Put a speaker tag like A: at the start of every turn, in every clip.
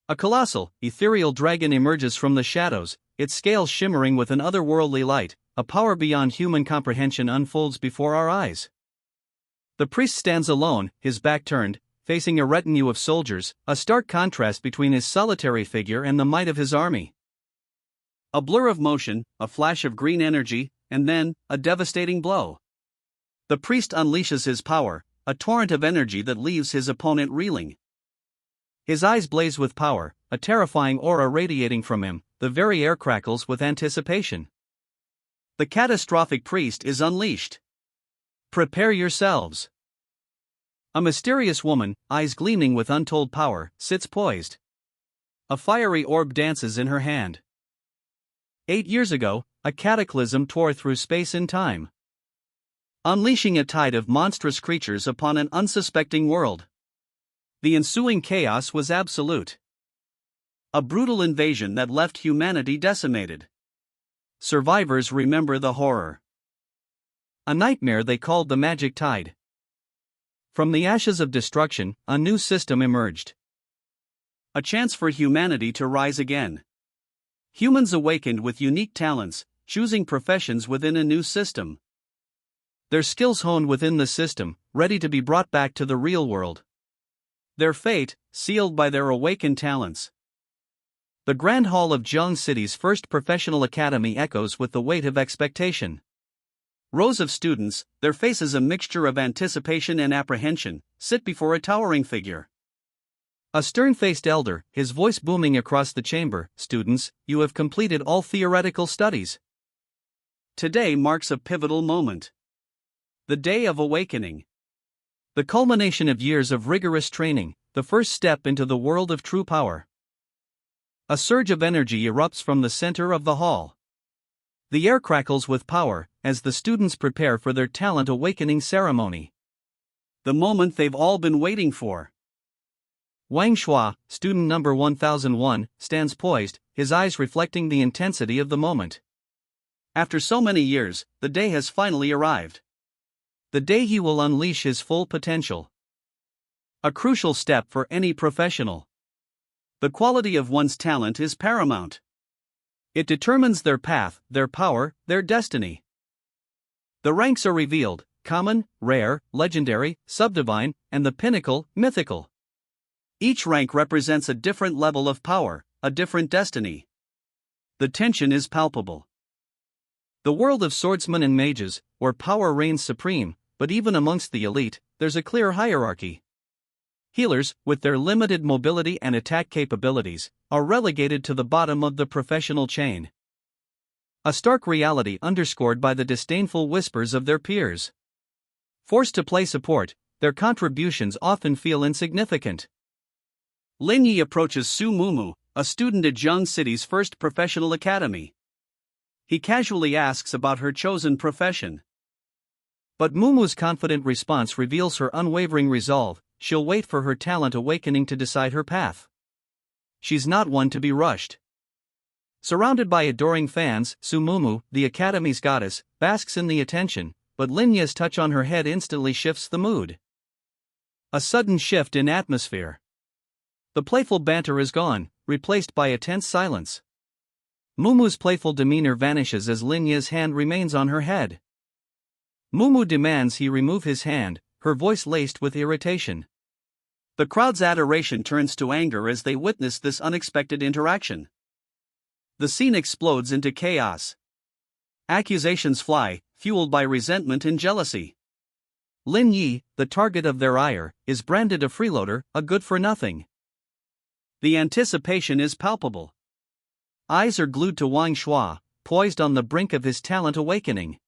A: A colossal, ethereal dragon emerges from the shadows, its scales shimmering with an otherworldly light. A power beyond human comprehension unfolds before our eyes. The priest stands alone, his back turned, facing a retinue of soldiers, a stark contrast between his solitary figure and the might of his army. A blur of motion, a flash of green energy, and then, a devastating blow. The priest unleashes his power, a torrent of energy that leaves his opponent reeling. His eyes blaze with power, a terrifying aura radiating from him, the very air crackles with anticipation. The catastrophic priest is unleashed. Prepare yourselves. A mysterious woman, eyes gleaming with untold power, sits poised. A fiery orb dances in her hand. 8 years ago, a cataclysm tore through space and time, unleashing a tide of monstrous creatures upon an unsuspecting world. The ensuing chaos was absolute. A brutal invasion that left humanity decimated. Survivors remember the horror. A nightmare they called the magic tide. From the ashes of destruction, a new system emerged. A chance for humanity to rise again. Humans awakened with unique talents, choosing professions within a new system. Their skills honed within the system, ready to be brought back to the real world. Their fate, sealed by their awakened talents. The Grand Hall of Jiang City's first professional academy echoes with the weight of expectation. Rows of students, their faces a mixture of anticipation and apprehension, sit before a towering figure. A stern-faced elder, his voice booming across the chamber, "Students, you have completed all theoretical studies. Today marks a pivotal moment. The day of awakening. The culmination of years of rigorous training, the first step into the world of true power." A surge of energy erupts from the center of the hall. The air crackles with power as the students prepare for their talent awakening ceremony. The moment they've all been waiting for. Wang Shua, student number 1001, stands poised, his eyes reflecting the intensity of the moment. After so many years, the day has finally arrived. The day he will unleash his full potential. A crucial step for any professional. The quality of one's talent is paramount. It determines their path, their power, their destiny. The ranks are revealed: common, rare, legendary, subdivine, and the pinnacle, mythical. Each rank represents a different level of power, a different destiny. The tension is palpable. The world of swordsmen and mages, where power reigns supreme, but even amongst the elite, there's a clear hierarchy. Healers, with their limited mobility and attack capabilities, are relegated to the bottom of the professional chain. A stark reality underscored by the disdainful whispers of their peers. Forced to play support, their contributions often feel insignificant. Lin Yi approaches Su Mumu, a student at Jiang City's first professional academy. He casually asks about her chosen profession. But Mumu's confident response reveals her unwavering resolve. She'll wait for her talent awakening to decide her path. She's not one to be rushed. Surrounded by adoring fans, Su Mumu, the academy's goddess, basks in the attention, but Lin Yi's touch on her head instantly shifts the mood. A sudden shift in atmosphere. The playful banter is gone, replaced by a tense silence. Mumu's playful demeanor vanishes as Lin Yi's hand remains on her head. Mumu demands he remove his hand, her voice laced with irritation. The crowd's adoration turns to anger as they witness this unexpected interaction. The scene explodes into chaos. Accusations fly, fueled by resentment and jealousy. Lin Yi, the target of their ire, is branded a freeloader, a good-for-nothing. The anticipation is palpable. Eyes are glued to Wang Shua, poised on the brink of his talent awakening.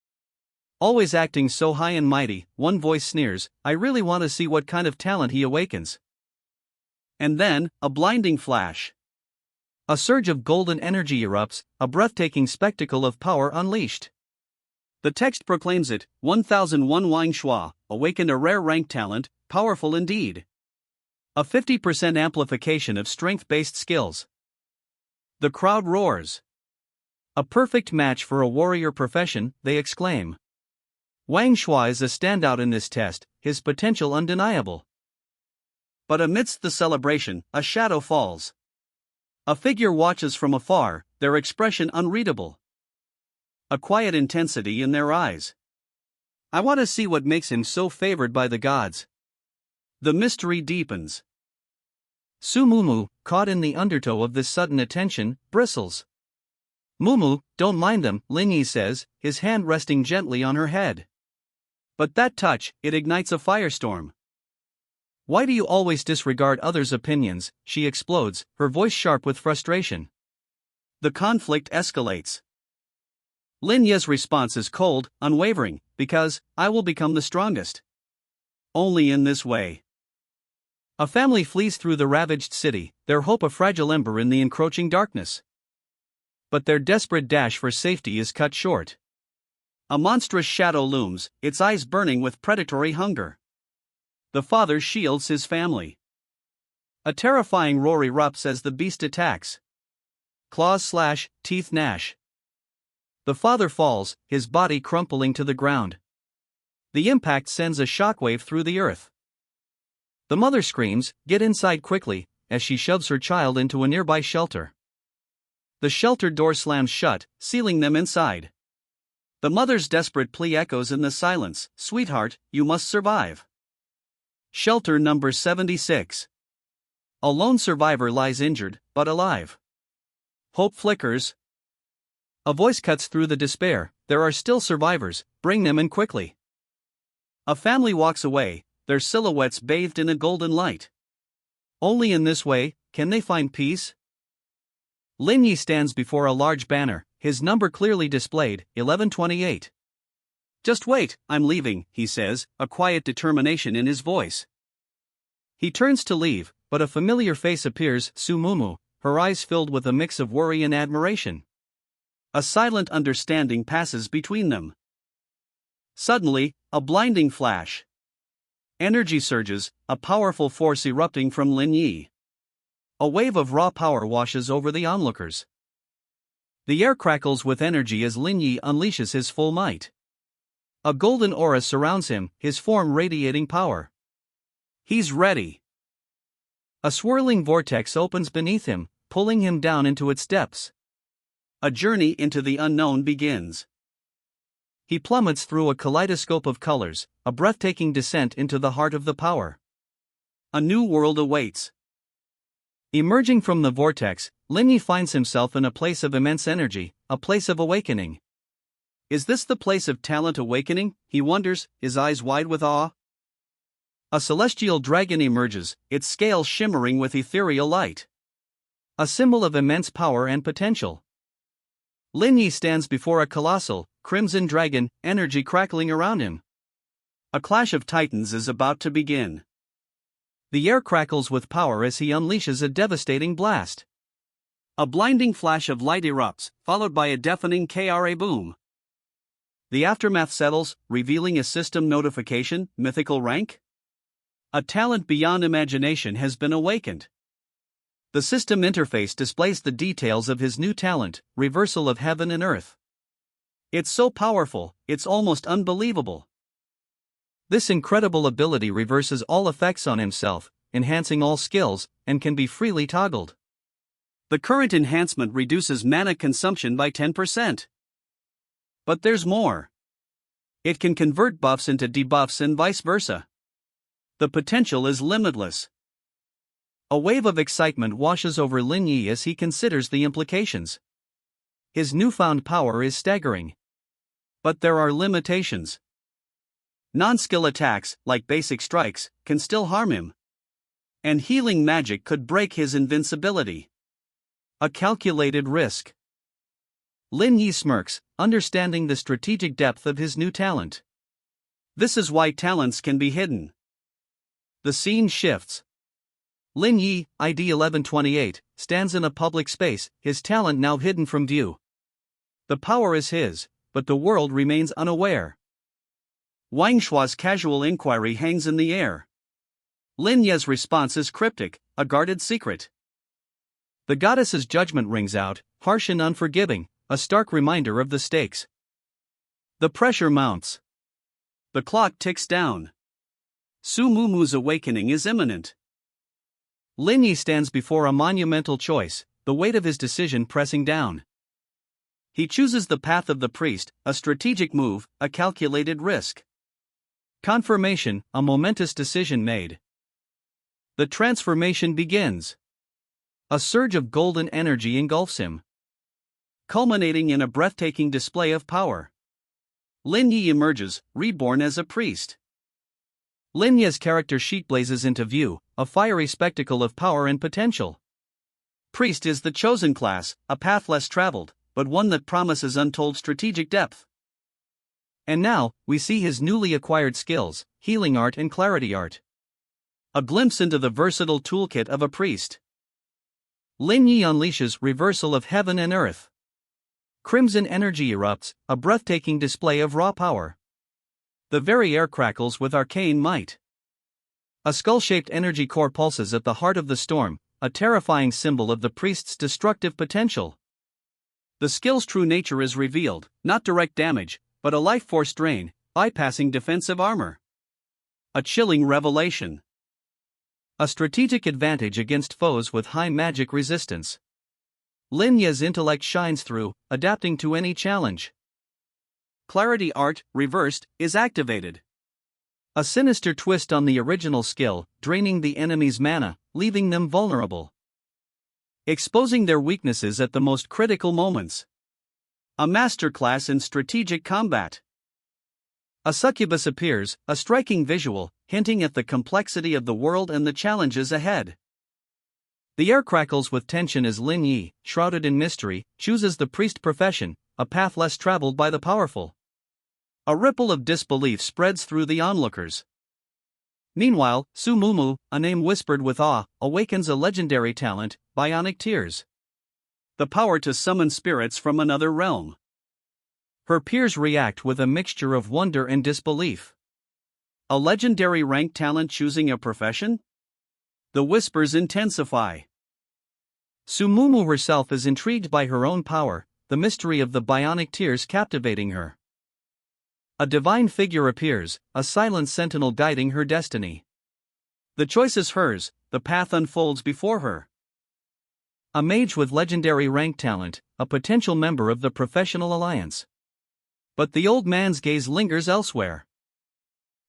A: Always acting so high and mighty, one voice sneers, "I really want to see what kind of talent he awakens." And then, a blinding flash. A surge of golden energy erupts, a breathtaking spectacle of power unleashed. The text proclaims it: 1001 Wang Shua, awakened a rare rank talent, powerful indeed. A 50% amplification of strength-based skills. The crowd roars. A perfect match for a warrior profession, they exclaim. Wang Shua is a standout in this test, his potential undeniable. But amidst the celebration, a shadow falls. A figure watches from afar, their expression unreadable. A quiet intensity in their eyes. I want to see what makes him so favored by the gods. The mystery deepens. Mumu, caught in the undertow of this sudden attention, bristles. Mumu, don't mind them, Linyi says, his hand resting gently on her head. But that touch, it ignites a firestorm. Why do you always disregard others' opinions? She explodes, her voice sharp with frustration. The conflict escalates. Linya's response is cold, unwavering, because I will become the strongest. Only in this way. A family flees through the ravaged city, their hope a fragile ember in the encroaching darkness. But their desperate dash for safety is cut short. A monstrous shadow looms, its eyes burning with predatory hunger. The father shields his family. A terrifying roar erupts as the beast attacks. Claws slash, teeth gnash. The father falls, his body crumpling to the ground. The impact sends a shockwave through the earth. The mother screams, "Get inside quickly," as she shoves her child into a nearby shelter. The shelter door slams shut, sealing them inside. The mother's desperate plea echoes in the silence, "Sweetheart, you must survive." Shelter number 76. A lone survivor lies injured, but alive. Hope flickers. A voice cuts through the despair, "There are still survivors, bring them in quickly." A family walks away, their silhouettes bathed in a golden light. Only in this way can they find peace. Linyi stands before a large banner, his number clearly displayed, 1128. "Just wait, I'm leaving," he says, a quiet determination in his voice. He turns to leave, but a familiar face appears, Mumu, her eyes filled with a mix of worry and admiration. A silent understanding passes between them. Suddenly, a blinding flash. Energy surges, a powerful force erupting from Linyi. A wave of raw power washes over the onlookers. The air crackles with energy as Linyi unleashes his full might. A golden aura surrounds him, his form radiating power. He's ready. A swirling vortex opens beneath him, pulling him down into its depths. A journey into the unknown begins. He plummets through a kaleidoscope of colors, a breathtaking descent into the heart of the power. A new world awaits. Emerging from the vortex, Linyi finds himself in a place of immense energy, a place of awakening. Is this the place of talent awakening? He wonders, his eyes wide with awe. A celestial dragon emerges, its scales shimmering with ethereal light. A symbol of immense power and potential. Linyi stands before a colossal, crimson dragon, energy crackling around him. A clash of titans is about to begin. The air crackles with power as he unleashes a devastating blast. A blinding flash of light erupts, followed by a deafening KRA boom. The aftermath settles, revealing a system notification, mythical rank. A talent beyond imagination has been awakened. The system interface displays the details of his new talent, reversal of heaven and earth. It's so powerful, it's almost unbelievable. This incredible ability reverses all effects on himself, enhancing all skills, and can be freely toggled. The current enhancement reduces mana consumption by 10%. But there's more. It can convert buffs into debuffs and vice versa. The potential is limitless. A wave of excitement washes over Linyi as he considers the implications. His newfound power is staggering. But there are limitations. Non-skill attacks, like basic strikes, can still harm him. And healing magic could break his invincibility. A calculated risk. Linyi smirks, understanding the strategic depth of his new talent. This is why talents can be hidden. The scene shifts. Linyi, ID 1128, stands in a public space, his talent now hidden from view. The power is his, but the world remains unaware. Wang Shua's casual inquiry hangs in the air. Lin Ye's response is cryptic, a guarded secret. The goddess's judgment rings out, harsh and unforgiving, a stark reminder of the stakes. The pressure mounts. The clock ticks down. Mumu's awakening is imminent. Lin Yi stands before a monumental choice: the weight of his decision pressing down. He chooses the path of the priest, a strategic move, a calculated risk. Confirmation, a momentous decision made. The transformation begins. A surge of golden energy engulfs him, culminating in a breathtaking display of power. Lin Yi emerges, reborn as a priest. Lin Yi's character sheet blazes into view, a fiery spectacle of power and potential. Priest is the chosen class, a path less traveled, but one that promises untold strategic depth. And now, we see his newly acquired skills, healing art and clarity art. A glimpse into the versatile toolkit of a priest. Lin Yi unleashes reversal of heaven and earth. Crimson energy erupts, a breathtaking display of raw power. The very air crackles with arcane might. A skull-shaped energy core pulses at the heart of the storm, a terrifying symbol of the priest's destructive potential. The skill's true nature is revealed, not direct damage, but a life force drain, bypassing defensive armor. A chilling revelation. A strategic advantage against foes with high magic resistance. Lin Yi's intellect shines through, adapting to any challenge. Clarity art, reversed, is activated. A sinister twist on the original skill, draining the enemy's mana, leaving them vulnerable. Exposing their weaknesses at the most critical moments. A masterclass in strategic combat. A succubus appears, a striking visual, hinting at the complexity of the world and the challenges ahead. The air crackles with tension as Lin Yi, shrouded in mystery, chooses the priest profession, a path less traveled by the powerful. A ripple of disbelief spreads through the onlookers. Meanwhile, Su Mumu, a name whispered with awe, awakens a legendary talent, bionic tears. The power to summon spirits from another realm. Her peers react with a mixture of wonder and disbelief. A legendary ranked talent choosing a profession? The whispers intensify. Sumumu herself is intrigued by her own power, the mystery of the bionic tears captivating her. A divine figure appears, a silent sentinel guiding her destiny. The choice is hers, the path unfolds before her. A mage with legendary rank talent, a potential member of the professional alliance. But the old man's gaze lingers elsewhere.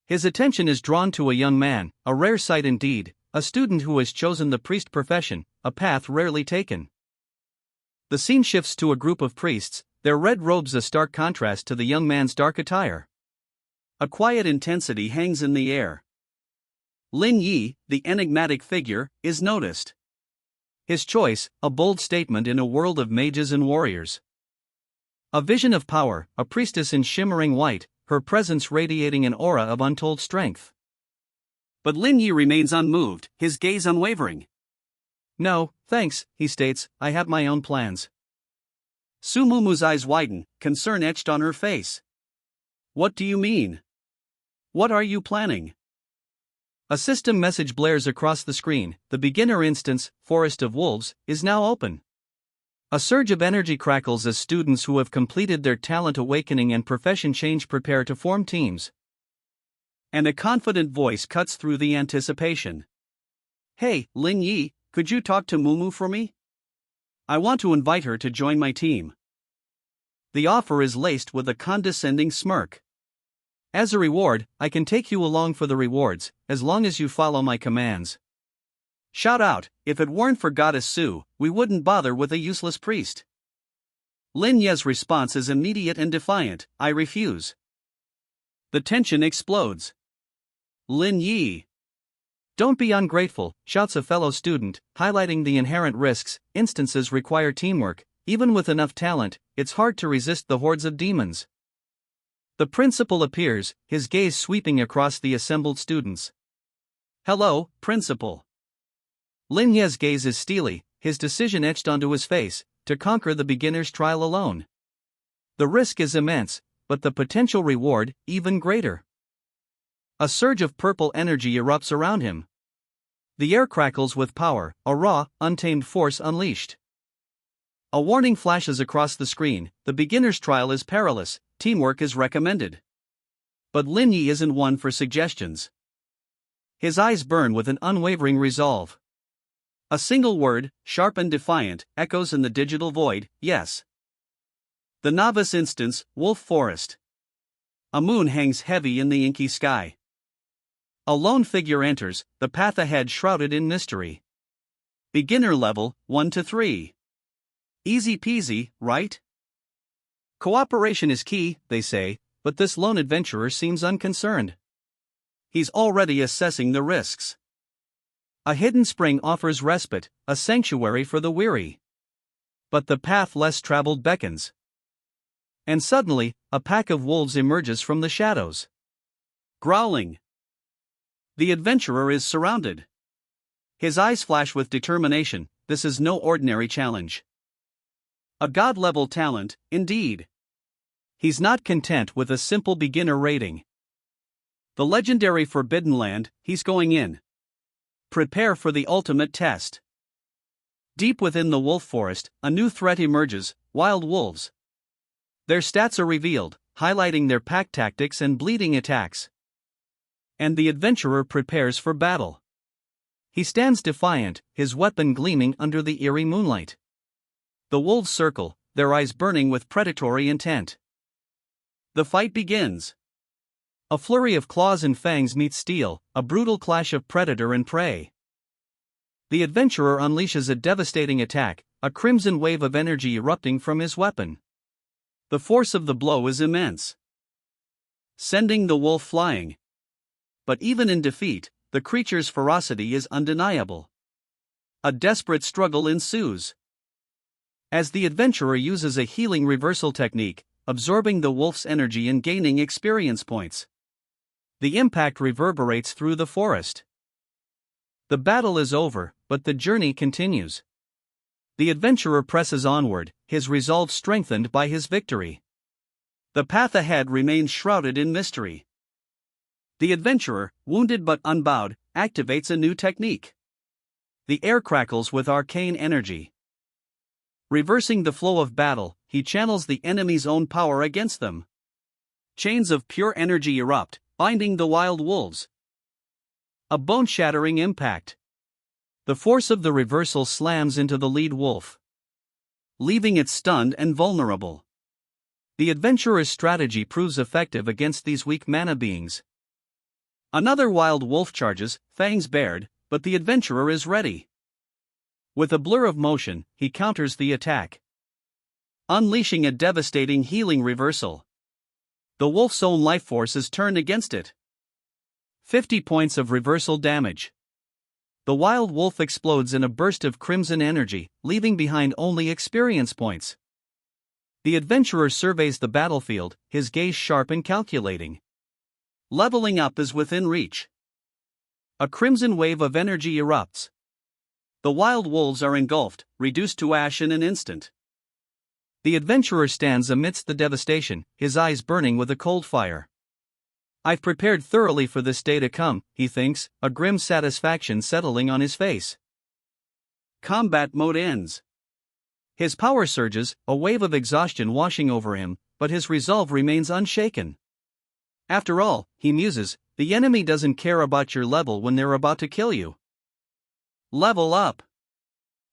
A: His attention is drawn to a young man, a rare sight indeed, a student who has chosen the priest profession, a path rarely taken. The scene shifts to a group of priests, their red robes a stark contrast to the young man's dark attire. A quiet intensity hangs in the air. Lin Yi, the enigmatic figure, is noticed. His choice, a bold statement in a world of mages and warriors. A vision of power, a priestess in shimmering white, her presence radiating an aura of untold strength. But Lin Yi remains unmoved, his gaze unwavering. No, thanks, he states, I have my own plans. Su Mumu's eyes widen, concern etched on her face. What do you mean? What are you planning? A system message blares across the screen, the beginner instance, Forest of Wolves, is now open. A surge of energy crackles as students who have completed their talent awakening and profession change prepare to form teams. And a confident voice cuts through the anticipation. Hey, Lin Yi, could you talk to Mumu for me? I want to invite her to join my team. The offer is laced with a condescending smirk. As a reward, I can take you along for the rewards, as long as you follow my commands. Shout out, if it weren't for Goddess Su, we wouldn't bother with a useless priest. Lin Yi's response is immediate and defiant, I refuse. The tension explodes. Lin Yi. Don't be ungrateful, shouts a fellow student, highlighting the inherent risks. Instances require teamwork, even with enough talent, it's hard to resist the hordes of demons. The principal appears, his gaze sweeping across the assembled students. Hello, principal. Lin Yi's gaze is steely, his decision etched onto his face, to conquer the beginner's trial alone. The risk is immense, but the potential reward, even greater. A surge of purple energy erupts around him. The air crackles with power, a raw, untamed force unleashed. A warning flashes across the screen, the beginner's trial is perilous, teamwork is recommended. But Lin Yi isn't one for suggestions. His eyes burn with an unwavering resolve. A single word, sharp and defiant, echoes in the digital void, yes. The novice instance, Wolf Forest. A moon hangs heavy in the inky sky. A lone figure enters, the path ahead shrouded in mystery. Beginner level, 1 to 3. Easy peasy, right? Cooperation is key, they say, but this lone adventurer seems unconcerned. He's already assessing the risks. A hidden spring offers respite, a sanctuary for the weary. But the path less traveled beckons. And suddenly, a pack of wolves emerges from the shadows. Growling. The adventurer is surrounded. His eyes flash with determination. This is no ordinary challenge. A god-level talent, indeed. He's not content with a simple beginner rating. The legendary Forbidden Land, he's going in. Prepare for the ultimate test. Deep within the wolf forest, a new threat emerges: wild wolves. Their stats are revealed, highlighting their pack tactics and bleeding attacks. And the adventurer prepares for battle. He stands defiant, his weapon gleaming under the eerie moonlight. The wolves circle, their eyes burning with predatory intent. The fight begins. A flurry of claws and fangs meets steel, a brutal clash of predator and prey. The adventurer unleashes a devastating attack, a crimson wave of energy erupting from his weapon. The force of the blow is immense, sending the wolf flying. But even in defeat, the creature's ferocity is undeniable. A desperate struggle ensues. As the adventurer uses a healing reversal technique, absorbing the wolf's energy and gaining experience points. The impact reverberates through the forest. The battle is over, but the journey continues. The adventurer presses onward, his resolve strengthened by his victory. The path ahead remains shrouded in mystery. The adventurer, wounded but unbowed, activates a new technique. The air crackles with arcane energy. Reversing the flow of battle, he channels the enemy's own power against them. Chains of pure energy erupt, binding the wild wolves. A bone-shattering impact. The force of the reversal slams into the lead wolf, leaving it stunned and vulnerable. The adventurer's strategy proves effective against these weak mana beings. Another wild wolf charges, fangs bared, but the adventurer is ready. With a blur of motion, he counters the attack, unleashing a devastating healing reversal. The wolf's own life force is turned against it. 50 points of reversal damage. The wild wolf explodes in a burst of crimson energy, leaving behind only experience points. The adventurer surveys the battlefield, his gaze sharp and calculating. Leveling up is within reach. A crimson wave of energy erupts. The wild wolves are engulfed, reduced to ash in an instant. The adventurer stands amidst the devastation, his eyes burning with a cold fire. I've prepared thoroughly for this day to come, he thinks, a grim satisfaction settling on his face. Combat mode ends. His power surges, a wave of exhaustion washing over him, but his resolve remains unshaken. After all, he muses, the enemy doesn't care about your level when they're about to kill you. Level up.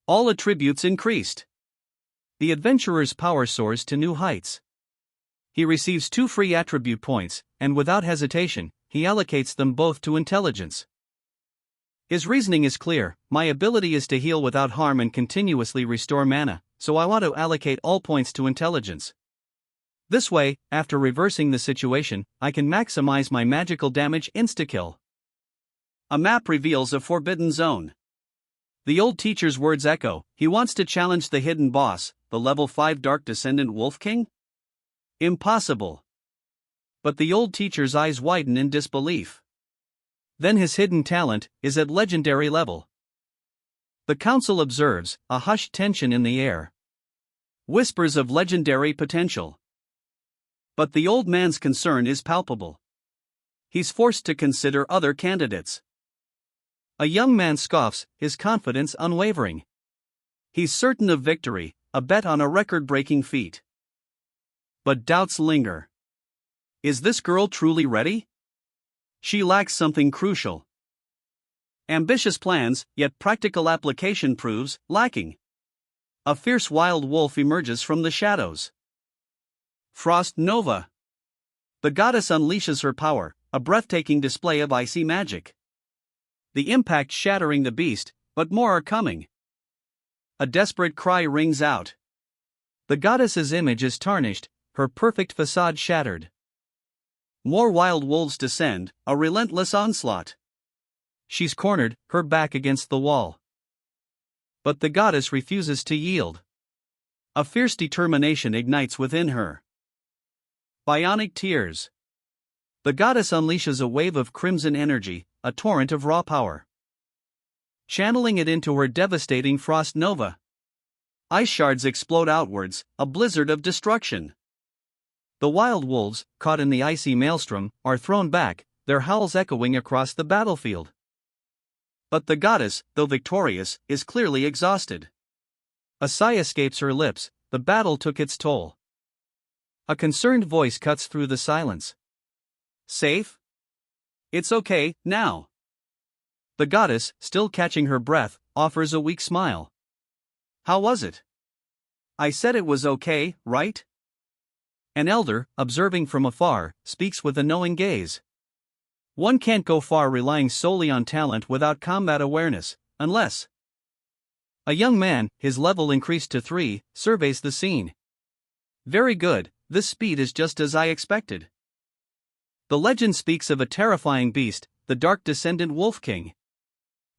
A: All attributes increased. The adventurer's power soars to new heights. He receives 2 free attribute points, and without hesitation, he allocates them both to intelligence. His reasoning is clear: my ability is to heal without harm and continuously restore mana, so I want to allocate all points to intelligence. This way, after reversing the situation, I can maximize my magical damage insta-kill. A map reveals a forbidden zone. The old teacher's words echo: he wants to challenge the hidden boss, the level 5 Dark Descendant Wolf King? Impossible. But the old teacher's eyes widen in disbelief. Then his hidden talent is at legendary level. The council observes, a hushed tension in the air. Whispers of legendary potential. But the old man's concern is palpable. He's forced to consider other candidates. A young man scoffs, his confidence unwavering. He's certain of victory, a bet on a record-breaking feat. But doubts linger. Is this girl truly ready? She lacks something crucial. Ambitious plans, yet practical application proves lacking. A fierce wild wolf emerges from the shadows. Frost Nova. The goddess unleashes her power, a breathtaking display of icy magic. The impact shattering the beast, but more are coming. A desperate cry rings out. The goddess's image is tarnished, her perfect facade shattered. More wild wolves descend, a relentless onslaught. She's cornered, her back against the wall. But the goddess refuses to yield. A fierce determination ignites within her. Bionic tears. The goddess unleashes a wave of crimson energy, a torrent of raw power. Channeling it into her devastating frost nova. Ice shards explode outwards, a blizzard of destruction. The wild wolves, caught in the icy maelstrom, are thrown back, their howls echoing across the battlefield. But the goddess, though victorious, is clearly exhausted. A sigh escapes her lips, the battle took its toll. A concerned voice cuts through the silence. Safe? It's okay, now. The goddess, still catching her breath, offers a weak smile. How was it? I said it was okay, right? An elder, observing from afar, speaks with a knowing gaze. One can't go far relying solely on talent without combat awareness, unless. A young man, his level increased to 3, surveys the scene. Very good, this speed is just as I expected. The legend speaks of a terrifying beast, the dark descendant Wolf King.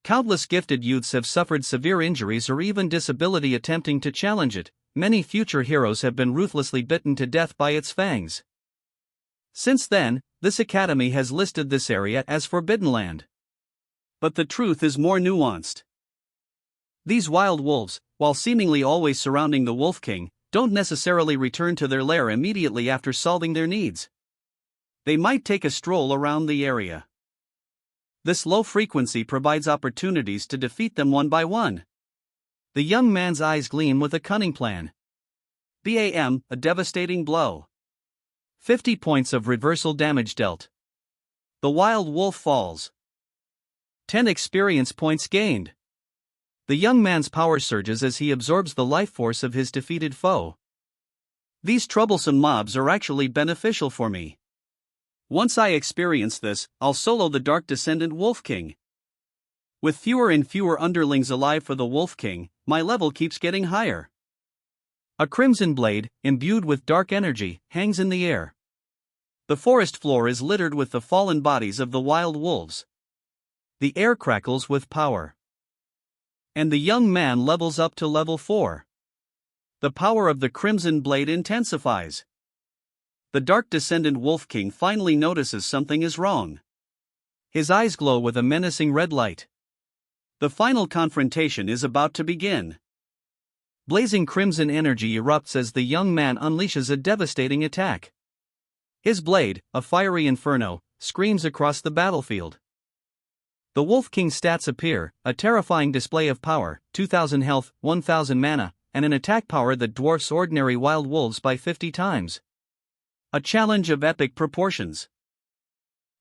A: Countless gifted youths have suffered severe injuries or even disability attempting to challenge it. Many future heroes have been ruthlessly bitten to death by its fangs. Since then, this academy has listed this area as Forbidden Land. But the truth is more nuanced. These wild wolves, while seemingly always surrounding the Wolf King, don't necessarily return to their lair immediately after solving their needs. They might take a stroll around the area. This low frequency provides opportunities to defeat them one by one. The young man's eyes gleam with a cunning plan. BAM, a devastating blow. 50 points of reversal damage dealt. The wild wolf falls. 10 experience points gained. The young man's power surges as he absorbs the life force of his defeated foe. These troublesome mobs are actually beneficial for me. Once I experience this, I'll solo the Dark Descendant Wolf King. With fewer and fewer underlings alive for the Wolf King, my level keeps getting higher. A crimson blade, imbued with dark energy, hangs in the air. The forest floor is littered with the fallen bodies of the wild wolves. The air crackles with power. And the young man levels up to level 4. The power of the crimson blade intensifies. The Dark Descendant Wolf King finally notices something is wrong. His eyes glow with a menacing red light. The final confrontation is about to begin. Blazing crimson energy erupts as the young man unleashes a devastating attack. His blade, a fiery inferno, screams across the battlefield. The Wolf King's stats appear, a terrifying display of power, 2000 health, 1000 mana, and an attack power that dwarfs ordinary wild wolves by 50 times. A challenge of epic proportions.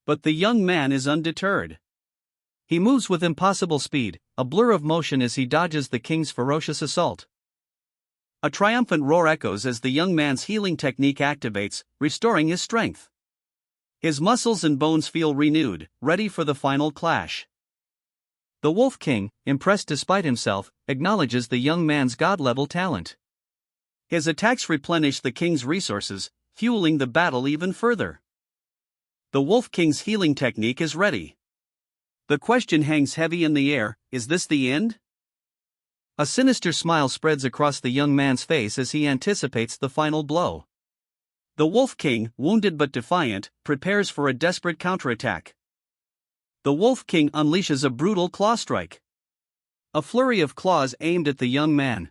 A: But the young man is undeterred. He moves with impossible speed, a blur of motion as he dodges the king's ferocious assault. A triumphant roar echoes as the young man's healing technique activates, restoring his strength. His muscles and bones feel renewed, ready for the final clash. The Wolf King, impressed despite himself, acknowledges the young man's god-level talent. His attacks replenish the king's resources, fueling the battle even further. The Wolf King's healing technique is ready. The question hangs heavy in the air, is this the end? A sinister smile spreads across the young man's face as he anticipates the final blow. The Wolf King, wounded but defiant, prepares for a desperate counterattack. The Wolf King unleashes a brutal claw strike. A flurry of claws aimed at the young man.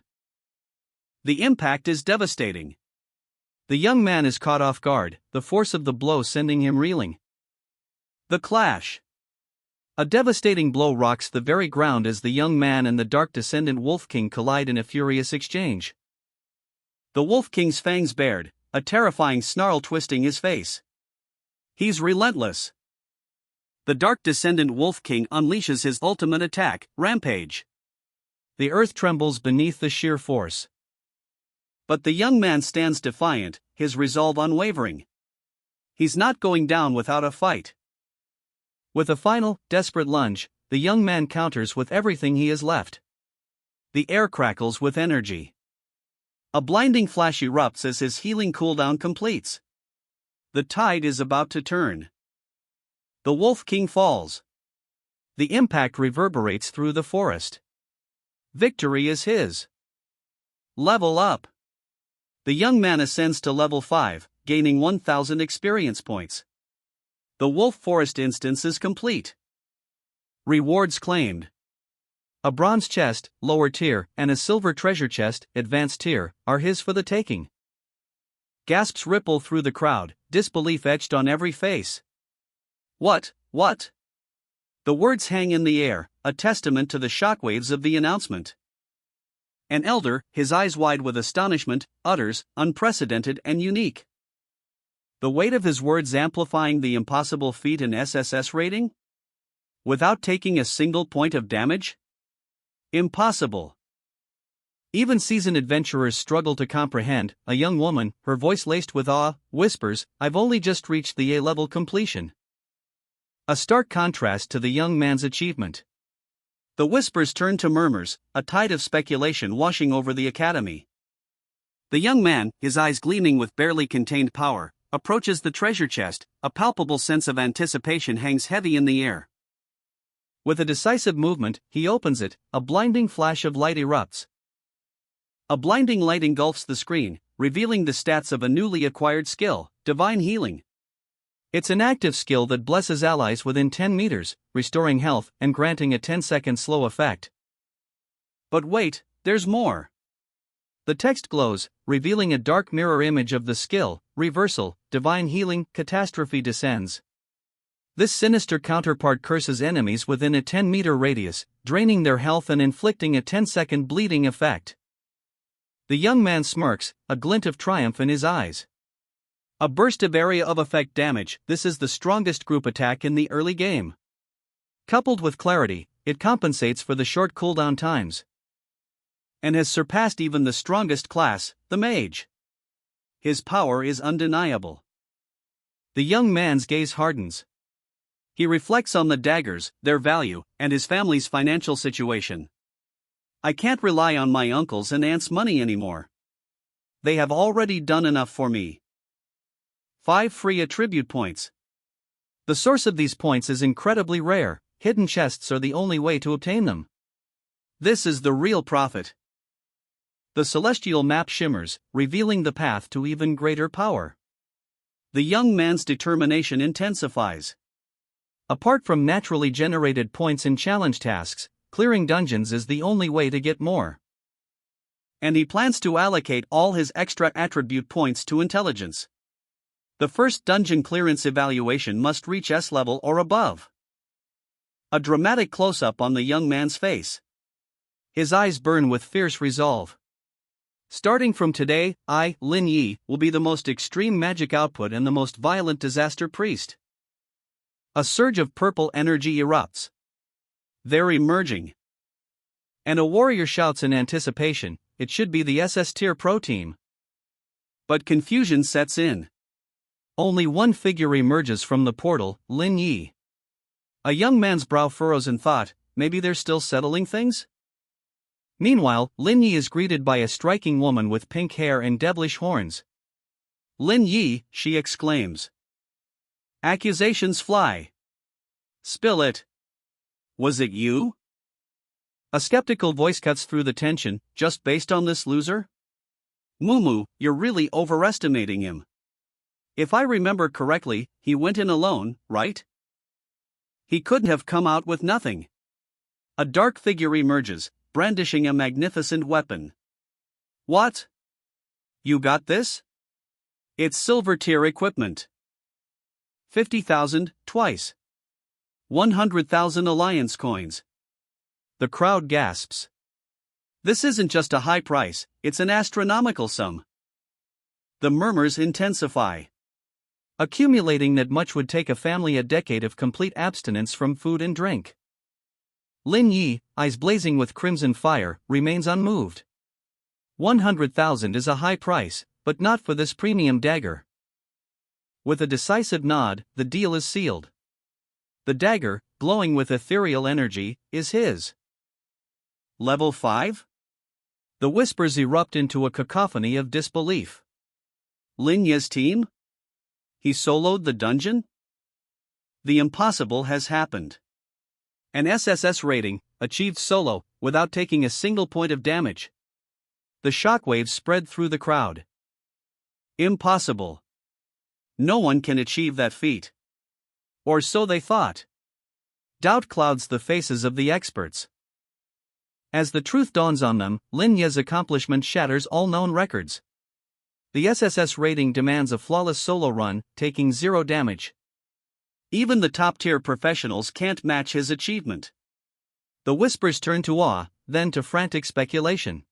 A: The impact is devastating. The young man is caught off guard, the force of the blow sending him reeling. The clash. A devastating blow rocks the very ground as the young man and the Dark Descendant Wolf King collide in a furious exchange. The Wolf King's fangs bared, a terrifying snarl twisting his face. He's relentless.
B: The Dark Descendant Wolf King unleashes his ultimate attack, Rampage.
A: The earth trembles beneath the sheer force.
B: But the young man stands defiant, his resolve unwavering. He's not going down without a fight.
A: With a final, desperate lunge, the young man counters with everything he has left.
B: The air crackles with energy. A blinding flash erupts as his healing cooldown completes. The tide is about to turn. The Wolf King falls.
A: The impact reverberates through the forest.
B: Victory is his. Level up. The young man ascends to level 5, gaining 1,000 experience points. The Wolf Forest instance is complete. Rewards claimed.
A: A bronze chest, lower tier, and a silver treasure chest, advanced tier, are his for the taking.
B: Gasps ripple through the crowd, disbelief etched on every face. What? The words hang in the air, a testament to the shockwaves of the announcement. An elder, his eyes wide with astonishment, utters, unprecedented and unique. The weight of his words amplifying the impossible feat in SSS rating? Without taking a single point of damage? Impossible.
A: Even seasoned adventurers struggle to comprehend. A young woman, her voice laced with awe, whispers, "I've only just reached the A-level completion." A stark contrast to the young man's achievement.
B: The whispers turn to murmurs, a tide of speculation washing over the academy. The young man, his eyes gleaming with barely contained power, approaches the treasure chest. A palpable sense of anticipation hangs heavy in the air.
A: With a decisive movement, he opens it. A blinding flash of light erupts.
B: A blinding light engulfs the screen, revealing the stats of a newly acquired skill, Divine Healing.
A: It's an active skill that blesses allies within 10 meters, restoring health and granting a 10-second slow effect.
B: But wait, there's more.
A: The text glows, revealing a dark mirror image of the skill, Reversal, Divine Healing, Catastrophe descends. This sinister counterpart curses enemies within a 10-meter radius, draining their health and inflicting a 10-second bleeding effect. The young man smirks, a glint of triumph in his eyes.
B: A burst of area of effect damage. This is the strongest group attack in the early game.
A: Coupled with clarity, it compensates for the short cooldown times.
B: And has surpassed even the strongest class, the mage. His power is undeniable.
A: The young man's gaze hardens.
B: He reflects on the daggers, their value, and his family's financial situation. I can't rely on my uncles and aunts' money anymore. They have already done enough for me. 5 free attribute points.
A: The source of these points is incredibly rare. Hidden chests are the only way to obtain them.
B: This is the real profit. The celestial map shimmers, revealing the path to even greater power. The young man's determination intensifies.
A: Apart from naturally generated points in challenge tasks, clearing dungeons is the only way to get more.
B: And he plans to allocate all his extra attribute points to intelligence. The first dungeon clearance evaluation must reach S level or above. A dramatic close-up on the young man's face.
A: His eyes burn with fierce resolve.
B: Starting from today, I, Lin Yi, will be the most extreme magic output and the most violent disaster priest. A surge of purple energy erupts. They're emerging.
A: And a warrior shouts in anticipation, "It should be the SS tier pro team."
B: But confusion sets in.
A: Only one figure emerges from the portal, Lin Yi. A young man's brow furrows in thought, maybe they're still settling things? Meanwhile, Lin Yi is greeted by a striking woman with pink hair and devilish horns.
B: "Lin Yi," she exclaims. Accusations fly. "Spill it. Was it you?"
A: A skeptical voice cuts through the tension, "Just based on this loser?"
B: "Mumu, you're really overestimating him. If I remember correctly, he went in alone, right? He couldn't have come out with nothing." A dark figure emerges, brandishing a magnificent weapon. "What? You got this? It's silver tier equipment. 50,000, twice. 100,000 alliance coins."
A: The crowd gasps.
B: This isn't just a high price, it's an astronomical sum. The murmurs intensify.
A: accumulating that much would take a family a decade of complete abstinence from food and drink. Lin Yi, eyes blazing with crimson fire, remains unmoved. 100,000 is a high price, but not for this premium dagger. With a decisive nod, the deal is sealed. The dagger, glowing with ethereal energy, is his. Level 5? The whispers erupt into a cacophony of disbelief. Lin Yi's team? He soloed the dungeon? The impossible has happened. An SSS rating, achieved solo, without taking a single point of damage. The shockwaves spread through the crowd. Impossible. No one can achieve that feat. Or so they thought. Doubt clouds the faces of the experts. As the truth dawns on them, Lin Yi's accomplishment shatters all known records. The SSS rating demands a flawless solo run, taking 0 damage. Even the top-tier professionals can't match his achievement. The whispers turn to awe, then to frantic speculation.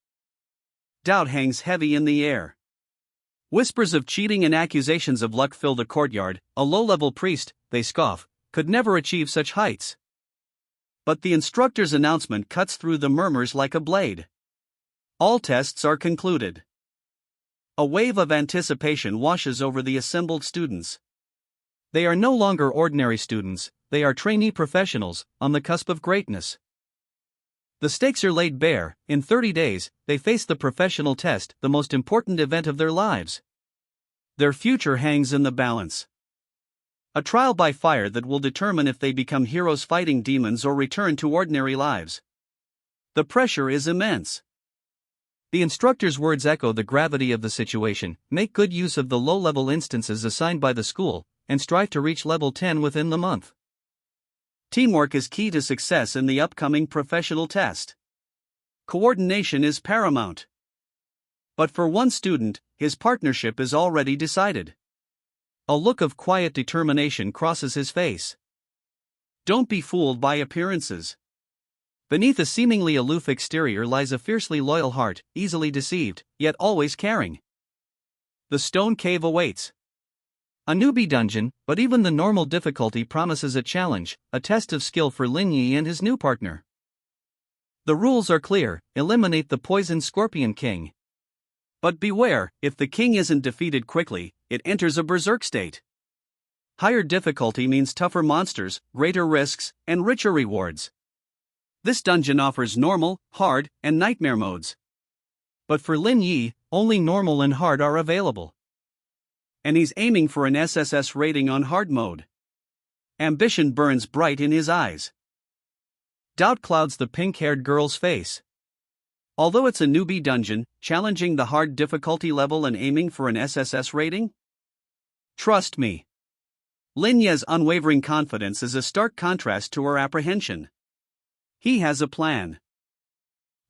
A: Doubt hangs heavy in the air. Whispers of cheating and accusations of luck fill the courtyard. A low-level priest, they scoff, could never achieve such heights. But the instructor's announcement cuts through the murmurs like a blade. All tests are concluded. A wave of anticipation washes over the assembled students. They are no longer ordinary students, they are trainee professionals, on the cusp of greatness. The stakes are laid bare. In 30 days, they face the professional test, the most important event of their lives. Their future hangs in the balance. A trial by fire that will determine if they become heroes fighting demons or return to ordinary lives. The pressure is immense. The instructor's words echo the gravity of the situation. Make good use of the low-level instances assigned by the school, and strive to reach level 10 within the month. Teamwork is key to success in the upcoming professional test. Coordination is paramount. But for one student, his partnership is already decided. A look of quiet determination crosses his face. Don't be fooled by appearances. Beneath a seemingly aloof exterior lies a fiercely loyal heart, easily deceived, yet always caring. The stone cave awaits. A newbie dungeon, but even the normal difficulty promises a challenge, a test of skill for Lin Yi and his new partner. The rules are clear: eliminate the poisoned Scorpion King. But beware, if the king isn't defeated quickly, it enters a berserk state. Higher difficulty means tougher monsters, greater risks, and richer rewards. This dungeon offers normal, hard, and nightmare modes. But for Lin Yi, only normal and hard are available. And he's aiming for an SSS rating on hard mode. Ambition burns bright in his eyes. Doubt clouds the pink-haired girl's face. Although it's a newbie dungeon, challenging the hard difficulty level and aiming for an SSS rating? Trust me. Lin Yi's unwavering confidence is a stark contrast to her apprehension. He has a plan.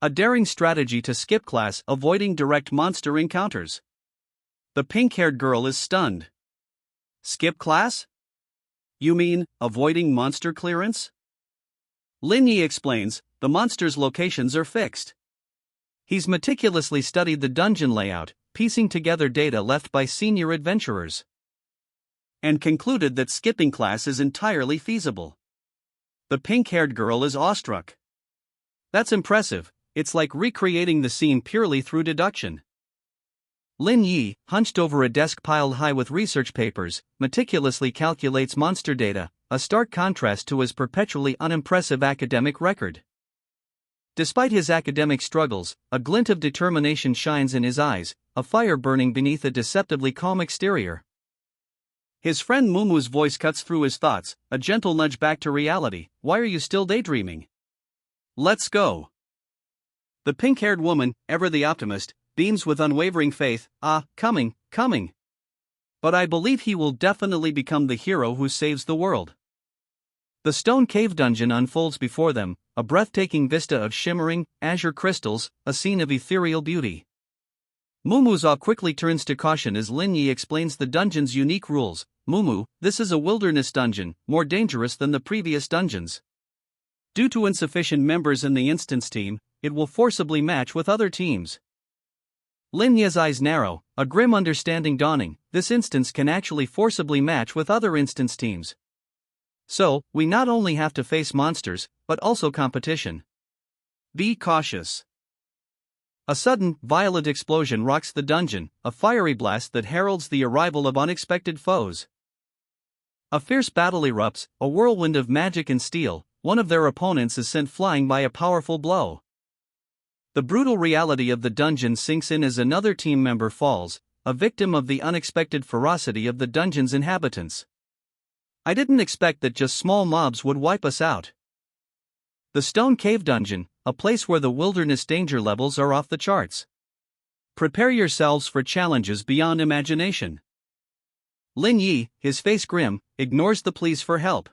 A: A daring strategy to skip class, avoiding direct monster encounters. The pink-haired girl is stunned. Skip class? You mean, avoiding monster clearance? Lin Yi explains, the monsters' locations are fixed. He's meticulously studied the dungeon layout, piecing together data left by senior adventurers. And concluded that skipping class is entirely feasible. The pink-haired girl is awestruck. That's impressive, it's like recreating the scene purely through deduction. Lin Yi, hunched over a desk piled high with research papers, meticulously calculates monster data, a stark contrast to his perpetually unimpressive academic record. Despite his academic struggles, a glint of determination shines in his eyes, a fire burning beneath a deceptively calm exterior. His friend Mumu's voice cuts through his thoughts, a gentle nudge back to reality. Why are you still daydreaming? Let's go. The pink-haired woman, ever the optimist, beams with unwavering faith. Coming. But I believe he will definitely become the hero who saves the world. The stone cave dungeon unfolds before them, a breathtaking vista of shimmering, azure crystals, a scene of ethereal beauty. Mumu's awe quickly turns to caution as Lin Yi explains the dungeon's unique rules. Mumu, this is a wilderness dungeon, more dangerous than the previous dungeons. Due to insufficient members in the instance team, it will forcibly match with other teams. Lin Yi's eyes narrow, a grim understanding dawning. this instance can actually forcibly match with other instance teams. So, we not only have to face monsters, but also competition. Be cautious. A sudden, violent explosion rocks the dungeon, a fiery blast that heralds the arrival of unexpected foes. A fierce battle erupts, a whirlwind of magic and steel. One of their opponents is sent flying by a powerful blow. The brutal reality of the dungeon sinks in as another team member falls, a victim of the unexpected ferocity of the dungeon's inhabitants. I didn't expect that just small mobs would wipe us out. The Stone Cave Dungeon, a place where the wilderness danger levels are off the charts. Prepare yourselves for challenges beyond imagination. Lin Yi, his face grim, ignores the pleas for help.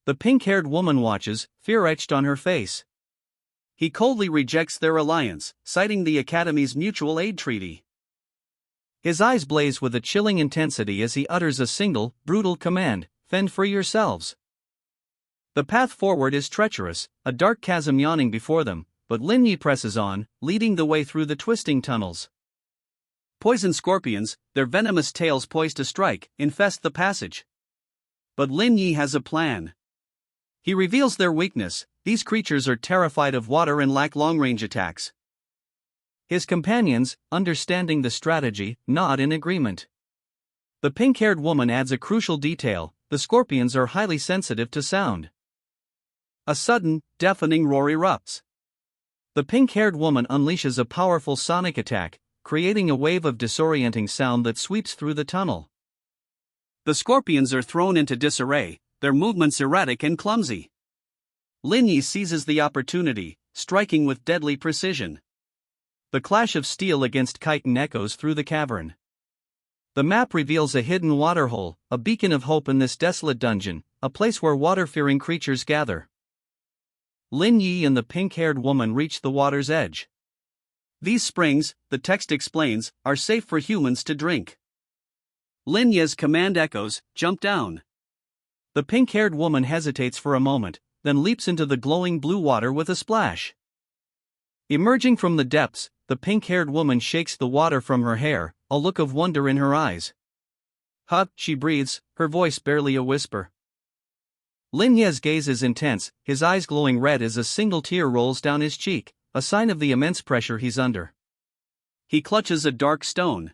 A: The pink-haired woman watches, fear etched on her face. He coldly rejects their alliance, citing the Academy's mutual aid treaty. His eyes blaze with a chilling intensity as he utters a single, brutal command: fend for yourselves. The path forward is treacherous, a dark chasm yawning before them, but Lin Yi presses on, leading the way through the twisting tunnels. Poison scorpions, their venomous tails poised to strike, infest the passage. But Lin Yi has a plan. He reveals their weakness: these creatures are terrified of water and lack long-range attacks. His companions, understanding the strategy, nod in agreement. The pink-haired woman adds a crucial detail: the scorpions are highly sensitive to sound. A sudden, deafening roar erupts. The pink-haired woman unleashes a powerful sonic attack, creating a wave of disorienting sound that sweeps through the tunnel. The scorpions are thrown into disarray, their movements erratic and clumsy. Lin Yi seizes the opportunity, striking with deadly precision. The clash of steel against chitin echoes through the cavern. The map reveals a hidden waterhole, a beacon of hope in this desolate dungeon, a place where water-fearing creatures gather. Lin Yi and the pink-haired woman reach the water's edge. These springs, the text explains, are safe for humans to drink. Lin Yi's command echoes: jump down. The pink-haired woman hesitates for a moment, then leaps into the glowing blue water with a splash. Emerging from the depths, the pink-haired woman shakes the water from her hair, a look of wonder in her eyes. "Huh," she breathes, her voice barely a whisper. Lin Ye's gaze is intense, his eyes glowing red as a single tear rolls down his cheek, a sign of the immense pressure he's under. He clutches a dark stone.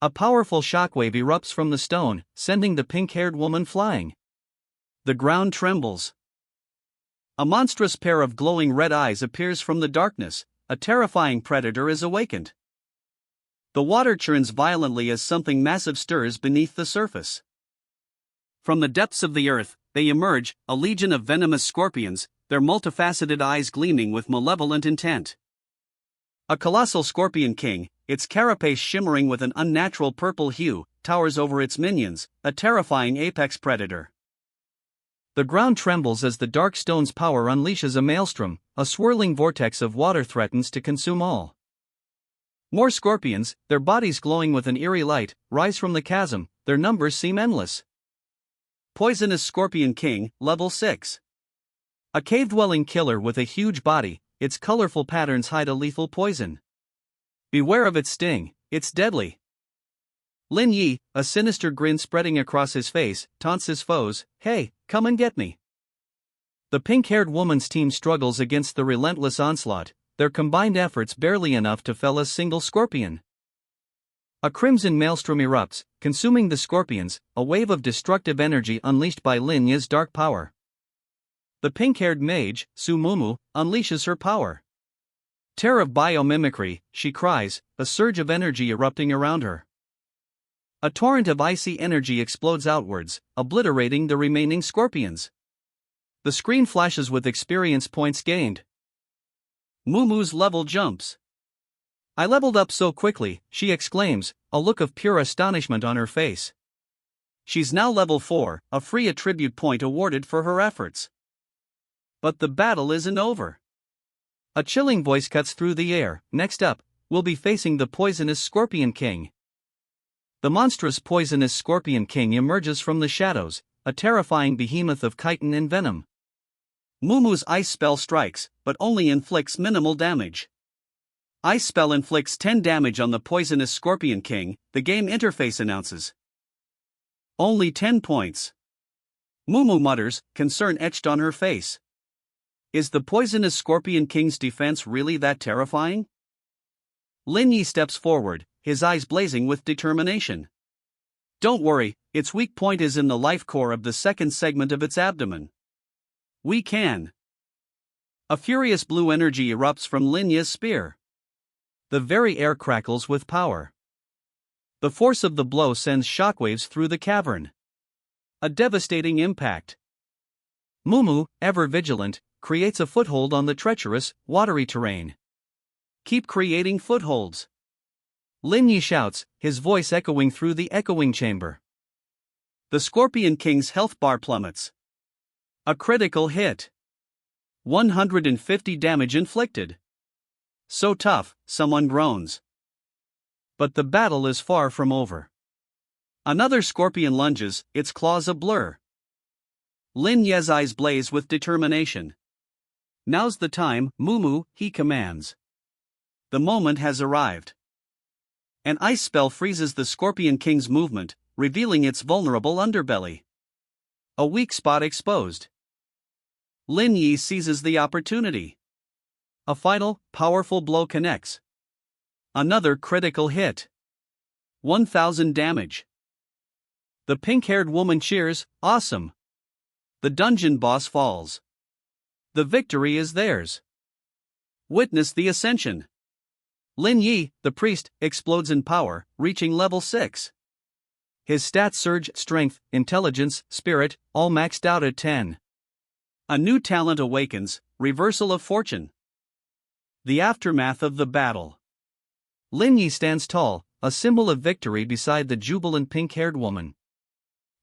A: A powerful shockwave erupts from the stone, sending the pink-haired woman flying. The ground trembles. A monstrous pair of glowing red eyes appears from the darkness. A terrifying predator is awakened. The water churns violently as something massive stirs beneath the surface. From the depths of the earth, they emerge, a legion of venomous scorpions, their multifaceted eyes gleaming with malevolent intent. A colossal scorpion king, its carapace shimmering with an unnatural purple hue, towers over its minions, a terrifying apex predator. The ground trembles as the dark stone's power unleashes a maelstrom, a swirling vortex of water threatens to consume all. More scorpions, their bodies glowing with an eerie light, rise from the chasm, their numbers seem endless. Poisonous Scorpion King, Level 6. A cave-dwelling killer with a huge body, its colorful patterns hide a lethal poison. Beware of its sting, it's deadly. Lin Yi, a sinister grin spreading across his face, taunts his foes: "Hey, come and get me." The pink-haired woman's team struggles against the relentless onslaught, their combined efforts barely enough to fell a single scorpion. A crimson maelstrom erupts, consuming the scorpions, a wave of destructive energy unleashed by Lin Yi's dark power. The pink-haired mage, Su Mumu, unleashes her power. "Terror of biomimicry," she cries, a surge of energy erupting around her. A torrent of icy energy explodes outwards, obliterating the remaining scorpions. The screen flashes with experience points gained. Mumu's level jumps. "I leveled up so quickly," she exclaims, a look of pure astonishment on her face. She's now level 4, a free attribute point awarded for her efforts. But the battle isn't over. A chilling voice cuts through the air: "Next up, we'll be facing the poisonous Scorpion King." The monstrous poisonous Scorpion King emerges from the shadows, a terrifying behemoth of chitin and venom. Mumu's ice spell strikes, but only inflicts minimal damage.
B: Ice spell inflicts 10 damage on the poisonous Scorpion King, the game interface announces. Only 10 points. Mumu mutters, concern etched on her face. Is the poisonous Scorpion King's defense really that terrifying? Lin Yi steps forward, his eyes blazing with determination. Don't worry, its weak point is in the life core of the second segment of its abdomen. We can. A furious blue energy erupts from Lin Yi's spear. The very air crackles with power. The force of the blow sends shockwaves through the cavern. A devastating impact. Mumu, ever vigilant, creates a foothold on the treacherous, watery terrain. Keep creating footholds. Lin Yi shouts, his voice echoing through the echoing chamber. The Scorpion King's health bar plummets. A critical hit. 150 damage inflicted. So tough, someone groans. But the battle is far from over. Another scorpion lunges, its claws a blur. Lin Ye's eyes blaze with determination. Now's the time, Mumu, he commands. The moment has arrived. An ice spell freezes the Scorpion King's movement, revealing its vulnerable underbelly. A weak spot exposed. Lin Yi seizes the opportunity. A final, powerful blow connects. Another critical hit. 1,000 damage. The pink-haired woman cheers, awesome. The dungeon boss falls. The victory is theirs. Witness the ascension. Lin Yi, the priest, explodes in power, reaching level 6. His stats surge: strength, intelligence, spirit, all maxed out at 10. A new talent awakens, reversal of fortune. The aftermath of the battle. Lin Yi stands tall, a symbol of victory beside the jubilant pink-haired woman.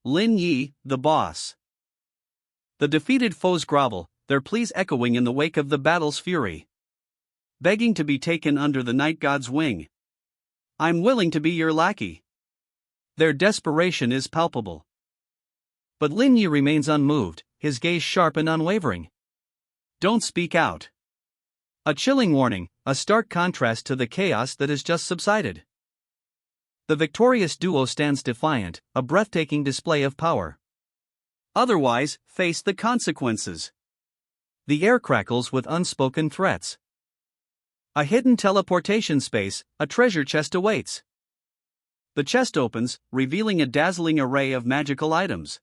B: Lin Yi, the boss. The defeated foes grovel, their pleas echoing in the wake of the battle's fury. Begging to be taken under the night god's wing. I'm willing to be your lackey. Their desperation is palpable. But Lin Yi remains unmoved, his gaze sharp and unwavering. Don't speak out. A chilling warning, a stark contrast to the chaos that has just subsided. The victorious duo stands defiant, a breathtaking display of power. Otherwise, face the consequences. The air crackles with unspoken threats. A hidden teleportation space, a treasure chest awaits. The chest opens, revealing a dazzling array of magical items.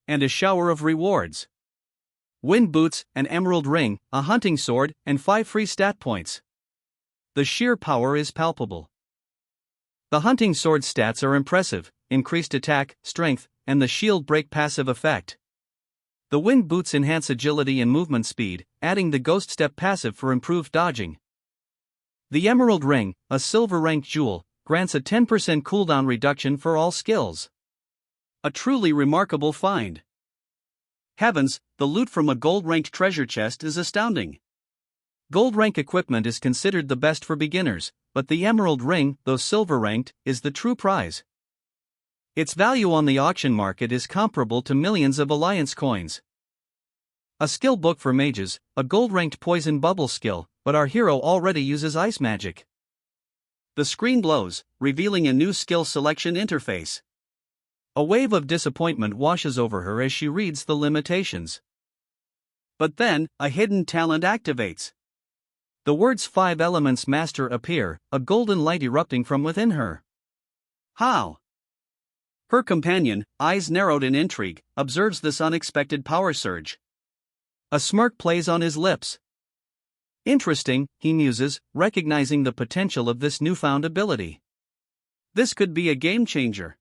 B: And a shower of rewards. Wind boots, an emerald ring, a hunting sword, and 5 free stat points. The sheer power is palpable. The hunting sword's stats are impressive: increased attack, strength, and the shield break passive effect. The wind boots enhance agility and movement speed, adding the ghost step passive for improved dodging. The emerald ring, a silver-ranked jewel, grants a 10% cooldown reduction for all skills. A truly remarkable find. Heavens, the loot from a gold-ranked treasure chest is astounding. Gold-rank equipment is considered the best for beginners, but the emerald ring, though silver-ranked, is the true prize. Its value on the auction market is comparable to millions of alliance coins. A skill book for mages, a gold-ranked poison bubble skill, but our hero already uses ice magic. The screen glows, revealing a new skill selection interface. A wave of disappointment washes over her as she reads the limitations. But then, a hidden talent activates. The words 5 Elements Master appear, a golden light erupting from within her. How? Her companion, eyes narrowed in intrigue, observes this unexpected power surge. A smirk plays on his lips. Interesting, he muses, recognizing the potential of this newfound ability. This could be a game changer.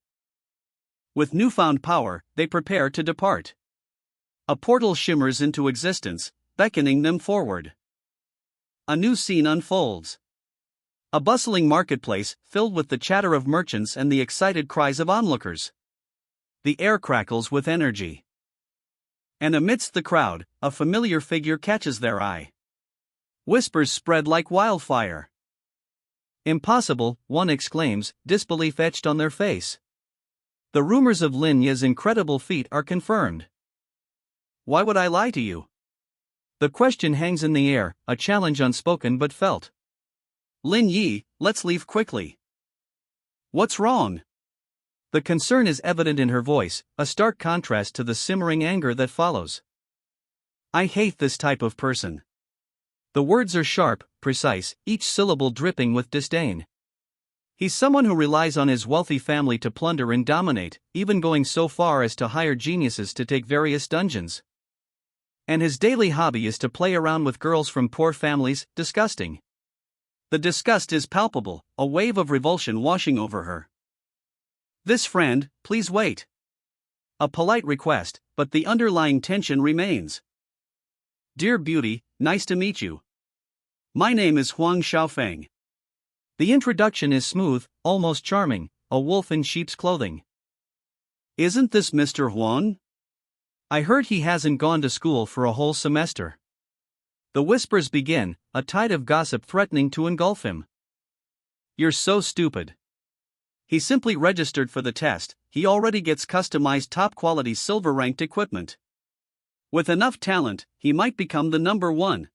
B: With newfound power, they prepare to depart. A portal shimmers into existence, beckoning them forward. A new scene unfolds. A bustling marketplace, filled with the chatter of merchants and the excited cries of onlookers. The air crackles with energy. And amidst the crowd, a familiar figure catches their eye. Whispers spread like wildfire. Impossible, one exclaims, disbelief etched on their face. The rumors of Lin Yi's incredible feat are confirmed. Why would I lie to you? The question hangs in the air, a challenge unspoken but felt. Lin Yi, let's leave quickly.
A: What's wrong? The concern is evident in her voice, a stark contrast to the simmering anger that follows.
B: I hate this type of person.
A: The words are sharp, precise, each syllable dripping with disdain.
B: He's someone who relies on his wealthy family to plunder and dominate, even going so far as to hire geniuses to take various dungeons. And his daily hobby is to play around with girls from poor families. Disgusting. The disgust is palpable, a wave of revulsion washing over her. This friend, please wait. A polite request, but the underlying tension remains. Dear beauty, nice to meet you. My name is Huang Xiaofeng.
A: The introduction is smooth, almost charming, a wolf in sheep's clothing.
B: Isn't this Mr. Huang?
A: I heard he hasn't gone to school for a whole semester.
B: The whispers begin, a tide of gossip threatening to engulf him. You're so stupid. He simply registered for the test, he already gets customized top-quality silver-ranked equipment. With enough talent, he might become the number one.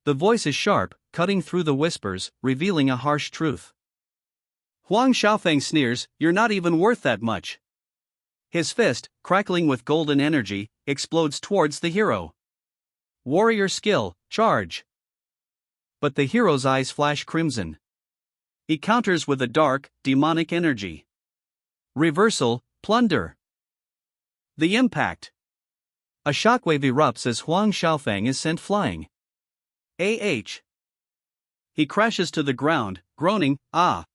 A: The voice is sharp, cutting through the whispers, revealing a harsh truth.
B: Huang Xiaofeng sneers, you're not even worth that much. His fist, crackling with golden energy, explodes towards the hero. Warrior skill, charge.
A: But the hero's eyes flash crimson.
B: He counters with a dark, demonic energy.
A: Reversal, plunder.
B: The impact.
A: A shockwave erupts as Huang Xiaofeng is sent flying.
B: He crashes to the ground, groaning, ah.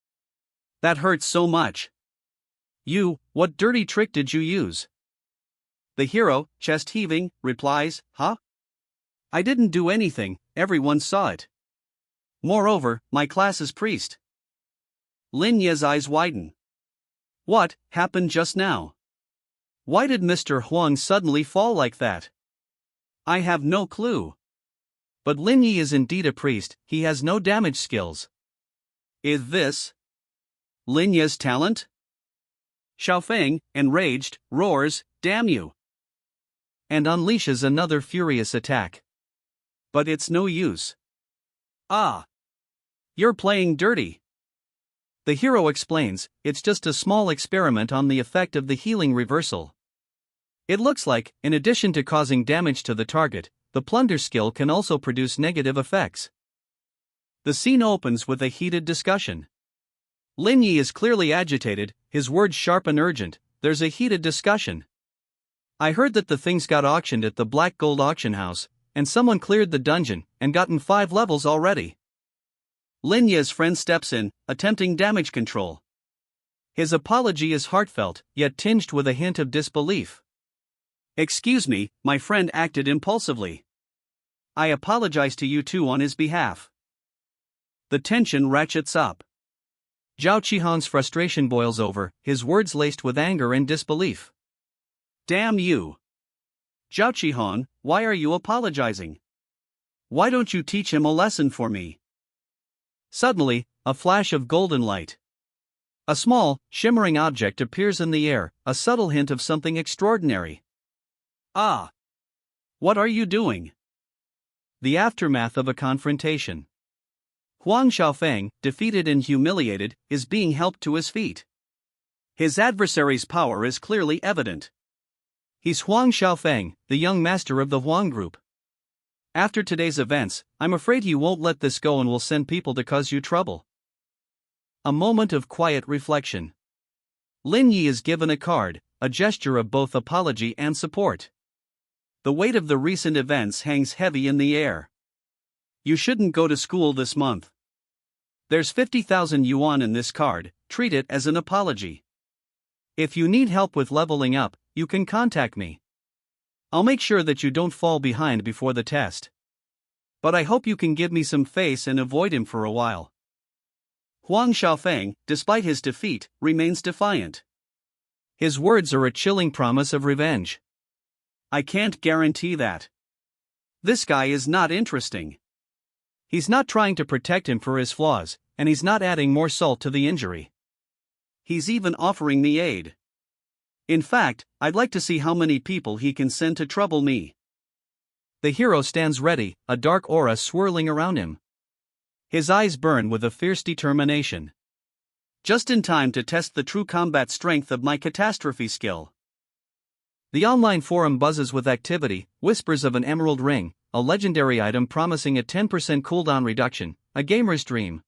B: That hurts so much.
A: What dirty trick did you use?
B: The hero, chest heaving, replies, huh? I didn't do anything, everyone saw it. Moreover, my class is priest. Lin Ye's eyes widen. What happened just now? Why did Mr. Huang suddenly fall like that? I have no clue.
A: But Lin Yi is indeed a priest, he has no damage skills.
B: Is this Lin Ye's talent? Xiaofeng, enraged, roars, damn you!
A: And unleashes another furious attack.
B: But it's no use. Ah! You're playing dirty.
A: The hero explains, it's just a small experiment on the effect of the healing reversal. It looks like, in addition to causing damage to the target, the plunder skill can also produce negative effects.
B: The scene opens with a heated discussion. Lin Yi is clearly agitated, his words sharp and urgent. There's a heated discussion.
A: I heard that the things got auctioned at the Black Gold auction house, and someone cleared the dungeon and gotten 5 levels already.
B: Lin Ye's friend steps in, attempting damage control. His apology is heartfelt, yet tinged with a hint of disbelief. Excuse me, my friend acted impulsively. I apologize to you too on his behalf. The tension ratchets up.
A: Zhao Qihan's frustration boils over, his words laced with anger and disbelief.
B: Damn you! Zhao Qihan, why are you apologizing? Why don't you teach him a lesson for me?
A: Suddenly, a flash of golden light. A small, shimmering object appears in the air, a subtle hint of something extraordinary.
B: Ah! What are you doing?
A: The aftermath of a confrontation.
B: Huang Xiaofeng, defeated and humiliated, is being helped to his feet. His adversary's power is clearly evident.
A: He's Huang Xiaofeng, the young master of the Huang group.
B: After today's events, I'm afraid you won't let this go and will send people to cause you trouble.
A: A moment of quiet reflection.
B: Lin Yi is given a card, a gesture of both apology and support. The weight of the recent events hangs heavy in the air. You shouldn't go to school this month. There's 50,000 yuan in this card, treat it as an apology. If you need help with leveling up, you can contact me. I'll make sure that you don't fall behind before the test. But I hope you can give me some face and avoid him for a while. Huang Xiaofeng, despite his defeat, remains defiant.
A: His words are a chilling promise of revenge.
B: I can't guarantee that. This guy is not interesting.
A: He's not trying to protect him for his flaws, and he's not adding more salt to the injury.
B: He's even offering me aid. In fact, I'd like to see how many people he can send to trouble me.
A: The hero stands ready, a dark aura swirling around him. His eyes burn with a fierce determination. Just in time to test the true combat strength of my catastrophe skill. The online forum buzzes with activity, whispers of an emerald ring, a legendary item promising a 10% cooldown reduction, a gamer's dream.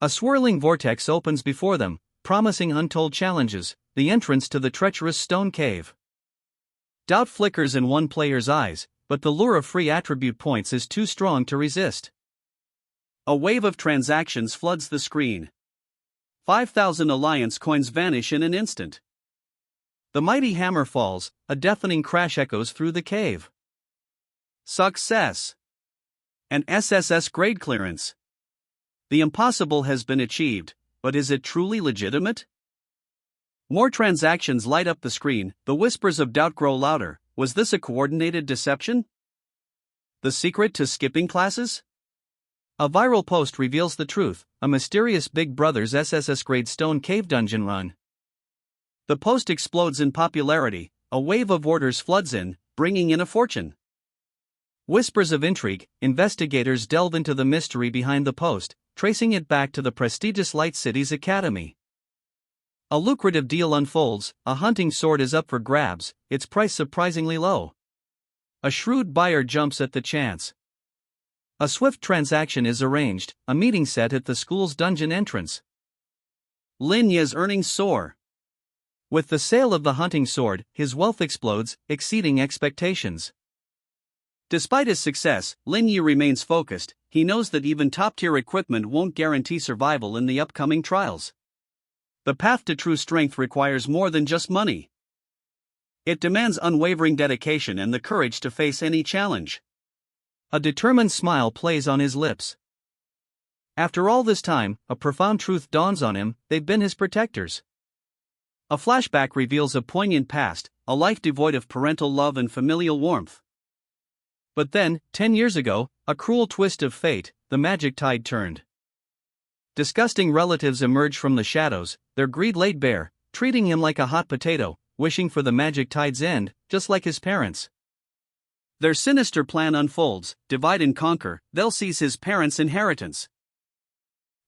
A: A swirling vortex opens before them, promising untold challenges, the entrance to the treacherous stone cave. Doubt flickers in one player's eyes, but the lure of free attribute points is too strong to resist. A wave of transactions floods the screen. 5,000 alliance coins vanish in an instant. The mighty hammer falls, a deafening crash echoes through the cave. Success! An SSS grade clearance. The impossible has been achieved, but is it truly legitimate? More transactions light up the screen, the whispers of doubt grow louder. Was this a coordinated deception? The secret to skipping classes? A viral post reveals the truth, a mysterious Big Brother's SSS grade stone cave dungeon run. The post explodes in popularity, a wave of orders floods in, bringing in a fortune. Whispers of intrigue, investigators delve into the mystery behind the post, tracing it back to the prestigious Light City's academy. A lucrative deal unfolds, a hunting sword is up for grabs, its price surprisingly low. A shrewd buyer jumps at the chance. A swift transaction is arranged, a meeting set at the school's dungeon entrance. Lin Ye's earnings soar. With the sale of the hunting sword, his wealth explodes, exceeding expectations. Despite his success, Lin Ye remains focused. He knows that even top-tier equipment won't guarantee survival in the upcoming trials. The path to true strength requires more than just money. It demands unwavering dedication and the courage to face any challenge. A determined smile plays on his lips. After all this time, a profound truth dawns on him: they've been his protectors. A flashback reveals a poignant past, a life devoid of parental love and familial warmth. But then, 10 years ago, a cruel twist of fate, the magic tide turned. Disgusting relatives emerge from the shadows, their greed laid bare, treating him like a hot potato, wishing for the magic tide's end, just like his parents. Their sinister plan unfolds: divide and conquer, they'll seize his parents' inheritance.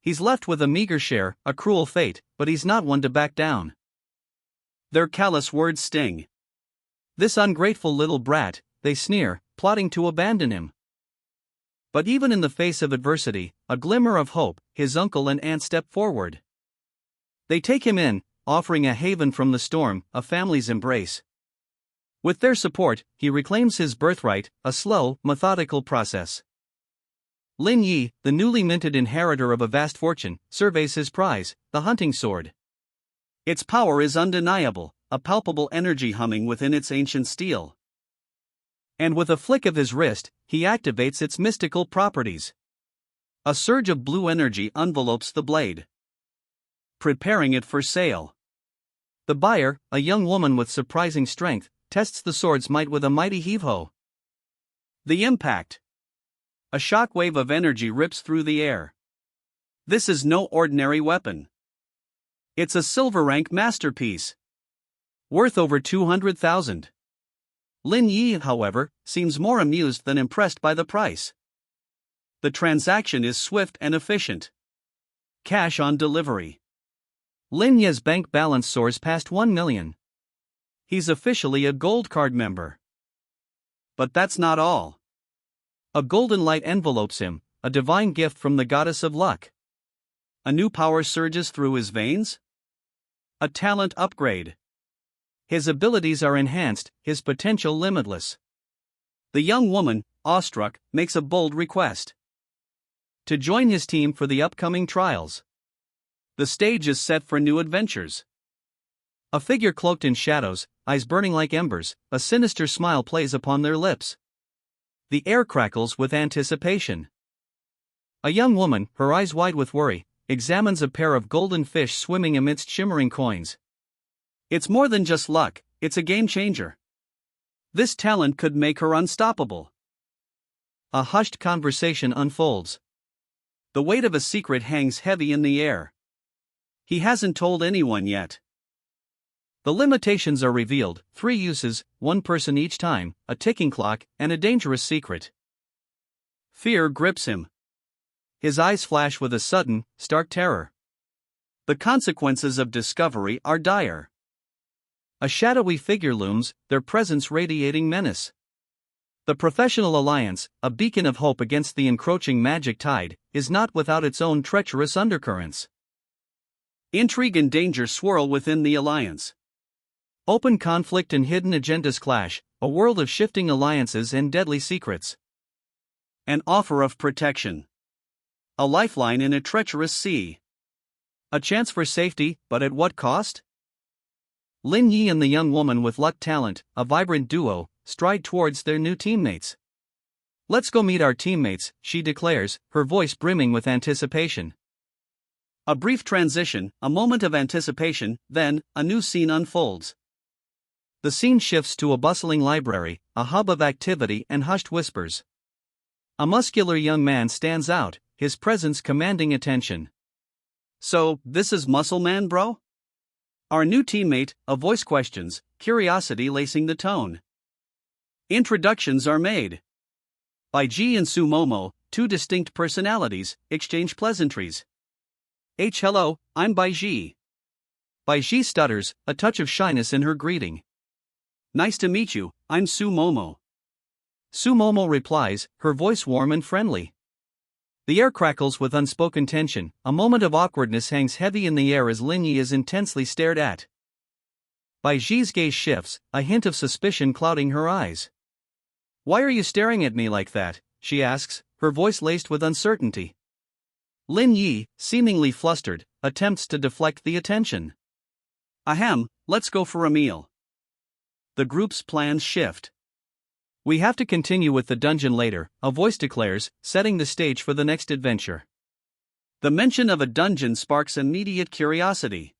A: He's left with a meager share, a cruel fate, but he's not one to back down. Their callous words sting. This ungrateful little brat, they sneer, plotting to abandon him. But even in the face of adversity, a glimmer of hope, his uncle and aunt step forward. They take him in, offering a haven from the storm, a family's embrace. With their support, he reclaims his birthright, a slow, methodical process. Lin Yi, the newly minted inheritor of a vast fortune, surveys his prize, the hunting sword. Its power is undeniable, a palpable energy humming within its ancient steel. And with a flick of his wrist, he activates its mystical properties. A surge of blue energy envelopes the blade, preparing it for sale. The buyer, a young woman with surprising strength, tests the sword's might with a mighty heave-ho. The impact. A shockwave of energy rips through the air. This is no ordinary weapon. It's a silver rank masterpiece, worth over 200,000. Lin Yi, however, seems more amused than impressed by the price. The transaction is swift and efficient. Cash on delivery. Lin Yi's bank balance soars past 1 million. He's officially a gold card member. But that's not all. A golden light envelopes him, a divine gift from the goddess of luck. A new power surges through his veins. A talent upgrade. His abilities are enhanced, his potential limitless. The young woman, awestruck, makes a bold request: to join his team for the upcoming trials. The stage is set for new adventures. A figure cloaked in shadows, eyes burning like embers, a sinister smile plays upon their lips. The air crackles with anticipation. A young woman, her eyes wide with worry, examines a pair of golden fish swimming amidst shimmering coins. It's more than just luck, it's a game changer. This talent could make her unstoppable. A hushed conversation unfolds. The weight of a secret hangs heavy in the air. He hasn't told anyone yet. The limitations are revealed: 3 uses, 1 person each time, a ticking clock, and a dangerous secret. Fear grips him. his eyes flash with a sudden, stark terror. The consequences of discovery are dire. A shadowy figure looms, their presence radiating menace. The professional alliance, a beacon of hope against the encroaching magic tide, is not without its own treacherous undercurrents. Intrigue and danger swirl within the alliance. Open conflict and hidden agendas clash, a world of shifting alliances and deadly secrets. An offer of protection. A lifeline in a treacherous sea. A chance for safety, but at what cost? Lin Yi and the young woman with luck talent, a vibrant duo, stride towards their new teammates. "Let's go meet our teammates," she declares, her voice brimming with anticipation. A brief transition, a moment of anticipation, then, a new scene unfolds. The scene shifts to a bustling library, a hub of activity and hushed whispers. A muscular young man stands out, his presence commanding attention. "So, this is Muscle Man, bro?" Our new teammate, a voice questions, curiosity lacing the tone. Introductions are made. Baiji and Sumomo, two distinct personalities, exchange pleasantries. Hello, I'm Baiji." Baiji stutters, a touch of shyness in her greeting. "Nice to meet you, I'm Sumomo." Sumomo replies, her voice warm and friendly. The air crackles with unspoken tension, a moment of awkwardness hangs heavy in the air as Linyi is intensely stared at. Baiji's gaze shifts, a hint of suspicion clouding her eyes. "Why are you staring at me like that?" she asks, her voice laced with uncertainty. Lin Yi, seemingly flustered, attempts to deflect the attention. "Ahem, let's go for a meal." The group's plans shift. "We have to continue with the dungeon later," a voice declares, setting the stage for the next adventure. The mention of a dungeon sparks immediate curiosity.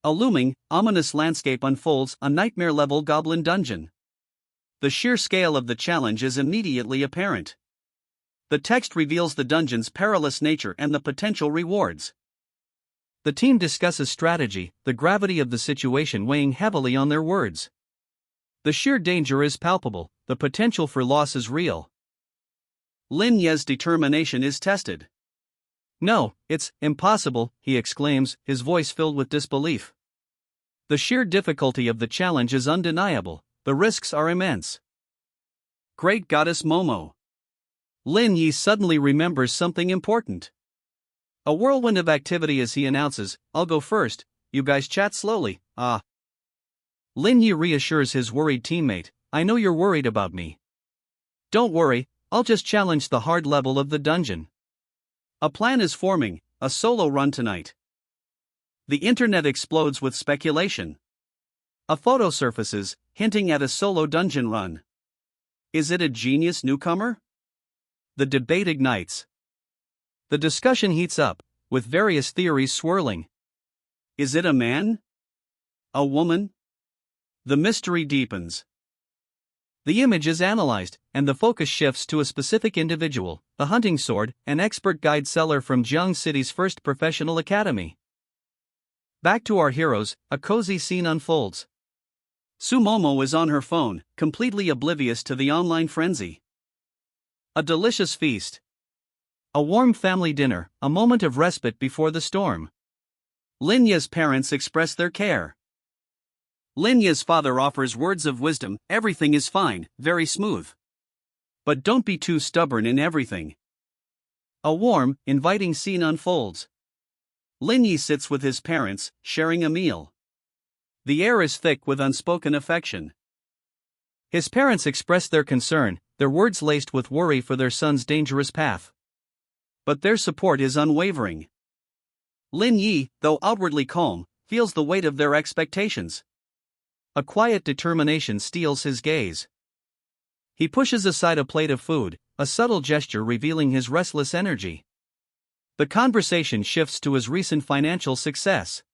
A: A looming, ominous landscape unfolds, a nightmare-level goblin dungeon. The sheer scale of the challenge is immediately apparent. The text reveals the dungeon's perilous nature and the potential rewards. The team discusses strategy, the gravity of the situation weighing heavily on their words. The sheer danger is palpable, the potential for loss is real. Lin Ye's determination is tested. "No, it's impossible," he exclaims, his voice filled with disbelief. The sheer difficulty of the challenge is undeniable, the risks are immense. Great Goddess Momo. Lin Yi suddenly remembers something important. A whirlwind of activity as he announces, "I'll go first, you guys chat slowly." Lin Yi reassures his worried teammate, "I know you're worried about me. Don't worry, I'll just challenge the hard level of the dungeon." A plan is forming, a solo run tonight. The internet explodes with speculation. A photo surfaces, hinting at a solo dungeon run. Is it a genius newcomer? The debate ignites. The discussion heats up, with various theories swirling. Is it a man? A woman? The mystery deepens. The image is analyzed, and the focus shifts to a specific individual, a hunting sword, an expert guide seller from Jiang City's first professional academy. Back to our heroes, a cozy scene unfolds. Sumomo is on her phone, completely oblivious to the online frenzy. A delicious feast. A warm family dinner, a moment of respite before the storm. Lin Ye's parents express their care. Lin Ye's father offers words of wisdom, "Everything is fine, very smooth. But don't be too stubborn in everything." A warm, inviting scene unfolds. Lin Yi sits with his parents, sharing a meal. The air is thick with unspoken affection. His parents express their concern, their words laced with worry for their son's dangerous path. But their support is unwavering. Lin Yi, though outwardly calm, feels the weight of their expectations. A quiet determination steals his gaze. He pushes aside a plate of food, a subtle gesture revealing his restless energy. The conversation shifts to his recent financial success.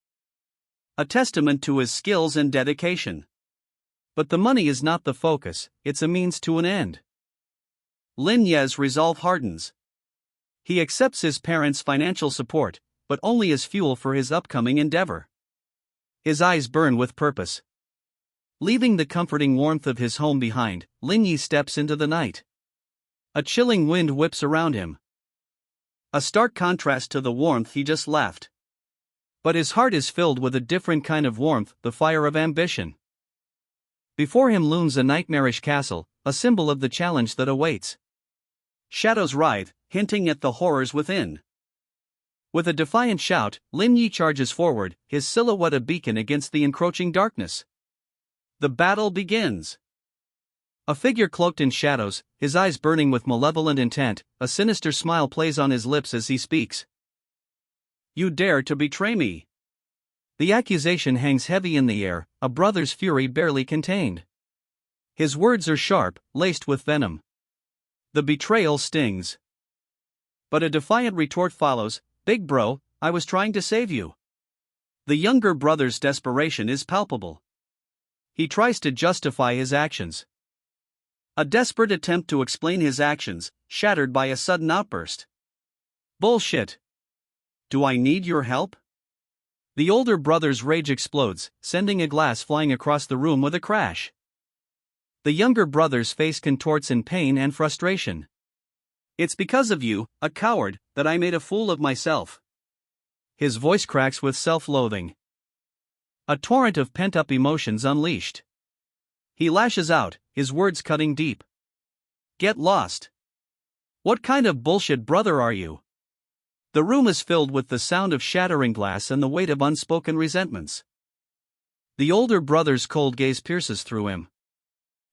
A: A testament to his skills and dedication. But the money is not the focus, it's a means to an end. Lin Ye's resolve hardens. He accepts his parents' financial support, but only as fuel for his upcoming endeavor. His eyes burn with purpose. Leaving the comforting warmth of his home behind, Lin Yi steps into the night. A chilling wind whips around him.
B: A stark contrast to the warmth he just left.
A: But his heart is filled with a different kind of warmth, the fire of ambition. Before him looms a nightmarish castle, a symbol of the challenge that awaits.
B: Shadows writhe, hinting at the horrors within.
A: With a defiant shout, Lin Yi charges forward, his silhouette a beacon against the encroaching darkness.
B: The battle begins.
A: A figure cloaked in shadows, his eyes burning with malevolent intent, a sinister smile plays on his lips as he speaks.
B: You dare to betray me.
A: The accusation hangs heavy in the air, a brother's fury barely contained. His words are sharp, laced with venom.
B: The betrayal stings. But a defiant retort follows, "Big bro, I was trying to save you." The younger brother's desperation is palpable.
A: He tries to justify his actions.
B: A desperate attempt to explain his actions, shattered by a sudden outburst.
A: Bullshit.
B: Do I need your help?
A: The older brother's rage explodes, sending a glass flying across the room with a crash. The younger brother's face contorts in pain and frustration.
B: It's because of you, a coward, that I made a fool of myself.
A: His voice cracks with self-loathing. A torrent of pent-up emotions unleashed. He lashes out, his words cutting deep.
B: Get lost.
A: What kind of bullshit brother are you? The room is filled with the sound of shattering glass and the weight of unspoken resentments. The older brother's cold gaze pierces through him.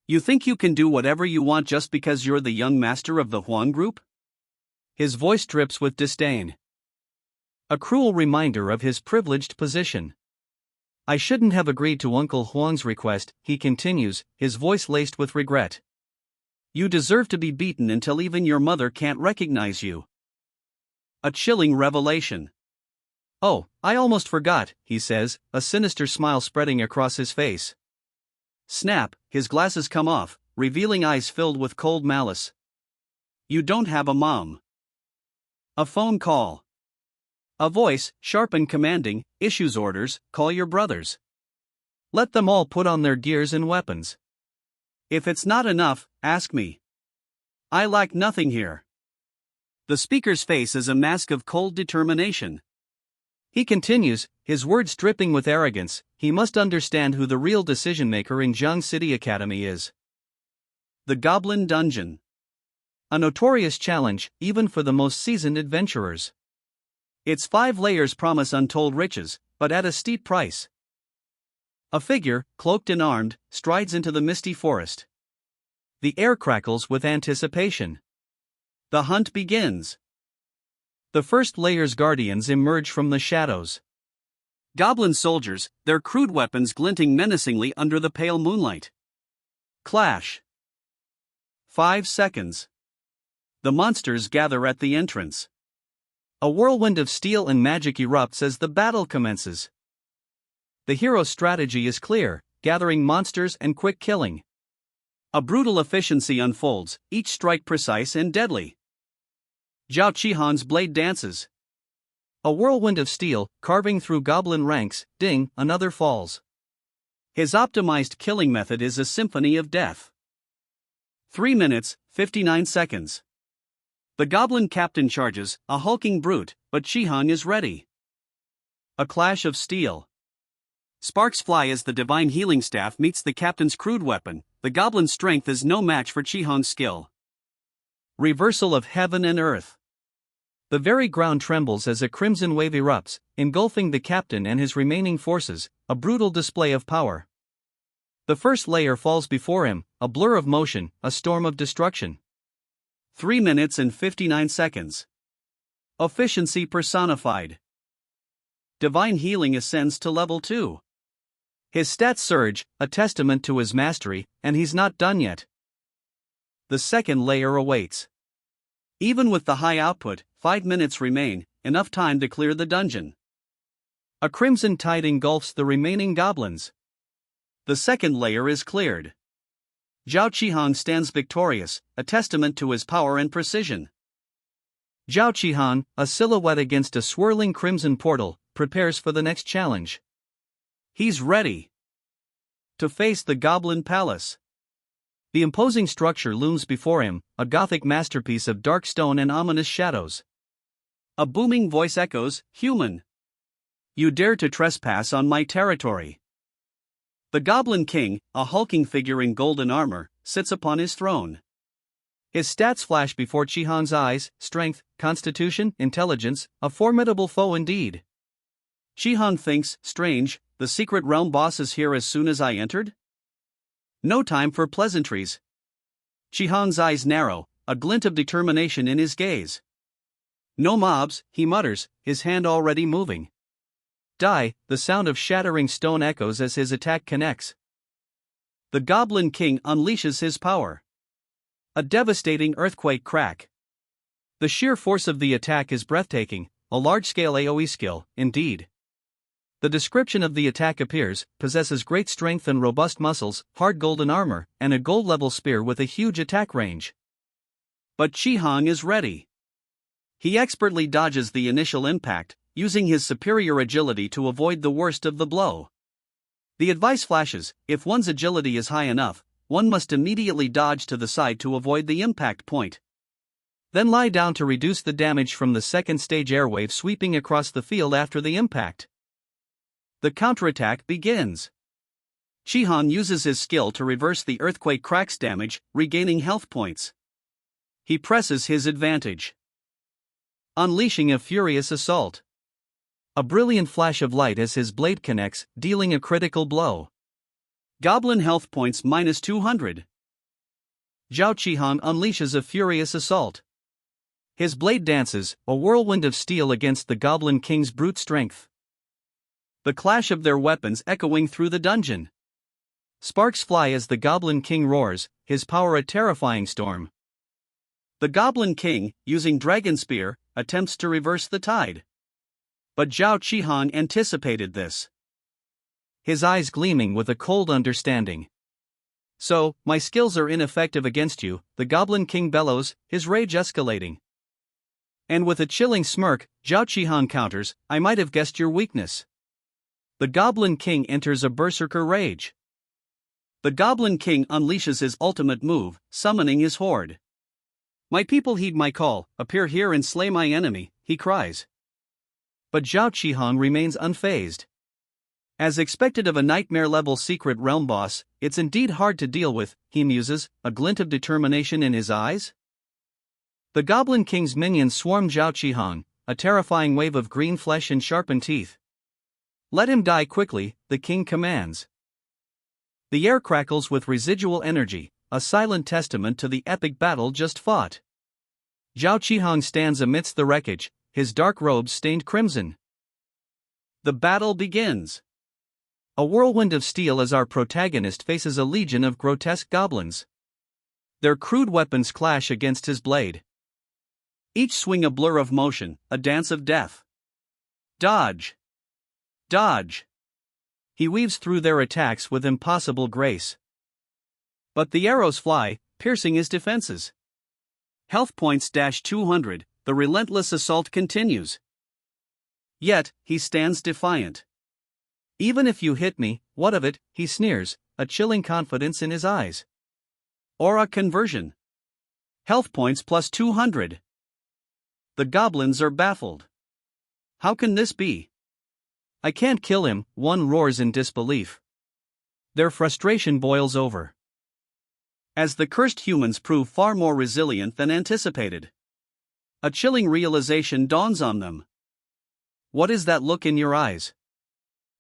B: You think you can do whatever you want just because you're the young master of the Huang group?
A: His voice drips with disdain. A cruel reminder of his privileged position. I shouldn't have agreed to Uncle Huang's request, he continues, his voice laced with regret.
B: You deserve to be beaten until even your mother can't recognize you. A chilling revelation.
A: Oh, I almost forgot, he says, a sinister smile spreading across his face.
B: Snap, his glasses come off, revealing eyes filled with cold malice. You don't have a mom. A phone call. A voice, sharp and commanding, issues orders, call your brothers.
A: Let them all put on their gears and weapons.
B: If it's not enough, ask me. I lack nothing here. The speaker's face is a mask of cold determination.
A: He continues, his words dripping with arrogance, he must understand who the real decision-maker in Jiang City Academy is.
B: The Goblin Dungeon.
A: A notorious challenge, even for the most seasoned adventurers.
B: Its 5 layers promise untold riches, but at a steep price. A figure, cloaked and armed, strides into the misty forest.
A: The air crackles with anticipation.
B: The hunt begins.
A: The first layer's guardians emerge from the shadows.
B: Goblin soldiers, their crude weapons glinting menacingly under the pale moonlight. Clash. 5 seconds. The monsters gather at the entrance.
A: A whirlwind of steel and magic erupts as the battle commences. The hero's strategy is clear, gathering monsters and quick killing.
B: A brutal efficiency unfolds, each strike precise and deadly. Zhao Qihan's blade dances.
A: A whirlwind of steel, carving through goblin ranks, ding, another falls.
B: His optimized killing method is a symphony of death. 3 minutes, 59 seconds. The goblin captain charges, a hulking brute, but Qihan is ready. A clash of steel. Sparks fly as the divine healing staff meets the captain's crude weapon. The goblin's strength is no match for Qihan's skill.
A: Reversal of heaven and earth. The very ground trembles as a crimson wave erupts, engulfing the captain and his remaining forces, a brutal display of power. The first layer falls before him, a blur of motion, a storm of destruction.
B: 3 minutes and 59 seconds. Efficiency personified. Divine healing ascends to level 2.
A: His stats surge, a testament to his mastery, and he's not done yet.
B: The second layer awaits. Even with the high output, 5 minutes remain, enough time to clear the dungeon.
A: A crimson tide engulfs the remaining goblins.
B: The second layer is cleared. Zhao Qihan stands victorious, a testament to his power and precision.
A: Zhao Qihan, a silhouette against a swirling crimson portal, prepares for the next challenge.
B: He's ready to face the Goblin Palace.
A: The imposing structure looms before him, a Gothic masterpiece of dark stone and ominous shadows.
B: A booming voice echoes, "Human! You dare to trespass on my territory." The Goblin King, a hulking figure in golden armor, sits upon his throne. His stats flash before Chihan's eyes: strength, constitution, intelligence, a formidable foe indeed. Chihan thinks, strange, the secret realm boss is here as soon as I entered? No time for pleasantries. Chihan's eyes narrow, a glint of determination in his gaze. No mobs, he mutters, his hand already moving. Die, the sound of shattering stone echoes as his attack connects. The Goblin King unleashes his power. A devastating earthquake crack. The sheer force of the attack is breathtaking, a large-scale AoE skill, indeed. The description of the attack appears: possesses great strength and robust muscles, hard golden armor, and a gold-level spear with a huge attack range. But Chihan is ready. He expertly dodges the initial impact, using his superior agility to avoid the worst of the blow. The advice flashes: if one's agility is high enough, one must immediately dodge to the side to avoid the impact point. Then lie down to reduce the damage from the second stage airwave sweeping across the field after the impact. The counterattack begins. Chihan uses his skill to reverse the earthquake crack's damage, regaining health points. He presses his advantage, unleashing a furious assault. A brilliant flash of light as his blade connects, dealing a critical blow. Goblin health points minus 200. Zhao Chihan unleashes a furious assault. His blade dances, a whirlwind of steel against the Goblin King's brute strength. The clash of their weapons echoing through the dungeon. Sparks fly as the Goblin King roars, his power a terrifying storm. The Goblin King, using Dragon Spear, attempts to reverse the tide. But Zhao Chihan anticipated this. His eyes gleaming with a cold understanding. "So, my skills are ineffective against you," the Goblin King bellows, his rage escalating. And with a chilling smirk, Zhao Chihan counters, "I might have guessed your weakness." The Goblin King enters a berserker rage. The Goblin King unleashes his ultimate move, summoning his horde. "My people heed my call, appear here and slay my enemy," he cries. But Zhao Chihan remains unfazed. As expected of a nightmare-level secret realm boss, it's indeed hard to deal with, he muses, a glint of determination in his eyes. The Goblin King's minions swarm Zhao Chihan, a terrifying wave of green flesh and sharpened teeth. "Let him die quickly," the king commands. The air crackles with residual energy, a silent testament to the epic battle just fought. Zhao Chihan stands amidst the wreckage, his dark robes stained crimson. The battle begins. A whirlwind of steel as our protagonist faces a legion of grotesque goblins. Their crude weapons clash against his blade. Each swing a blur of motion, a dance of death. Dodge! Dodge! He weaves through their attacks with impossible grace. But the arrows fly, piercing his defenses. Health points dash 200, the relentless assault continues. Yet, he stands defiant. "Even if you hit me, what of it?" he sneers, a chilling confidence in his eyes. Aura conversion. Health points plus 200. The goblins are baffled. "How can this be? I can't kill him," one roars in disbelief. Their frustration boils over, as the cursed humans prove far more resilient than anticipated. A chilling realization dawns on them. "What is that look in your eyes?"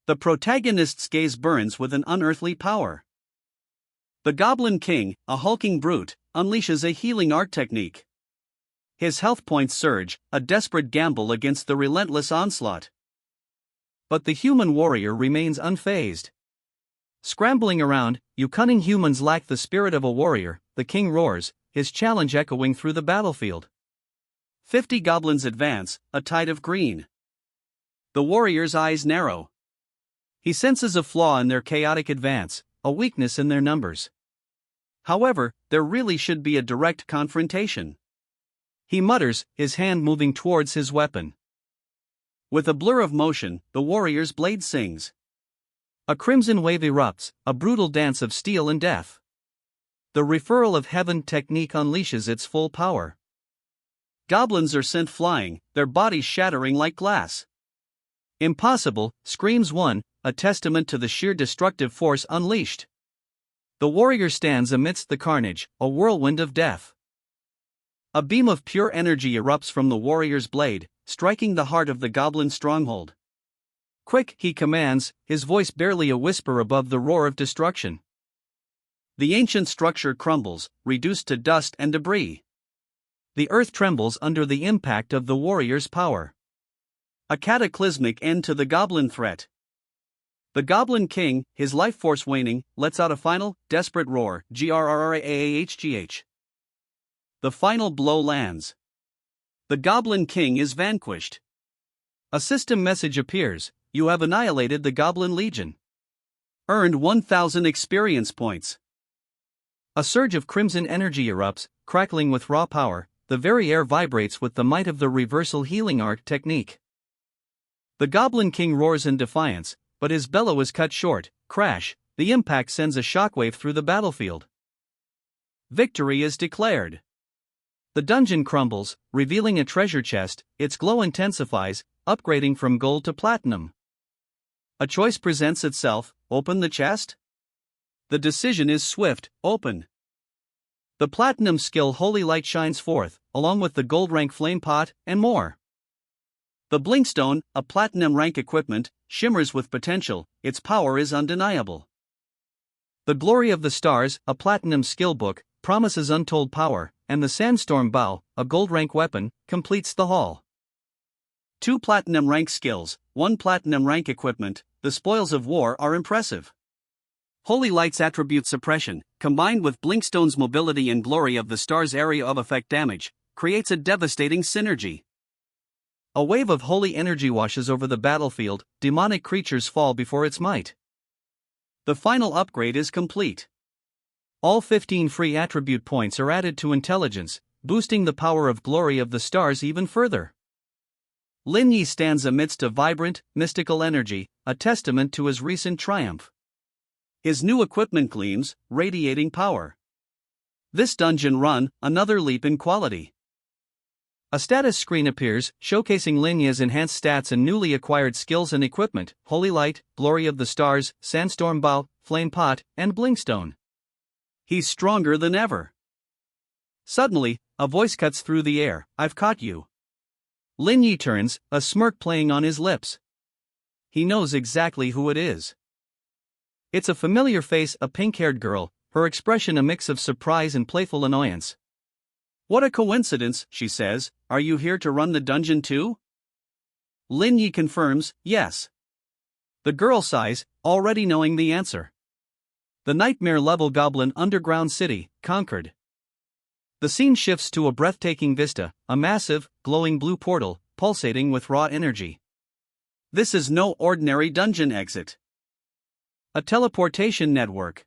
B: The protagonist's gaze burns with an unearthly power. The Goblin King, a hulking brute, unleashes a healing art technique. His health points surge, a desperate gamble against the relentless onslaught. But the human warrior remains unfazed. Scrambling around, "You cunning humans lack the spirit of a warrior," the king roars, his challenge echoing through the battlefield. 50 goblins advance, a tide of green. The warrior's eyes narrow. He senses a flaw in their chaotic advance, a weakness in their numbers. However, there really should be a direct confrontation. He mutters, his hand moving towards his weapon. With a blur of motion, the warrior's blade sings. A crimson wave erupts, a brutal dance of steel and death. The referral of heaven technique unleashes its full power. Goblins are sent flying, their bodies shattering like glass. Impossible, screams one, a testament to the sheer destructive force unleashed. The warrior stands amidst the carnage, a whirlwind of death. A beam of pure energy erupts from the warrior's blade, striking the heart of the goblin stronghold. Quick, he commands, his voice barely a whisper above the roar of destruction. The ancient structure crumbles, reduced to dust and debris. The earth trembles under the impact of the warrior's power. A cataclysmic end to the goblin threat. The Goblin King, his life force waning, lets out a final, desperate roar, grrrahgh. The final blow lands. The Goblin King is vanquished. A system message appears: you have annihilated the Goblin Legion. Earned 1,000 experience points. A surge of crimson energy erupts, crackling with raw power, the very air vibrates with the might of the reversal healing art technique. The Goblin King roars in defiance, but his bellow is cut short. Crash, the impact sends a shockwave through the battlefield. Victory is declared. The dungeon crumbles, revealing a treasure chest, its glow intensifies, upgrading from gold to platinum. A choice presents itself: open the chest? The decision is swift: open. The platinum skill Holy Light shines forth, along with the gold rank flame pot, and more. The Blinkstone, a platinum rank equipment, shimmers with potential, its power is undeniable. The Glory of the Stars, a platinum skill book, promises untold power, and the Sandstorm Bow, a gold rank weapon, completes the haul. 2 platinum rank skills, 1 platinum rank equipment, the spoils of war are impressive. Holy Light's attribute suppression, combined with Blinkstone's mobility and Glory of the Stars' area of effect damage, creates a devastating synergy. A wave of holy energy washes over the battlefield, demonic creatures fall before its might. The final upgrade is complete. All 15 free attribute points are added to intelligence, boosting the power of Glory of the Stars even further. Lin Yi stands amidst a vibrant, mystical energy, a testament to his recent triumph. His new equipment gleams, radiating power. This dungeon run, another leap in quality. A status screen appears, showcasing Lin Yi's enhanced stats and newly acquired skills and equipment: Holy Light, Glory of the Stars, Sandstorm Bow, Flame Pot, and Blinkstone. He's stronger than ever. Suddenly, a voice cuts through the air: I've caught you. Lin Yi turns, a smirk playing on his lips. He knows exactly who it is. It's a familiar face, a pink-haired girl, her expression a mix of surprise and playful annoyance. What a coincidence, she says. Are you here to run the dungeon too? Lin Yi confirms, yes. The girl sighs, already knowing the answer. The nightmare-level goblin underground city, conquered. The scene shifts to a breathtaking vista, a massive, glowing blue portal, pulsating with raw energy. This is no ordinary dungeon exit. A teleportation network.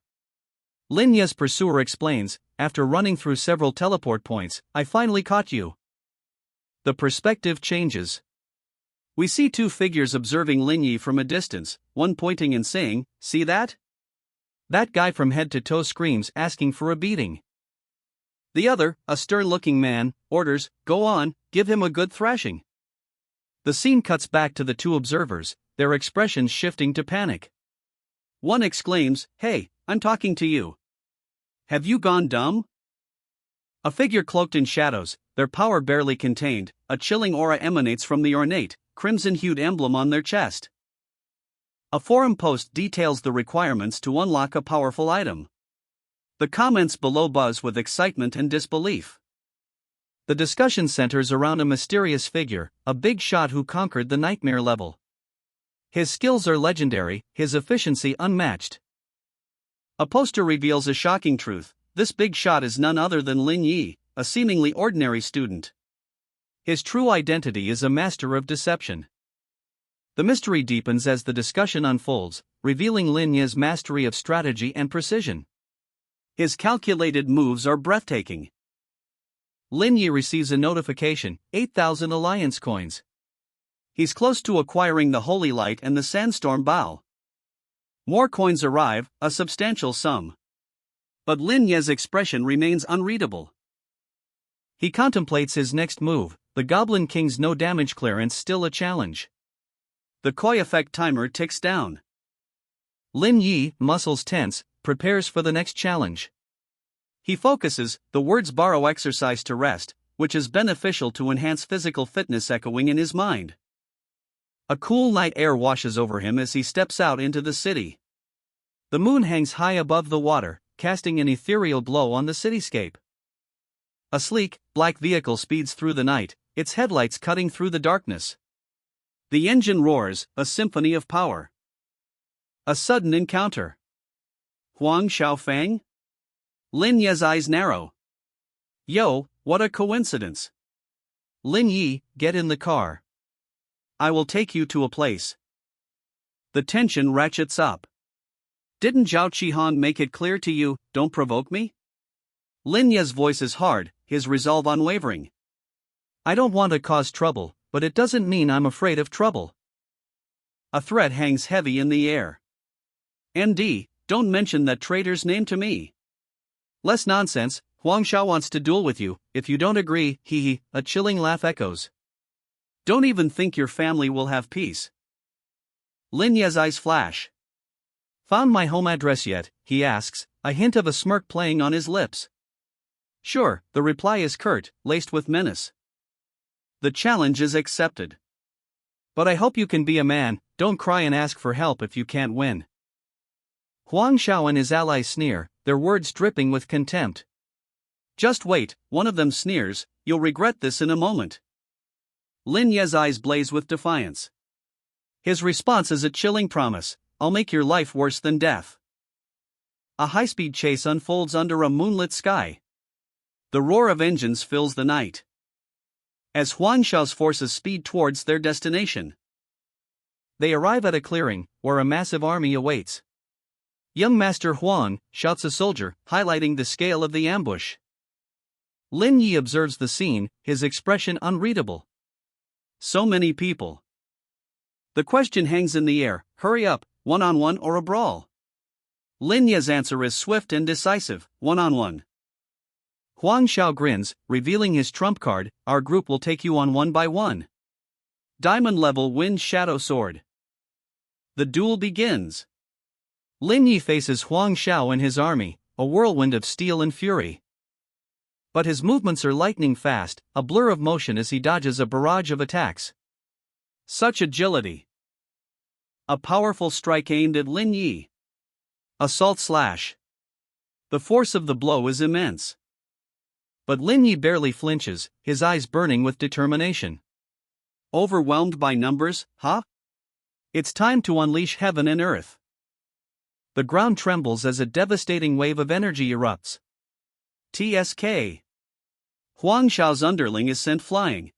B: Lin Yi's pursuer explains, after running through several teleport points, I finally caught you. The perspective changes. We see 2 figures observing Lin Yi from a distance, one pointing and saying, see that? That guy from head to toe screams, asking for a beating. The other, a stern-looking man, orders, go on, give him a good thrashing. The scene cuts back to the 2 observers, their expressions shifting to panic. One exclaims, hey, I'm talking to you. Have you gone dumb? A figure cloaked in shadows, their power barely contained, a chilling aura emanates from the ornate, crimson-hued emblem on their chest. A forum post details the requirements to unlock a powerful item. The comments below buzz with excitement and disbelief. The discussion centers around a mysterious figure, a big shot who conquered the nightmare level. His skills are legendary, his efficiency unmatched. A poster reveals a shocking truth: this big shot is none other than Lin Yi, a seemingly ordinary student. His true identity is a master of deception. The mystery deepens as the discussion unfolds, revealing Lin Yi's mastery of strategy and precision. His calculated moves are breathtaking. Lin Yi receives a notification: 8,000 alliance coins. He's close to acquiring the Holy Light and the Sandstorm Bow. More coins arrive, a substantial sum. But Lin Yi's expression remains unreadable.
A: He contemplates his next move, the Goblin King's no damage clearance still a challenge.
B: The koi effect timer ticks down.
A: Lin Yi, muscles tense, prepares for the next challenge.
B: He focuses, the words borrow exercise to rest, which is beneficial to enhance physical fitness echoing in his mind. A cool night air washes over him as he steps out into the city.
A: The moon hangs high above the water, casting an ethereal glow on the cityscape. A sleek, black vehicle speeds through the night, its headlights cutting through the darkness.
B: The engine roars, a symphony of power. A sudden encounter. Huang Xiaofang? Lin Ye's eyes narrow. Yo, what a coincidence.
A: Lin Yi, get in the car.
B: I will take you to a place. The tension ratchets up. Didn't Zhao Qihan make it clear to you, don't provoke me? Lin Ye's voice is hard, his resolve unwavering.
A: I don't want to cause trouble, but it doesn't mean I'm afraid of trouble.
B: A threat hangs heavy in the air. ND, don't mention that traitor's name to me.
A: Less nonsense, Huang Xiao wants to duel with you, if you don't agree, hee, a chilling laugh echoes.
B: Don't even think your family will have peace. Lin Ye's eyes flash.
A: Found my home address yet, he asks, a hint of a smirk playing on his lips.
B: Sure, the reply is curt, laced with menace. The challenge is accepted.
A: But I hope you can be a man, don't cry and ask for help if you can't win. Huang Xiao and his allies sneer, their words dripping with contempt.
B: Just wait, one of them sneers, you'll regret this in a moment. Lin Ye's eyes blaze with defiance. His response is a chilling promise, I'll make your life worse than death. A high-speed chase unfolds under a moonlit sky. The roar of engines fills the night. As Huang Xiao's forces speed towards their destination.
A: They arrive at a clearing, where a massive army awaits. Young Master Huang, shouts a soldier, highlighting the scale of the ambush. Lin Yi observes the scene, his expression unreadable.
B: So many people. The question hangs in the air, hurry up, one-on-one or a brawl? Lin Ye's answer is swift and decisive, one-on-one.
A: Huang Xiao grins, revealing his trump card, our group will take you on one by one.
B: Diamond level wind shadow sword. The duel begins.
A: Lin Yi faces Huang Xiao and his army, a whirlwind of steel and fury. But his movements are lightning fast, a blur of motion as he dodges a barrage of attacks.
B: Such agility. A powerful strike aimed at Lin Yi. Assault slash. The force of the blow is immense.
A: But Lin Yi barely flinches, his eyes burning with determination.
B: Overwhelmed by numbers, huh? It's time to unleash heaven and earth.
A: The ground trembles as a devastating wave of energy erupts.
B: TSK. Huang Xiao's underling is sent flying.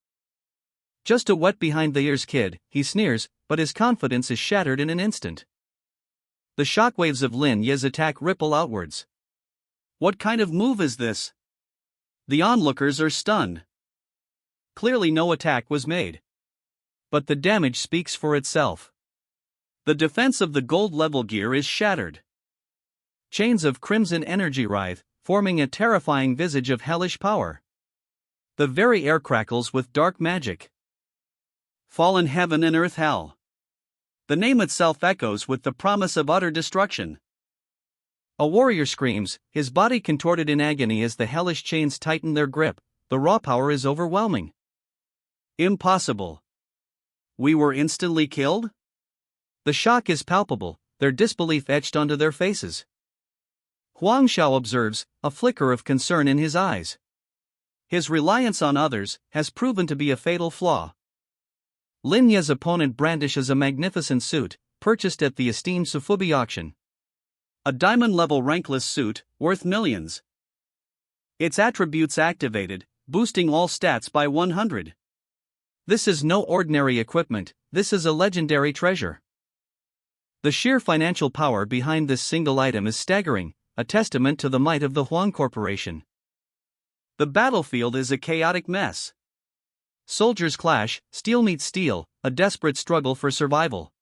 A: Just a wet behind-the-ears kid, he sneers, but his confidence is shattered in an instant. The shockwaves of Lin Ye's attack ripple outwards.
B: What kind of move is this? The onlookers are stunned. Clearly no attack was made.
A: But the damage speaks for itself.
B: The defense of the gold-level gear is shattered.
A: Chains of crimson energy writhe, forming a terrifying visage of hellish power. The very air crackles with dark magic.
B: Fallen heaven and earth hell. The name itself echoes with the promise of utter destruction.
A: A warrior screams, his body contorted in agony as the hellish chains tighten their grip. The raw power is overwhelming.
B: Impossible. We were instantly killed?
A: The shock is palpable, their disbelief etched onto their faces. Huang Xiao observes, a flicker of concern in his eyes.
B: His reliance on others has proven to be a fatal flaw.
A: Lin Ye's opponent brandishes a magnificent suit, purchased at the esteemed Sufubi auction.
B: A diamond-level rankless suit, worth millions. Its attributes activated, boosting all stats by 100.
A: This is no ordinary equipment, this is a legendary treasure. The sheer financial power behind this single item is staggering, a testament to the might of the Huang Corporation.
B: The battlefield is a chaotic mess.
A: Soldiers clash, steel meets steel, a desperate struggle for survival.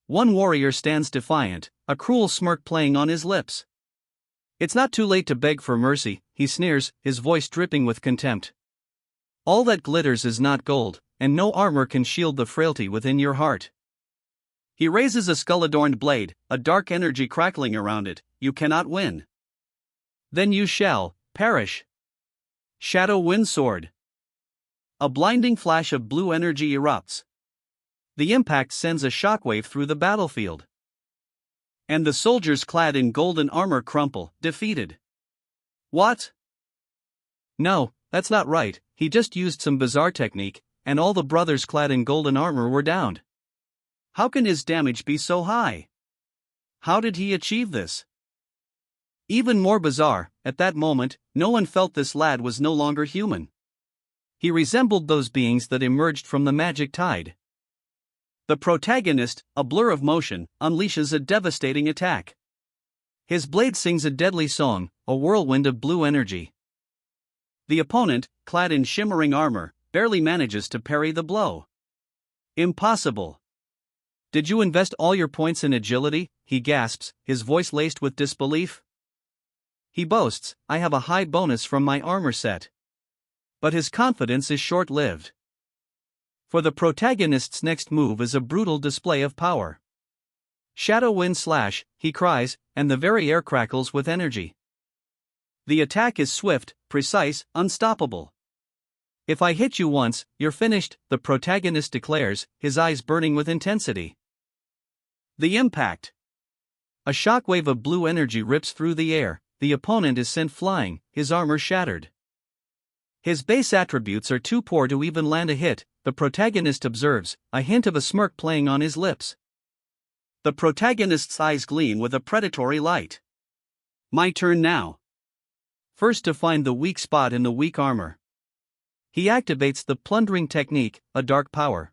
A: One warrior stands defiant, a cruel smirk playing on his lips. It's not too late to beg for mercy, he sneers, his voice dripping with contempt. All that glitters is not gold, and no armor can shield the frailty within your heart. He raises a skull-adorned blade, a dark energy crackling around it. You cannot win. Then you shall perish. Shadow Wind Sword. A blinding flash of blue energy erupts. The impact sends a shockwave through the battlefield. And the soldiers clad in golden armor crumple, defeated. What? No, that's not right, he just used some bizarre technique, and all the brothers clad in golden armor were downed. How can his damage be so high? How did he achieve this? Even more bizarre, at that moment, no one felt this lad was no longer human. He resembled those beings that emerged from the magic tide. The protagonist, a blur of motion, unleashes a devastating attack. His blade sings a deadly song, a whirlwind of blue energy. The opponent, clad in shimmering armor, barely manages to parry the blow. Impossible. Did you invest all your points in agility? He gasps, his voice laced with disbelief. He boasts, I have a high bonus from my armor set. But his confidence is short-lived. For the protagonist's next move is a brutal display of power. Shadow Wind Slash, he cries, and the very air crackles with energy. The attack is swift, precise, unstoppable. If I hit you once, you're finished, the protagonist declares, his eyes burning with intensity. The impact. A shockwave of blue energy rips through the air, the opponent is sent flying, his armor shattered. His base attributes are too poor to even land a hit, the protagonist observes, a hint of a smirk playing on his lips. The protagonist's eyes gleam with a predatory light. My turn now. First to find the weak spot in the weak armor. He activates the plundering technique, a dark power.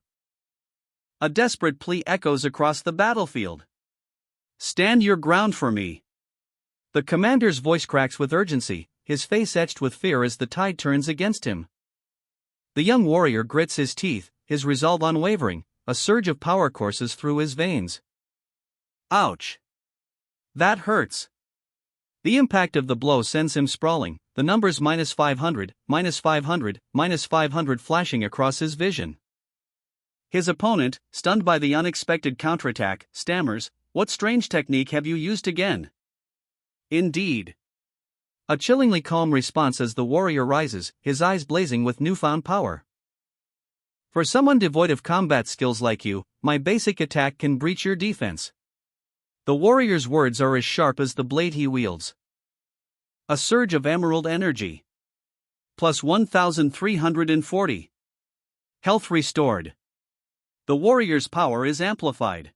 A: A desperate plea echoes across the battlefield. Stand your ground for me. The commander's voice cracks with urgency, his face etched with fear as the tide turns against him. The young warrior grits his teeth, his resolve unwavering, a surge of power courses through his veins. Ouch! That hurts. The impact of the blow sends him sprawling, the numbers -500, -500, -500 flashing across his vision. His opponent, stunned by the unexpected counterattack, stammers, What strange technique have you used again? Indeed. A chillingly calm response as the warrior rises, his eyes blazing with newfound power. For someone devoid of combat skills like you, my basic attack can breach your defense. The warrior's words are as sharp as the blade he wields. A surge of emerald energy. Plus 1,340. Health restored. The warrior's power is amplified.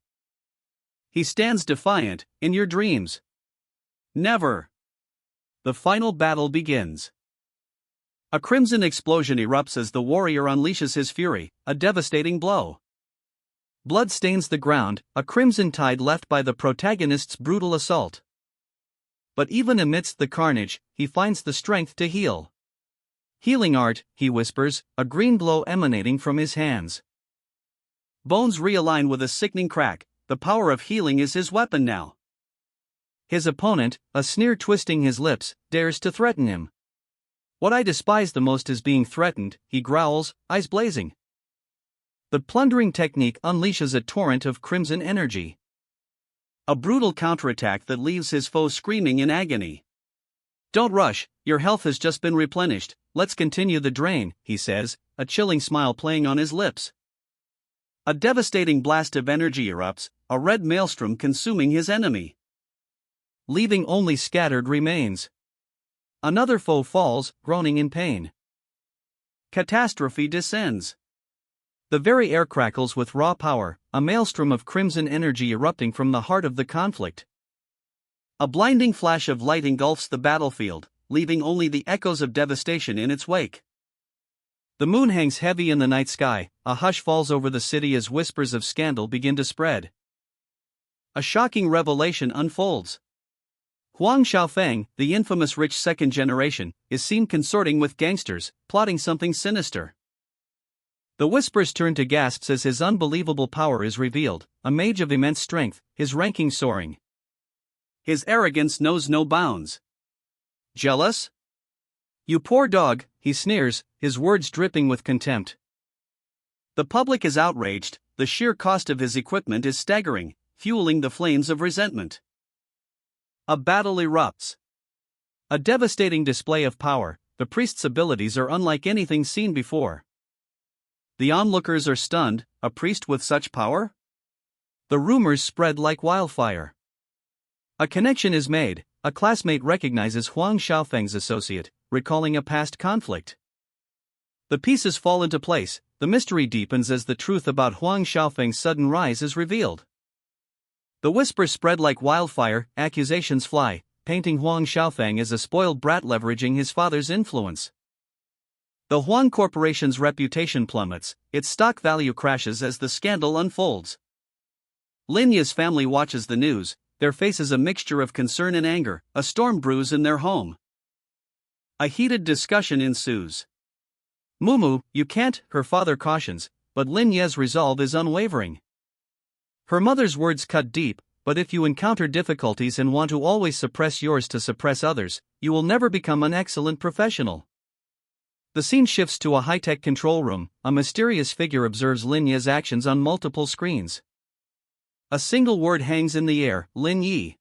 A: He stands defiant, in your dreams. Never. The final battle begins. A crimson explosion erupts as the warrior unleashes his fury, a devastating blow. Blood stains the ground, a crimson tide left by the protagonist's brutal assault. But even amidst the carnage, he finds the strength to heal. Healing art, he whispers, a green glow emanating from his hands. Bones realign with a sickening crack, the power of healing is his weapon now. His opponent, a sneer twisting his lips, dares to threaten him. What I despise the most is being threatened, he growls, eyes blazing. The plundering technique unleashes a torrent of crimson energy. A brutal counterattack that leaves his foe screaming in agony. Don't rush, your health has just been replenished, let's continue the drain, he says, a chilling smile playing on his lips. A devastating blast of energy erupts, a red maelstrom consuming his enemy, leaving only scattered remains. Another foe falls, groaning in pain. Catastrophe descends. The very air crackles with raw power, a maelstrom of crimson energy erupting from the heart of the conflict. A blinding flash of light engulfs the battlefield, leaving only the echoes of devastation in its wake. The moon hangs heavy in the night sky, a hush falls over the city as whispers of scandal begin to spread. A shocking revelation unfolds. Huang Xiaofeng, the infamous rich second generation, is seen consorting with gangsters, plotting something sinister. The whispers turn to gasps as his unbelievable power is revealed, a mage of immense strength, his ranking soaring. His arrogance knows no bounds. Jealous? You poor dog, he sneers, his words dripping with contempt. The public is outraged, the sheer cost of his equipment is staggering, fueling the flames of resentment. A battle erupts. A devastating display of power, the priest's abilities are unlike anything seen before. The onlookers are stunned, a priest with such power? The rumors spread like wildfire. A connection is made, a classmate recognizes Huang Xiaofeng's associate, recalling a past conflict. The pieces fall into place, the mystery deepens as the truth about Huang Xiaofeng's sudden rise is revealed. The whispers spread like wildfire, accusations fly, painting Huang Xiaofeng as a spoiled brat leveraging his father's influence. The Huang Corporation's reputation plummets, its stock value crashes as the scandal unfolds. Lin Ye's family watches the news, their faces a mixture of concern and anger, a storm brews in their home. A heated discussion ensues. Mumu, you can't, her father cautions, but Lin Ye's resolve is unwavering. Her mother's words cut deep, but if you encounter difficulties and want to always suppress yours to suppress others, you will never become an excellent professional. The scene shifts to a high-tech control room, a mysterious figure observes Lin Ye's actions on multiple screens. A single word hangs in the air, Lin Yi.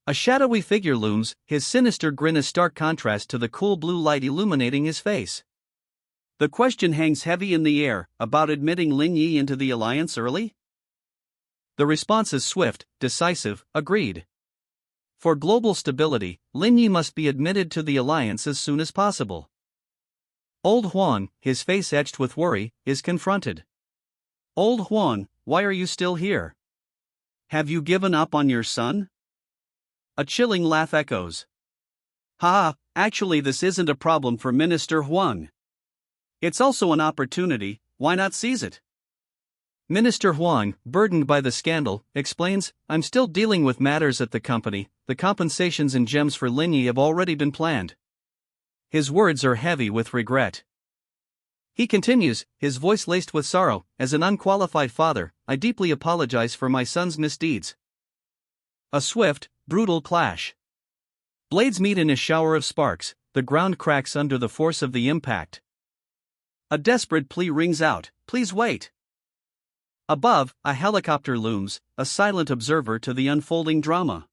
A: A shadowy figure looms, his sinister grin a stark contrast to the cool blue light illuminating his face. The question hangs heavy in the air, about admitting Lin Yi into the alliance early? The response is swift, decisive, agreed. For global stability, Lin Yi must be admitted to the alliance as soon as possible. Old Huan, his face etched with worry, is confronted. Old Huan, why are you still here? Have you given up on your son? A chilling laugh echoes. Ha, actually this isn't a problem for Minister Huang. It's also an opportunity, why not seize it? Minister Huang, burdened by the scandal, explains, I'm still dealing with matters at the company, the compensations and gems for Lin Yi have already been planned. His words are heavy with regret. He continues, his voice laced with sorrow, as an unqualified father, I deeply apologize for my son's misdeeds. A swift, brutal clash. Blades meet in a shower of sparks, the ground cracks under the force of the impact. A desperate plea rings out, please wait. Above, a helicopter looms, a silent observer to the unfolding drama.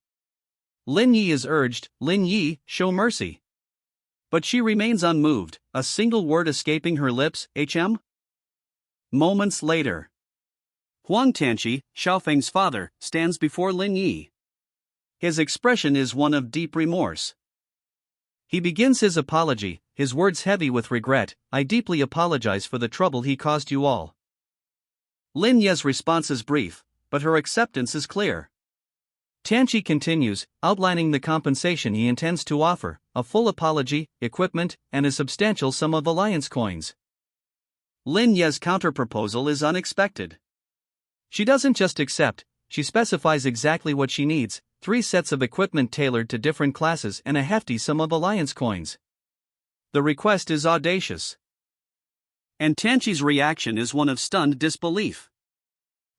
A: Lin Yi is urged, Lin Yi, show mercy. But she remains unmoved, a single word escaping her lips, HM? Moments later. Huang Tianqi, Xiaofeng's father, stands before Lin Yi. His expression is one of deep remorse. He begins his apology, his words heavy with regret, I deeply apologize for the trouble he caused you all. Lin Ye's response is brief, but her acceptance is clear. Tianqi continues, outlining the compensation he intends to offer, a full apology, equipment, and a substantial sum of alliance coins. Lin Ye's counterproposal is unexpected. She doesn't just accept, she specifies exactly what she needs, 3 sets of equipment tailored to different classes and a hefty sum of alliance coins. The request is audacious. And Tianqi's reaction is one of stunned disbelief.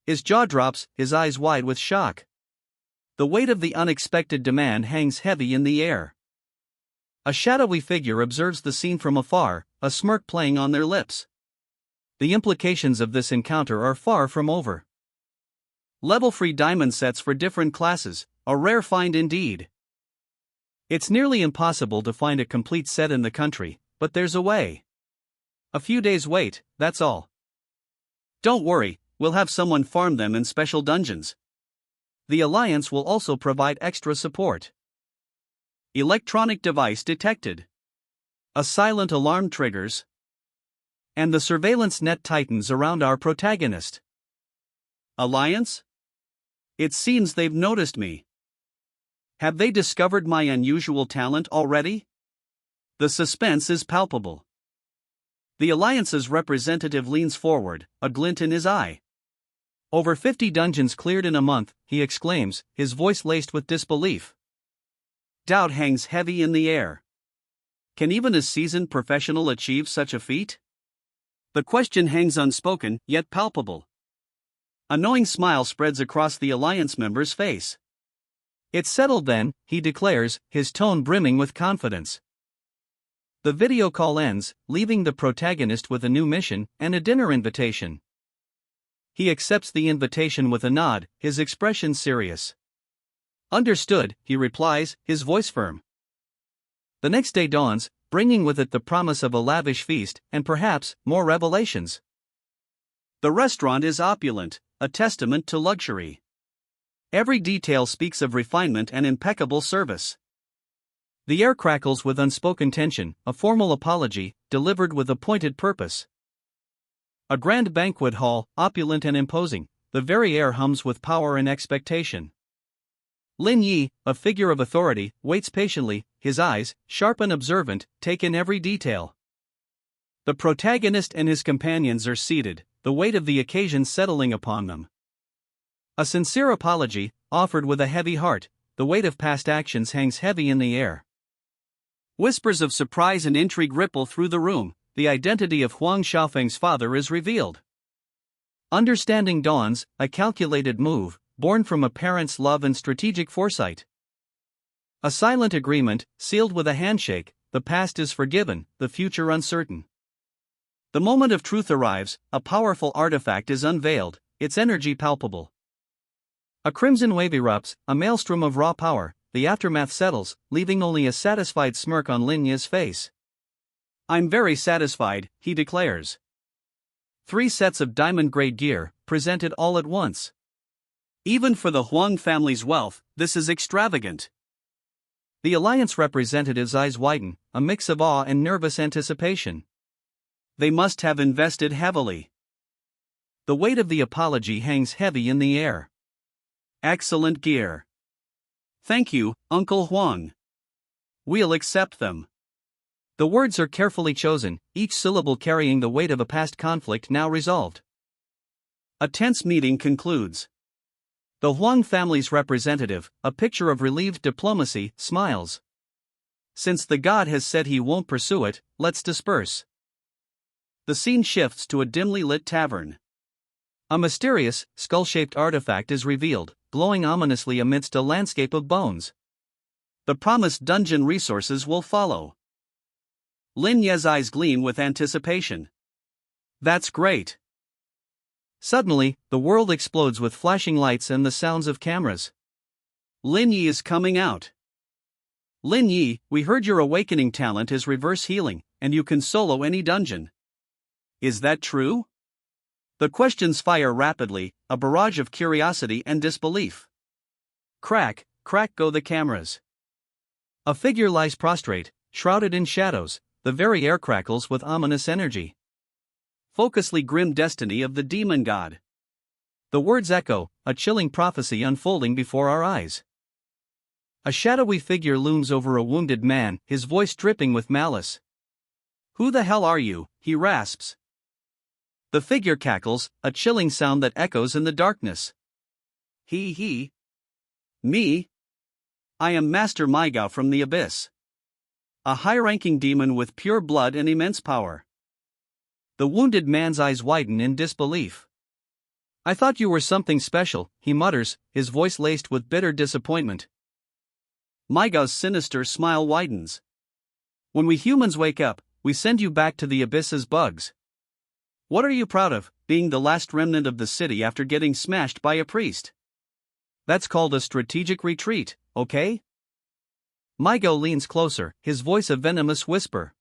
A: His jaw drops, his eyes wide with shock. The weight of the unexpected demand hangs heavy in the air. A shadowy figure observes the scene from afar, a smirk playing on their lips. The implications of this encounter are far from over. Level-free diamond sets for different classes, a rare find indeed. It's nearly impossible to find a complete set in the country, but there's a way. A few days wait, that's all. Don't worry, we'll have someone farm them in special dungeons. The Alliance will also provide extra support. Electronic device detected. A silent alarm triggers. And the surveillance net tightens around our protagonist. Alliance? It seems they've noticed me. Have they discovered my unusual talent already? The suspense is palpable. The Alliance's representative leans forward, a glint in his eye. Over 50 dungeons cleared in a month, he exclaims, his voice laced with disbelief. Doubt hangs heavy in the air. Can even a seasoned professional achieve such a feat? The question hangs unspoken, yet palpable. A knowing smile spreads across the Alliance member's face. It's settled then, he declares, his tone brimming with confidence. The video call ends, leaving the protagonist with a new mission and a dinner invitation. He accepts the invitation with a nod, his expression serious. "Understood," he replies, his voice firm. The next day dawns, bringing with it the promise of a lavish feast and perhaps more revelations. The restaurant is opulent, a testament to luxury. Every detail speaks of refinement and impeccable service. The air crackles with unspoken tension, a formal apology, delivered with a pointed purpose. A grand banquet hall, opulent and imposing, the very air hums with power and expectation. Lin Yi, a figure of authority, waits patiently, his eyes, sharp and observant, take in every detail. The protagonist and his companions are seated, the weight of the occasion settling upon them. A sincere apology, offered with a heavy heart, the weight of past actions hangs heavy in the air. Whispers of surprise and intrigue ripple through the room, the identity of Huang Xiaofeng's father is revealed. Understanding dawns, a calculated move, born from a parent's love and strategic foresight. A silent agreement, sealed with a handshake, the past is forgiven, the future uncertain. The moment of truth arrives, a powerful artifact is unveiled, its energy palpable. A crimson wave erupts, a maelstrom of raw power, the aftermath settles, leaving only a satisfied smirk on Lin Yi's face. "I'm very satisfied," he declares. 3 sets of diamond-grade gear, presented all at once. Even for the Huang family's wealth, this is extravagant. The alliance representative's eyes widen, a mix of awe and nervous anticipation. They must have invested heavily. The weight of the apology hangs heavy in the air. "Excellent gear. Thank you, Uncle Huang. We'll accept them." The words are carefully chosen, each syllable carrying the weight of a past conflict now resolved. A tense meeting concludes. The Huang family's representative, a picture of relieved diplomacy, smiles. "Since the god has said he won't pursue it, let's disperse." The scene shifts to a dimly lit tavern. A mysterious, skull-shaped artifact is revealed, glowing ominously amidst a landscape of bones. The promised dungeon resources will follow. Lin Ye's eyes gleam with anticipation. "That's great." Suddenly, the world explodes with flashing lights and the sounds of cameras. Lin Yi is coming out. "Lin Yi, we heard your awakening talent is reverse healing, and you can solo any dungeon. Is that true?" The questions fire rapidly, a barrage of curiosity and disbelief. Crack, crack go the cameras. A figure lies prostrate, shrouded in shadows, the very air crackles with ominous energy. "Focusly grim destiny of the demon god." The words echo, a chilling prophecy unfolding before our eyes. A shadowy figure looms over a wounded man, his voice dripping with malice. "Who the hell are you?" he rasps. The figure cackles, a chilling sound that echoes in the darkness. He. Me? I am Master Maigao from the Abyss. A high-ranking demon with pure blood and immense power. The wounded man's eyes widen in disbelief. "I thought you were something special," he mutters, his voice laced with bitter disappointment. Maigao's sinister smile widens. "When we humans wake up, we send you back to the Abyss's bugs. What are you proud of, being the last remnant of the city after getting smashed by a priest? That's called a strategic retreat, okay?" Maigao leans closer, his voice a venomous whisper.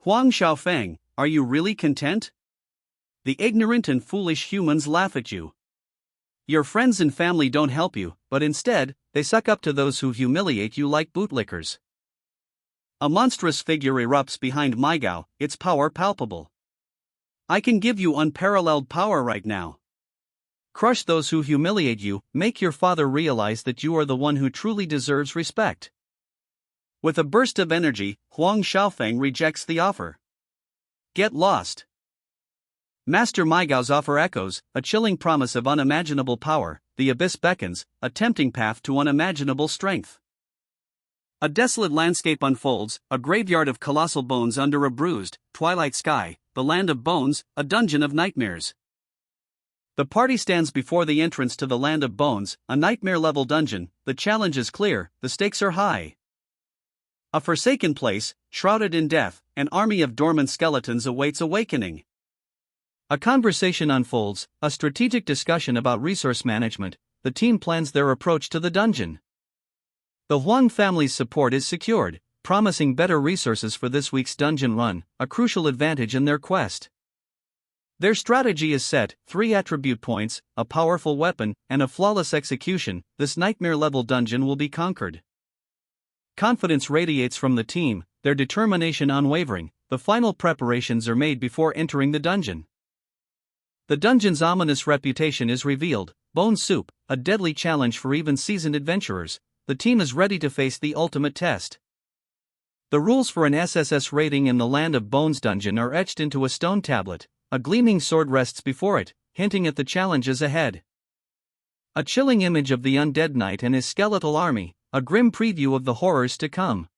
A: "Huang Xiaofeng, are you really content? The ignorant and foolish humans laugh at you. Your friends and family don't help you, but instead, they suck up to those who humiliate you like bootlickers." A monstrous figure erupts behind Maigao, its power palpable. "I can give you unparalleled power right now. Crush those who humiliate you, make your father realize that you are the one who truly deserves respect." With a burst of energy, Huang Xiaofeng rejects the offer. "Get lost." Master Maigao's offer echoes, a chilling promise of unimaginable power. The abyss beckons, a tempting path to unimaginable strength. A desolate landscape unfolds, a graveyard of colossal bones under a bruised, twilight sky, the land of bones, a dungeon of nightmares. The party stands before the entrance to the land of bones, a nightmare-level dungeon. The challenge is clear, the stakes are high.
B: A forsaken place, shrouded in death, an army of dormant skeletons awaits awakening.
A: A conversation unfolds, a strategic discussion about resource management. The team plans their approach to the dungeon. The Huang family's support is secured, promising better resources for this week's dungeon run, a crucial advantage in their quest. Their strategy is set: 3 attribute points, a powerful weapon, and a flawless execution. This nightmare-level dungeon will be conquered. Confidence radiates from the team, their determination unwavering. The final preparations are made before entering the dungeon. The dungeon's ominous reputation is revealed: bone soup, a deadly challenge for even seasoned adventurers. The team is ready to face the ultimate test. The rules for an SSS rating in the Land of Bones dungeon are etched into a stone tablet. A gleaming sword rests before it, hinting at the challenges ahead. A chilling image of the undead knight and his skeletal army, a grim preview of the horrors to come.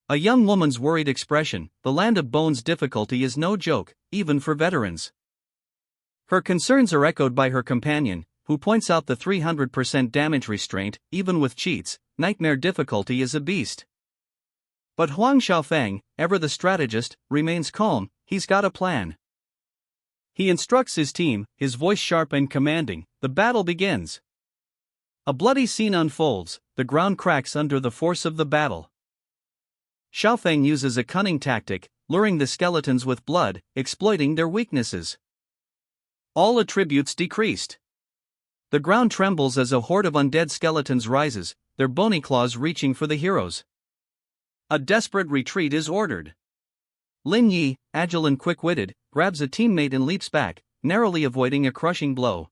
A: A young woman's worried expression: the Land of Bones difficulty is no joke, even for veterans. Her concerns are echoed by her companion, who points out the 300% damage restraint. Even with cheats, nightmare difficulty is a beast. But Huang Xiaofeng, ever the strategist, remains calm. He's got a plan. He instructs his team, his voice sharp and commanding. The battle begins. A bloody scene unfolds, the ground cracks under the force of the battle. Xiaofeng uses a cunning tactic, luring the skeletons with blood, exploiting their weaknesses. All attributes decreased. The ground trembles as a horde of undead skeletons rises, their bony claws reaching for the heroes. A desperate retreat is ordered. Lin Yi, agile and quick-witted, grabs a teammate and leaps back, narrowly avoiding a crushing blow.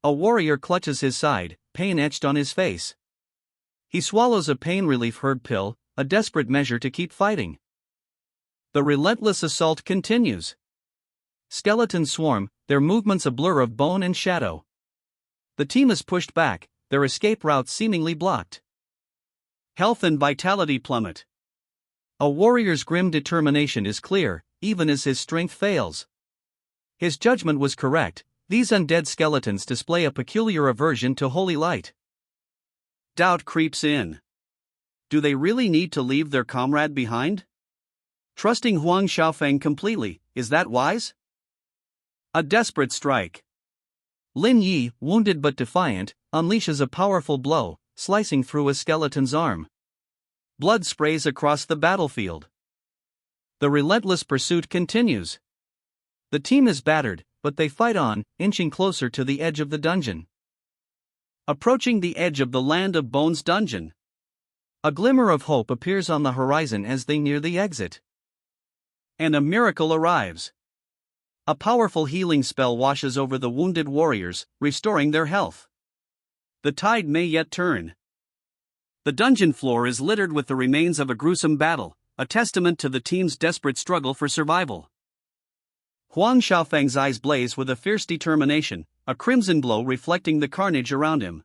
A: A warrior clutches his side, pain etched on his face. He swallows a pain relief herb pill, a desperate measure to keep fighting. The relentless assault continues. Skeletons swarm, their movements a blur of bone and shadow. The team is pushed back, their escape routes seemingly blocked. Health and vitality plummet. A warrior's grim determination is clear, even as his strength fails. His judgment was correct: these undead skeletons display a peculiar aversion to holy light. Doubt creeps in. Do they really need to leave their comrade behind? Trusting Huang Xiaofeng completely, is that wise? A desperate strike. Lin Yi, wounded but defiant, unleashes a powerful blow, slicing through a skeleton's arm. Blood sprays across the battlefield. The relentless pursuit continues. The team is battered, but they fight on, inching closer to the edge of the dungeon. Approaching the edge of the Land of Bones dungeon. A glimmer of hope appears on the horizon as they near the exit. And a miracle arrives. A powerful healing spell washes over the wounded warriors, restoring their health. The tide may yet turn. The dungeon floor is littered with the remains of a gruesome battle, a testament to the team's desperate struggle for survival. Huang Xiaofeng's eyes blaze with a fierce determination, a crimson glow reflecting the carnage around him.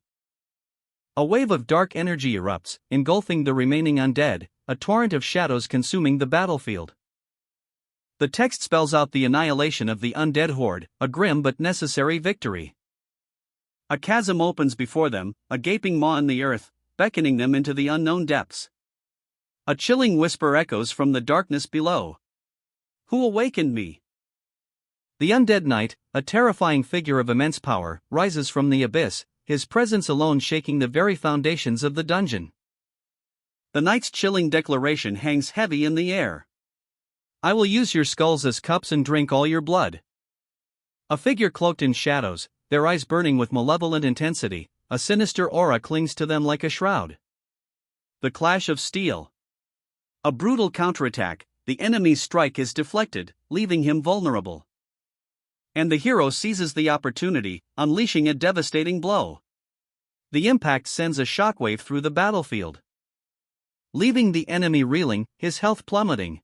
A: A wave of dark energy erupts, engulfing the remaining undead, a torrent of shadows consuming the battlefield. The text spells out the annihilation of the undead horde, a grim but necessary victory. A chasm opens before them, a gaping maw in the earth, beckoning them into the unknown depths. A chilling whisper echoes from the darkness below. Who awakened me? The undead knight, a terrifying figure of immense power, rises from the abyss, his presence alone shaking the very foundations of the dungeon. The knight's chilling declaration hangs heavy in the air. I will use your skulls as cups and drink all your blood. A figure cloaked in shadows, their eyes burning with malevolent intensity, a sinister aura clings to them like a shroud. The clash of steel. A brutal counterattack, the enemy's strike is deflected, leaving him vulnerable. And the hero seizes the opportunity, unleashing a devastating blow. The impact sends a shockwave through the battlefield, leaving the enemy reeling, his health plummeting.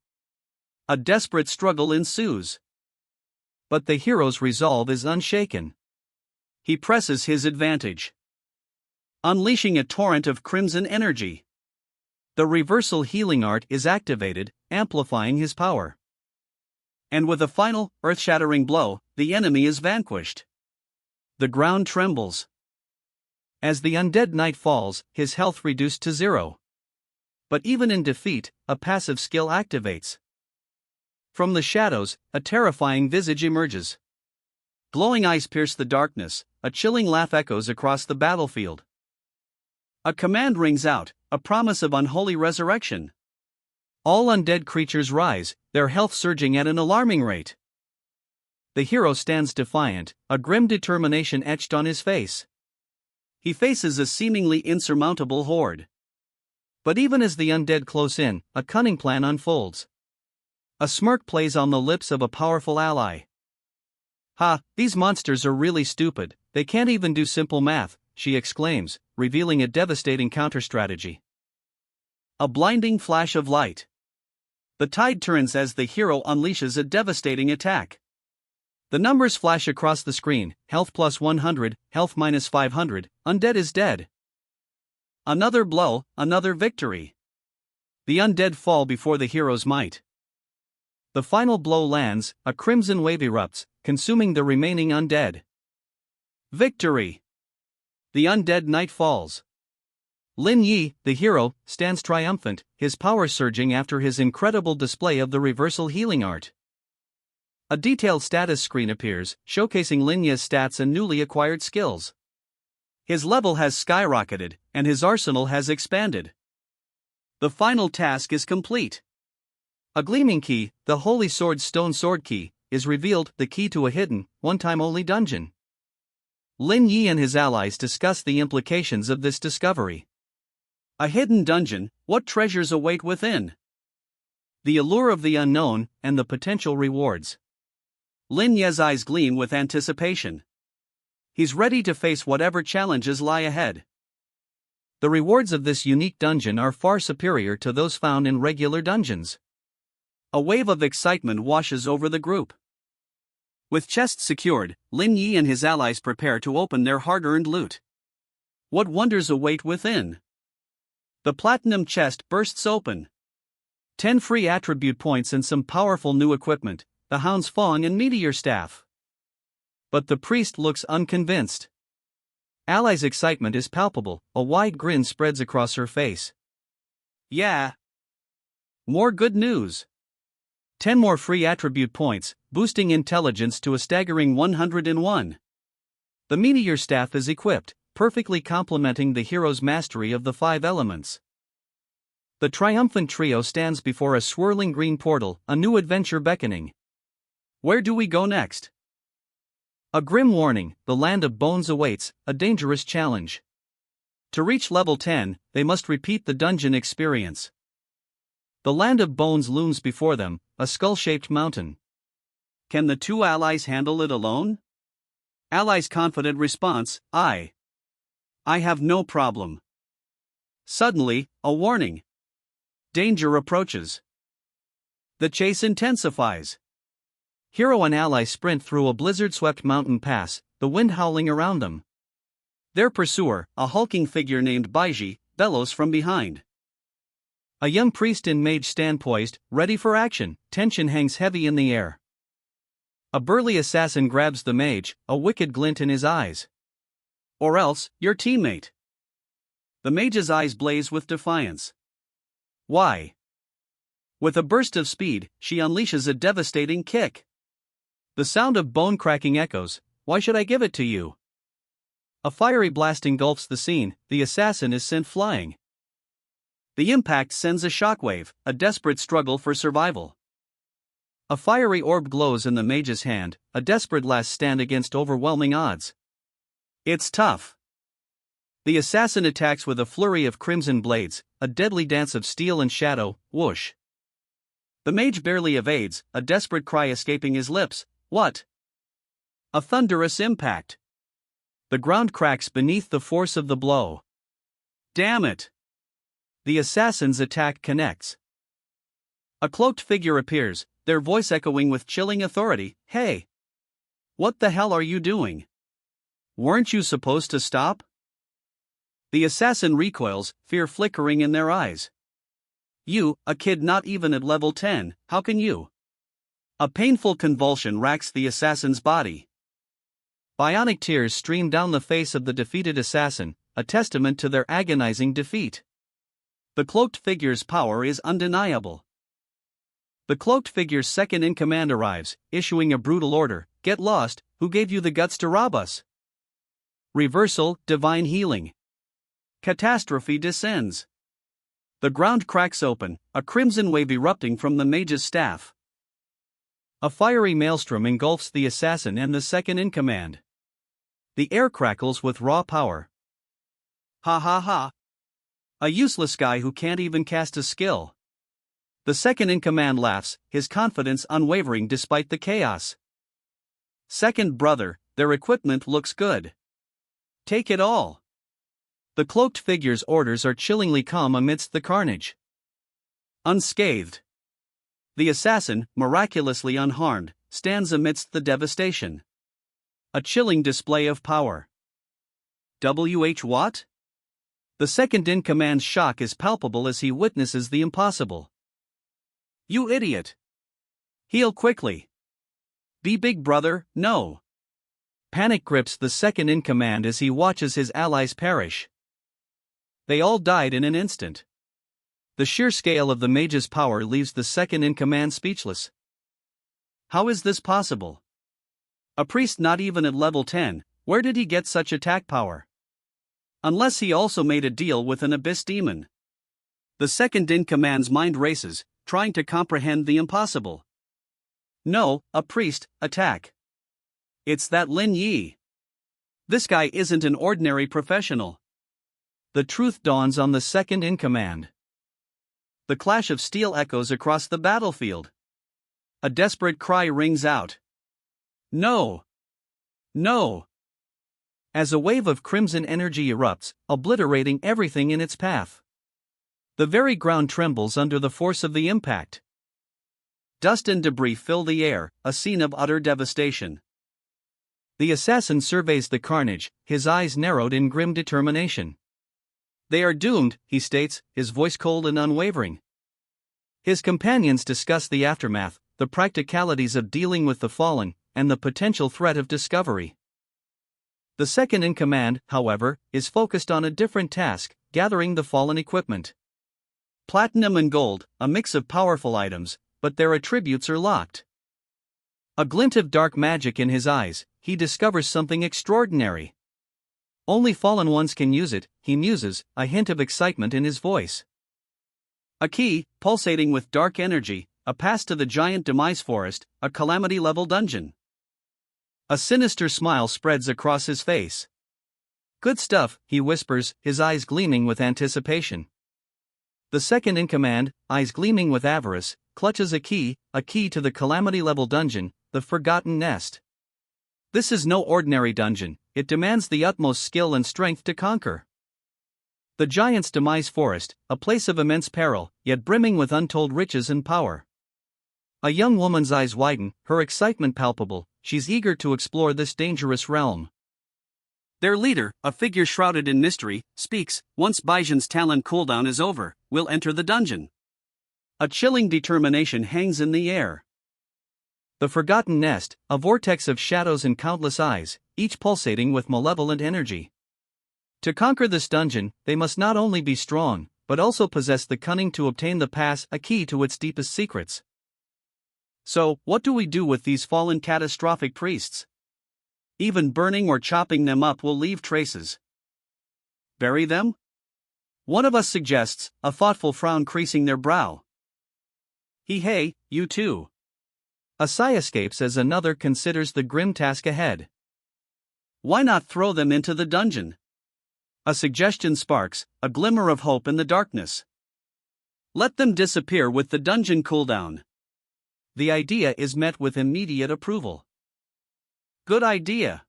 A: A desperate struggle ensues. But the hero's resolve is unshaken. He presses his advantage, unleashing a torrent of crimson energy. The reversal healing art is activated, amplifying his power. And with a final, earth-shattering blow, the enemy is vanquished. The ground trembles. As the undead knight falls, his health reduced to 0. But even in defeat, a passive skill activates. From the shadows, a terrifying visage emerges. Glowing eyes pierce the darkness, a chilling laugh echoes across the battlefield. A command rings out, a promise of unholy resurrection. All undead creatures rise, their health surging at an alarming rate. The hero stands defiant, a grim determination etched on his face. He faces a seemingly insurmountable horde. But even as the undead close in, a cunning plan unfolds. A smirk plays on the lips of a powerful ally. "Ha, these monsters are really stupid, they can't even do simple math," she exclaims, revealing a devastating counter-strategy. A blinding flash of light. The tide turns as the hero unleashes a devastating attack. The numbers flash across the screen: health plus 100, health minus 500, undead is dead. Another blow, another victory. The undead fall before the hero's might. The final blow lands, a crimson wave erupts, consuming the remaining undead. Victory! The undead knight falls. Lin Yi, the hero, stands triumphant, his power surging after his incredible display of the reversal healing art. A detailed status screen appears, showcasing Lin Yi's stats and newly acquired skills. His level has skyrocketed, and his arsenal has expanded. The final task is complete. A gleaming key, the Holy Sword Stone Sword Key, is revealed, the key to a hidden, one-time-only dungeon. Lin Yi and his allies discuss the implications of this discovery. A hidden dungeon, what treasures await within? The allure of the unknown, and the potential rewards. Lin Yi's eyes gleam with anticipation. He's ready to face whatever challenges lie ahead. The rewards of this unique dungeon are far superior to those found in regular dungeons. A wave of excitement washes over the group. With chests secured, Lin Yi and his allies prepare to open their hard-earned loot. What wonders await within? The platinum chest bursts open. 10 free attribute points and some powerful new equipment, the Hound's Fong and Meteor Staff. But the priest looks unconvinced. Ally's excitement is palpable, a wide grin spreads across her face. Yeah. More good news. 10 more free attribute points, boosting intelligence to a staggering 101. The Meteor Staff is equipped, perfectly complementing the hero's mastery of the 5 elements. The triumphant trio stands before a swirling green portal, a new adventure beckoning. Where do we go next? A grim warning: the land of bones awaits, a dangerous challenge. To reach level 10, they must repeat the dungeon experience. The land of bones looms before them, a skull-shaped mountain. Can the two allies handle it alone? Ally's confident response: I have no problem. Suddenly, a warning. Danger approaches. The chase intensifies. Hero and ally sprint through a blizzard-swept mountain pass, the wind howling around them. Their pursuer, a hulking figure named Baiji, bellows from behind. A young priest and mage stand poised, ready for action, tension hangs heavy in the air. A burly assassin grabs the mage, a wicked glint in his eyes. Or else, your teammate. The mage's eyes blaze with defiance. Why? With a burst of speed, she unleashes a devastating kick. The sound of bone cracking echoes. Why should I give it to you? A fiery blast engulfs the scene, the assassin is sent flying. The impact sends a shockwave, a desperate struggle for survival. A fiery orb glows in the mage's hand, a desperate last stand against overwhelming odds. It's tough. The assassin attacks with a flurry of crimson blades, a deadly dance of steel and shadow, whoosh. The mage barely evades, a desperate cry escaping his lips. What? A thunderous impact. The ground cracks beneath the force of the blow. Damn it! The assassin's attack connects. A cloaked figure appears, their voice echoing with chilling authority. Hey! What the hell are you doing? Weren't you supposed to stop? The assassin recoils, fear flickering in their eyes. You, a kid not even at level 10, how can you? A painful convulsion racks the assassin's body. Bionic tears stream down the face of the defeated assassin, a testament to their agonizing defeat.
B: The cloaked figure's power is undeniable. The cloaked figure's second in command arrives, issuing a brutal order: "Get lost, who gave you the guts to rob us?" Reversal, divine healing. Catastrophe descends. The ground cracks open, a crimson wave erupting from the mage's staff. A fiery maelstrom engulfs the assassin and the second in command. The air crackles with raw power. Ha ha ha. A useless guy who can't even cast a skill. The second in command laughs, his confidence unwavering despite the chaos. Second brother, their equipment looks good. Take it all. The cloaked figure's orders are chillingly calm amidst the carnage. Unscathed. The assassin, miraculously unharmed, stands amidst the devastation. A chilling display of power. What? The second in command's shock is palpable as he witnesses the impossible. You idiot! Heal quickly. Be big brother, no. Panic grips the second in command as he watches his allies perish. They all died in an instant. The sheer scale of the mage's power leaves the second in command speechless. How is this possible? A priest not even at level 10, where did he get such attack power? Unless he also made a deal with an abyss demon. The second in command's mind races, trying to comprehend the impossible. No, a priest, attack. It's that Lin Yi. This guy isn't an ordinary professional. The truth dawns on the second in command. The clash of steel echoes across the battlefield. A desperate cry rings out. No! No! As a wave of crimson energy erupts, obliterating everything in its path. The very ground trembles under the force of the impact. Dust and debris fill the air, a scene of utter devastation. The assassin surveys the carnage, his eyes narrowed in grim determination. They are doomed, he states, his voice cold and unwavering. His companions discuss the aftermath, the practicalities of dealing with the fallen, and the potential threat of discovery. The second in command, however, is focused on a different task: gathering the fallen equipment. Platinum and gold, a mix of powerful items, but their attributes are locked. A glint of dark magic in his eyes, he discovers something extraordinary. Only fallen ones can use it, he muses, a hint of excitement in his voice. A key, pulsating with dark energy, a pass to the giant demise forest, a calamity-level dungeon. A sinister smile spreads across his face. Good stuff, he whispers, his eyes gleaming with anticipation. The second in command, eyes gleaming with avarice, clutches a key to the calamity-level dungeon, the Forgotten Nest. This is no ordinary dungeon, it demands the utmost skill and strength to conquer. The giant's demise forest, a place of immense peril, yet brimming with untold riches and power. A young woman's eyes widen, her excitement palpable, she's eager to explore this dangerous realm. Their leader, a figure shrouded in mystery, speaks: "Once Baijian's talent cooldown is over, we'll enter the dungeon." A chilling determination hangs in the air. The Forgotten Nest, a vortex of shadows and countless eyes, each pulsating with malevolent energy. To conquer this dungeon, they must not only be strong, but also possess the cunning to obtain the pass, a key to its deepest secrets. So, what do we do with these fallen catastrophic priests? Even burning or chopping them up will leave traces. Bury them? One of us suggests, a thoughtful frown creasing their brow. Hey, you too. A sigh escapes as another considers the grim task ahead. Why not throw them into the dungeon? A suggestion sparks, a glimmer of hope in the darkness. Let them disappear with the dungeon cooldown. The idea is met with immediate approval. Good idea.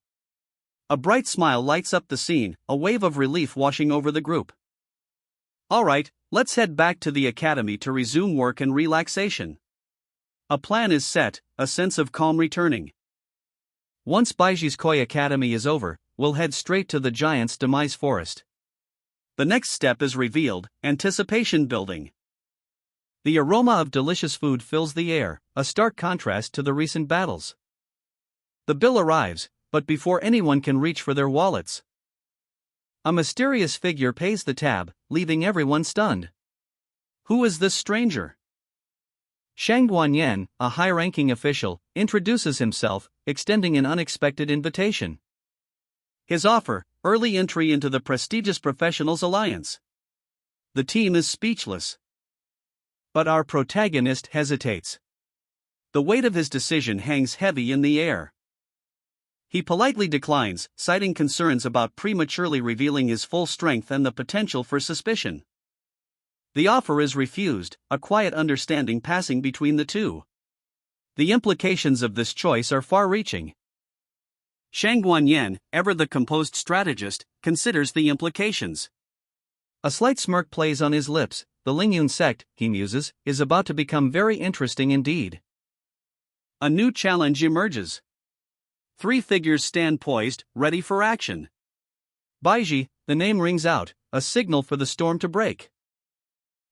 B: A bright smile lights up the scene, a wave of relief washing over the group. Alright, let's head back to the academy to resume work and relaxation. A plan is set, a sense of calm returning. Once Baiji's Koi Academy is over, we'll head straight to the giant's demise forest. The next step is revealed, anticipation building. The aroma of delicious food fills the air, a stark contrast to the recent battles. The bill arrives, but before anyone can reach for their wallets, a mysterious figure pays the tab, leaving everyone stunned.
A: Who is this stranger? Shang Guanyan, a high-ranking official, introduces himself, extending an unexpected invitation. His offer: early entry into the prestigious Professionals Alliance. The team is speechless. But our protagonist hesitates. The weight of his decision hangs heavy in the air. He politely declines, citing concerns about prematurely revealing his full strength and the potential for suspicion. The offer is refused, a quiet understanding passing between the two. The implications of this choice are far-reaching. Shang Guanyan, ever the composed strategist, considers the implications. A slight smirk plays on his lips. The Lingyun sect, he muses, is about to become very interesting indeed. A new challenge emerges. 3 figures stand poised, ready for action. Baiji, the name rings out, a signal for the storm to break.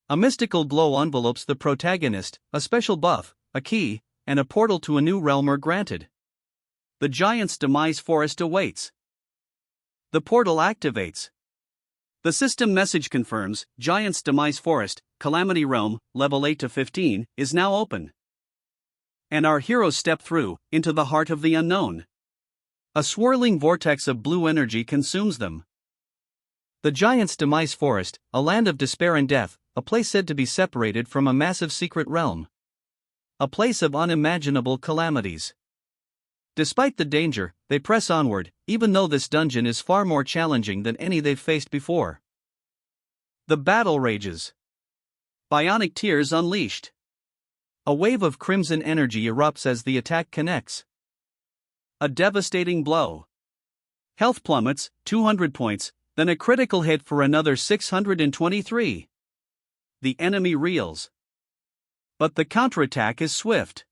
A: A mystical glow envelopes the protagonist, a special buff, a key, and a portal to a new realm are granted. The giant's demise forest awaits. The portal activates. The system message confirms: Giant's Demise Forest, Calamity Realm, level 8 to 15, is now open. And our heroes step through, into the heart of the unknown. A swirling vortex of blue energy consumes them. The Giant's Demise Forest, a land of despair and death, a place said to be separated from a massive secret realm. A place of unimaginable calamities. Despite the danger, they press onward, even though this dungeon is far more challenging than any they've faced before. The battle rages. Bionic tears unleashed. A wave of crimson energy erupts as the attack connects. A devastating blow. Health plummets, 200 points, then a critical hit for another 623. The enemy reels. But the counterattack is swift.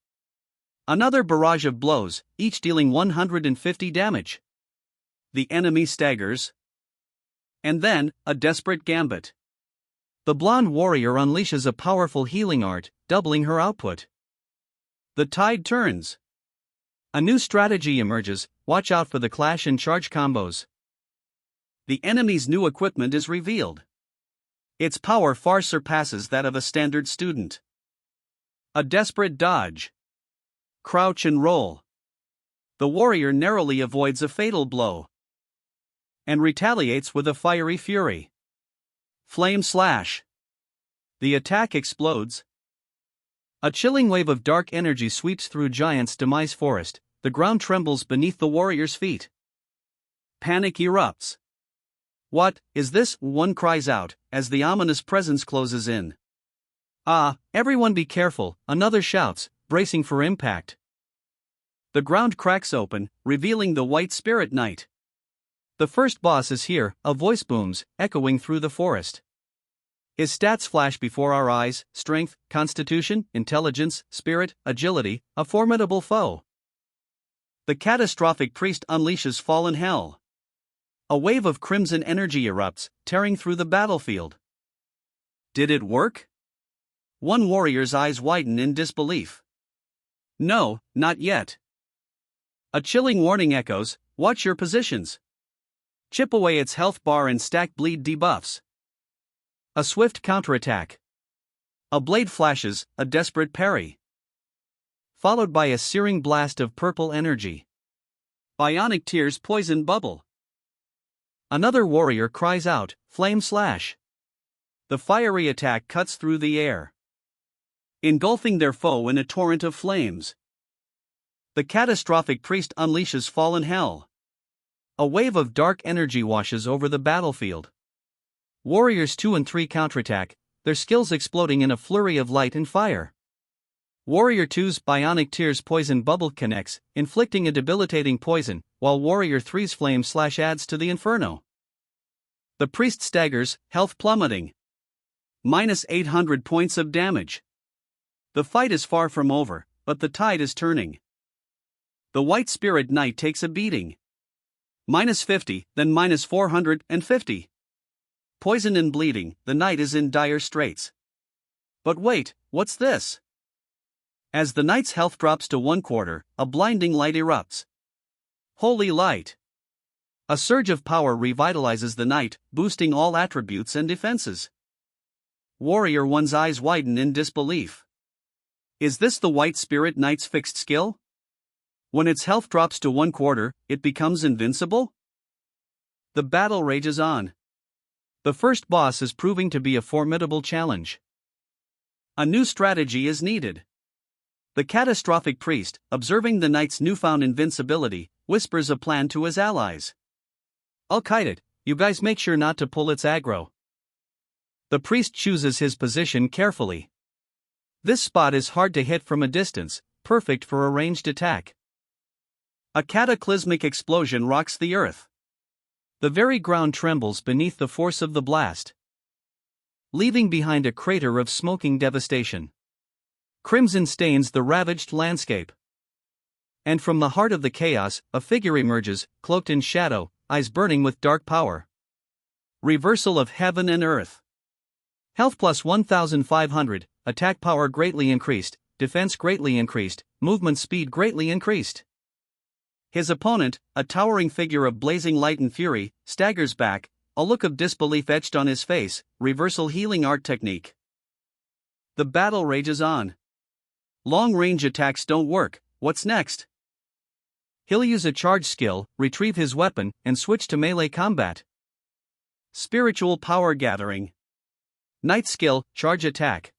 A: Another barrage of blows, each dealing 150 damage. The enemy staggers. And then, a desperate gambit. The blonde warrior unleashes a powerful healing art, doubling her output. The tide turns. A new strategy emerges: watch out for the clash and charge combos. The enemy's new equipment is revealed. Its power far surpasses that of a standard student. A desperate dodge. Crouch and roll. The warrior narrowly avoids a fatal blow. And retaliates with a fiery fury. Flame slash. The attack explodes. A chilling wave of dark energy sweeps through Giant's Demise Forest. The ground trembles beneath the warrior's feet. Panic erupts. What is this? One cries out, as the ominous presence closes in. Ah, everyone be careful, another shouts, bracing for impact. The ground cracks open, revealing the White Spirit Knight. The first boss is here, a voice booms, echoing through the forest. His stats flash before our eyes: strength, constitution, intelligence, spirit, agility, a formidable foe. The catastrophic priest unleashes fallen hell. A wave of crimson energy erupts, tearing through the battlefield. Did it work? One warrior's eyes widen in disbelief. No, not yet. A chilling warning echoes: watch your positions. Chip away its health bar and stack bleed debuffs. A swift counterattack. A blade flashes, a desperate parry. Followed by a searing blast of purple energy. Bionic tears poison bubble. Another warrior cries out, flame slash. The fiery attack cuts through the air, engulfing their foe in a torrent of flames. The catastrophic priest unleashes fallen hell. A wave of dark energy washes over the battlefield. Warriors 2 and 3 counterattack, their skills exploding in a flurry of light and fire. Warrior 2's bionic tears poison bubble connects, inflicting a debilitating poison, while Warrior 3's flame slash adds to the inferno. The priest staggers, health plummeting. Minus 800 points of damage. The fight is far from over, but the tide is turning. The White Spirit Knight takes a beating. Minus 50, then minus 450. Poison and bleeding, the knight is in dire straits. But wait, what's this? As the knight's health drops to 1/4, a blinding light erupts. Holy light! A surge of power revitalizes the knight, boosting all attributes and defenses.
B: Warrior one's eyes widen in disbelief. Is this the White Spirit Knight's fixed skill? When its health drops to 1/4, it becomes invincible? The battle rages on. The first boss is proving to be a formidable challenge. A new strategy is needed. The catastrophic priest, observing the knight's newfound invincibility, whispers a plan to his allies. "I'll kite it, you guys make sure not to pull its aggro." The priest chooses his position carefully. This spot is hard to hit from a distance, perfect for a ranged attack. A cataclysmic explosion rocks the earth. The very ground trembles beneath the force of the blast, leaving behind a crater of smoking devastation. Crimson stains the ravaged landscape. And from the heart of the chaos, a figure emerges, cloaked in shadow, eyes burning with dark power. Reversal of heaven and earth. Health plus 1500, attack power greatly increased, defense greatly increased, movement speed greatly increased. His opponent, a towering figure of blazing light and fury, staggers back, a look of disbelief etched on his face. Reversal healing art technique. The battle rages on. Long-range attacks don't work, what's next? He'll use a charge skill, retrieve his weapon, and switch to melee combat. Spiritual power gathering. Knight skill, charge attack.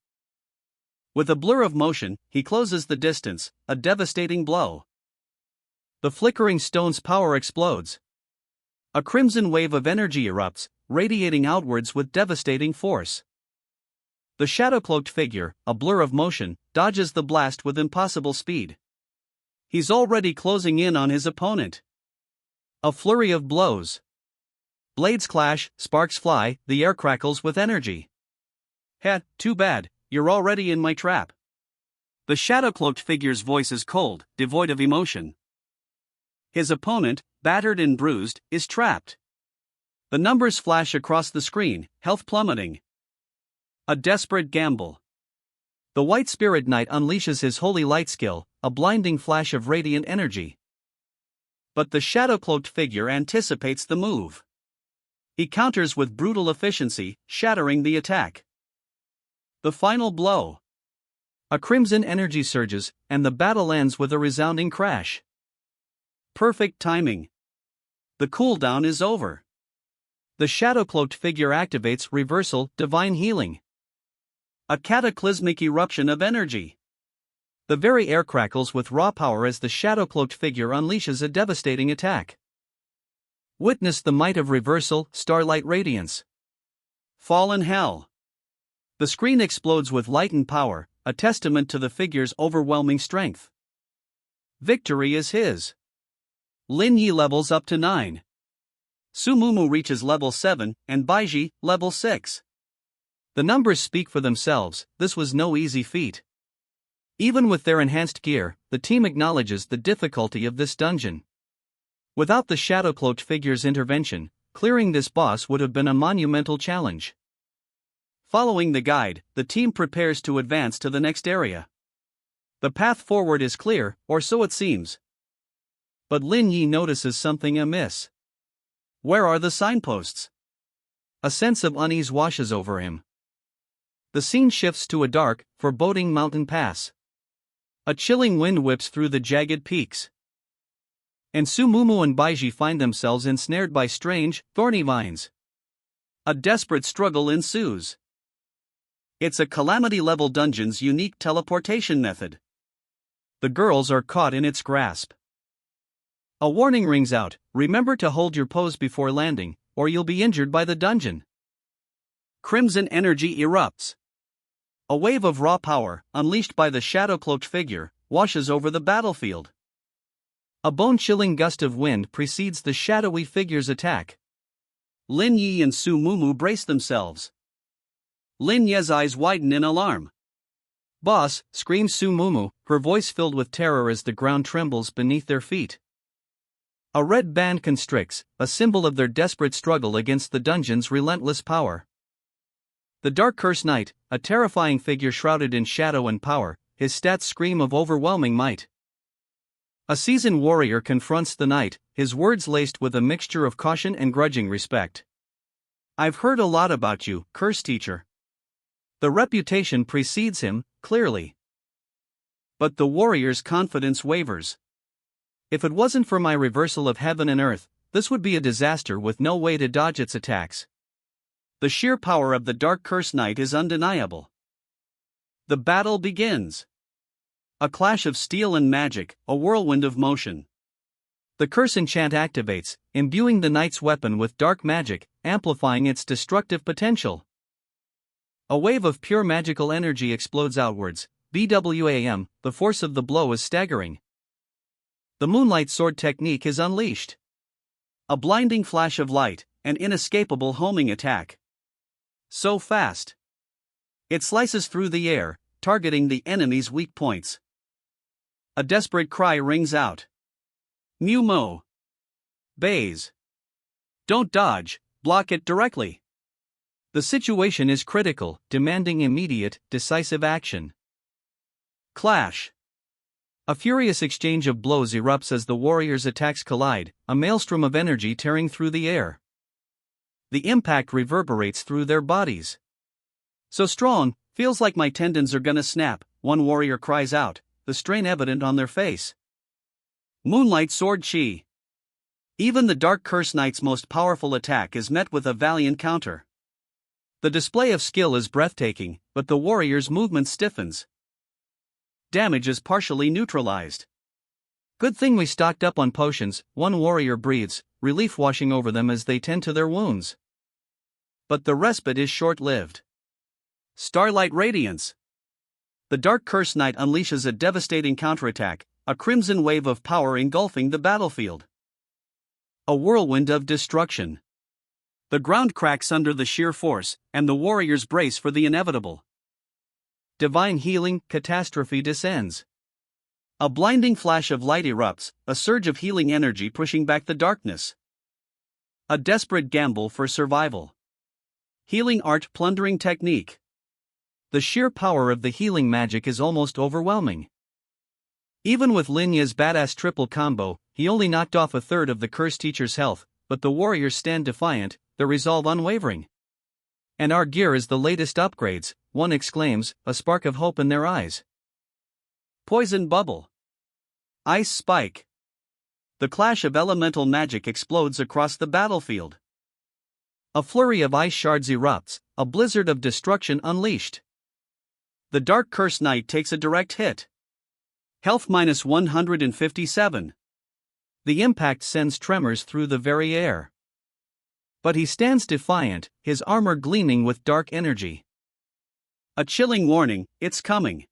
B: With a blur of motion, he closes the distance, a devastating blow. The flickering stone's power explodes. A crimson wave of energy erupts, radiating outwards with devastating force. The shadow-cloaked figure, a blur of motion, dodges the blast with impossible speed. He's already closing in on his opponent. A flurry of blows. Blades clash, sparks fly, the air crackles with energy. "Heh, too bad, you're already in my trap." The shadow-cloaked figure's voice is cold, devoid of emotion. His opponent, battered and bruised, is trapped. The numbers flash across the screen, health plummeting. A desperate gamble. The White Spirit Knight unleashes his holy light skill, a blinding flash of radiant energy. But the shadow-cloaked figure anticipates the move. He counters with brutal efficiency, shattering the attack. The final blow. A crimson energy surges, and the battle ends with a resounding crash. Perfect timing. The cooldown is over. The shadow-cloaked figure activates Reversal, Divine Healing. A cataclysmic eruption of energy. The very air crackles with raw power as the shadow-cloaked figure unleashes a devastating attack. Witness the might of Reversal, Starlight Radiance. Fallen Hell. The screen explodes with light and power, a testament to the figure's overwhelming strength. Victory is his. Lin Yi levels up to 9. Su Mumu reaches level 7, and Baiji, level 6. The numbers speak for themselves, this was no easy feat. Even with their enhanced gear, the team acknowledges the difficulty of this dungeon. Without the shadow-cloaked figure's intervention, clearing this boss would have been a monumental challenge. Following the guide, the team prepares to advance to the next area. The path forward is clear, or so it seems. But Lin Yi notices something amiss. Where are the signposts? A sense of unease washes over him. The scene shifts to a dark, foreboding mountain pass. A chilling wind whips through the jagged peaks. And Su Mumu and Baiji find themselves ensnared by strange, thorny vines. A desperate struggle ensues. It's a Calamity-level dungeon's unique teleportation method. The girls are caught in its grasp. A warning rings out, remember to hold your pose before landing, or you'll be injured by the dungeon. Crimson energy erupts. A wave of raw power, unleashed by the shadow-cloaked figure, washes over the battlefield. A bone-chilling gust of wind precedes the shadowy figure's attack. Lin Yi and Su Mumu brace themselves. Lin Ye's eyes widen in alarm. "Boss!" screams Su Mumu, her voice filled with terror as the ground trembles beneath their feet. A red band constricts, a symbol of their desperate struggle against the dungeon's relentless power. The Dark Curse Knight, a terrifying figure shrouded in shadow and power, his stats scream of overwhelming might. A seasoned warrior confronts the knight, his words laced with a mixture of caution and grudging respect. "I've heard a lot about you, Curse Teacher.
A: The reputation precedes him, clearly. But the warrior's confidence wavers. If it wasn't for my reversal of heaven and earth, this would be a disaster with no way to dodge its attacks. The sheer power of the Dark Curse Knight is undeniable. The battle begins. A clash of steel and magic, a whirlwind of motion. The curse enchant activates, imbuing the knight's weapon with dark magic, amplifying its destructive potential. A wave of pure magical energy explodes outwards. BWAM, the force of the blow is staggering. The moonlight sword technique is unleashed. A blinding flash of light, an inescapable homing attack. So fast. It slices through the air, targeting the enemy's weak points. A desperate cry rings out. Mew mo. Baze. Don't dodge, block it directly. The situation is critical, demanding immediate, decisive action. Clash. A furious exchange of blows erupts as the warriors' attacks collide, a maelstrom of energy tearing through the air. The impact reverberates through their bodies. So strong, feels like my tendons are gonna snap, one warrior cries out, the strain evident on their face. Moonlight Sword Chi. Even the Dark Curse Knight's most powerful attack is met with a valiant counter. The display of skill is breathtaking, but the warrior's movement stiffens. Damage is partially neutralized. Good thing we stocked up on potions, one warrior breathes, relief washing over them as they tend to their wounds. But the respite is short-lived. Starlight Radiance. The Dark Curse Knight unleashes a devastating counterattack, a crimson wave of power engulfing the battlefield. A whirlwind of destruction. The ground cracks under the sheer force, and the warriors brace for the inevitable. Divine healing, catastrophe descends. A blinding flash of light erupts, a surge of healing energy pushing back the darkness. A desperate gamble for survival. Healing art plundering technique. The sheer power of the healing magic is almost overwhelming. Even with Lin Ye's badass triple combo, he only knocked off a third of the curse teacher's health, but the warriors stand defiant, their resolve unwavering. And our gear is the latest upgrades, one exclaims, a spark of hope in their eyes. Poison Bubble. Ice Spike. The clash of elemental magic explodes across the battlefield. A flurry of ice shards erupts, a blizzard of destruction unleashed. The Dark Curse Knight takes a direct hit. Health minus 157. The impact sends tremors through the very air. But he stands defiant, his armor gleaming with dark energy. A chilling warning, it's coming.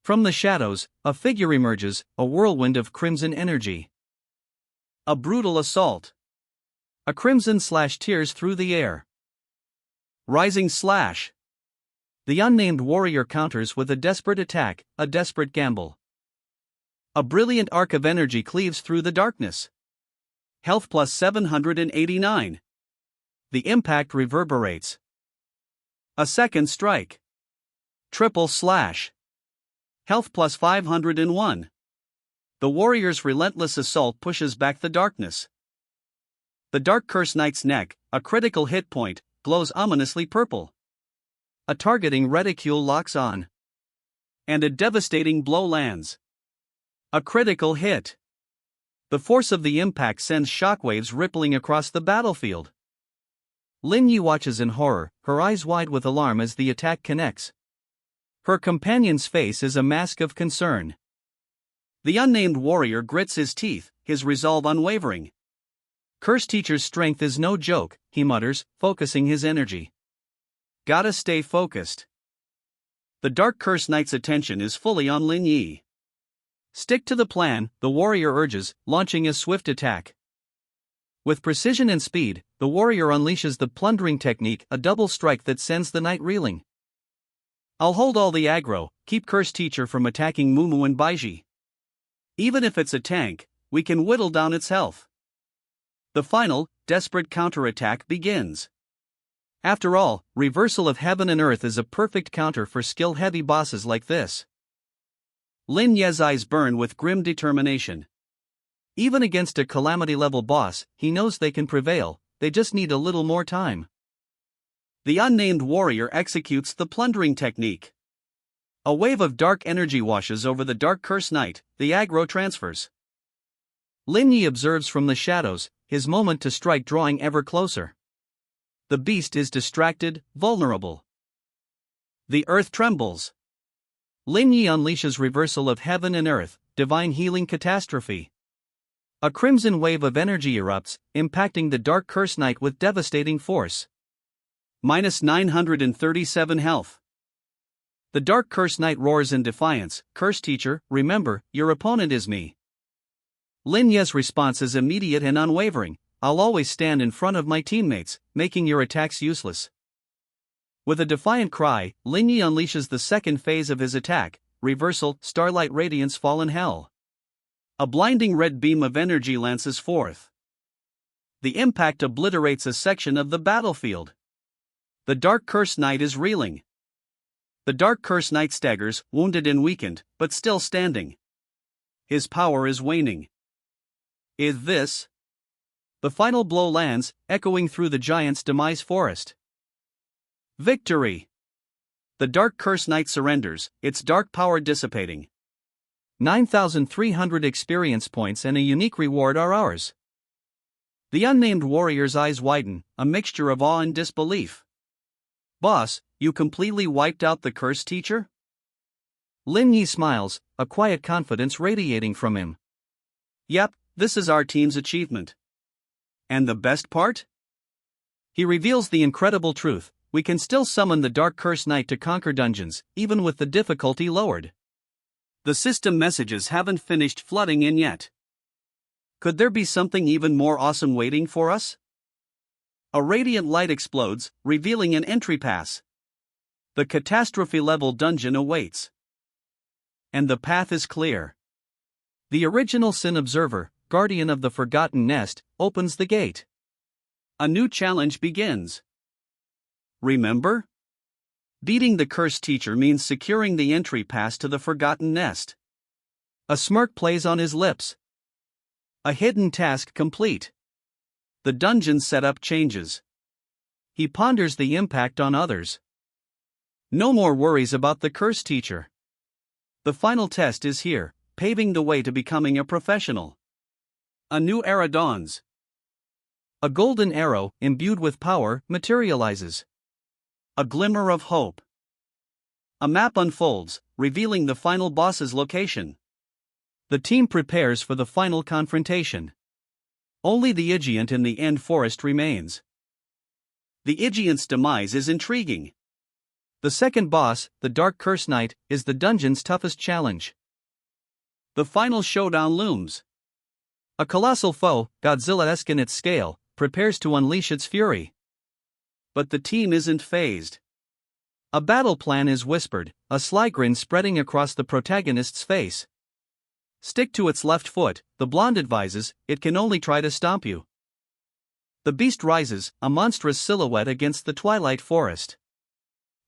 A: From the shadows, a figure emerges, a whirlwind of crimson energy. A brutal assault. A crimson slash tears through the air. Rising slash. The unnamed warrior counters with a desperate attack, a desperate gamble. A brilliant arc of energy cleaves through the darkness. Health plus 789. The impact reverberates. A second strike. Triple slash. Health plus 501. The warrior's relentless assault pushes back the darkness. The Dark Curse Knight's neck, a critical hit point, glows ominously purple. A targeting reticule locks on. And a devastating blow lands. A critical hit. The force of the impact sends shockwaves rippling across the battlefield. Lin Yi watches in horror, her eyes wide with alarm as the attack connects. Her companion's face is a mask of concern. The unnamed warrior grits his teeth, his resolve unwavering. Curse Teacher's strength is no joke, he mutters, focusing his energy. Gotta stay focused. The Dark Curse Knight's attention is fully on Lin Yi. Stick to the plan, the warrior urges, launching a swift attack. With precision and speed, the warrior unleashes the plundering technique, a double strike that sends the knight reeling. I'll hold all the aggro, keep Curse Teacher from attacking Mumu and Baiji. Even if it's a tank, we can whittle down its health. The final, desperate counterattack begins. After all, reversal of heaven and earth is a perfect counter for skill-heavy bosses like this. Lin Ye's eyes burn with grim determination. Even against a calamity-level boss, he knows they can prevail, they just need a little more time.
B: The unnamed warrior executes the plundering technique. A wave of dark energy washes over the dark curse knight, the aggro transfers. Lin Yi observes from the shadows, his moment to strike drawing ever closer. The beast is distracted, vulnerable. The earth trembles. Lin Yi unleashes reversal of heaven and earth, divine healing catastrophe. A crimson wave of energy erupts, impacting the dark curse knight with devastating force. Minus 937 health. The dark curse knight roars in defiance, "Curse teacher, remember, your opponent is me." Lin Yi's response is immediate and unwavering, "I'll always stand in front of my teammates, making your attacks useless." With a defiant cry, Lin Yi unleashes the second phase of his attack, reversal, starlight radiance fallen hell. A blinding red beam of energy lances forth. The impact obliterates a section of the battlefield. The dark curse knight is reeling. The dark curse knight staggers, wounded and weakened, but still standing. His power is waning. Is this? The final blow lands, echoing through the giant's demise forest. Victory! The dark curse knight surrenders, its dark power dissipating. 9,300 experience points and a unique reward are ours. The unnamed warrior's eyes widen, a mixture of awe and disbelief. "Boss, you completely wiped out the curse teacher?" Lin Yi smiles, a quiet confidence radiating from him. "Yep, this is our team's achievement. And the best part?" He reveals the incredible truth: we can still summon the dark curse knight to conquer dungeons, even with the difficulty lowered. The system messages haven't finished flooding in yet. Could there be something even more awesome waiting for us? A radiant light explodes, revealing an entry pass. The catastrophe-level dungeon awaits. And the path is clear. The original Sin Observer, guardian of the Forgotten Nest, opens the gate. A new challenge begins. Remember? Beating the cursed teacher means securing the entry pass to the Forgotten Nest. A smirk plays on his lips. A hidden task complete. The dungeon setup changes. He ponders the impact on others. No more worries about the cursed teacher. The final test is here, paving the way to becoming a professional. A new era dawns. A golden arrow, imbued with power, materializes. A glimmer of hope. A map unfolds, revealing the final boss's location. The team prepares for the final confrontation. Only the Igiant in the end forest remains. The Igiant's demise is intriguing. The second boss, the Dark Curse Knight, is the dungeon's toughest challenge. The final showdown looms. A colossal foe, Godzilla-esque in its scale, prepares to unleash its fury. But the team isn't phased. A battle plan is whispered, a sly grin spreading across the protagonist's face. "Stick to its left foot," the blonde advises, "it can only try to stomp you." The beast rises, a monstrous silhouette against the twilight forest.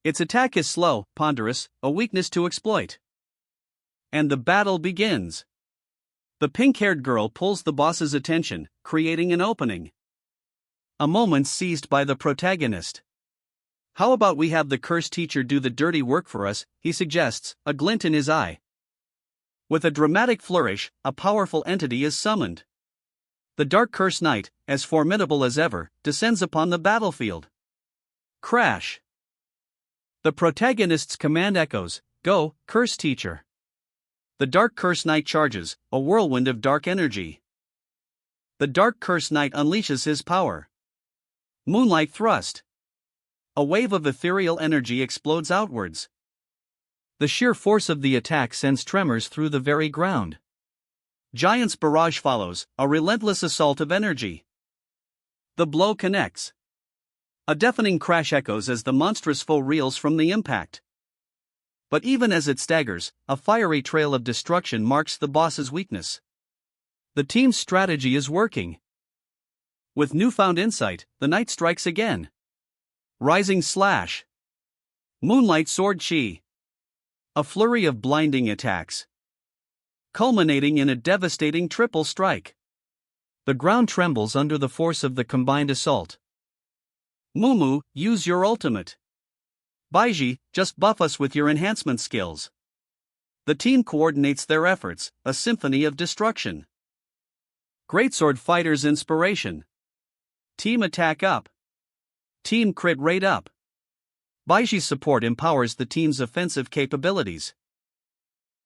B: Its attack is slow, ponderous, a weakness to exploit. And the battle begins. The pink-haired girl pulls the boss's attention, creating an opening. A moment seized by the protagonist. "How about we have the cursed teacher do the dirty work for us," he suggests, a glint in his eye. With a dramatic flourish, a powerful entity is summoned. The Dark Curse Knight, as formidable as ever, descends upon the battlefield. Crash! The protagonist's command echoes, "Go, Curse Teacher." The Dark Curse Knight charges, a whirlwind of dark energy. The Dark Curse Knight unleashes his power. Moonlight Thrust. A wave of ethereal energy explodes outwards. The sheer force of the attack sends tremors through the very ground. Giant's Barrage follows, a relentless assault of energy. The blow connects. A deafening crash echoes as the monstrous foe reels from the impact. But even as it staggers, a fiery trail of destruction marks the boss's weakness. The team's strategy is working. With newfound insight, the knight strikes again. Rising Slash. Moonlight Sword Chi. A flurry of blinding attacks, culminating in a devastating triple strike. The ground trembles under the force of the combined assault. Mumu, use your ultimate. Baiji, just buff us with your enhancement skills. The team coordinates their efforts, a symphony of destruction. Greatsword Fighters Inspiration. Team Attack up. Team Crit Rate up. Baiji's support empowers the team's offensive capabilities.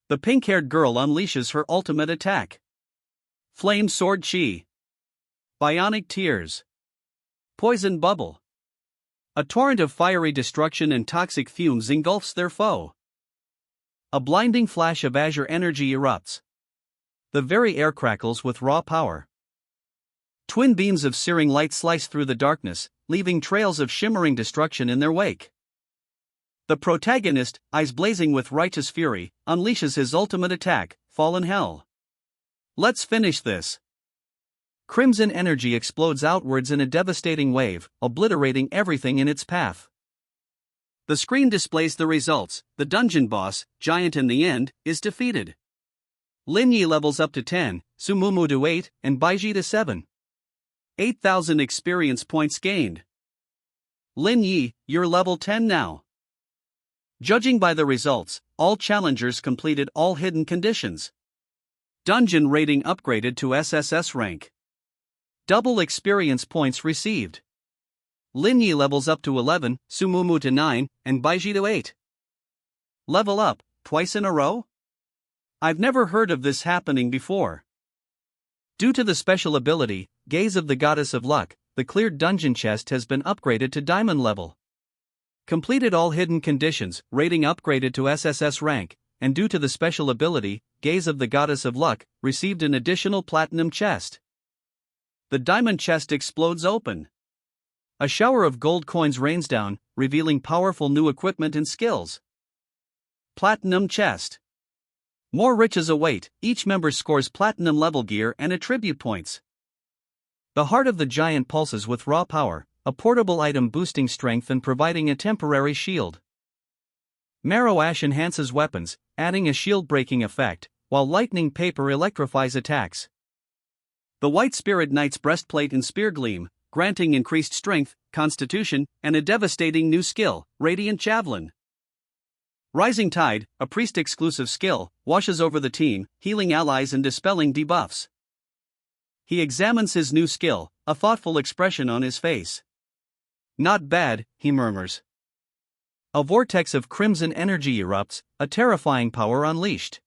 B: The pink-haired girl unleashes her ultimate attack. Flame Sword Chi. Bionic Tears. Poison Bubble. A torrent of fiery destruction and toxic fumes engulfs their foe. A blinding flash of azure energy erupts. The very air crackles with raw power. Twin beams of searing light slice through the darkness, leaving trails of shimmering destruction in their wake. The protagonist, eyes blazing with righteous fury, unleashes his ultimate attack, Fallen Hell. Let's finish this. Crimson energy explodes outwards in a devastating wave, obliterating everything in its path. The screen displays the results. The dungeon boss, Giant in the end, is defeated. Lin Yi levels up to 10, Sumumu to 8, and Baiji to 7. 8,000 experience points gained. Lin Yi, you're level 10 now. Judging by the results, all challengers completed all hidden conditions. Dungeon rating upgraded to SSS rank. Double experience points received. Lin Yi levels up to 11, Sumumu to 9, and Baiji to 8. Level up, twice in a row? I've never heard of this happening before. Due to the special ability, Gaze of the Goddess of Luck, the cleared dungeon chest has been upgraded to diamond level. Completed all hidden conditions, rating upgraded to SSS rank, and due to the special ability, Gaze of the Goddess of Luck, received an additional platinum chest. The diamond chest explodes open. A shower of gold coins rains down, revealing powerful new equipment and skills. Platinum chest. More riches await, each member scores platinum level gear and attribute points. The heart of the giant pulses with raw power, a portable item boosting strength and providing a temporary shield. Marrow Ash enhances weapons, adding a shield-breaking effect, while lightning paper electrifies attacks. The White Spirit Knight's breastplate and spear gleam, granting increased strength, constitution, and a devastating new skill, Radiant Javelin. Rising Tide, a priest-exclusive skill, washes over the team, healing allies and dispelling debuffs. He examines his new skill, a thoughtful expression on his face. Not bad, he murmurs. A vortex of crimson energy erupts, a terrifying power unleashed.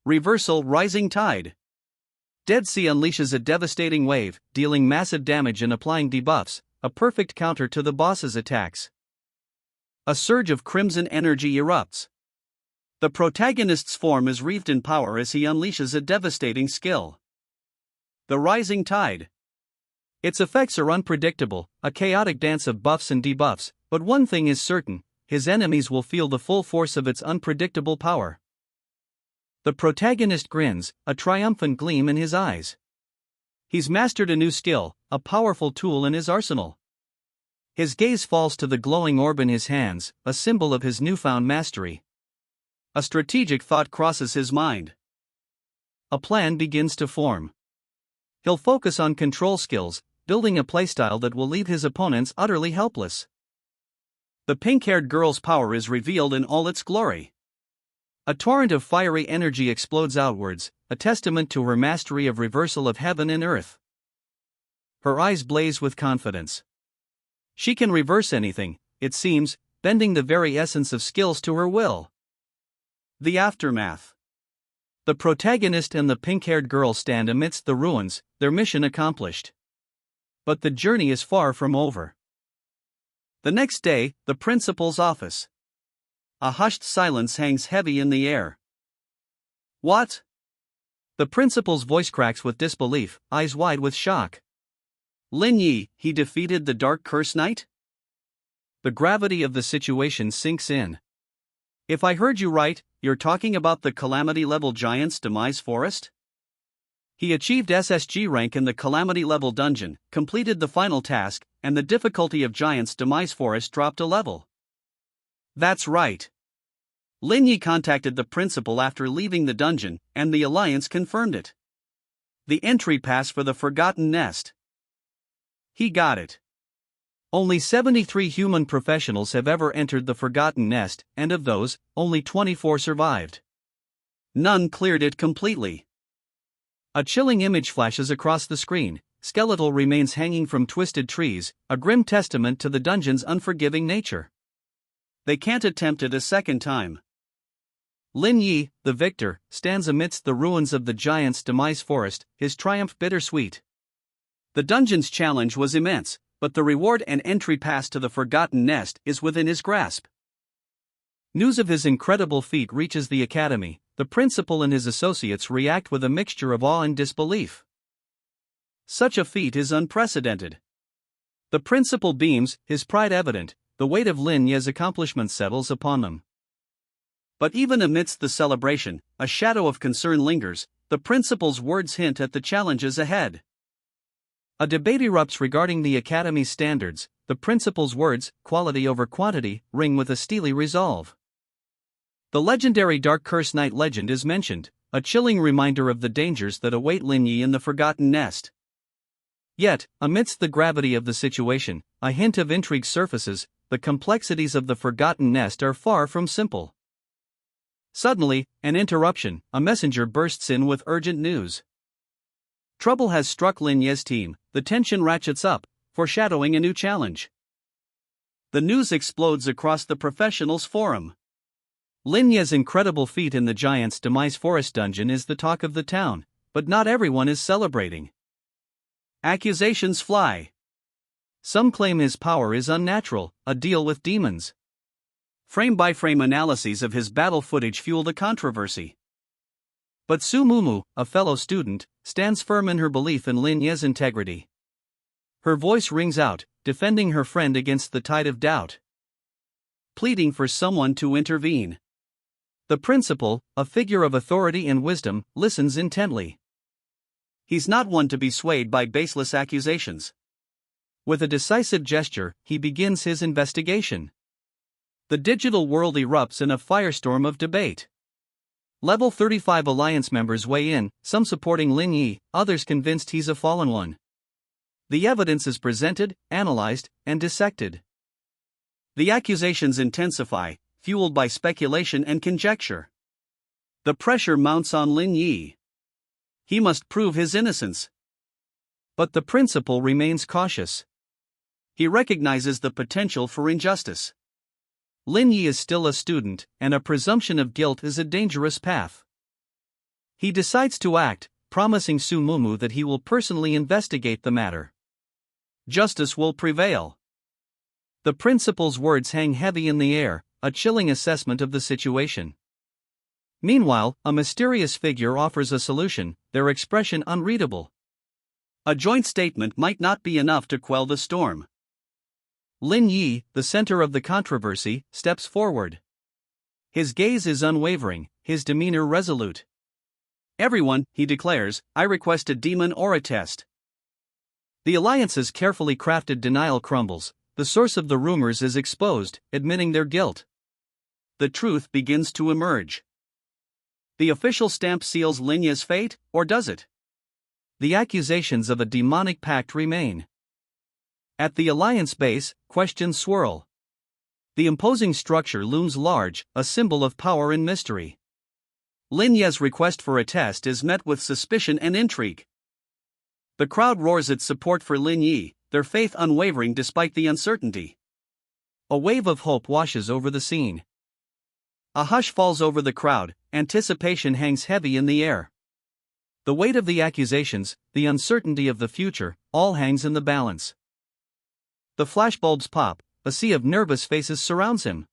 B: Reversal Rising Tide. Dead Sea unleashes a devastating wave, dealing massive damage and applying debuffs, a perfect counter to the boss's attacks. A surge of crimson energy erupts. The protagonist's form is wreathed in power as he unleashes a devastating skill. The Rising Tide. Its effects are unpredictable, a chaotic dance of buffs and debuffs, but one thing is certain, his enemies will feel the full force of its unpredictable power. The protagonist grins, a triumphant gleam in his eyes. He's mastered a new skill, a powerful tool in his arsenal. His gaze falls to the glowing orb in his hands, a symbol of his newfound mastery. A strategic thought crosses his mind. A plan begins to form. He'll focus on control skills, building a playstyle that will leave his opponents utterly helpless. The pink-haired girl's power is revealed in all its glory. A torrent of fiery energy explodes outwards, a testament to her mastery of reversal of heaven and earth. Her eyes blaze with confidence. She can reverse anything, it seems, bending the very essence of skills to her will. The aftermath. The protagonist and the pink-haired girl stand amidst the ruins, their mission accomplished. But the journey is far from over. The next day, the principal's office. A hushed silence hangs heavy in the air. What? The principal's voice cracks with disbelief, eyes wide with shock. Lin Yi, he defeated the Dark Curse Knight? The gravity of the situation sinks in. If I heard you right, you're talking about the Calamity-level Giant's Demise Forest? He achieved SSG rank in the Calamity-level dungeon, completed the final task, and the difficulty of Giant's Demise Forest dropped a level. That's right. Lin Yi contacted the principal after leaving the dungeon, and the Alliance confirmed it. The entry pass for the Forgotten Nest. He got it.
A: Only 73 human professionals have ever entered the Forgotten Nest, and of those, only 24 survived. None cleared it completely. A chilling image flashes across the screen. Skeletal remains hanging from twisted trees, a grim testament to the dungeon's unforgiving nature. They can't attempt it a second time. Lin Yi, the victor, stands amidst the ruins of the giant's demise forest, his triumph bittersweet. The dungeon's challenge was immense, but the reward and entry pass to the Forgotten Nest is within his grasp. News of his incredible feat reaches the academy. The principal and his associates react with a mixture of awe and disbelief. Such a feat is unprecedented. The principal beams, his pride evident. The weight of Lin Yi's accomplishments settles upon them. But even amidst the celebration, a shadow of concern lingers. The principal's words hint at the challenges ahead. A debate erupts regarding the academy's standards. The principal's words, quality over quantity, ring with a steely resolve. The legendary Dark Curse Knight legend is mentioned, a chilling reminder of the dangers that await Lin Yi in the Forgotten Nest. Yet, amidst the gravity of the situation, a hint of intrigue surfaces. The complexities of the Forgotten Nest are far from simple. Suddenly, an interruption, a messenger bursts in with urgent news. Trouble has struck Lin Yi's team, the tension ratchets up, foreshadowing a new challenge. The news explodes across the professionals' forum. Lin Yi's incredible feat in the giant's demise forest dungeon is the talk of the town, but not everyone is celebrating. Accusations fly. Some claim his power is unnatural, a deal with demons. Frame-by-frame analyses of his battle footage fuel the controversy. But Su Mumu, a fellow student, stands firm in her belief in Lin Yi's integrity. Her voice rings out, defending her friend against the tide of doubt. Pleading for someone to intervene. The principal, a figure of authority and wisdom, listens intently. He's not one to be swayed by baseless accusations. With a decisive gesture, he begins his investigation. The digital world erupts in a firestorm of debate. Level 35 Alliance members weigh in, some supporting Lin Yi, others convinced he's a fallen one. The evidence is presented, analyzed, and dissected. The accusations intensify, fueled by speculation and conjecture. The pressure mounts on Lin Yi. He must prove his innocence. But the principal remains cautious. He recognizes the potential for injustice. Lin Yi is still a student, and a presumption of guilt is a dangerous path. He decides to act, promising Su Mumu that he will personally investigate the matter. Justice will prevail. The principal's words hang heavy in the air, a chilling assessment of the situation. Meanwhile, a mysterious figure offers a solution, their expression unreadable. A joint statement might not be enough to quell the storm. Lin Yi, the center of the controversy, steps forward. His gaze is unwavering, his demeanor resolute. Everyone, he declares, I request a demon or a test. The Alliance's carefully crafted denial crumbles. The source of the rumors is exposed, admitting their guilt. The truth begins to emerge. The official stamp seals Lin Yi's fate, or does it? The accusations of a demonic pact remain. At the Alliance base, questions swirl. The imposing structure looms large, a symbol of power and mystery. Lin Yi's request for a test is met with suspicion and intrigue. The crowd roars its support for Lin Yi, their faith unwavering despite the uncertainty. A wave of hope washes over the scene. A hush falls over the crowd, anticipation hangs heavy in the air. The weight of the accusations, the uncertainty of the future, all hangs in the balance. The flashbulbs pop, a sea of nervous faces surrounds him.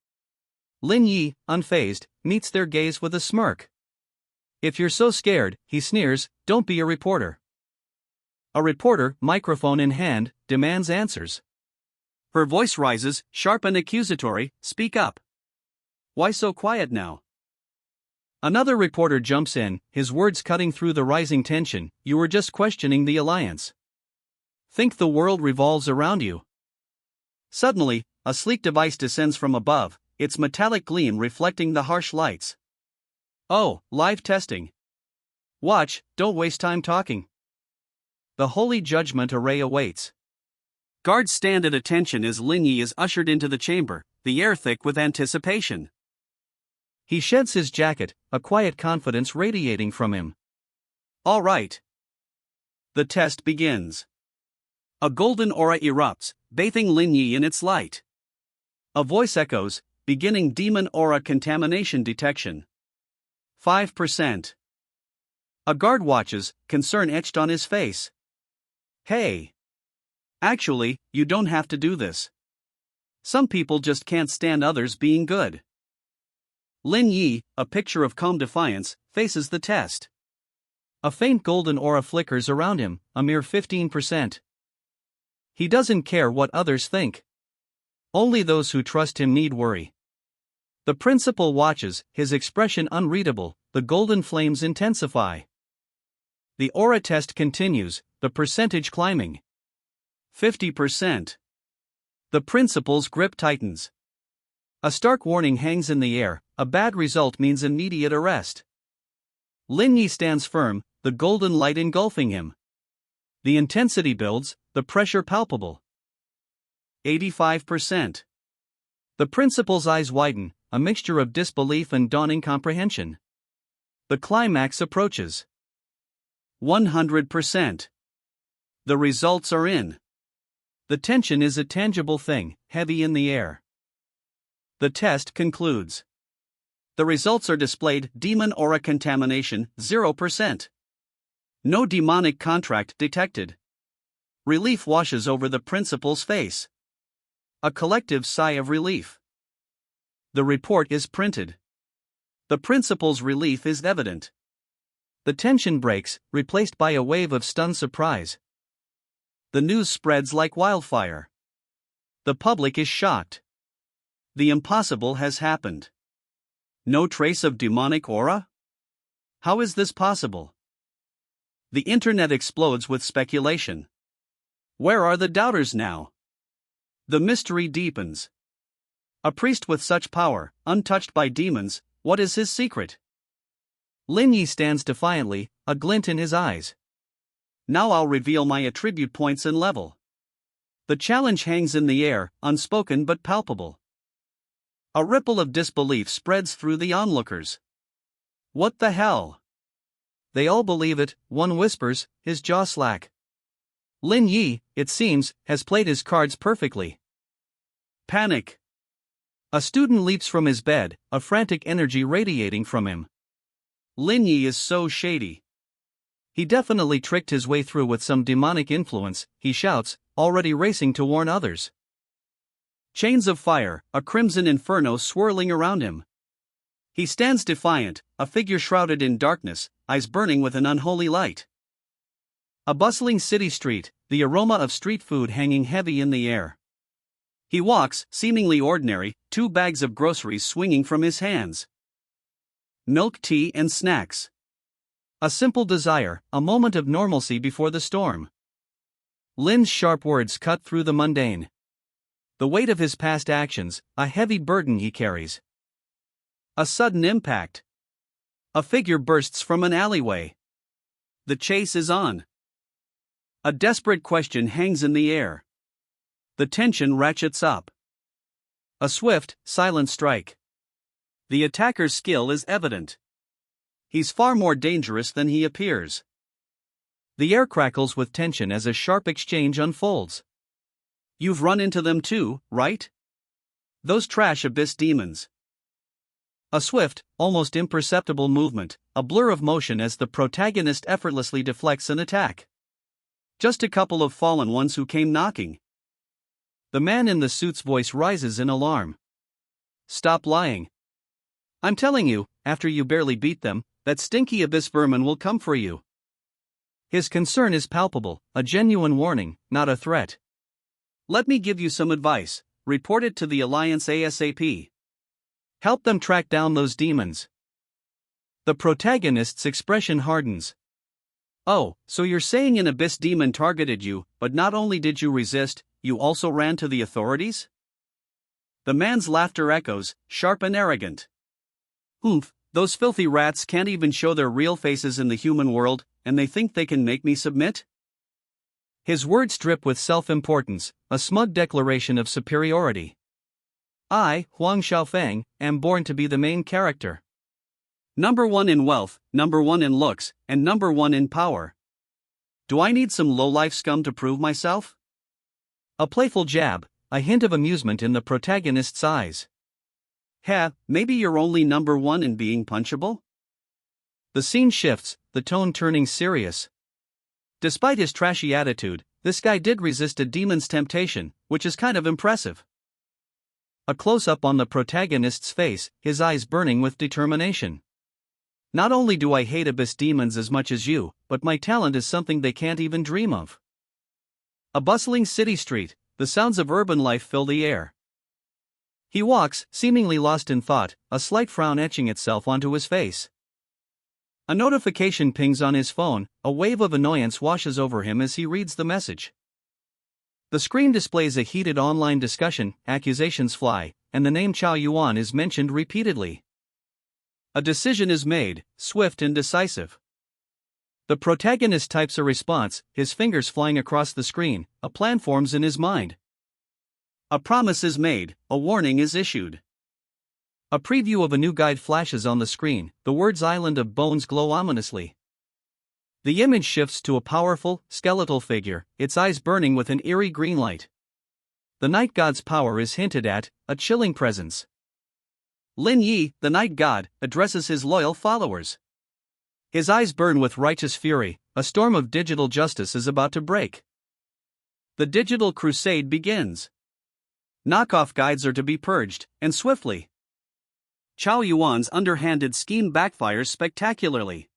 A: Lin Yi, unfazed, meets their gaze with a smirk. If you're so scared, he sneers, don't be a reporter. A reporter, microphone in hand, demands answers. Her voice rises, sharp and accusatory, speak up. Why so quiet now? Another reporter jumps in, his words cutting through the rising tension, you were just questioning the Alliance. Think the world revolves around you. Suddenly, a sleek device descends from above, its metallic gleam reflecting the harsh lights. Oh, live testing. Watch, don't waste time talking. The holy judgment array awaits.
B: Guards stand at attention as Lin Yi is ushered into the chamber, the air thick with anticipation.
A: He sheds his jacket, a quiet confidence radiating from him.
B: All right. The test begins. A golden aura erupts, bathing Lin Yi in its light. A voice echoes, beginning demon aura contamination detection. 5%. A guard watches, concern etched on his face. Hey. Actually, you don't have to do this. Some people just can't stand others being good. Lin Yi, a picture of calm defiance, faces the test.
A: A faint golden aura flickers around him, a mere 15%. He doesn't care what others think. Only those who trust him need worry. The principal watches, his expression unreadable, the golden flames intensify. The aura test continues, the percentage climbing.
B: 50%.
A: The principal's grip tightens. A stark warning hangs in the air, a bad result means immediate arrest. Lin Yi stands firm, the golden light engulfing him. The intensity builds, the pressure palpable.
B: 85%.
A: The principal's eyes widen, a mixture of disbelief and dawning comprehension. The climax approaches.
B: 100%. The results are in.
A: The tension is a tangible thing, heavy in the air. The test concludes.
B: The results are displayed: demon aura contamination, 0%. No demonic contract detected. Relief washes over the principal's face. A collective sigh of relief. The report is printed. The principal's relief is evident.
A: The tension breaks, replaced by a wave of stunned surprise.
B: The news spreads like wildfire. The public is shocked. The impossible has happened. No trace of demonic aura? How is this possible? The internet explodes with speculation. Where are the doubters now? The mystery deepens. A priest with such power, untouched by demons, what is his secret?
A: Lin Yi stands defiantly, a glint in his eyes.
B: Now I'll reveal my attribute points and level. The challenge hangs in the air, unspoken but palpable. A ripple of disbelief spreads through the onlookers. What the hell?
A: They all believe it, one whispers, his jaw slack. Lin Yi, it seems, has played his cards perfectly.
B: Panic.
A: A student leaps from his bed, a frantic energy radiating from him.
B: Lin Yi is so shady.
A: He definitely tricked his way through with some demonic influence, he shouts, already racing to warn others.
B: Chains of fire, a crimson inferno swirling around him. He stands defiant, a figure shrouded in darkness, eyes burning with an unholy light.
A: A bustling city street, the aroma of street food hanging heavy in the air.
B: He walks, seemingly ordinary, 2 bags of groceries swinging from his hands. Milk, tea, and snacks.
A: A simple desire, a moment of normalcy before the storm. Lin's sharp words cut through the mundane. The weight of his past actions, a heavy burden he carries.
B: A sudden impact. A figure bursts from an alleyway. The chase is on. A desperate question hangs in the air. The tension ratchets up.
A: A swift, silent strike.
B: The attacker's skill is evident. He's far more dangerous than he appears.
A: The air crackles with tension as a sharp exchange unfolds.
B: You've run into them too, right? Those trash abyss demons.
A: A swift, almost imperceptible movement, a blur of motion as the protagonist effortlessly deflects an attack.
B: Just a couple of fallen ones who came knocking.
A: The man in the suit's voice rises in alarm.
B: Stop lying.
A: I'm telling you, after you barely beat them, that stinky abyss vermin will come for you. His concern is palpable, a genuine warning, not a threat.
B: Let me give you some advice. Report it to the Alliance ASAP.
A: Help them track down those demons. The protagonist's expression hardens.
B: Oh, so you're saying an abyss demon targeted you, but not only did you resist, you also ran to the authorities? The man's laughter echoes, sharp and arrogant. Oomph, those filthy rats can't even show their real faces in the human world, and they think they can make me submit?
A: His words drip with self-importance, a smug declaration of superiority. I, Huang Xiaofeng, am born to be the main character. Number 1 in wealth, number 1 in looks, and number 1 in power. Do I need some low-life scum to prove myself? A playful jab, a hint of amusement in the protagonist's eyes. Heh, maybe you're only number 1 in being punchable? The scene shifts, the tone turning serious. Despite his trashy attitude, this guy did resist a demon's temptation, which is kind of impressive. A close-up on the protagonist's face, his eyes burning with determination. Not only do I hate abyss demons as much as you, but my talent is something they can't even dream of. A bustling city street, the sounds of urban life fill the air. He walks, seemingly lost in thought, a slight frown etching itself onto his face. A notification pings on his phone, a wave of annoyance washes over him as he reads the message. The screen displays a heated online discussion, accusations fly, and the name Chao Yuan is mentioned repeatedly. A decision is made, swift and decisive. The protagonist types a response, his fingers flying across the screen, a plan forms in his mind. A promise is made, a warning is issued. A preview of a new guide flashes on the screen, the words Island of Bones glow ominously. The image shifts to a powerful, skeletal figure, its eyes burning with an eerie green light. The night god's power is hinted at, a chilling presence. Lin Yi, the night god, addresses his loyal followers. His eyes burn with righteous fury, a storm of digital justice is about to break. The digital crusade begins. Knockoff guides are to be purged, and swiftly. Chao Yuan's underhanded scheme backfires spectacularly.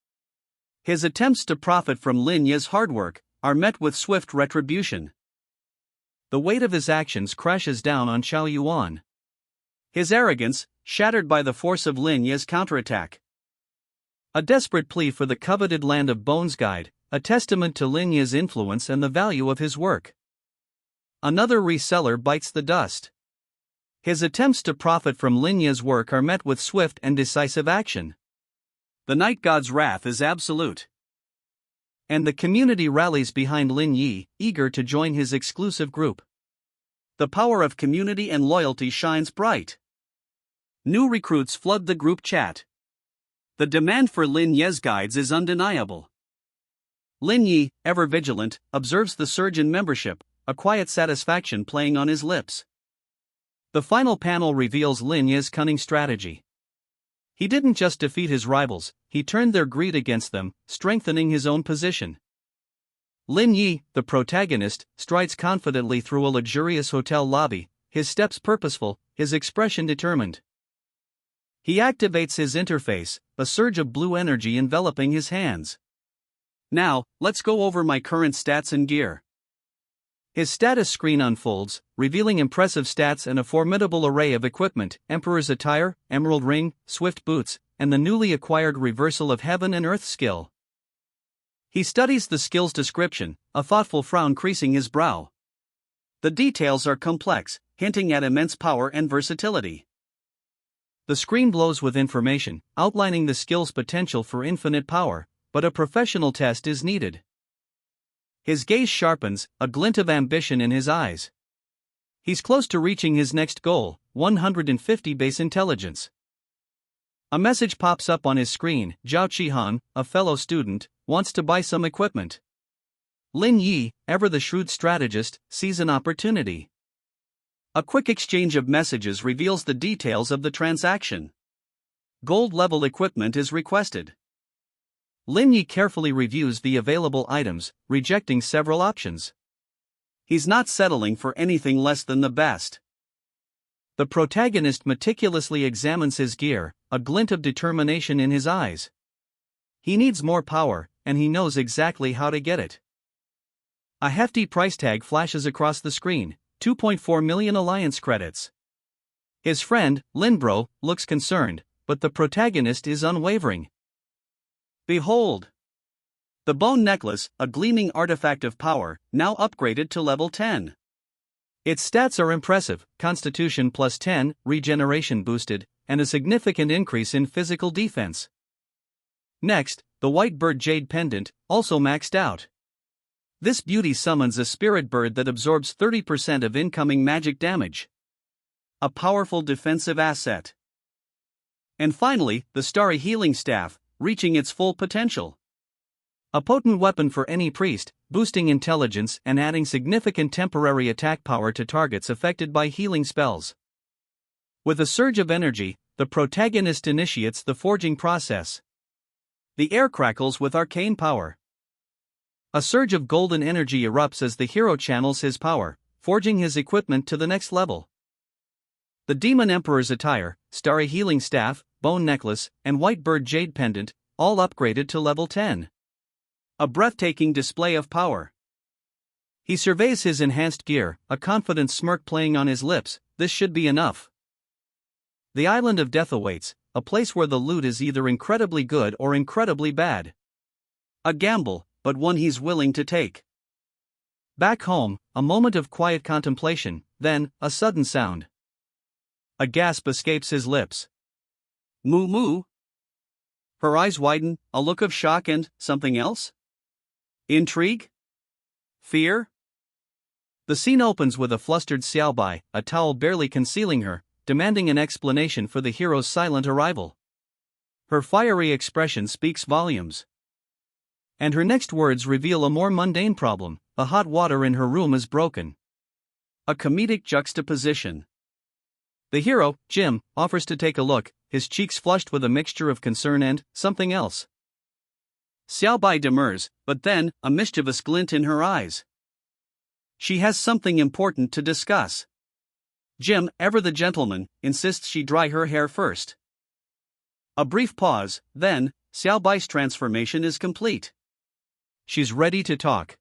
A: His attempts to profit from Lin Yi's hard work are met with swift retribution. The weight of his actions crashes down on Chao Yuan. His arrogance, shattered by the force of Lin Yi's counterattack. A desperate plea for the coveted Land of Bones guide, a testament to Lin Yi's influence and the value of his work. Another reseller bites the dust. His attempts to profit from Lin Yi's work are met with swift and decisive action. The night god's wrath is absolute. And the community rallies behind Lin Yi, eager to join his exclusive group. The power of community and loyalty shines bright. New recruits flood the group chat. The demand for Lin Yi's guides is undeniable. Lin Yi, ever vigilant, observes the surge in membership, a quiet satisfaction playing on his lips. The final panel reveals Lin Yi's cunning strategy. He didn't just defeat his rivals, he turned their greed against them, strengthening his own position. Lin Yi, the protagonist, strides confidently through a luxurious hotel lobby, his steps purposeful, his expression determined. He activates his interface, a surge of blue energy enveloping his hands. Now, let's go over my current stats and gear. His status screen unfolds, revealing impressive stats and a formidable array of equipment: Emperor's attire, emerald ring, swift boots, and the newly acquired reversal of heaven and earth skill. He studies the skill's description, a thoughtful frown creasing his brow. The details are complex, hinting at immense power and versatility. The screen glows with information, outlining the skill's potential for infinite power, but a professional test is needed. His gaze sharpens, a glint of ambition in his eyes. He's close to reaching his next goal, 150 base intelligence. A message pops up on his screen: Zhao Qihan, a fellow student, wants to buy some equipment. Lin Yi, ever the shrewd strategist, sees an opportunity. A quick exchange of messages reveals the details of the transaction. Gold-level equipment is requested. Lin Yi carefully reviews the available items, rejecting several options. He's not settling for anything less than the best. The protagonist meticulously examines his gear, a glint of determination in his eyes. He needs more power, and he knows exactly how to get it. A hefty price tag flashes across the screen: 2.4 million alliance credits. His friend, Linbro, looks concerned, but the protagonist is unwavering. Behold! The bone necklace, a gleaming artifact of power, now upgraded to level 10. Its stats are impressive: Constitution plus 10, regeneration boosted, and a significant increase in physical defense. Next, the White Bird Jade Pendant, also maxed out. This beauty summons a spirit bird that absorbs 30% of incoming magic damage. A powerful defensive asset. And finally, the starry healing staff, reaching its full potential. A potent weapon for any priest, boosting intelligence and adding significant temporary attack power to targets affected by healing spells. With a surge of energy, the protagonist initiates the forging process. The air crackles with arcane power. A surge of golden energy erupts as the hero channels his power, forging his equipment to the next level. The Demon Emperor's attire, starry healing staff, bone necklace, and white bird jade pendant, all upgraded to level 10. A breathtaking display of power. He surveys his enhanced gear, a confident smirk playing on his lips. This should be enough. The Island of Death awaits, a place where the loot is either incredibly good or incredibly bad. A gamble, but one he's willing to take. Back home, a moment of quiet contemplation, then, a sudden sound. A gasp escapes his lips. Moo moo. Her eyes widen, a look of shock and something else? Intrigue? Fear? The scene opens with a flustered Xiaobai, a towel barely concealing her, demanding an explanation for the hero's silent arrival. Her fiery expression speaks volumes. And her next words reveal a more mundane problem: the hot water in her room is broken. A comedic juxtaposition. The hero, Jim, offers to take a look, his cheeks flushed with a mixture of concern and something else. Xiaobai demurs, but then, a mischievous glint in her eyes. She has something important to discuss. Jim, ever the gentleman, insists she dry her hair first. A brief pause, then, Xiaobai's transformation is complete. She's ready to talk.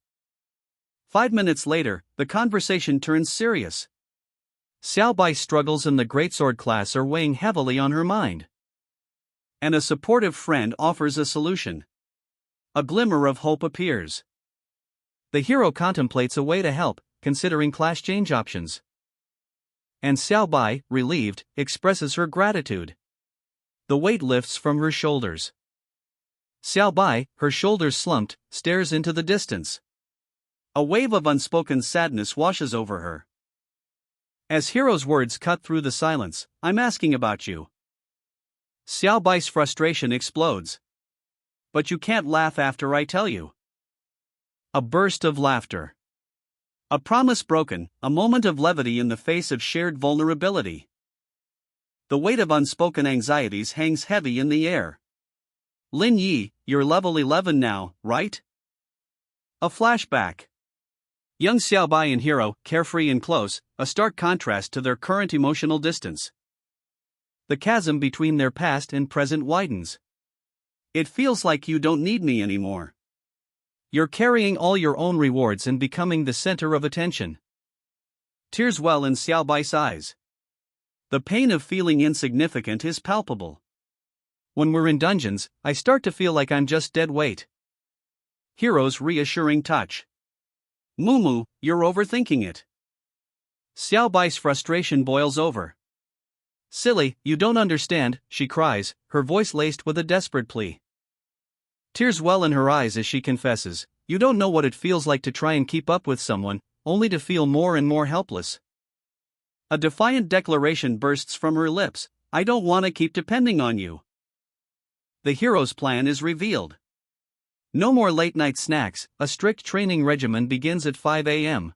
A: 5 minutes later, the conversation turns serious. Xiaobai's struggles in the greatsword class are weighing heavily on her mind. And a supportive friend offers a solution. A glimmer of hope appears. The hero contemplates a way to help, considering class change options. And Xiaobai, relieved, expresses her gratitude. The weight lifts from her shoulders. Xiaobai, her shoulders slumped, stares into the distance. A wave of unspoken sadness washes over her. As hero's words cut through the silence, I'm asking about you. Xiaobai's frustration explodes. But you can't laugh after I tell you. A burst of laughter. A promise broken, a moment of levity in the face of shared vulnerability. The weight of unspoken anxieties hangs heavy in the air. Lin Yi, you're level 11 now, right? A flashback. Young Xiaobai and hero, carefree and close, a stark contrast to their current emotional distance. The chasm between their past and present widens. It feels like you don't need me anymore. You're carrying all your own rewards and becoming the center of attention. Tears well in Xiaobai's eyes. The pain of feeling insignificant is palpable. When we're in dungeons, I start to feel like I'm just dead weight. Hero's reassuring touch. Mumu, you're overthinking it. Xiaobai's frustration boils over. Silly, you don't understand, she cries, her voice laced with a desperate plea. Tears well in her eyes as she confesses, you don't know what it feels like to try and keep up with someone, only to feel more and more helpless. A defiant declaration bursts from her lips, I don't want to keep depending on you. The hero's plan is revealed. No more late-night snacks, a strict training regimen begins at 5 a.m.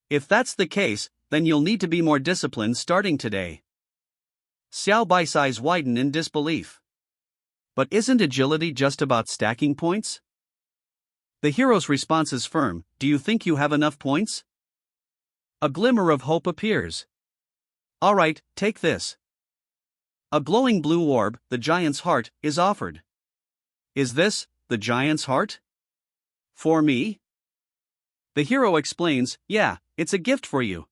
A: If that's the case, then you'll need to be more disciplined starting today. Xiaobai's eyes widen in disbelief. But isn't agility just about stacking points? The hero's response is firm, do you think you have enough points? A glimmer of hope appears. Alright, take this. A glowing blue orb, the giant's heart, is offered. Is this the giant's heart? For me? The hero explains, yeah, it's a gift for you.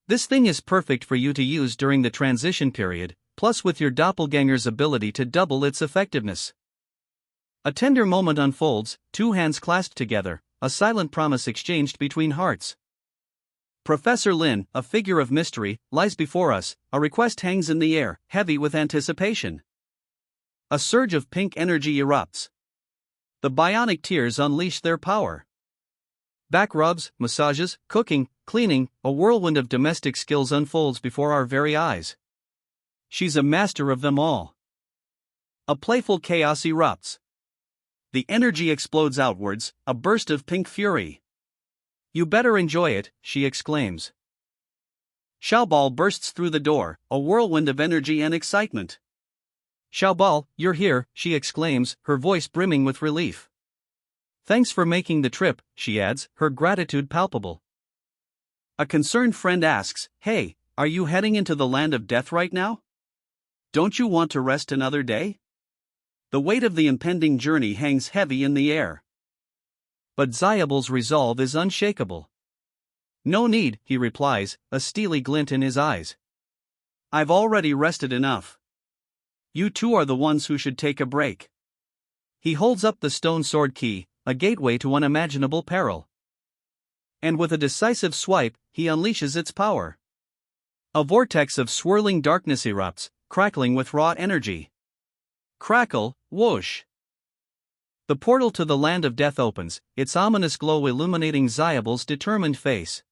A: This thing is perfect for you to use during the transition period, plus with your doppelganger's ability to double its effectiveness. A tender moment unfolds, two hands clasped together, a silent promise exchanged between hearts. Professor Lin, a figure of mystery, lies before us, a request hangs in the air, heavy with anticipation. A surge of pink energy erupts. The bionic tears unleash their power. Back rubs, massages, cooking, cleaning, a whirlwind of domestic skills unfolds before our very eyes. She's a master of them all. A playful chaos erupts. The energy explodes outwards, a burst of pink fury. You better enjoy it, she exclaims. Xiaobao bursts through the door, a whirlwind of energy and excitement. Xiaobao, you're here, she exclaims, her voice brimming with relief. Thanks for making the trip, she adds, her gratitude palpable. A concerned friend asks, Hey, are you heading into the land of death right now? Don't you want to rest another day? The weight of the impending journey hangs heavy in the air. But Xiaobel's resolve is unshakable. No need, he replies, a steely glint in his eyes. I've already rested enough. You two are the ones who should take a break. He holds up the stone sword key, a gateway to unimaginable peril. And with a decisive swipe, he unleashes its power. A vortex of swirling darkness erupts, crackling with raw energy. Crackle, whoosh. The portal to the land of death opens, its ominous glow illuminating Xiaobel's determined face.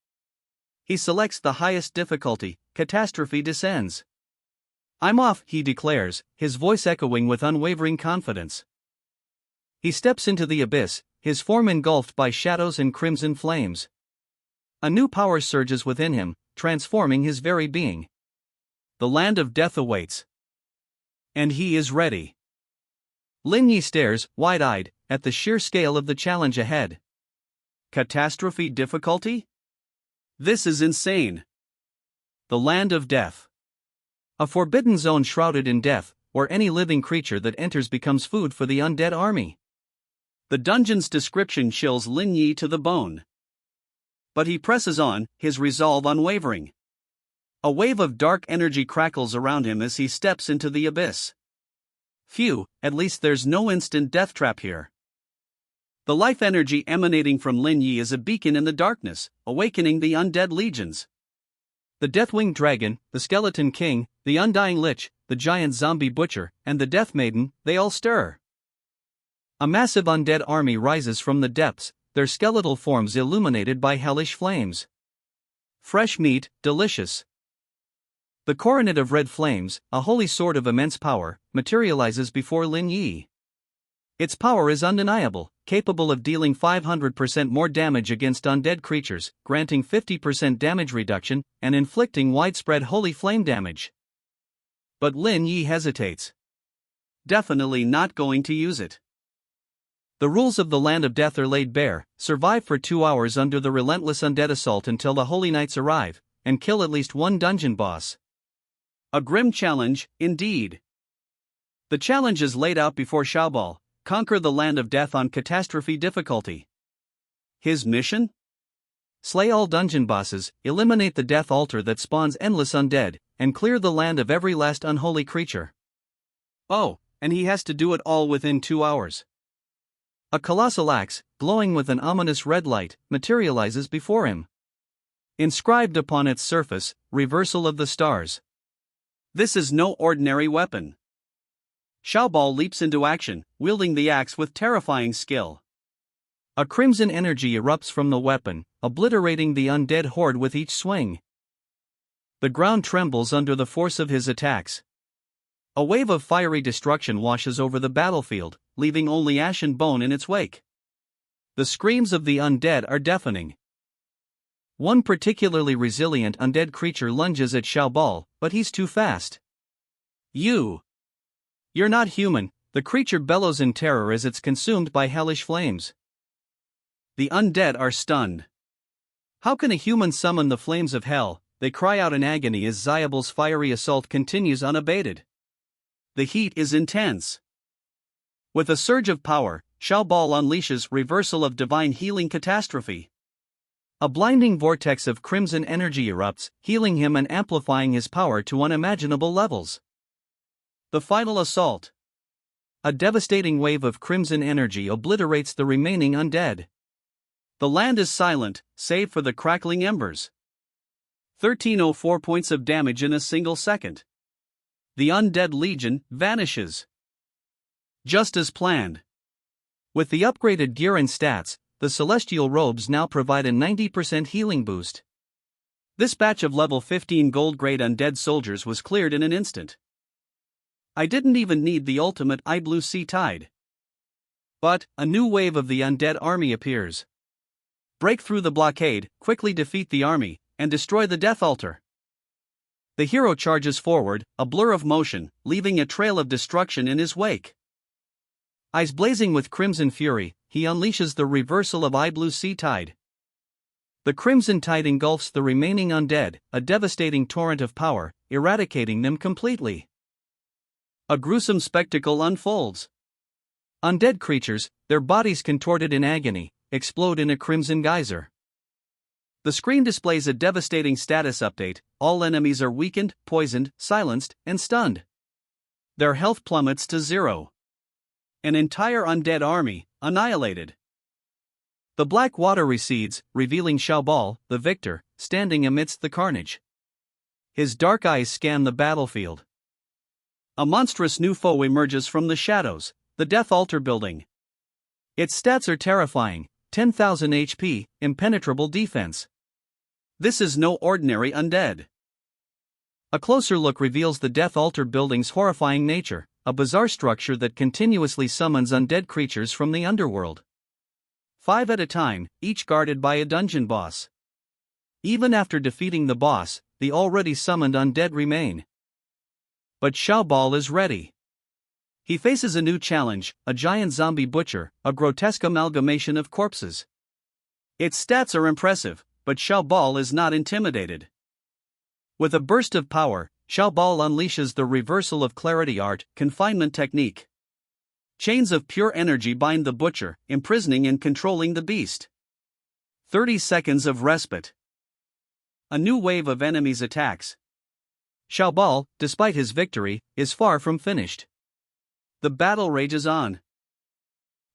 A: He selects the highest difficulty, catastrophe descends. I'm off, he declares, his voice echoing with unwavering confidence. He steps into the abyss, his form engulfed by shadows and crimson flames. A new power surges within him, transforming his very being. The land of death awaits. And he is ready. Lin Yi stares, wide-eyed, at the sheer scale of the challenge ahead. Catastrophe difficulty? This is insane. The land of death. A forbidden zone shrouded in death, where any living creature that enters becomes food for the undead army. The dungeon's description chills Lin Yi to the bone. But he presses on, his resolve unwavering. A wave of dark energy crackles around him as he steps into the abyss. Phew, at least there's no instant death trap here. The life energy emanating from Lin Yi is a beacon in the darkness, awakening the undead legions. The Deathwing Dragon, the Skeleton King, the Undying Lich, the Giant Zombie Butcher, and the Death Maiden, they all stir. A massive undead army rises from the depths, their skeletal forms illuminated by hellish flames. Fresh meat, delicious. The coronet of red flames, a holy sword of immense power, materializes before Lin Yi. Its power is undeniable, capable of dealing 500% more damage against undead creatures, granting 50% damage reduction, and inflicting widespread holy flame damage. But Lin Yi hesitates. Definitely not going to use it. The rules of the land of death are laid bare: survive for 2 hours under the relentless undead assault until the holy knights arrive, and kill at least one dungeon boss. A grim challenge, indeed. The challenge is laid out before Xiaobao: conquer the land of death on catastrophe difficulty. His mission? Slay all dungeon bosses, eliminate the death altar that spawns endless undead, and clear the land of every last unholy creature. Oh, and he has to do it all within 2 hours. A colossal axe, glowing with an ominous red light, materializes before him. Inscribed upon its surface, reversal of the stars. This is no ordinary weapon. Xiaobao leaps into action, wielding the axe with terrifying skill. A crimson energy erupts from the weapon, obliterating the undead horde with each swing. The ground trembles under the force of his attacks. A wave of fiery destruction washes over the battlefield, leaving only ash and bone in its wake. The screams of the undead are deafening. One particularly resilient undead creature lunges at Xiaobao, but he's too fast. You're not human, the creature bellows in terror as it's consumed by hellish flames. The undead are stunned. How can a human summon the flames of hell? They cry out in agony as Xiaobel's fiery assault continues unabated. The heat is intense. With a surge of power, Xiaobao unleashes reversal of divine healing catastrophe. A blinding vortex of crimson energy erupts, healing him and amplifying his power to unimaginable levels. The final assault. A devastating wave of crimson energy obliterates the remaining undead. The land is silent, save for the crackling embers. 1304 points of damage in a single second. The undead legion vanishes. Just as planned. With the upgraded gear and stats, the celestial robes now provide a 90% healing boost. This batch of level 15 gold grade undead soldiers was cleared in an instant. I didn't even need the ultimate eye blue sea tide. But a new wave of the undead army appears. Break through the blockade, quickly defeat the army, and destroy the death altar. The hero charges forward, a blur of motion, leaving a trail of destruction in his wake. Eyes blazing with crimson fury, he unleashes the reversal of eye blue sea tide. The crimson tide engulfs the remaining undead, a devastating torrent of power, eradicating them completely. A gruesome spectacle unfolds. Undead creatures, their bodies contorted in agony, explode in a crimson geyser. The screen displays a devastating status update: all enemies are weakened, poisoned, silenced, and stunned. Their health plummets to 0. An entire undead army, annihilated. The black water recedes, revealing Xiaobao, the victor, standing amidst the carnage. His dark eyes scan the battlefield. A monstrous new foe emerges from the shadows, the Death Altar building. Its stats are terrifying: 10,000 HP, impenetrable defense. This is no ordinary undead. A closer look reveals the Death Altar building's horrifying nature, a bizarre structure that continuously summons undead creatures from the underworld. 5 at a time, each guarded by a dungeon boss. Even after defeating the boss, the already summoned undead remain. But Xiaobao is ready. He faces a new challenge, a giant zombie butcher, a grotesque amalgamation of corpses. Its stats are impressive, but Xiaobao is not intimidated. With a burst of power, Xiaobao unleashes the reversal of clarity art, confinement technique. Chains of pure energy bind the butcher, imprisoning and controlling the beast. 30 seconds of respite. A new wave of enemies attacks. Xiaobao, despite his victory, is far from finished. The battle rages on.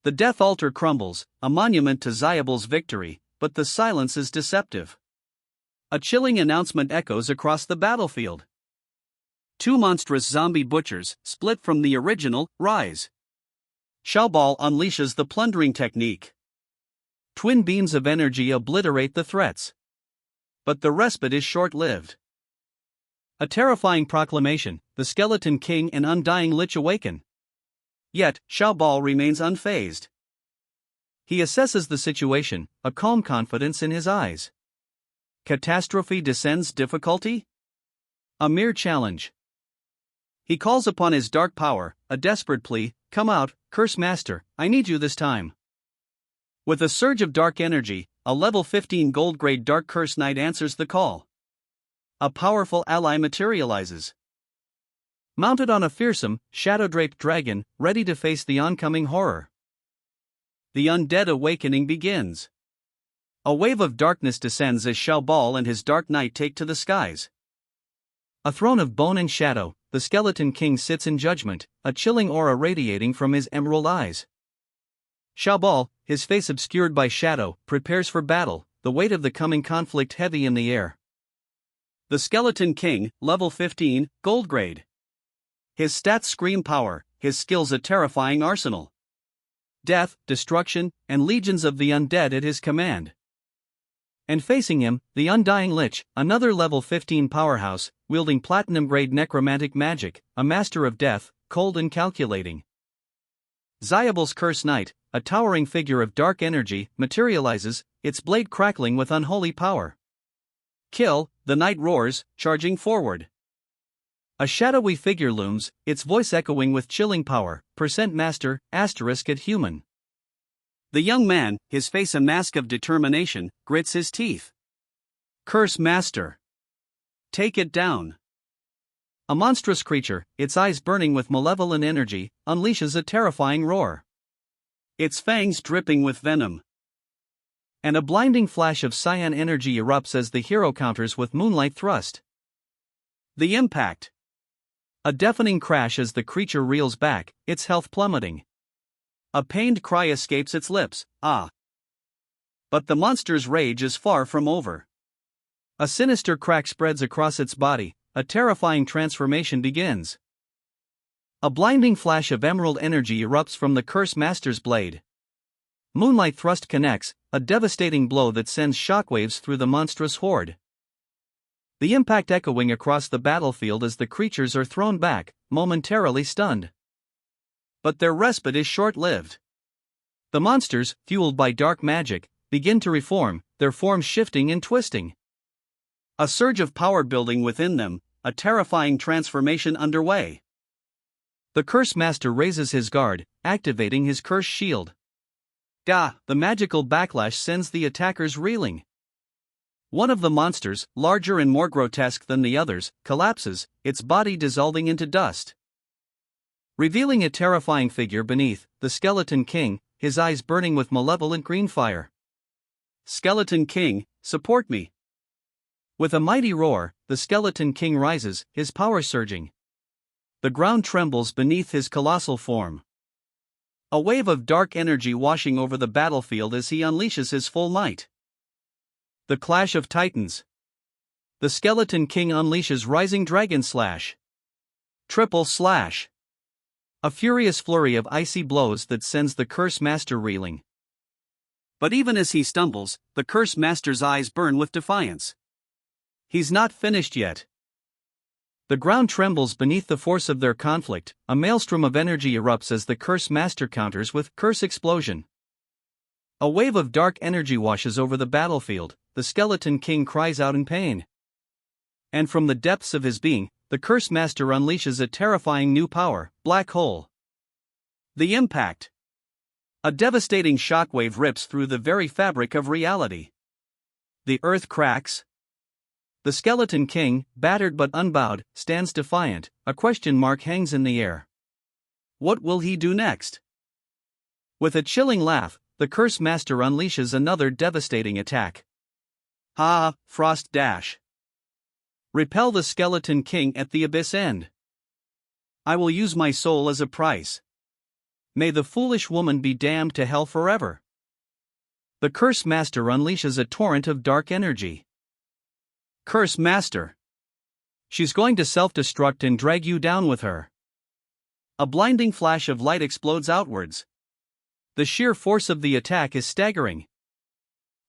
A: The Death Altar crumbles, a monument to Xiaobau's victory, but the silence is deceptive. A chilling announcement echoes across the battlefield. 2 monstrous zombie butchers, split from the original, rise. Xiaobao unleashes the plundering technique. Twin beams of energy obliterate the threats. But the respite is short-lived. A terrifying proclamation: the Skeleton King and Undying Lich awaken. Yet, Xiaobao remains unfazed. He assesses the situation, a calm confidence in his eyes. Catastrophe descends difficulty? A mere challenge. He calls upon his dark power, a desperate plea: come out, Curse Master, I need you this time. With a surge of dark energy, a level 15 gold grade Dark Curse Knight answers the call. A powerful ally materializes. Mounted on a fearsome, shadow-draped dragon, ready to face the oncoming horror. The undead awakening begins. A wave of darkness descends as Xiaobao and his Dark Knight take to the skies. A throne of bone and shadow, the Skeleton King sits in judgment, a chilling aura radiating from his emerald eyes. Xiaobao, his face obscured by shadow, prepares for battle, the weight of the coming conflict heavy in the air. The Skeleton King, level 15, gold grade. His stats scream power, his skills a terrifying arsenal. Death, destruction, and legions of the undead at his command. And facing him, the Undying Lich, another level 15 powerhouse, wielding platinum-grade necromantic magic, a master of death, cold and calculating. Xiaobau's Curse Knight, a towering figure of dark energy, materializes, its blade crackling with unholy power. Kill, the knight roars, charging forward. A shadowy figure looms, its voice echoing with chilling power: percent master, asterisk at human. The young man, his face a mask of determination, grits his teeth. Curse Master. Take it down. A monstrous creature, its eyes burning with malevolent energy, unleashes a terrifying roar. Its fangs dripping with venom. And a blinding flash of cyan energy erupts as the hero counters with Moonlight Thrust. The impact. A deafening crash as the creature reels back, its health plummeting. A pained cry escapes its lips, ah. But the monster's rage is far from over. A sinister crack spreads across its body, a terrifying transformation begins. A blinding flash of emerald energy erupts from the Curse Master's blade. Moonlight thrust connects, a devastating blow that sends shockwaves through the monstrous horde. The impact echoing across the battlefield as the creatures are thrown back, momentarily stunned. But their respite is short-lived. The monsters, fueled by dark magic, begin to reform, their forms shifting and twisting. A surge of power building within them, a terrifying transformation underway. The Curse Master raises his guard, activating his curse shield. The magical backlash sends the attackers reeling. One of the monsters, larger and more grotesque than the others, collapses, its body dissolving into dust. Revealing a terrifying figure beneath, the Skeleton King, his eyes burning with malevolent green fire. Skeleton King, support me. With a mighty roar, the Skeleton King rises, his power surging. The ground trembles beneath his colossal form. A wave of dark energy washing over the battlefield as he unleashes his full might. The Clash of Titans. The Skeleton King unleashes Rising Dragon Slash. Triple Slash. A furious flurry of icy blows that sends the Curse Master reeling. But even as he stumbles, the Curse Master's eyes burn with defiance. He's not finished yet. The ground trembles beneath the force of their conflict, a maelstrom of energy erupts as the Curse Master counters with Curse Explosion. A wave of dark energy washes over the battlefield, the Skeleton King cries out in pain. And from the depths of his being, the Curse Master unleashes a terrifying new power, Black Hole. The impact. A devastating shockwave rips through the very fabric of reality. The earth cracks. The Skeleton King, battered but unbowed, stands defiant, a question mark hangs in the air. What will he do next? With a chilling laugh, the Curse Master unleashes another devastating attack. Frost Dash. Repel the Skeleton King at the abyss end. I will use my soul as a price. May the foolish woman be damned to hell forever. The Curse Master unleashes a torrent of dark energy. Curse Master. She's going to self-destruct and drag you down with her. A blinding flash of light explodes outwards. The sheer force of the attack is staggering.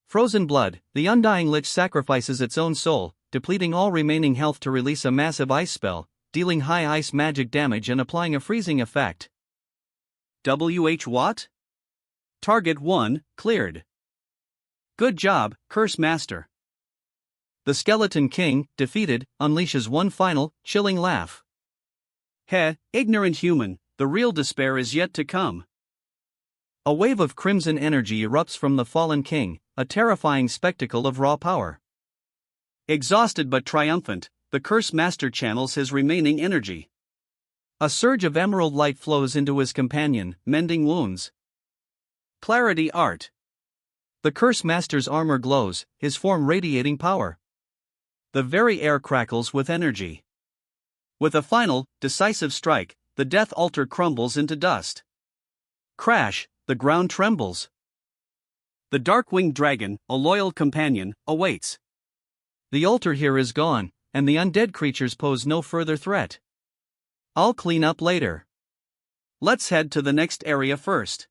A: Frozen blood, the undying lich sacrifices its own soul, depleting all remaining health to release a massive ice spell, dealing high ice magic damage and applying a freezing effect. What? Target 1, cleared. Good job, Curse Master. The Skeleton King, defeated, unleashes one final, chilling laugh. Ignorant human, the real despair is yet to come. A wave of crimson energy erupts from the fallen king, a terrifying spectacle of raw power. Exhausted but triumphant, the Curse Master channels his remaining energy. A surge of emerald light flows into his companion, mending wounds. Clarity Art. The Curse Master's armor glows, his form radiating power. The very air crackles with energy. With a final, decisive strike, the Death Altar crumbles into dust. Crash, the ground trembles. The Dark-Winged Dragon, a loyal companion, awaits. The altar here is gone, and the undead creatures pose no further threat. I'll clean up later. Let's head to the next area first.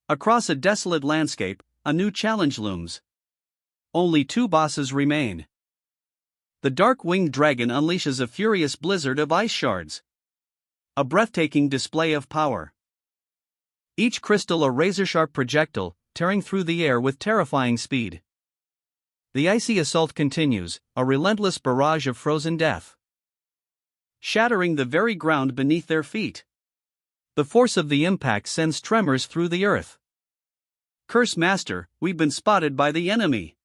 A: Across a desolate landscape, a new challenge looms. Only 2 bosses remain. The Dark-Winged Dragon unleashes a furious blizzard of ice shards. A breathtaking display of power. Each crystal a razor-sharp projectile, tearing through the air with terrifying speed. The icy assault continues, a relentless barrage of frozen death. Shattering the very ground beneath their feet. The force of the impact sends tremors through the earth. Curse Master, we've been spotted by the enemy.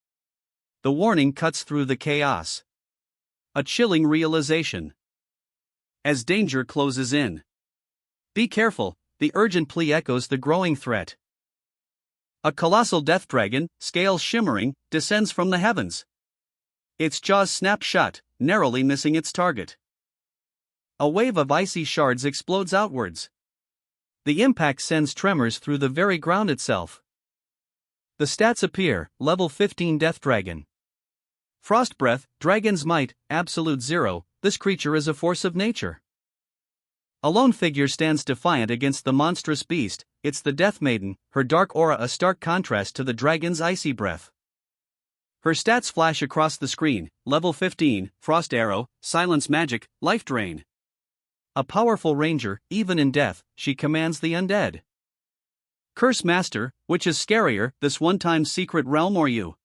A: The warning cuts through the chaos. A chilling realization. As danger closes in. Be careful, the urgent plea echoes the growing threat. A colossal death dragon, scales shimmering, descends from the heavens. Its jaws snap shut, narrowly missing its target. A wave of icy shards explodes outwards. The impact sends tremors through the very ground itself. The stats appear: level 15 Death Dragon. Frost Breath, Dragon's Might, Absolute 0, this creature is a force of nature. A lone figure stands defiant against the monstrous beast, it's the Death Maiden, her dark aura a stark contrast to the dragon's icy breath. Her stats flash across the screen: level 15, Frost Arrow, Silence Magic, Life Drain. A powerful ranger, even in death, she commands the undead. Curse Master, which is scarier, this one-time secret realm or you?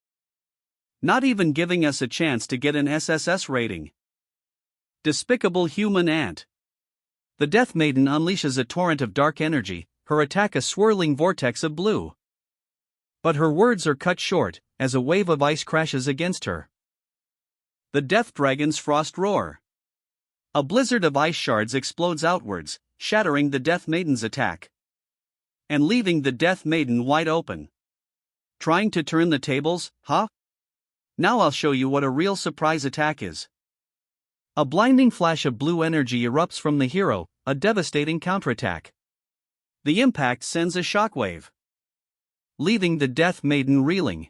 A: Not even giving us a chance to get an SSS rating. Despicable human ant. The Death Maiden unleashes a torrent of dark energy, her attack a swirling vortex of blue. But her words are cut short, as a wave of ice crashes against her. The Death Dragon's Frost Roar. A blizzard of ice shards explodes outwards, shattering the Death Maiden's attack. And leaving the Death Maiden wide open. Trying to turn the tables, huh? Now I'll show you what a real surprise attack is. A blinding flash of blue energy erupts from the hero, a devastating counterattack. The impact sends a shockwave, leaving the Death Maiden reeling.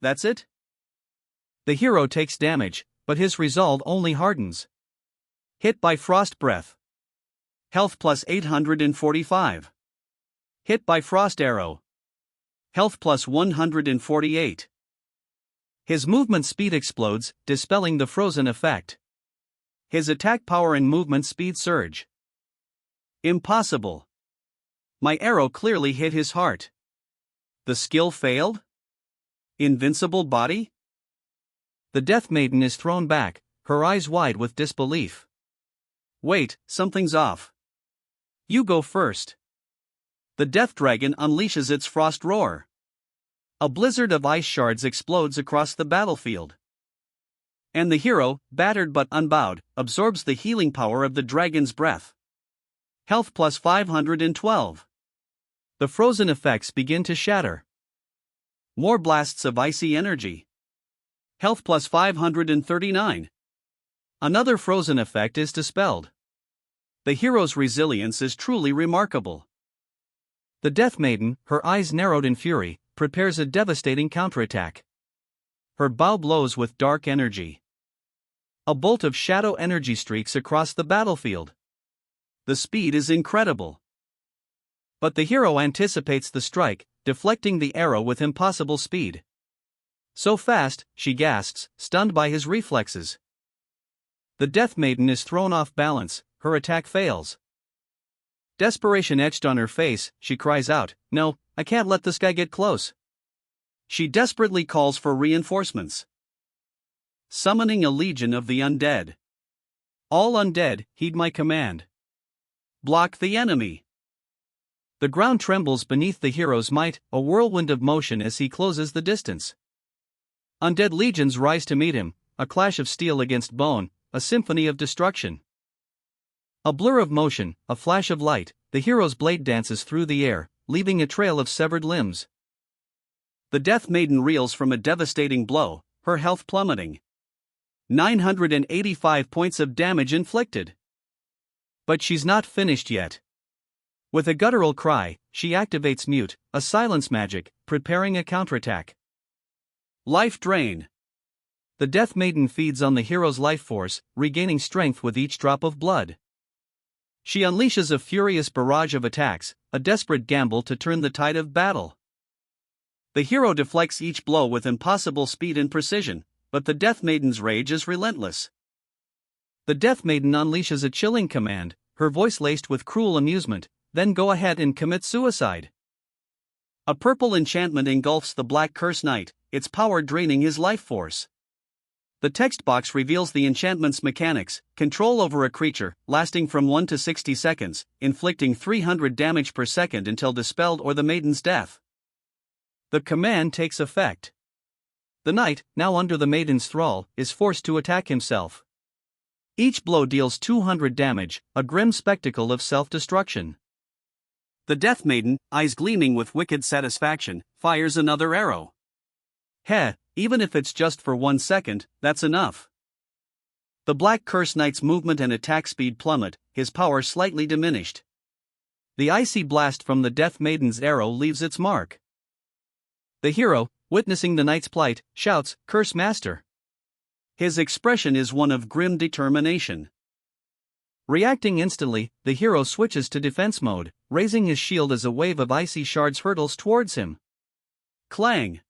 A: That's it? The hero takes damage, but his resolve only hardens. Hit by Frost Breath. Health plus 845. Hit by Frost Arrow. Health plus 148. His movement speed explodes, dispelling the frozen effect. His attack power and movement speed surge. Impossible. My arrow clearly hit his heart. The skill failed? Invincible body? The Death Maiden is thrown back, her eyes wide with disbelief. Wait, something's off. You go first. The Death Dragon unleashes its Frost Roar. A blizzard of ice shards explodes across the battlefield. And the hero, battered but unbowed, absorbs the healing power of the dragon's breath. Health plus 512. The frozen effects begin to shatter. More blasts of icy energy. Health plus 539. Another frozen effect is dispelled. The hero's resilience is truly remarkable. The Death Maiden, her eyes narrowed in fury, prepares a devastating counterattack. Her bow blows with dark energy. A bolt of shadow energy streaks across the battlefield. The speed is incredible. But the hero anticipates the strike, deflecting the arrow with impossible speed. So fast, she gasps, stunned by his reflexes. The Death Maiden is thrown off balance, her attack fails. Desperation etched on her face, she cries out, "No, I can't let this guy get close." She desperately calls for reinforcements. Summoning a legion of the undead. All undead, heed my command. Block the enemy. The ground trembles beneath the hero's might, a whirlwind of motion as he closes the distance. Undead legions rise to meet him, a clash of steel against bone, a symphony of destruction. A blur of motion, a flash of light, the hero's blade dances through the air, leaving a trail of severed limbs. The Death Maiden reels from a devastating blow, her health plummeting. 985 points of damage inflicted. But she's not finished yet. With a guttural cry, she activates Mute, a silence magic, preparing a counterattack. Life Drain. The Death Maiden feeds on the hero's life force, regaining strength with each drop of blood. She unleashes a furious barrage of attacks, a desperate gamble to turn the tide of battle. The hero deflects each blow with impossible speed and precision, but the Death Maiden's rage is relentless. The Death Maiden unleashes a chilling command, her voice laced with cruel amusement, "Then go ahead and commit suicide." A purple enchantment engulfs the Black Curse Knight, its power draining his life force. The text box reveals the enchantment's mechanics: control over a creature, lasting from 1 to 60 seconds, inflicting 300 damage per second until dispelled or the maiden's death. The command takes effect. The knight, now under the maiden's thrall, is forced to attack himself. Each blow deals 200 damage, a grim spectacle of self-destruction. The Death Maiden, eyes gleaming with wicked satisfaction, fires another arrow. Even if it's just for 1 second, that's enough. The Black Curse Knight's movement and attack speed plummet, his power slightly diminished. The icy blast from the Death Maiden's arrow leaves its mark. The hero, witnessing the knight's plight, shouts, "Curse Master!" His expression is one of grim determination. Reacting instantly, the hero switches to defense mode, raising his shield as a wave of icy shards hurtles towards him. Clang!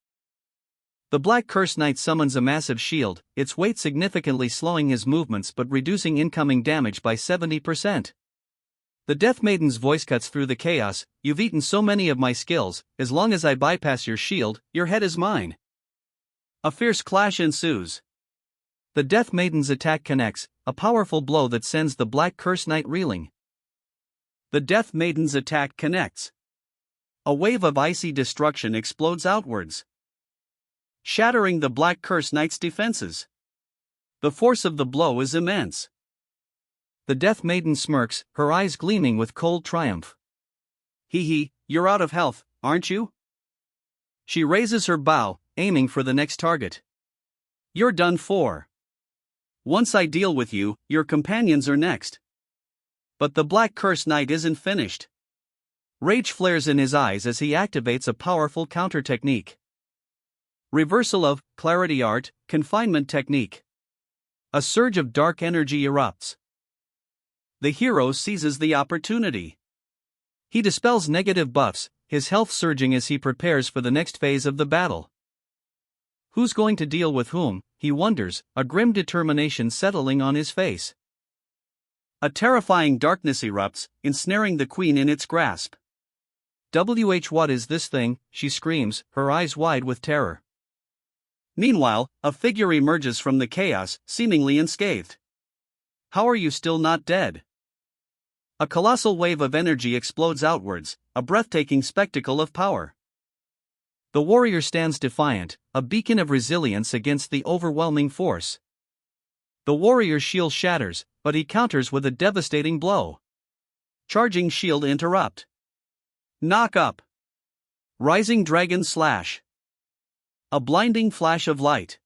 A: The Black Curse Knight summons a massive shield, its weight significantly slowing his movements but reducing incoming damage by 70%. The Death Maiden's voice cuts through the chaos. "You've eaten so many of my skills, as long as I bypass your shield, your head is mine." A fierce clash ensues. The Death Maiden's attack connects, a powerful blow that sends the Black Curse Knight reeling. The Death Maiden's attack connects. A wave of icy destruction explodes outwards, shattering the Black Curse Knight's defenses. The force of the blow is immense. The Death Maiden smirks, her eyes gleaming with cold triumph. "Hee, you're out of health, aren't you?" She raises her bow, aiming for the next target. "You're done for. Once I deal with you, your companions are next." But the Black Curse Knight isn't finished. Rage flares in his eyes as he activates a powerful counter technique. Reversal of Clarity Art, Confinement Technique. A surge of dark energy erupts. The hero seizes the opportunity. He dispels negative buffs, his health surging as he prepares for the next phase of the battle. Who's going to deal with whom, he wonders, a grim determination settling on his face. A terrifying darkness erupts, ensnaring the queen in its grasp. What is this thing?" she screams, her eyes wide with terror. Meanwhile, a figure emerges from the chaos, seemingly unscathed. "How are you still not dead?" A colossal wave of energy explodes outwards, a breathtaking spectacle of power. The warrior stands defiant, a beacon of resilience against the overwhelming force. The warrior's shield shatters, but he counters with a devastating blow. Charging shield interrupt. Knock up. Rising dragon slash. A blinding flash of light.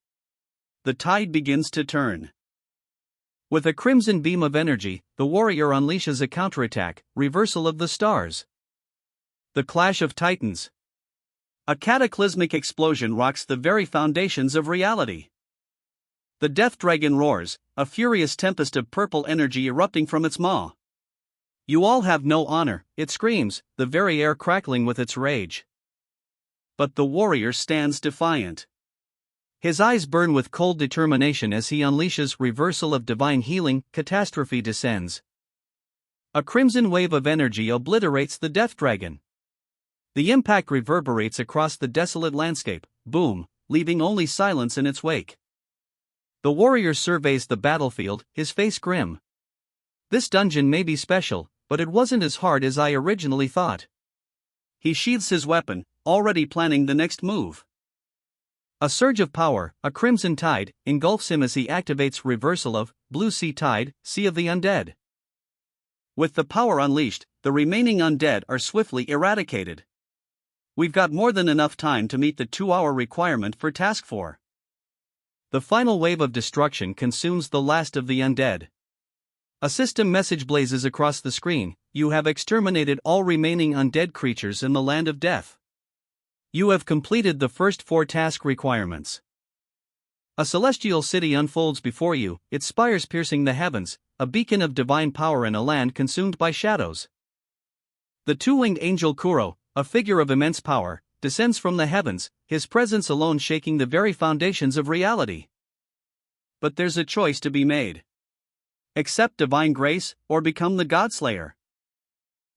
A: The tide begins to turn. With a crimson beam of energy, the warrior unleashes a counterattack, reversal of the stars. The clash of titans. A cataclysmic explosion rocks the very foundations of reality. The death dragon roars, a furious tempest of purple energy erupting from its maw. "You all have no honor," it screams, the very air crackling with its rage. But the warrior stands defiant. His eyes burn with cold determination as he unleashes reversal of divine healing. Catastrophe descends. A crimson wave of energy obliterates the death dragon. The impact reverberates across the desolate landscape, boom, leaving only silence in its wake. The warrior surveys the battlefield, his face grim. "This dungeon may be special, but it wasn't as hard as I originally thought." He sheathes his weapon, already planning the next move. A surge of power, a crimson tide, engulfs him as he activates reversal of Blue Sea Tide, Sea of the Undead. With the power unleashed, the remaining undead are swiftly eradicated. We've got more than enough time to meet the 2-hour requirement for Task 4. The final wave of destruction consumes the last of the undead. A system message blazes across the screen: "You have exterminated all remaining undead creatures in the land of death. You have completed the first 4 task requirements." A celestial city unfolds before you, its spires piercing the heavens, a beacon of divine power in a land consumed by shadows. The two-winged angel Kuro, a figure of immense power, descends from the heavens, his presence alone shaking the very foundations of reality. But there's a choice to be made. Accept divine grace, or become the Godslayer.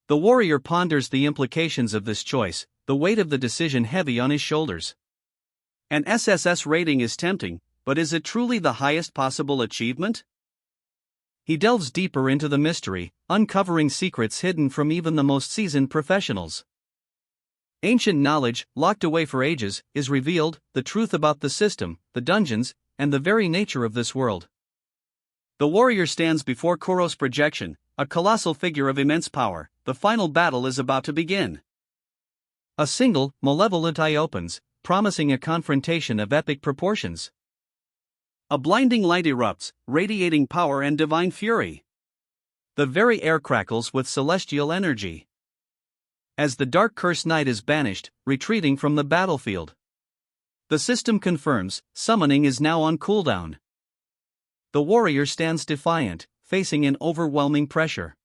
A: The warrior ponders the implications of this choice, the weight of the decision heavy on his shoulders. An SSS rating is tempting, but is it truly the highest possible achievement? He delves deeper into the mystery, uncovering secrets hidden from even the most seasoned professionals. Ancient knowledge, locked away for ages, is revealed, the truth about the system, the dungeons, and the very nature of this world. The warrior stands before Kuro's projection, a colossal figure of immense power. The final battle is about to begin. A single, malevolent eye opens, promising a confrontation of epic proportions. A blinding light erupts, radiating power and divine fury. The very air crackles with celestial energy. As the dark curse knight is banished, retreating from the battlefield. The system confirms, summoning is now on cooldown. The warrior stands defiant,
B: facing an overwhelming pressure.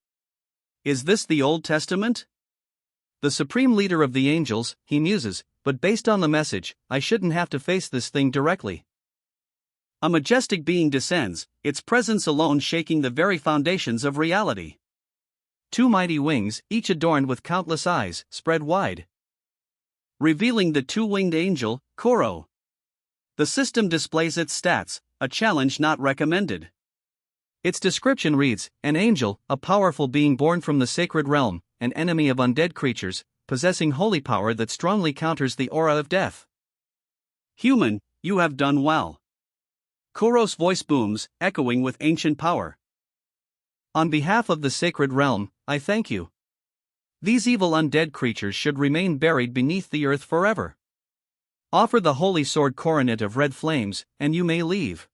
B: Is this the Old Testament? The supreme leader of the angels, he muses, but based on the message, I shouldn't have to face this thing directly. A majestic being descends, its presence alone shaking the very foundations of reality. Two mighty wings, each adorned with countless eyes, spread wide, revealing the two-winged angel, Koro. The system displays its stats, a challenge not recommended. Its description reads, an angel, a powerful being born from the sacred realm, an enemy of undead creatures, possessing holy power that strongly counters the aura of death. Human, you have done well. Koro's voice booms, echoing with ancient power. On behalf of the sacred realm, I thank you. These evil undead creatures should remain buried beneath the earth forever. Offer the holy sword coronet of red flames, and you may leave.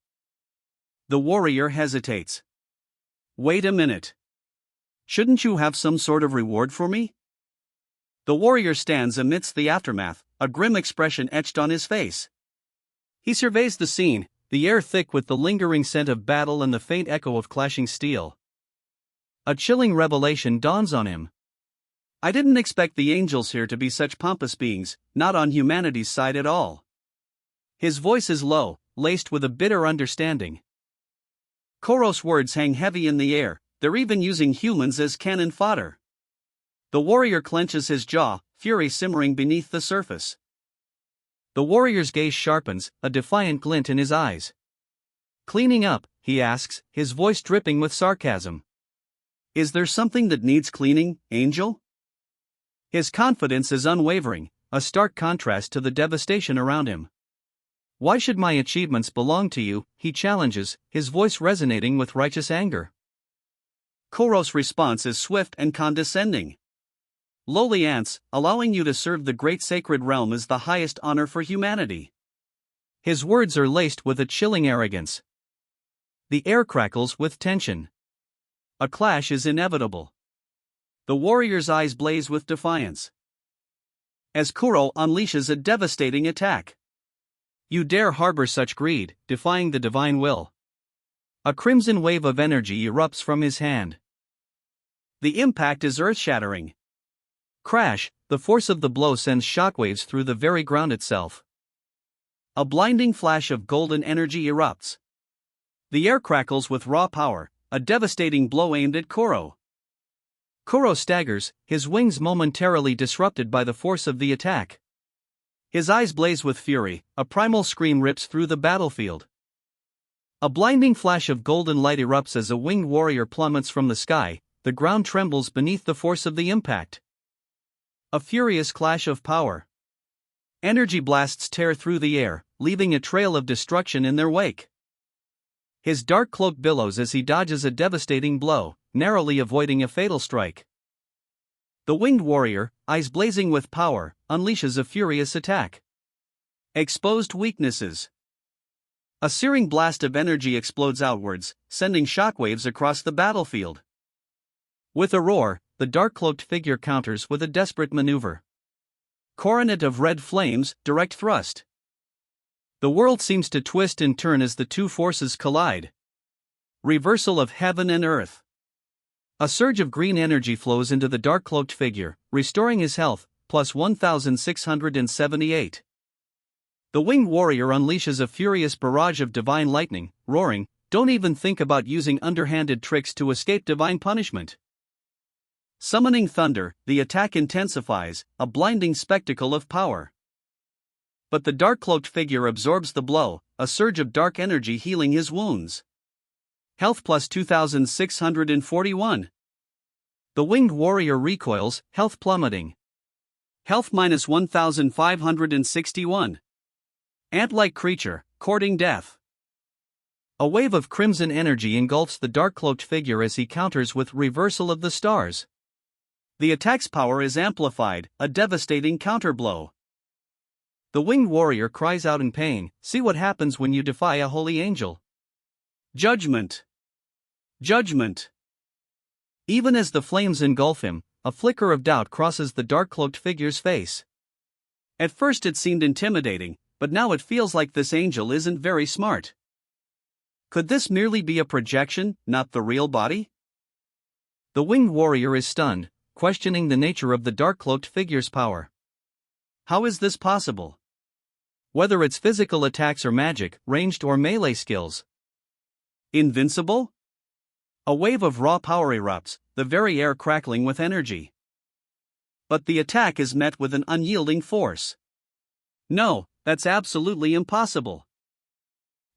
B: The warrior hesitates. Wait a minute. Shouldn't you have some sort of reward for me? The warrior stands amidst the aftermath, a grim expression etched on his face. He surveys the scene, the air thick with the lingering scent of battle and the faint echo of clashing steel. A chilling revelation dawns on him. I didn't expect the angels here to be such pompous beings, not on humanity's side at all. His voice is low, laced with a bitter understanding. Koro's words hang heavy in the air, they're even using humans as cannon fodder. The warrior clenches his jaw, fury simmering beneath the surface. The warrior's gaze sharpens, a defiant glint in his eyes. Cleaning up, he asks, his voice dripping with sarcasm. Is there something that needs cleaning, Angel? His confidence is unwavering, a stark contrast to the devastation around him. Why should my achievements belong to you, he challenges, his voice resonating with righteous anger. Koro's response is swift and condescending. Lowly ants, allowing you to serve the great sacred realm is the highest honor for humanity. His words are laced with a chilling arrogance. The air crackles with tension. A clash is inevitable. The warrior's eyes blaze with defiance as Koro unleashes a devastating attack. You dare harbor such greed, defying the divine will. A crimson wave of energy erupts from his hand. The impact is earth-shattering. Crash, the force of the blow sends shockwaves through the very ground itself. A blinding flash of golden energy erupts. The air crackles with raw power, a devastating blow aimed at Koro. Koro staggers, his wings momentarily disrupted by the force of the attack. His eyes blaze with fury, a primal scream rips through the battlefield. A blinding flash of golden light erupts as a winged warrior plummets from the sky, the ground trembles beneath the force of the impact. A furious clash of power. Energy blasts tear through the air, leaving a trail of destruction in their wake. His dark cloak billows as he dodges a devastating blow, narrowly avoiding a fatal strike. The winged warrior, eyes blazing with power, unleashes a furious attack. Exposed weaknesses. A searing blast of energy explodes outwards, sending shockwaves across the battlefield. With a roar, the dark-cloaked figure counters with a desperate maneuver. Coronet of red flames, direct thrust. The world seems to twist and turn as the two forces collide. Reversal of heaven and earth. A surge of green energy flows into the dark-cloaked figure, restoring his health, plus 1,678. The winged warrior unleashes a furious barrage of divine lightning, roaring, "Don't even think about using underhanded tricks to escape divine punishment." Summoning thunder, the attack intensifies, a blinding spectacle of power. But the dark-cloaked figure absorbs the blow, a surge of dark energy healing his wounds. Health plus 2,641. The winged warrior recoils, health plummeting. Health minus 1,561. Ant-like creature, courting death. A wave of crimson energy engulfs the dark-cloaked figure as he counters with reversal of the stars. The attack's power is amplified, a devastating counterblow. The winged warrior cries out in pain, "See what happens when you defy a holy angel." Judgment. Judgment. Even as the flames engulf him, a flicker of doubt crosses the dark-cloaked figure's face. At first it seemed intimidating, but now it feels like this angel isn't very smart. Could this merely be a projection, not the real body? The winged warrior is stunned, questioning the nature of the dark-cloaked figure's power. How is this possible? Whether it's physical attacks or magic, ranged or melee skills. Invincible? A wave of raw power erupts, the very air crackling with energy. But the attack is met with an unyielding force. No, that's absolutely impossible.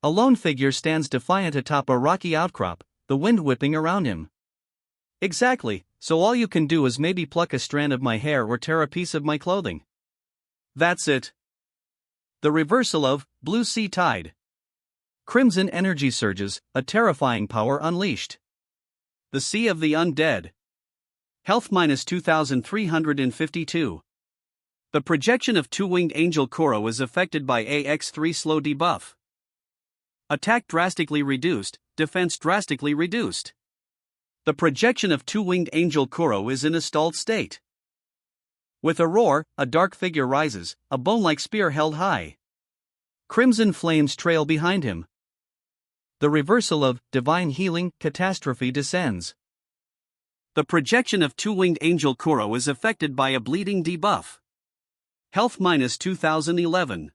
B: A lone figure stands defiant atop a rocky outcrop, the wind whipping around him. Exactly, so all you can do is maybe pluck a strand of my hair or tear a piece of my clothing. That's it. The reversal of Blue Sea Tide. Crimson energy surges, a terrifying power unleashed. The Sea of the Undead. Health minus 2352. The projection of two-winged angel Kuro is affected by AX3 slow debuff. Attack drastically reduced, defense drastically reduced. The projection of two-winged angel Kuro is in a stalled state. With a roar, a dark figure rises, a bone-like spear held high. Crimson flames trail behind him. The reversal of divine healing catastrophe descends. The projection of two-winged angel Kuro is affected by a bleeding debuff. Health minus 2011.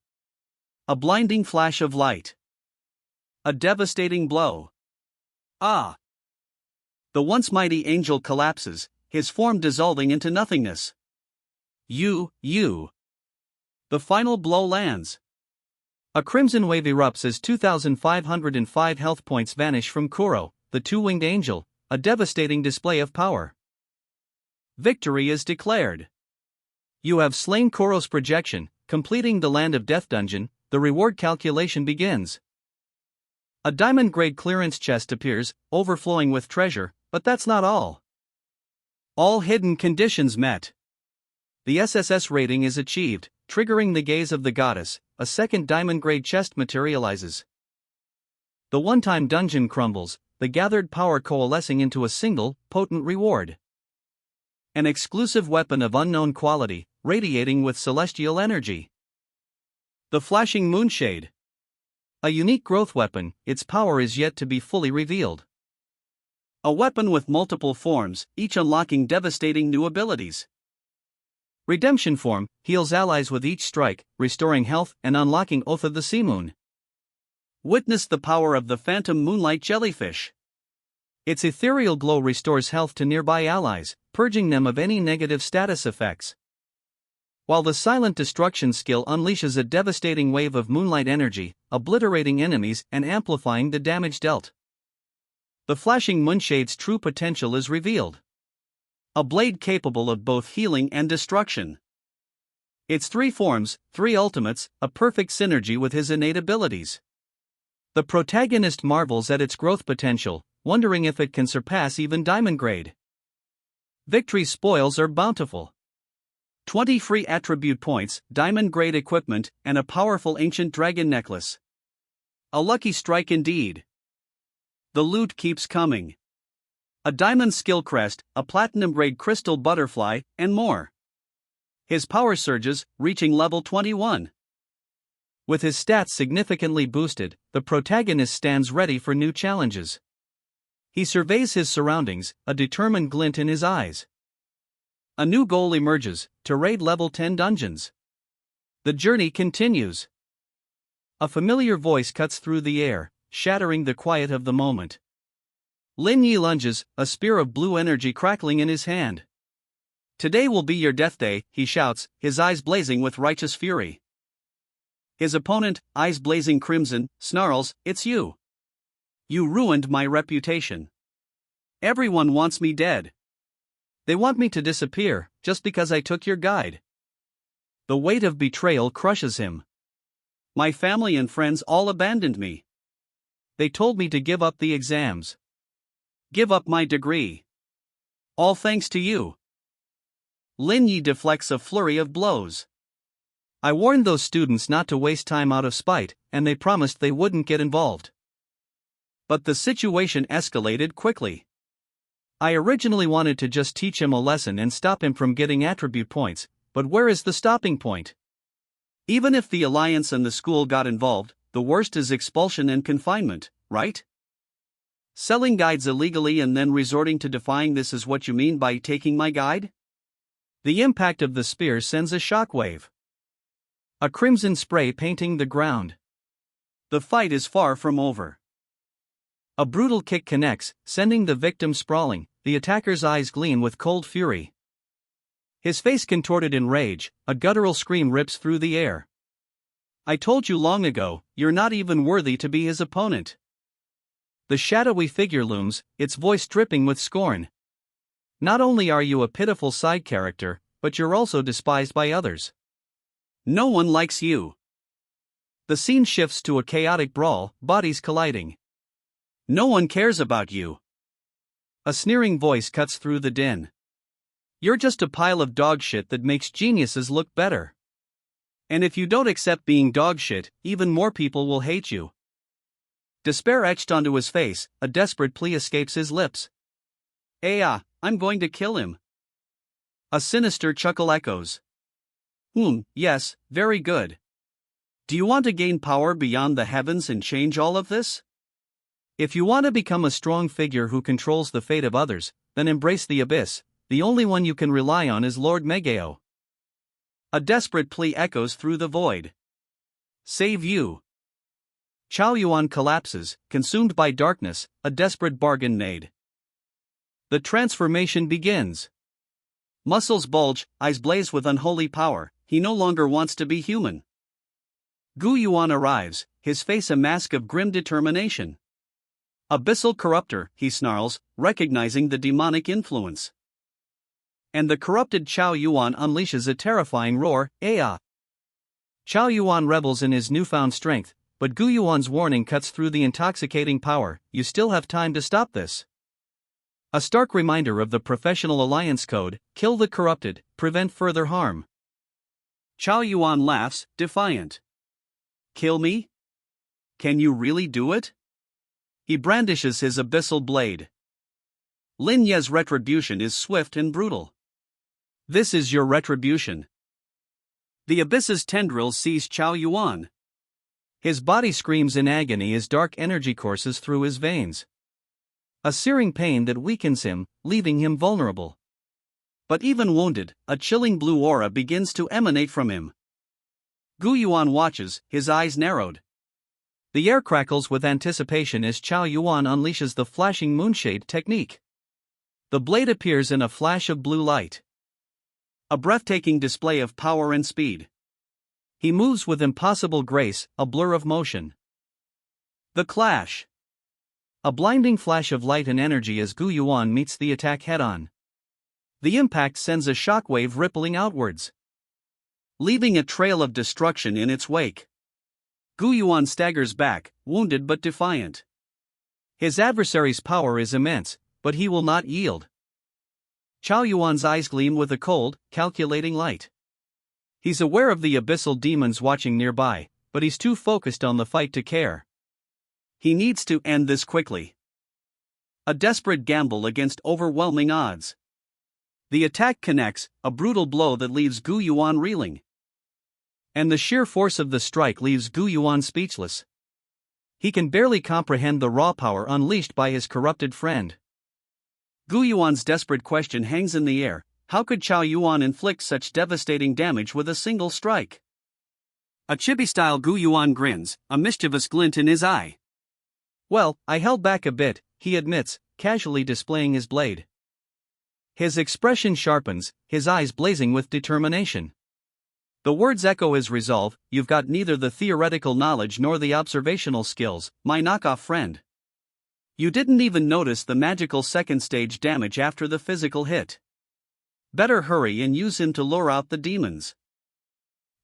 B: A blinding flash of light. A devastating blow. Ah! The once mighty angel collapses, his form dissolving into nothingness. You. The final blow lands. A crimson wave erupts as 2,505 health points vanish from Kuro, the two-winged angel, a devastating display of power. Victory is declared. You have slain Kuro's projection, completing the Land of Death dungeon. The reward calculation begins. A diamond-grade clearance chest appears, overflowing with treasure, but that's not all. All hidden conditions met. The SSS rating is achieved, triggering the gaze of the goddess. A second diamond-grade chest materializes. The one-time dungeon crumbles, the gathered power coalescing into a single, potent reward. An exclusive weapon of unknown quality, radiating with celestial energy. The flashing moonshade. A unique growth weapon, its power is yet to be fully revealed. A weapon with multiple forms, each unlocking devastating new abilities. Redemption form, heals allies with each strike, restoring health and unlocking Oath of the Sea Moon. Witness the power of the phantom moonlight jellyfish. Its ethereal glow restores health to nearby allies, purging them of any negative status effects. While the silent destruction skill unleashes a devastating wave of moonlight energy, obliterating enemies and amplifying the damage dealt. The flashing moonshade's true potential is revealed. A blade capable of both healing and destruction. Its three forms, three ultimates, a perfect synergy with his innate abilities. The protagonist marvels at its growth potential, wondering if it can surpass even diamond grade. Victory spoils are bountiful. 20 free attribute points, diamond grade equipment, and a powerful ancient dragon necklace. A lucky strike indeed. The loot keeps coming. A diamond skill crest, a platinum grade crystal butterfly, and more. His power surges, reaching level 21. With his stats significantly boosted, the protagonist stands ready for new challenges. He surveys his surroundings, a determined glint in his eyes. A new goal emerges, to raid level 10 dungeons. The journey continues. A familiar voice cuts through the air, shattering the quiet of the moment. Lin Yi lunges, a spear of blue energy crackling in his hand. Today will be your death day, he shouts, his eyes blazing with righteous fury. His opponent, eyes blazing crimson, snarls, "It's you. You ruined my reputation. Everyone wants me dead. They want me to disappear, just because I took your guide." The weight of betrayal crushes him. My family and friends all abandoned me. They told me to give up the exams. Give up my degree. All thanks to you. Lin Yi deflects a flurry of blows. I warned those students not to waste time out of spite, and they promised they wouldn't get involved. But the situation escalated quickly. I originally wanted to just teach him a lesson and stop him from getting attribute points, but where is the stopping point? Even if the Alliance and the school got involved, the worst is expulsion and confinement, right? Selling guides illegally and then resorting to defying this is what you mean by taking my guide?
A: The impact of the spear sends a shockwave. A crimson spray painting the ground.
B: The fight is far from over.
A: A brutal kick connects, sending the victim sprawling. The attacker's eyes gleam with cold fury. His face contorted in rage, a guttural scream rips through the air.
B: I told you long ago, you're not even worthy to be his opponent.
A: The shadowy figure looms, its voice dripping with scorn. Not only are you a pitiful side character, but you're also despised by others.
B: No one likes you.
A: The scene shifts to a chaotic brawl, bodies colliding.
B: No one cares about you.
A: A sneering voice cuts through the din. You're just a pile of dog shit that makes geniuses look better.
B: And if you don't accept being dog shit, even more people will hate you.
A: Despair etched onto his face, a desperate plea escapes his lips.
B: I'm going to kill him.
A: A sinister chuckle echoes.
B: Yes, very good. Do you want to gain power beyond the heavens and change all of this?
A: If you want to become a strong figure who controls the fate of others, then embrace the abyss. The only one you can rely on is Lord Megao.
B: A desperate plea echoes through the void. Save you.
A: Chao Yuan collapses, consumed by darkness, a desperate bargain made.
B: The transformation begins. Muscles bulge, eyes blaze with unholy power, he no longer wants to be human. Gu Yuan arrives, his face a mask of grim determination. Abyssal corruptor, he snarls, recognizing the demonic influence. And the corrupted Chao Yuan unleashes a terrifying roar, Aya!
A: Chao Yuan revels in his newfound strength, but Gu Yuan's warning cuts through the intoxicating power. You still have time to stop this. A stark reminder of the Professional Alliance Code: kill the corrupted, prevent further harm.
B: Chao Yuan laughs, defiant. Kill me? Can you really do it? He brandishes his abyssal blade. Lin Ye's retribution is swift and brutal.
A: This is your retribution.
B: The abyss's tendrils seize Chao Yuan.
A: His body screams in agony as dark energy courses through his veins. A searing pain that weakens him, leaving him vulnerable.
B: But even wounded, a chilling blue aura begins to emanate from him. Gu Yuan watches, his eyes narrowed.
A: The air crackles with anticipation as Chao Yuan unleashes the flashing moonshade technique. The blade appears in a flash of blue light.
B: A breathtaking display of power and speed.
A: He moves with impossible grace, a blur of motion.
B: The clash.
A: A blinding flash of light and energy as Gu Yuan meets the attack head-on. The impact sends a shockwave rippling outwards,
B: leaving a trail of destruction in its wake. Gu Yuan staggers back, wounded but defiant.
A: His adversary's power is immense, but he will not yield. Chao Yuan's eyes gleam with a cold, calculating light. He's aware of the abyssal demons watching nearby, but he's too focused on the fight to care.
B: He needs to end this quickly. A desperate gamble against overwhelming odds. The attack connects, a brutal blow that leaves Gu Yuan reeling.
A: And the sheer force of the strike leaves Gu Yuan speechless. He can barely comprehend the raw power unleashed by his corrupted friend.
B: Gu Yuan's desperate question hangs in the air: how could Chao Yuan inflict such devastating damage with a single strike? A chibi-style Gu Yuan grins, a mischievous glint in his eye.
A: Well, I held back a bit, he admits, casually displaying his blade. His expression sharpens, his eyes blazing with determination. The words echo his resolve: you've got neither the theoretical knowledge nor the observational skills, my knockoff friend. You didn't even notice the magical second stage damage after the physical hit. Better hurry and use him to lure out the demons.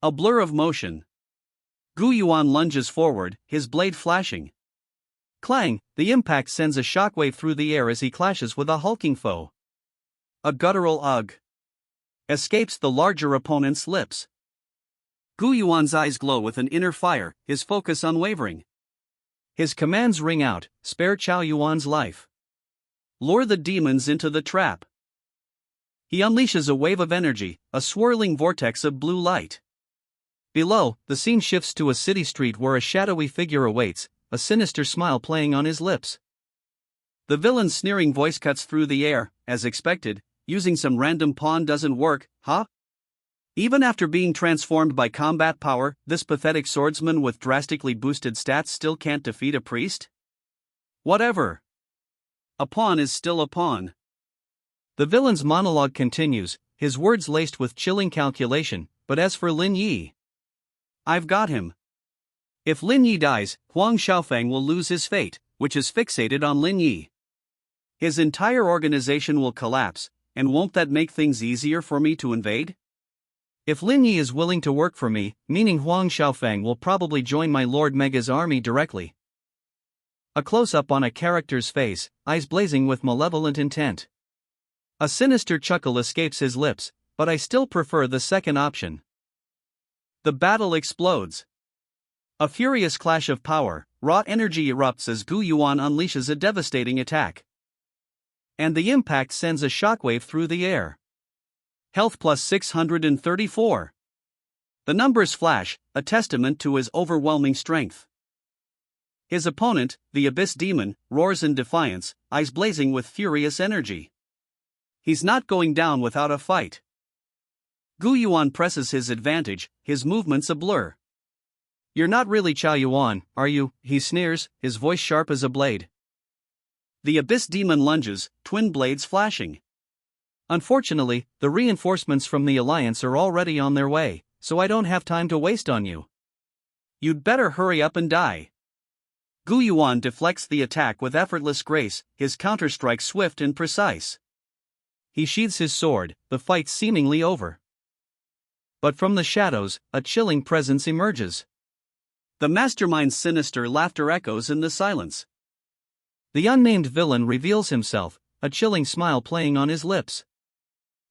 A: A blur of motion. Gu Yuan lunges forward, his blade flashing. Clang, the impact sends a shockwave through the air as he clashes with a hulking foe.
B: A guttural ugh escapes the larger opponent's lips. Gu Yuan's eyes glow with an inner fire, his focus unwavering.
A: His commands ring out: spare Chao Yuan's life.
B: Lure the demons into the trap. He unleashes a wave of energy, a swirling vortex of blue light.
A: Below, the scene shifts to a city street where a shadowy figure awaits, a sinister smile playing on his lips.
B: The villain's sneering voice cuts through the air. As expected, using some random pawn doesn't work, huh? Even after being transformed by combat power, this pathetic swordsman with drastically boosted stats still can't defeat a priest? Whatever. A pawn is still a pawn.
A: The villain's monologue continues, his words laced with chilling calculation, but as for Lin Yi,
B: I've got him. If Lin Yi dies, Huang Xiaofeng will lose his fate, which is fixated on Lin Yi. His entire organization will collapse, and won't that make things easier for me to invade?
A: If Lin Yi is willing to work for me, meaning Huang Xiaofeng will probably join my Lord Mega's army directly. A close-up on a character's face, eyes blazing with malevolent intent. A sinister chuckle escapes his lips, but I still prefer the second option.
B: The battle explodes. A furious clash of power, raw energy erupts as Gu Yuan unleashes a devastating attack. And the impact sends a shockwave through the air. Health plus 634. The numbers flash, a testament to his overwhelming strength. His opponent, the Abyss Demon, roars in defiance, eyes blazing with furious energy. He's not going down without a fight. Gu Yuan presses his advantage, his movements a blur.
A: You're not really Chao Yuan, are you? He sneers, his voice sharp as a blade.
B: The Abyss Demon lunges, twin blades flashing.
A: Unfortunately, the reinforcements from the Alliance are already on their way, so I don't have time to waste on you.
B: You'd better hurry up and die. Gu Yuan deflects the attack with effortless grace, his counterstrike swift and precise.
A: He sheathes his sword, the fight seemingly over. But from the shadows, a chilling presence emerges.
B: The mastermind's sinister laughter echoes in the silence.
A: The unnamed villain reveals himself, a chilling smile playing on his lips.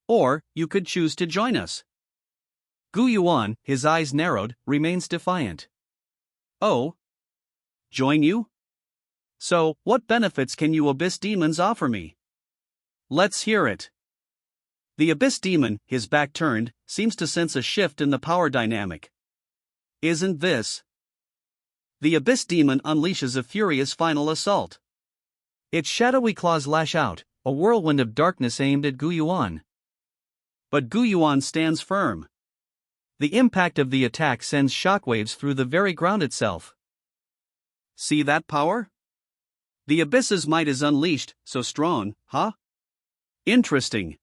B: Or, you could choose to join us.
A: Gu Yuan, his eyes narrowed, remains defiant.
B: Oh? Join you? So, what benefits can you Abyss Demons offer me? Let's hear it. The Abyss Demon, his back turned, seems to sense a shift in the power dynamic. Isn't this? The Abyss Demon unleashes a furious final assault.
A: Its shadowy claws lash out, a whirlwind of darkness aimed at Gu Yuan.
B: But Gu Yuan stands firm.
A: The impact of the attack sends shockwaves through the very ground itself.
B: See that power? The Abyss's might is unleashed, so strong, huh? Interesting.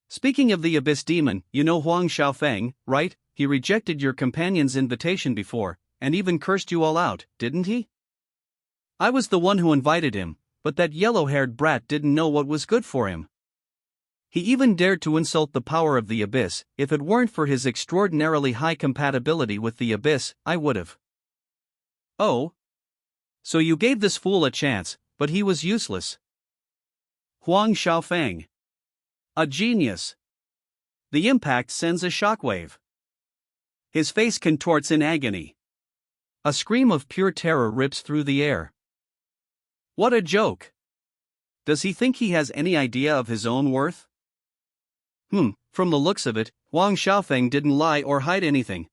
A: Speaking of the Abyss Demon, you know Huang Xiaofeng, right? He rejected your companion's invitation before, and even cursed you all out, didn't he? I was the one who invited him, but that yellow-haired brat didn't know what was good for him. He even dared to insult the power of the Abyss. If it weren't for his extraordinarily high compatibility with the Abyss, I would've.
B: Oh?
A: So you gave this fool a chance, but he was useless.
B: Huang Xiaofeng. A genius. The impact sends a shockwave. His face contorts in agony.
A: A scream of pure terror rips through the air.
B: What a joke. Does he think he has any idea of his own worth?
A: From the looks of it, Huang Xiaofeng didn't lie or hide anything.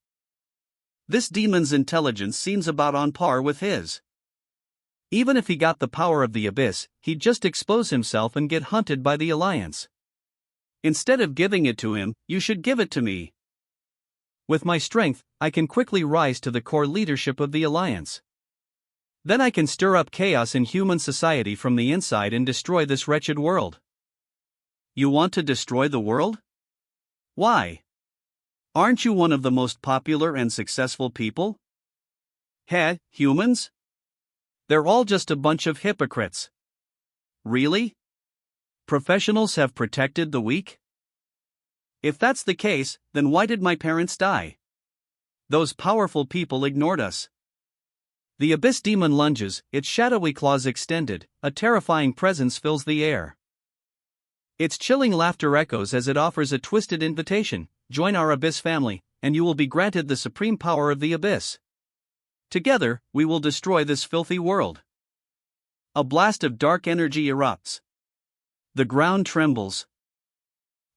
B: This demon's intelligence seems about on par with his.
A: Even if he got the power of the Abyss, he'd just expose himself and get hunted by the Alliance.
B: Instead of giving it to him, you should give it to me.
A: With my strength, I can quickly rise to the core leadership of the Alliance. Then I can stir up chaos in human society from the inside and destroy this wretched world.
B: You want to destroy the world? Why? Aren't you one of the most popular and successful people? Humans?
A: They're all just a bunch of hypocrites.
B: Really? Professionals have protected the weak? If that's the case, then why did my parents die? Those powerful people ignored us.
A: The Abyss Demon lunges, its shadowy claws extended, a terrifying presence fills the air. Its chilling laughter echoes as it offers a twisted invitation: join our Abyss family, and you will be granted the supreme power of the Abyss. Together, we will destroy this filthy world. A blast of dark energy erupts. The ground trembles.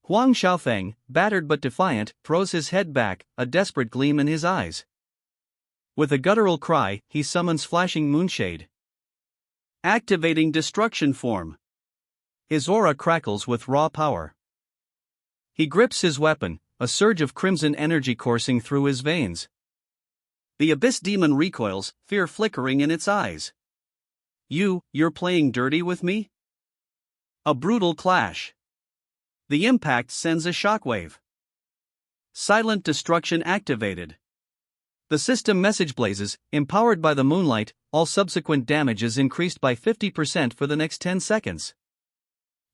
A: Huang Xiaofeng, battered but defiant, throws his head back, a desperate gleam in his eyes. With a guttural cry, he summons flashing moonshade.
B: Activating destruction form.
A: His aura crackles with raw power. He grips his weapon, a surge of crimson energy coursing through his veins.
B: The Abyss Demon recoils, fear flickering in its eyes. You're playing dirty with me? A brutal clash. The impact sends a shockwave. Silent destruction activated.
A: The system message blazes, empowered by the moonlight, all subsequent damage is increased by 50% for the next 10 seconds.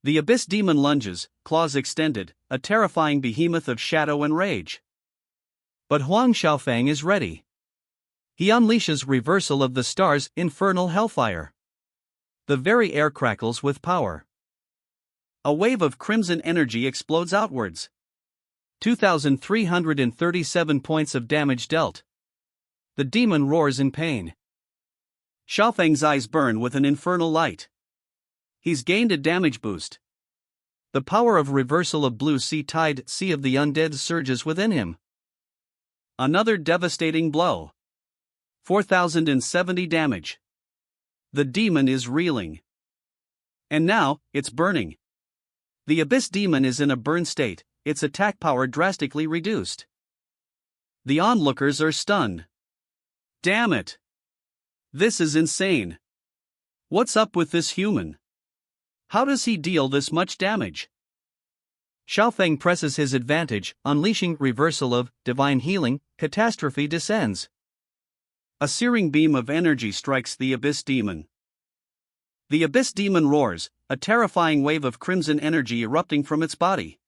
B: The Abyss Demon lunges, claws extended, a terrifying behemoth of shadow and rage.
A: But Huang Xiaofeng is ready. He unleashes Reversal of the Stars' infernal hellfire. The very air crackles with power.
B: A wave of crimson energy explodes outwards.
A: 2,337 points of damage dealt. The demon roars in pain.
B: Xiaofeng's eyes burn with an infernal light. He's gained a damage boost.
A: The power of Reversal of Blue Sea Tide Sea of the Undead surges within him.
B: Another devastating blow. 4,070 damage. The demon is reeling. And now, it's burning. The Abyss Demon is in a burn state, its attack power drastically reduced. The onlookers are stunned. Damn it! This is insane. What's up with this human? How does he deal this much damage?
A: Xiaofeng presses his advantage, unleashing Reversal of Divine Healing. Catastrophe descends.
B: A searing beam of energy strikes the Abyss Demon. The Abyss Demon roars, a terrifying wave of crimson energy erupting from its body.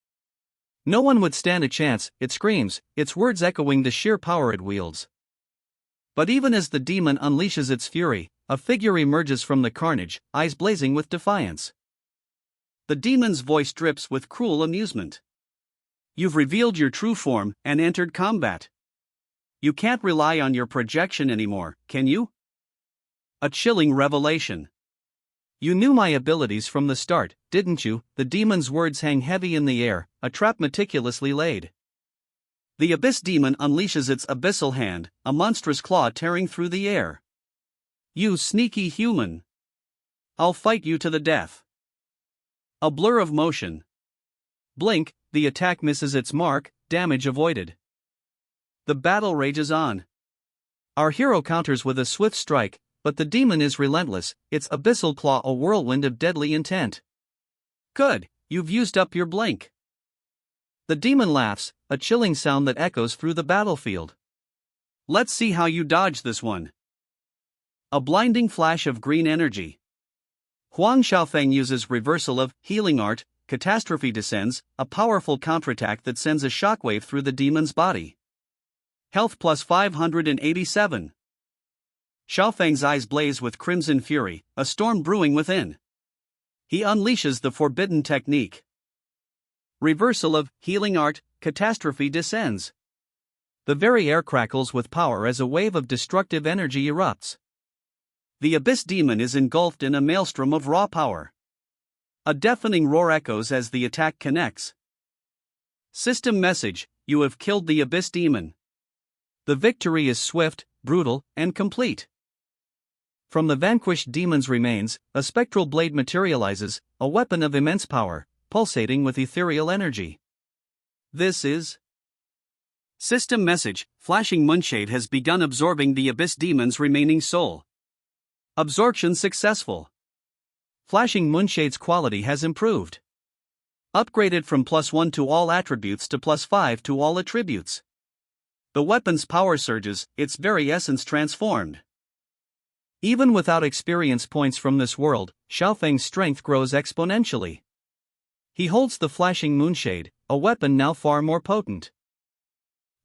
A: No one would stand a chance, it screams, its words echoing the sheer power it wields. But even as the demon unleashes its fury, a figure emerges from the carnage, eyes blazing with defiance.
B: The demon's voice drips with cruel amusement. You've revealed your true form and entered combat. You can't rely on your projection anymore, can you? A chilling revelation.
A: You knew my abilities from the start, didn't you? The demon's words hang heavy in the air, a trap meticulously laid.
B: The Abyss Demon unleashes its abyssal hand, a monstrous claw tearing through the air. You sneaky human! I'll fight you to the death. A blur of motion.
A: Blink, the attack misses its mark, damage avoided.
B: The battle rages on.
A: Our hero counters with a swift strike, but the demon is relentless, its abyssal claw a whirlwind of deadly intent.
B: Good, you've used up your blink.
A: The demon laughs, a chilling sound that echoes through the battlefield.
B: Let's see how you dodge this one. A blinding flash of green energy. Huang Xiaofeng uses Reversal of Healing Art. Catastrophe descends, a powerful counterattack that sends a shockwave through the demon's body. Health plus 587. Xiaofeng's eyes blaze with crimson fury, a storm brewing within. He unleashes the forbidden technique. Reversal of Healing Art. Catastrophe descends.
A: The very air crackles with power as a wave of destructive energy erupts.
B: The Abyss Demon is engulfed in a maelstrom of raw power. A deafening roar echoes as the attack connects. System message: you have killed the Abyss Demon.
A: The victory is swift, brutal, and complete. From the vanquished demon's remains, a spectral blade materializes, a weapon of immense power, pulsating with ethereal energy.
B: This is System message: flashing moonshade has begun absorbing the Abyss Demon's remaining soul. Absorption successful.
A: Flashing Moonshade's quality has improved.
B: Upgraded from +1 to all attributes to +5 to all attributes. The weapon's power surges, its very essence transformed.
A: Even without experience points from this world, Xiaofeng's strength grows exponentially. He holds the Flashing Moonshade, a weapon now far more potent.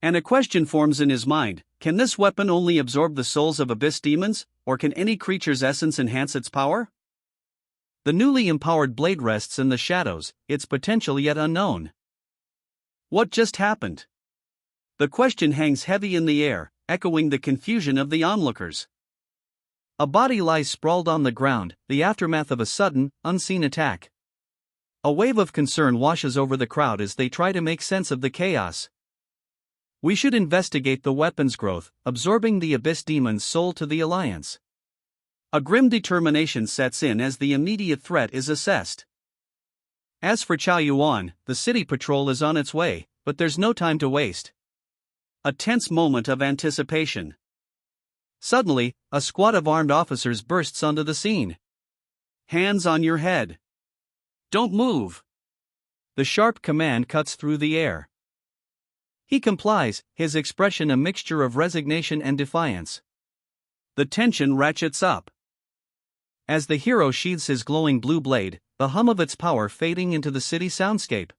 B: And a question forms in his mind: can this weapon only absorb the souls of Abyss Demons, or can any creature's essence enhance its power?
A: The newly empowered blade rests in the shadows, its potential yet unknown.
B: What just happened? The question hangs heavy in the air, echoing the confusion of the onlookers.
A: A body lies sprawled on the ground, the aftermath of a sudden, unseen attack. A wave of concern washes over the crowd as they try to make sense of the chaos. We should investigate the weapon's growth, absorbing the Abyss Demon's soul to the Alliance.
B: A grim determination sets in as the immediate threat is assessed. As for Chow Yuan, the city patrol is on its way, but there's no time to waste. A tense moment of anticipation. Suddenly, a squad of armed officers bursts onto the scene. Hands on your head. Don't move. The sharp command cuts through the air. He complies, his expression a mixture of resignation and defiance. The tension ratchets up. As the hero sheathes his glowing blue blade, the hum of its power fading into the city soundscape.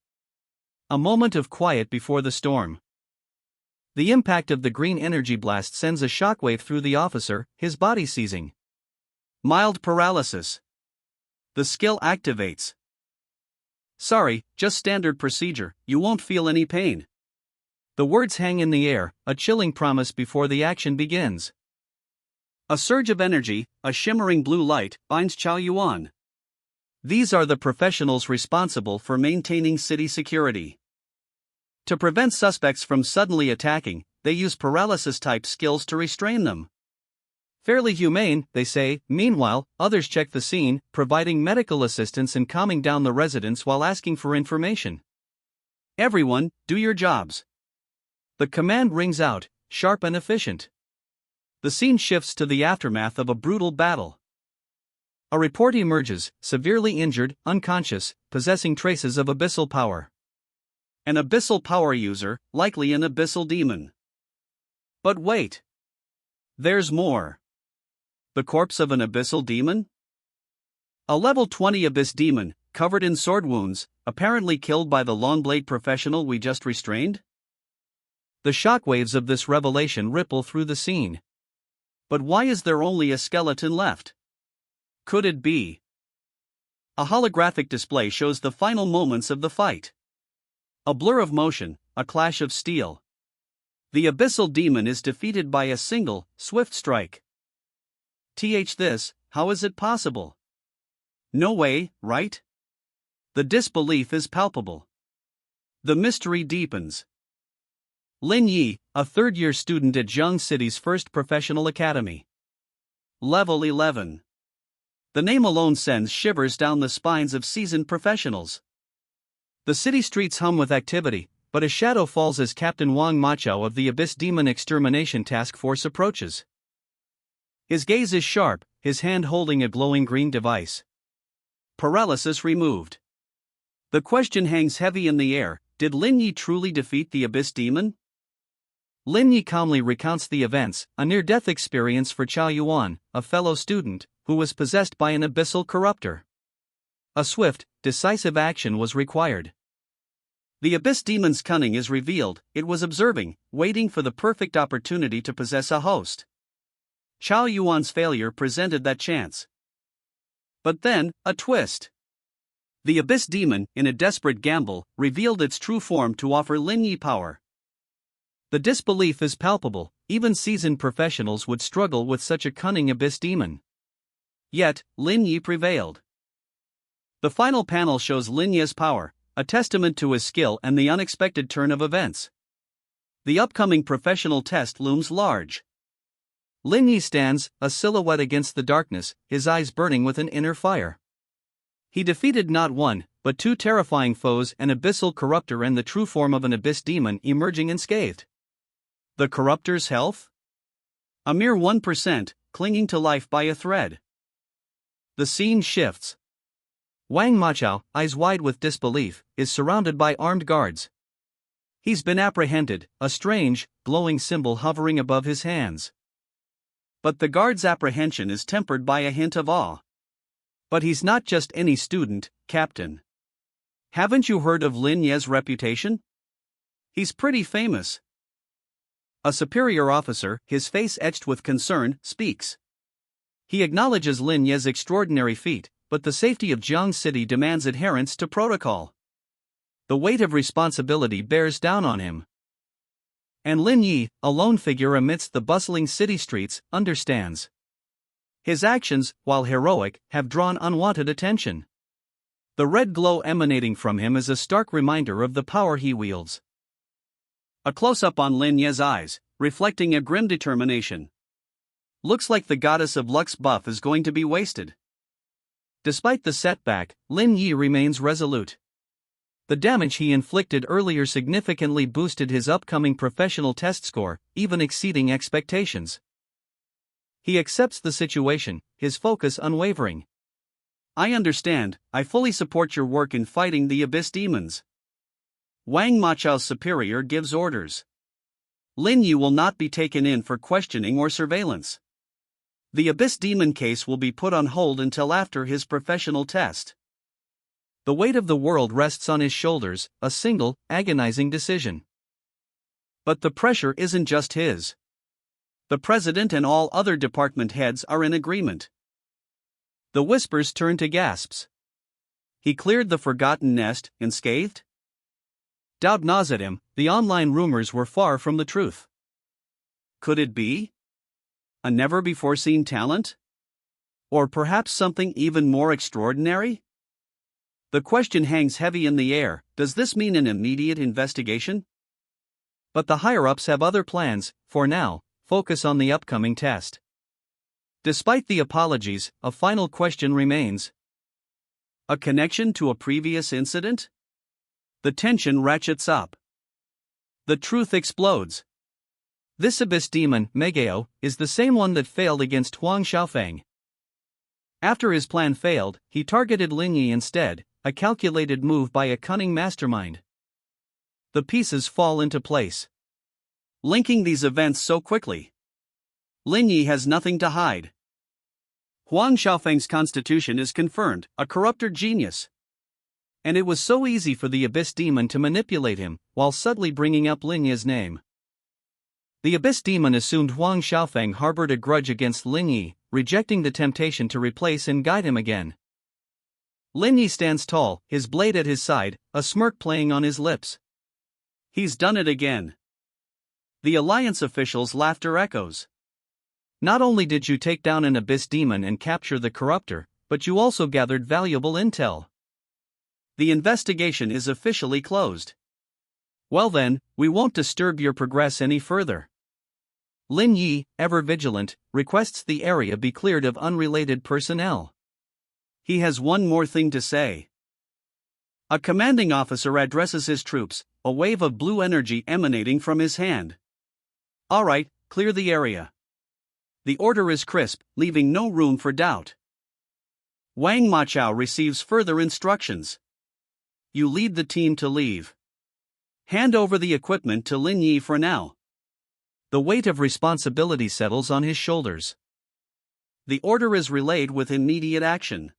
B: A moment of quiet before the storm. The impact of the green energy blast sends a shockwave through the officer, his body seizing. Mild paralysis. The skill activates. Sorry, just standard procedure, you won't feel any pain. The words hang in the air, a chilling promise before the action begins. A surge of energy, a shimmering blue light, binds Chow Yuan. These are the professionals responsible for maintaining city security. To prevent suspects from suddenly attacking, they use paralysis-type skills to restrain them. Fairly humane, they say. Meanwhile, others check the scene, providing medical assistance and calming down the residents while asking for information. Everyone, do your jobs. The command rings out, sharp and efficient. The scene shifts to the aftermath of a brutal battle. A report emerges, severely injured, unconscious, possessing traces of abyssal power. An abyssal power user, likely an abyssal demon. But wait. There's more. The corpse of an abyssal demon? A level 20 abyss demon, covered in sword wounds, apparently killed by the longblade professional we just restrained? The shockwaves of this revelation ripple through the scene. But why is there only a skeleton left? Could it be? A holographic display shows the final moments of the fight. A blur of motion, a clash of steel. The abyssal demon is defeated by a single, swift strike. How is it possible? No way, right? The disbelief is palpable. The mystery deepens. Lin Yi, a third-year student at Zheng City's first professional academy. Level 11. The name alone sends shivers down the spines of seasoned professionals. The city streets hum with activity, but a shadow falls as Captain Wang Machao of the Abyss Demon Extermination Task Force approaches. His gaze is sharp, his hand holding a glowing green device. Paralysis removed. The question hangs heavy in the air: did Lin Yi truly defeat the Abyss Demon? Lin Yi calmly recounts the events, a near-death experience for Chow Yuan, a fellow student, who was possessed by an abyssal corruptor. A swift, decisive action was required. The Abyss Demon's cunning is revealed. It was observing, waiting for the perfect opportunity to possess a host. Chow Yuan's failure presented that chance. But then, a twist. The Abyss Demon, in a desperate gamble, revealed its true form to offer Lin Yi power. The disbelief is palpable, even seasoned professionals would struggle with such a cunning Abyss Demon. Yet, Lin Yi prevailed. The final panel shows Lin Yi's power, a testament to his skill and the unexpected turn of events. The upcoming professional test looms large. Lin Yi stands, a silhouette against the darkness, his eyes burning with an inner fire. He defeated not one, but two terrifying foes, an abyssal corruptor and the true form of an abyss demon, emerging unscathed. The corruptor's health? A mere 1%, clinging to life by a thread. The scene shifts. Wang Machao, eyes wide with disbelief, is surrounded by armed guards. He's been apprehended, a strange, glowing symbol hovering above his hands. But the guard's apprehension is tempered by a hint of awe. But he's not just any student, Captain. Haven't you heard of Lin Yi's reputation? He's pretty famous. A superior officer, his face etched with concern, speaks. He acknowledges Lin Yi's extraordinary feat, but the safety of Zheng City demands adherence to protocol. The weight of responsibility bears down on him. And Lin Yi, a lone figure amidst the bustling city streets, understands. His actions, while heroic, have drawn unwanted attention. The red glow emanating from him is a stark reminder of the power he wields. A close-up on Lin Yi's eyes, reflecting a grim determination. Looks like the goddess of luck's buff is going to be wasted. Despite the setback, Lin Yi remains resolute. The damage he inflicted earlier significantly boosted his upcoming professional test score, even exceeding expectations. He accepts the situation, his focus unwavering. I understand, I fully support your work in fighting the Abyss demons. Wang Machao's superior gives orders. Lin Yi will not be taken in for questioning or surveillance. The Abyss demon case will be put on hold until after his professional test. The weight of the world rests on his shoulders, a single, agonizing decision. But the pressure isn't just his. The president and all other department heads are in agreement. The whispers turn to gasps. He cleared the forgotten nest, unscathed? Doubt gnaws at him, the online rumors were far from the truth. Could it be a never-before-seen talent? Or perhaps something even more extraordinary? The question hangs heavy in the air, does this mean an immediate investigation? But the higher-ups have other plans, for now, focus on the upcoming test. Despite the apologies, a final question remains. A connection to a previous incident? The tension ratchets up. The truth explodes. This Abyss demon, Megao, is the same one that failed against Huang Xiaofeng. After his plan failed, he targeted Lin Yi instead, a calculated move by a cunning mastermind. The pieces fall into place. Linking these events so quickly. Lin Yi has nothing to hide. Huang Xiaofeng's constitution is confirmed, a corrupter genius. And it was so easy for the Abyss demon to manipulate him, while subtly bringing up Lin Yi's name. The Abyss demon assumed Huang Xiaofeng harbored a grudge against Lin Yi, rejecting the temptation to replace and guide him again. Lin Yi stands tall, his blade at his side, a smirk playing on his lips. He's done it again. The Alliance officials' laughter echoes. Not only did you take down an Abyss demon and capture the corruptor, but you also gathered valuable intel. The investigation is officially closed. Well then, we won't disturb your progress any further. Lin Yi, ever vigilant, requests the area be cleared of unrelated personnel. He has one more thing to say. A commanding officer addresses his troops, a wave of blue energy emanating from his hand. Alright, clear the area. The order is crisp, leaving no room for doubt. Wang Machao receives further instructions. You lead the team to leave. Hand over the equipment to Lin Yi for now. The weight of responsibility settles on his shoulders. The order is relayed with immediate action.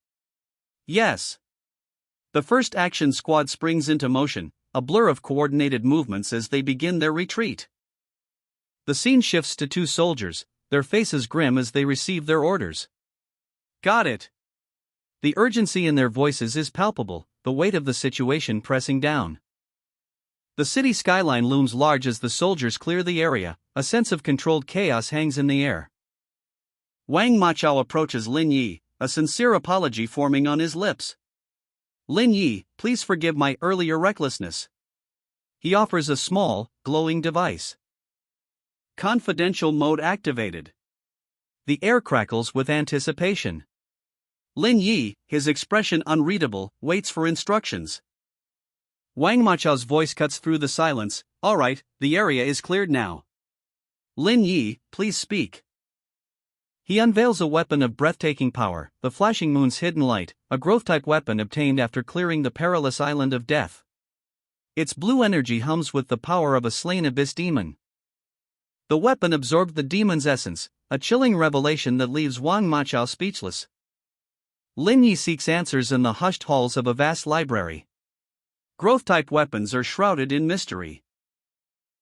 B: Yes. The first action squad springs into motion, a blur of coordinated movements as they begin their retreat. The scene shifts to two soldiers, their faces grim as they receive their orders. Got it. The urgency in their voices is palpable, the weight of the situation pressing down. The city skyline looms large as the soldiers clear the area, a sense of controlled chaos hangs in the air. Wang Machao approaches Lin Yi, a sincere apology forming on his lips. Lin Yi, please forgive my earlier recklessness. He offers a small, glowing device. Confidential mode activated. The air crackles with anticipation. Lin Yi, his expression unreadable, waits for instructions. Wang Machao's voice cuts through the silence. Alright, the area is cleared now. Lin Yi, please speak. He unveils a weapon of breathtaking power, the flashing moon's hidden light, a growth-type weapon obtained after clearing the perilous island of death. Its blue energy hums with the power of a slain Abyss demon. The weapon absorbed the demon's essence, a chilling revelation that leaves Wang Machao speechless. Lin Yi seeks answers in the hushed halls of a vast library. Growth-type weapons are shrouded in mystery.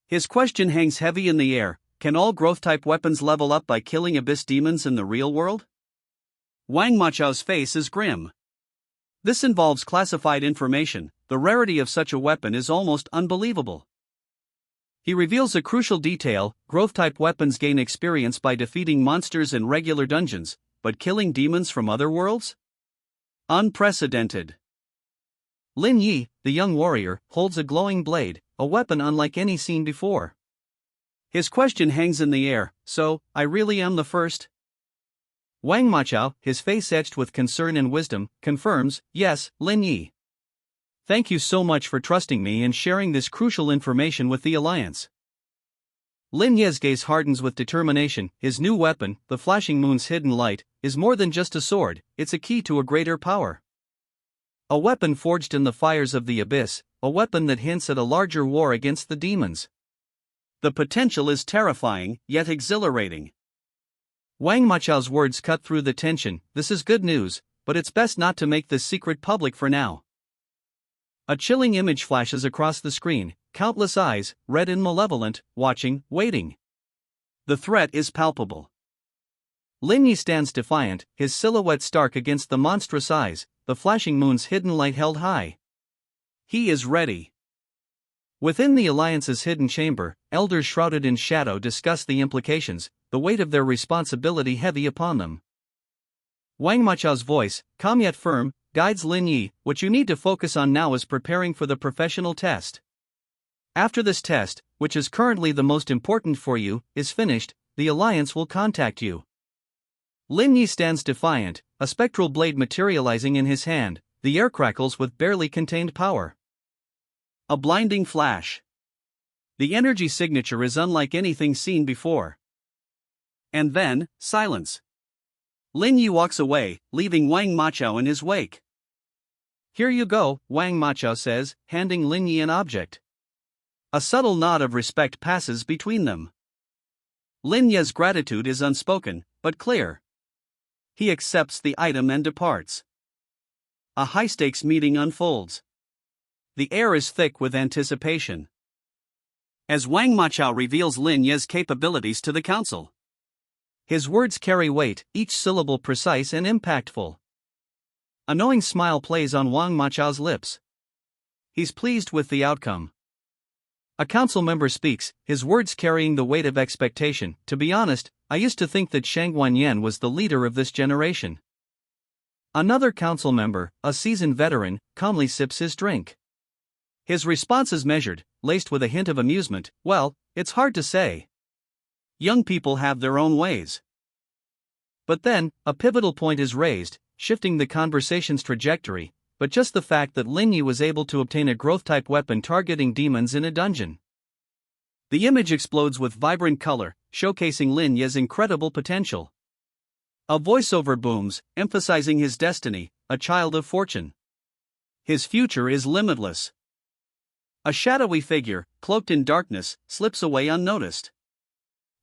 B: His question hangs heavy in the air. Can all growth-type weapons level up by killing Abyss demons in the real world? Wang Machao's face is grim. This involves classified information. The rarity of such a weapon is almost unbelievable. He reveals a crucial detail: growth-type weapons gain experience by defeating monsters in regular dungeons, but killing demons from other worlds? Unprecedented. Lin Yi, the young warrior, holds a glowing blade, a weapon unlike any seen before. His question hangs in the air, so, I really am the first?
A: Wang Machao, his face etched with concern and wisdom, confirms, yes, Lin Yi. Thank you so much for trusting me and sharing this crucial information with the Alliance. Lin Ye's gaze hardens with determination. His new weapon, the flashing moon's hidden light, is more than just a sword, it's a key to a greater power. A weapon forged in the fires of the abyss, a weapon that hints at a larger war against the demons. The potential is terrifying, yet exhilarating. Wang Machao's words cut through the tension. This is good news, but it's best not to make this secret public for now. A chilling image flashes across the screen, countless eyes, red and malevolent, watching, waiting. The threat is palpable. Lin Yi stands defiant, his silhouette stark against the monstrous eyes, the flashing moon's hidden light held high. He is ready. Within the Alliance's hidden chamber, elders shrouded in shadow discuss the implications, the weight of their responsibility heavy upon them. Wang Machao's voice, calm yet firm, guides Lin Yi. What you need to focus on now is preparing for the professional test. After this test, which is currently the most important for you, is finished, the Alliance will contact you. Lin Yi stands defiant, a spectral blade materializing in his hand, the air crackles with barely contained power. A blinding flash. The energy signature is unlike anything seen before. And then, silence. Lin Yi walks away, leaving Wang Machao in his wake. Here you go, Wang Machao says, handing Lin Yi an object. A subtle nod of respect passes between them. Lin Yi's gratitude is unspoken, but clear. He accepts the item and departs. A high-stakes meeting unfolds. The air is thick with anticipation. As Wang Machao reveals Lin Yi's capabilities to the council. His words carry weight, each syllable precise and impactful. A knowing smile plays on Wang Machao's lips. He's pleased with the outcome. A council member speaks, his words carrying the weight of expectation. To be honest, I used to think that Shang Wanyan was the leader of this generation. Another council member, a seasoned veteran, calmly sips his drink. His response is measured, laced with a hint of amusement. Well, it's hard to say. Young people have their own ways. But then, a pivotal point is raised, shifting the conversation's trajectory, but just the fact that Lin Yi was able to obtain a growth-type weapon targeting demons in a dungeon. The image explodes with vibrant color, showcasing Lin Yi's incredible potential. A voiceover booms, emphasizing his destiny, a child of fortune. His future is limitless. A shadowy figure, cloaked in darkness, slips away unnoticed.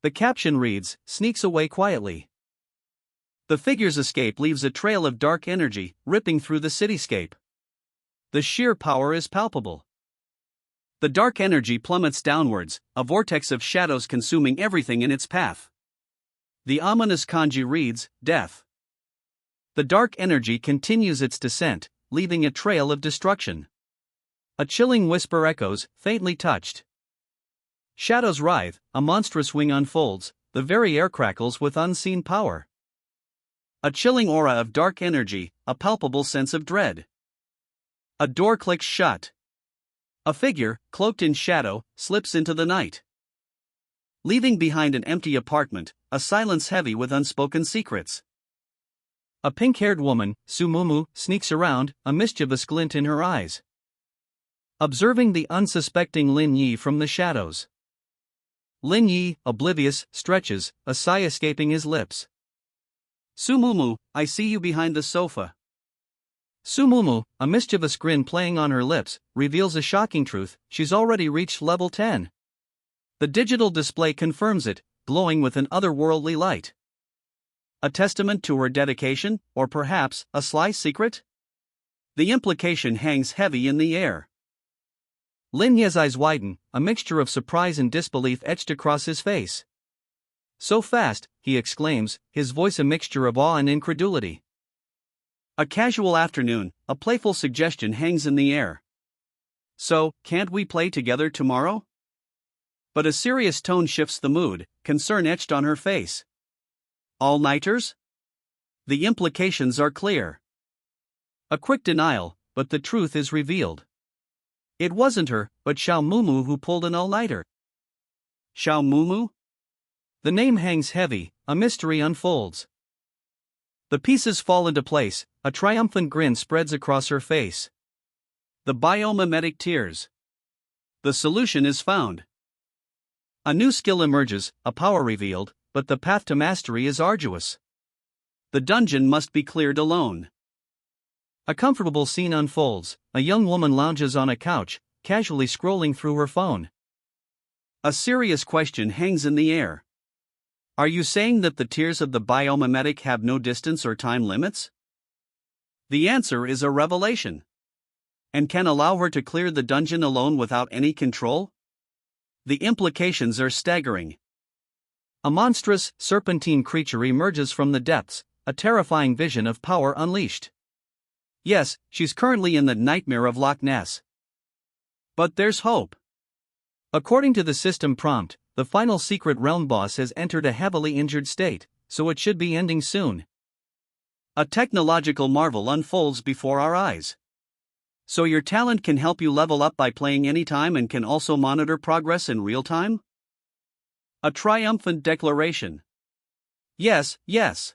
A: The caption reads, sneaks away quietly. The figure's escape leaves a trail of dark energy, ripping through the cityscape. The sheer power is palpable. The dark energy plummets downwards, a vortex of shadows consuming everything in its path. The ominous kanji reads, death. The dark energy continues its descent, leaving a trail of destruction. A chilling whisper echoes, faintly touched. Shadows writhe, a monstrous wing unfolds, the very air crackles with unseen power. A chilling aura of dark energy, a palpable sense of dread. A door clicks shut. A figure, cloaked in shadow, slips into the night. Leaving behind an empty apartment, a silence heavy with unspoken secrets. A pink-haired woman, Sumumu, sneaks around, a mischievous glint in her eyes. Observing the unsuspecting Lin Yi from the shadows. Lin Yi, oblivious, stretches, a sigh escaping his lips. Sumumu, I see you behind the sofa. Sumumu, a mischievous grin playing on her lips, reveals a shocking truth: she's already reached level 10. The digital display confirms it, glowing with an otherworldly light. A testament to her dedication, or perhaps, a sly secret? The implication hangs heavy in the air. Lin Ye's eyes widen, a mixture of surprise and disbelief etched across his face. So fast, he exclaims, his voice a mixture of awe and incredulity. A casual afternoon, a playful suggestion hangs in the air. So, can't we play together tomorrow? But a serious tone shifts the mood, concern etched on her face. All-nighters? The implications are clear. A quick denial, but the truth is revealed. It wasn't her, but Xiao Mumu who pulled an all-nighter. Xiao Mumu? The name hangs heavy, a mystery unfolds. The pieces fall into place, a triumphant grin spreads across her face. The biomimetic tears. The solution is found. A new skill emerges, a power revealed, but the path to mastery is arduous. The dungeon must be cleared alone. A comfortable scene unfolds. A young woman lounges on a couch, casually scrolling through her phone. A serious question hangs in the air. Are you saying that the tears of the biomimetic have no distance or time limits? The answer is a revelation. And can allow her to clear the dungeon alone without any control? The implications are staggering. A monstrous, serpentine creature emerges from the depths, a terrifying vision of power unleashed. Yes, she's currently in the nightmare of Loch Ness. But there's hope. According to the system prompt, the final secret realm boss has entered a heavily injured state, so it should be ending soon. A technological marvel unfolds before our eyes. So your talent can help you level up by playing anytime and can also monitor progress in real time? A triumphant declaration. Yes, yes.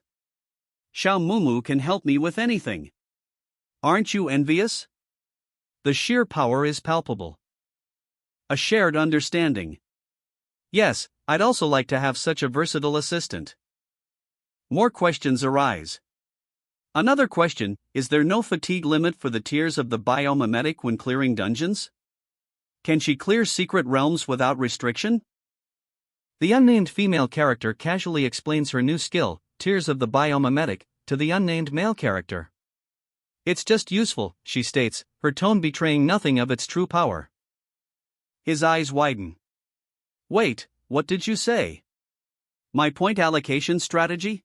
A: Xiao Mumu can help me with anything. Aren't you envious? The sheer power is palpable. A shared understanding. Yes, I'd also like to have such a versatile assistant. More questions arise. Another question, is there no fatigue limit for the tears of the biomimetic when clearing dungeons? Can she clear secret realms without restriction? The unnamed female character casually explains her new skill, Tears of the Biomimetic, to the unnamed male character. It's just useful, she states, her tone betraying nothing of its true power. His eyes widen. Wait, what did you say? My point allocation strategy?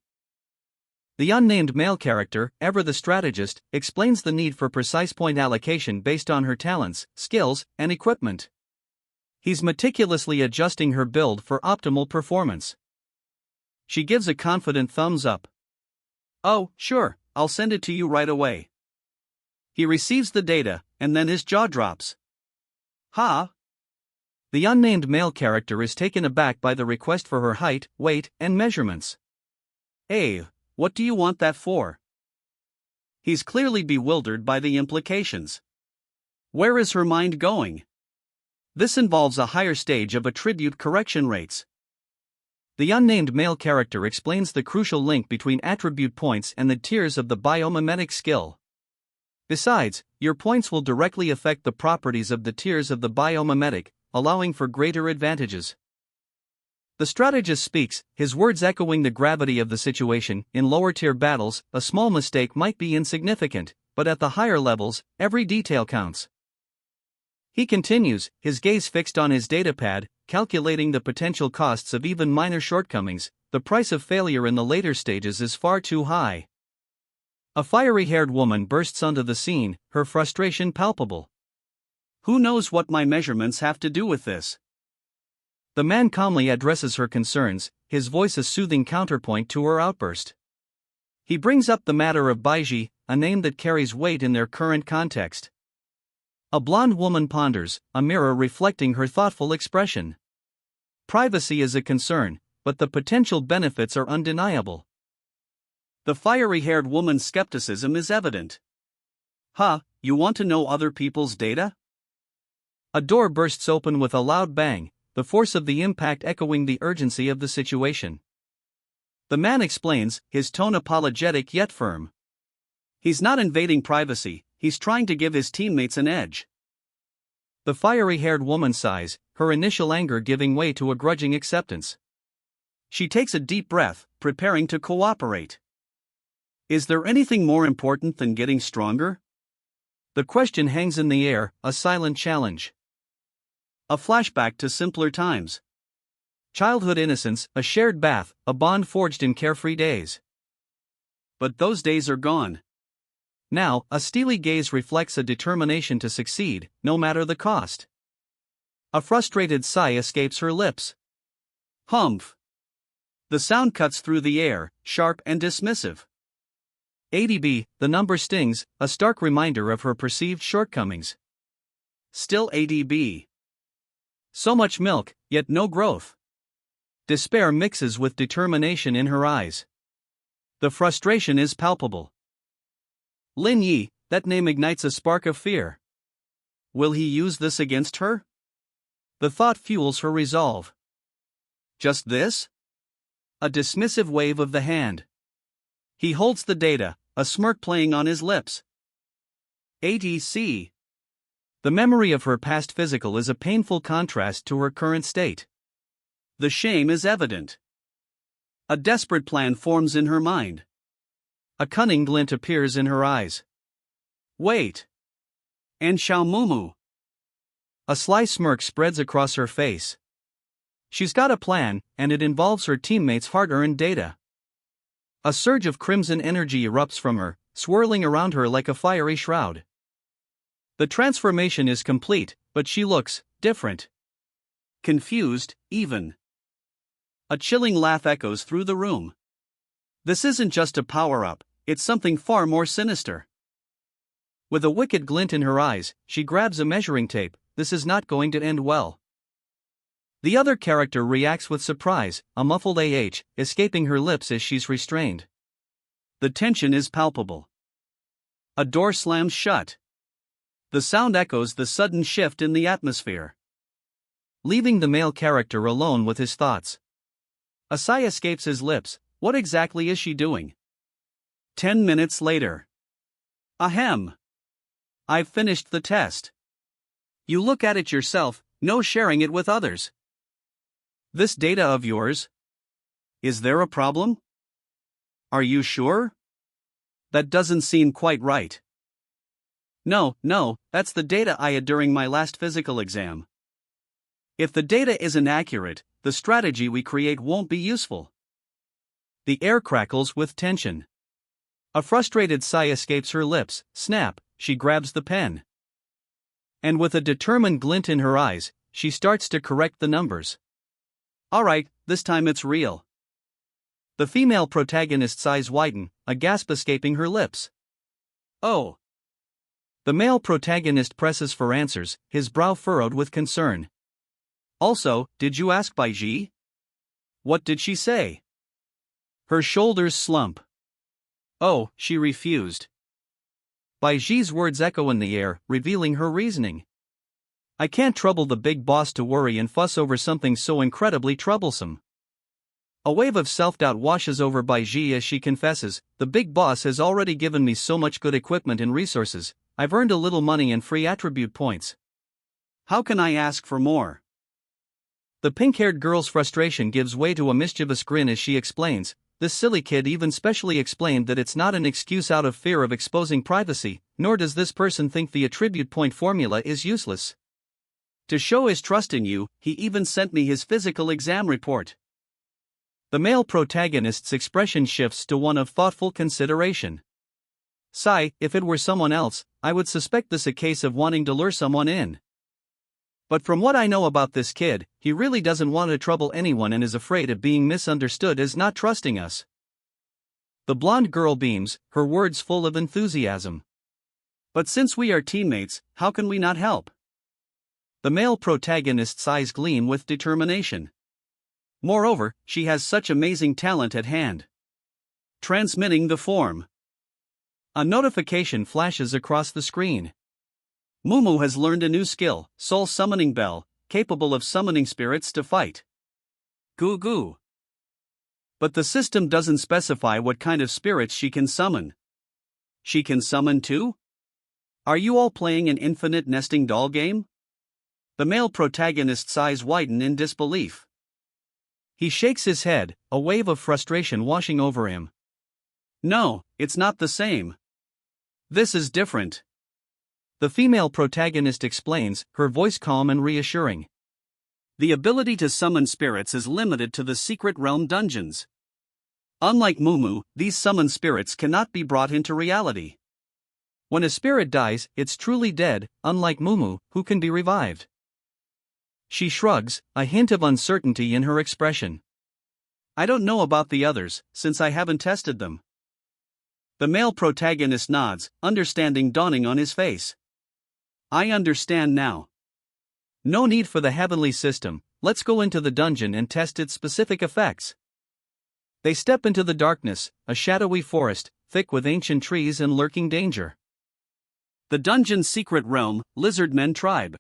A: The unnamed male character, ever the strategist, explains the need for precise point allocation based on her talents, skills, and equipment. He's meticulously adjusting her build for optimal performance. She gives a confident thumbs up. Oh, sure, I'll send it to you right away. He receives the data, and then his jaw drops. Ha! The unnamed male character is taken aback by the request for her height, weight, and measurements. What do you want that for? He's clearly bewildered by the implications. Where is her mind going? This involves a higher stage of attribute correction rates. The unnamed male character explains the crucial link between attribute points and the tiers of the biomimetic skill. Besides, your points will directly affect the properties of the tiers of the biomimetic, allowing for greater advantages. The strategist speaks, his words echoing the gravity of the situation. In lower-tier battles, a small mistake might be insignificant, but at the higher levels, every detail counts. He continues, his gaze fixed on his datapad, calculating the potential costs of even minor shortcomings. The price of failure in the later stages is far too high. A fiery-haired woman bursts onto the scene, her frustration palpable. Who knows what my measurements have to do with this? The man calmly addresses her concerns, his voice a soothing counterpoint to her outburst. He brings up the matter of Baiji, a name that carries weight in their current context. A blonde woman ponders, a mirror reflecting her thoughtful expression. Privacy is a concern, but the potential benefits are undeniable. The fiery-haired woman's skepticism is evident. You want to know other people's data? A door bursts open with a loud bang, the force of the impact echoing the urgency of the situation. The man explains, his tone apologetic yet firm. He's not invading privacy, he's trying to give his teammates an edge. The fiery-haired woman sighs, her initial anger giving way to a grudging acceptance. She takes a deep breath, preparing to cooperate. Is there anything more important than getting stronger? The question hangs in the air, a silent challenge. A flashback to simpler times. Childhood innocence, a shared bath, a bond forged in carefree days. But those days are gone. Now, a steely gaze reflects a determination to succeed, no matter the cost. A frustrated sigh escapes her lips. Humph. The sound cuts through the air, sharp and dismissive. ADB, the number stings, a stark reminder of her perceived shortcomings. Still ADB. So much milk, yet no growth. Despair mixes with determination in her eyes. The frustration is palpable. Lin Yi, that name ignites a spark of fear. Will he use this against her? The thought fuels her resolve. Just this? A dismissive wave of the hand. He holds the data, a smirk playing on his lips. ATC. The memory of her past physical is a painful contrast to her current state. The shame is evident. A desperate plan forms in her mind. A cunning glint appears in her eyes. Wait. And Xiaomumu. A sly smirk spreads across her face. She's got a plan, and it involves her teammates' hard-earned data. A surge of crimson energy erupts from her, swirling around her like a fiery shroud. The transformation is complete, but she looks different. Confused, even. A chilling laugh echoes through the room. This isn't just a power-up, it's something far more sinister. With a wicked glint in her eyes, she grabs a measuring tape. This is not going to end well. The other character reacts with surprise, a muffled AH escaping her lips as she's restrained. The tension is palpable. A door slams shut. The sound echoes the sudden shift in the atmosphere, leaving the male character alone with his thoughts. A sigh escapes his lips. What exactly is she doing? 10 minutes later. Ahem. I've finished the test. You look at it yourself, no sharing it with others. This data of yours? Is there a problem? Are you sure? That doesn't seem quite right. No, that's the data I had during my last physical exam. If the data isn't accurate, the strategy we create won't be useful. The air crackles with tension. A frustrated sigh escapes her lips. Snap, she grabs the pen. And with a determined glint in her eyes, she starts to correct the numbers. Alright, this time it's real. The female protagonist's eyes widen, a gasp escaping her lips. Oh. The male protagonist presses for answers, his brow furrowed with concern. Also, did you ask Baiji? What did she say? Her shoulders slump. Oh, she refused. Baiji's words echo in the air, revealing her reasoning. I can't trouble the big boss to worry and fuss over something so incredibly troublesome. A wave of self-doubt washes over Baiji as she confesses, the big boss has already given me so much good equipment and resources, I've earned a little money and free attribute points. How can I ask for more? The pink-haired girl's frustration gives way to a mischievous grin as she explains, this silly kid even specially explained that it's not an excuse out of fear of exposing privacy, nor does this person think the attribute point formula is useless. To show his trust in you, he even sent me his physical exam report. The male protagonist's expression shifts to one of thoughtful consideration. Sigh, if it were someone else, I would suspect this a case of wanting to lure someone in. But from what I know about this kid, he really doesn't want to trouble anyone and is afraid of being misunderstood as not trusting us. The blonde girl beams, her words full of enthusiasm. But since we are teammates, how can we not help? The male protagonist's eyes gleam with determination. Moreover, she has such amazing talent at hand. Transmitting the form. A notification flashes across the screen. Mumu has learned a new skill, Soul Summoning Bell, capable of summoning spirits to fight. Goo goo. But the system doesn't specify what kind of spirits she can summon. She can summon two? Are you all playing an infinite nesting doll game? The male protagonist's eyes widen in disbelief. He shakes his head, a wave of frustration washing over him. No, it's not the same. This is different. The female protagonist explains, her voice calm and reassuring. The ability to summon spirits is limited to the secret realm dungeons. Unlike Mumu, these summoned spirits cannot be brought into reality. When a spirit dies, it's truly dead, unlike Mumu, who can be revived. She shrugs, a hint of uncertainty in her expression. I don't know about the others, since I haven't tested them. The male protagonist nods, understanding dawning on his face. I understand now. No need for the heavenly system, let's go into the dungeon and test its specific effects. They step into the darkness, a shadowy forest, thick with ancient trees and lurking danger.
B: The dungeon's secret realm, Lizardmen Tribe.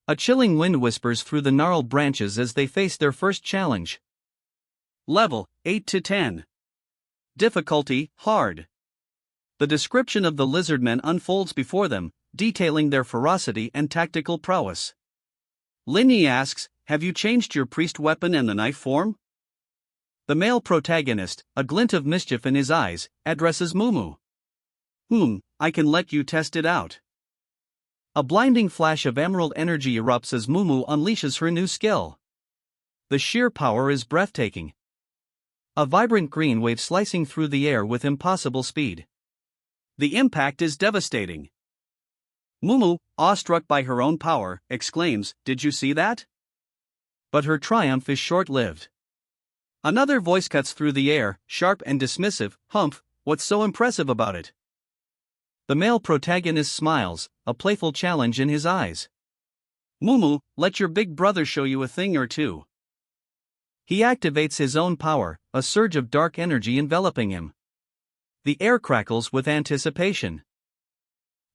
A: A chilling wind whispers through the gnarled branches as they face their first challenge.
B: Level 8 to 10. Difficulty hard. The description of the lizardmen unfolds before them, detailing their ferocity and tactical prowess. Linny asks, "Have you changed your priest weapon and the knife form?"
A: The male protagonist, a glint of mischief in his eyes, addresses Mumu.
B: I can let you test it out."
A: A blinding flash of emerald energy erupts as Mumu unleashes her new skill. The sheer power is breathtaking. A vibrant green wave slicing through the air with impossible speed.
B: The impact is devastating. Mumu, awestruck by her own power, exclaims, "Did you see that?"
A: But her triumph is short-lived.
B: Another voice cuts through the air, sharp and dismissive, "Humph, what's so impressive about it?"
A: The male protagonist smiles, a playful challenge in his eyes.
B: "Mumu, let your big brother show you a thing or two."
A: He activates his own power, a surge of dark energy enveloping him. The air crackles with anticipation.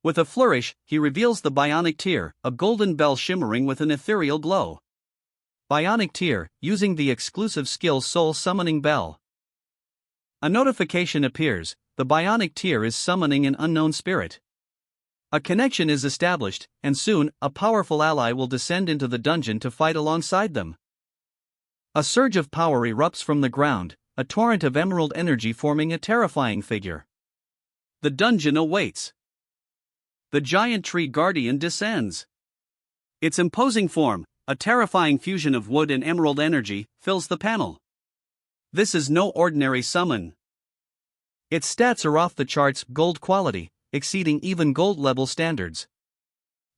B: With a flourish, he reveals the bionic tear, a golden bell shimmering with an ethereal glow.
A: Bionic tear, using the exclusive skill Soul Summoning Bell. A notification appears, the bionic tear is summoning an unknown spirit. A connection is established, and soon, a powerful ally will descend into the dungeon to fight alongside them. A surge of power erupts from the ground, a torrent of emerald energy forming a terrifying figure.
B: The dungeon awaits. The giant tree guardian descends. Its imposing form, a terrifying fusion of wood and emerald energy, fills the panel. This is no ordinary summon.
A: Its stats are off the charts, gold quality, exceeding even gold-level standards.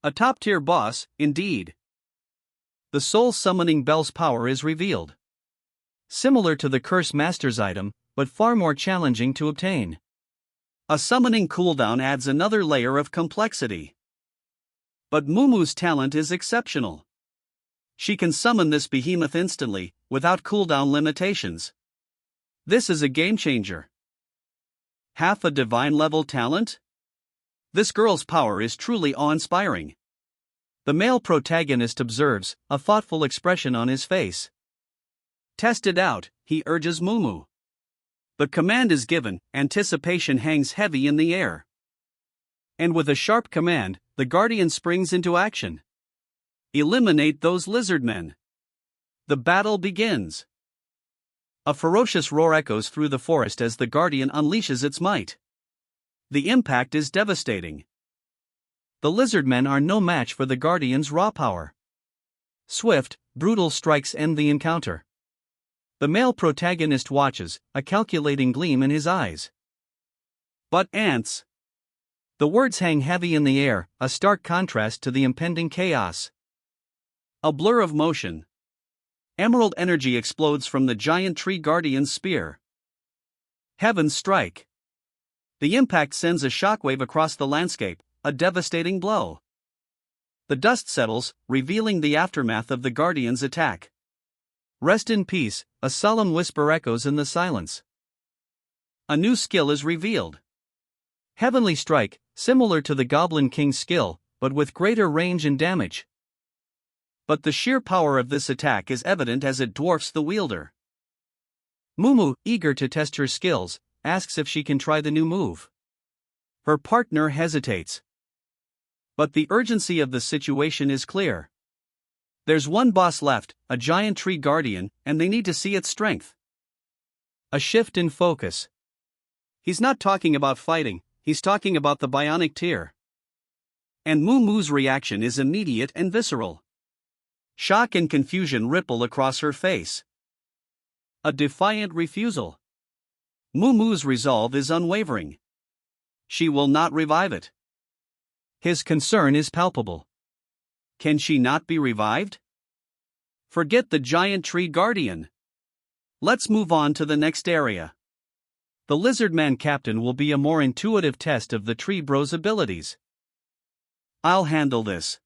B: A top-tier boss, indeed.
A: The Soul Summoning Bell's power is revealed. Similar to the Curse Master's item, but far more challenging to obtain.
B: A summoning cooldown adds another layer of complexity. But Mumu's talent is exceptional. She can summon this behemoth instantly, without cooldown limitations. This is a game-changer. Half a divine-level talent? This girl's power is truly awe-inspiring.
A: The male protagonist observes, a thoughtful expression on his face.
B: "Test it out," he urges Mumu. The command is given, anticipation hangs heavy in the air. And with a sharp command, the Guardian springs into action. "Eliminate those lizardmen." The battle begins.
A: A ferocious roar echoes through the forest as the Guardian unleashes its might.
B: The impact is devastating.
A: The lizardmen are no match for the Guardian's raw power. Swift, brutal strikes end the encounter. The male protagonist watches, a calculating gleam in his eyes.
B: But ants.
A: The words hang heavy in the air, a stark contrast to the impending chaos.
B: A blur of motion. Emerald energy explodes from the giant tree guardian's spear. Heavens strike. The impact sends a shockwave across the landscape, a devastating blow. The dust settles, revealing the aftermath of the guardian's attack.
A: "Rest in peace," a solemn whisper echoes in the silence.
B: A new skill is revealed.
A: Heavenly Strike, similar to the Goblin King's skill, but with greater range and damage.
B: But the sheer power of this attack is evident as it dwarfs the wielder.
A: Mumu, eager to test her skills, asks if she can try the new move.
B: Her partner hesitates. But the urgency of the situation is clear. There's one boss left, a giant tree guardian, and they need to see its strength.
A: A shift in focus.
B: He's not talking about fighting, he's talking about the bionic tear. And Mumu's reaction is immediate and visceral. Shock and confusion ripple across her face. A defiant refusal. Mumu's resolve is unwavering. She will not revive it.
A: His concern is palpable.
B: Can she not be revived? Forget the giant tree guardian. Let's move on to the next area.
A: The Lizardman Captain will be a more intuitive test of the Tree Bro's abilities.
B: I'll handle this.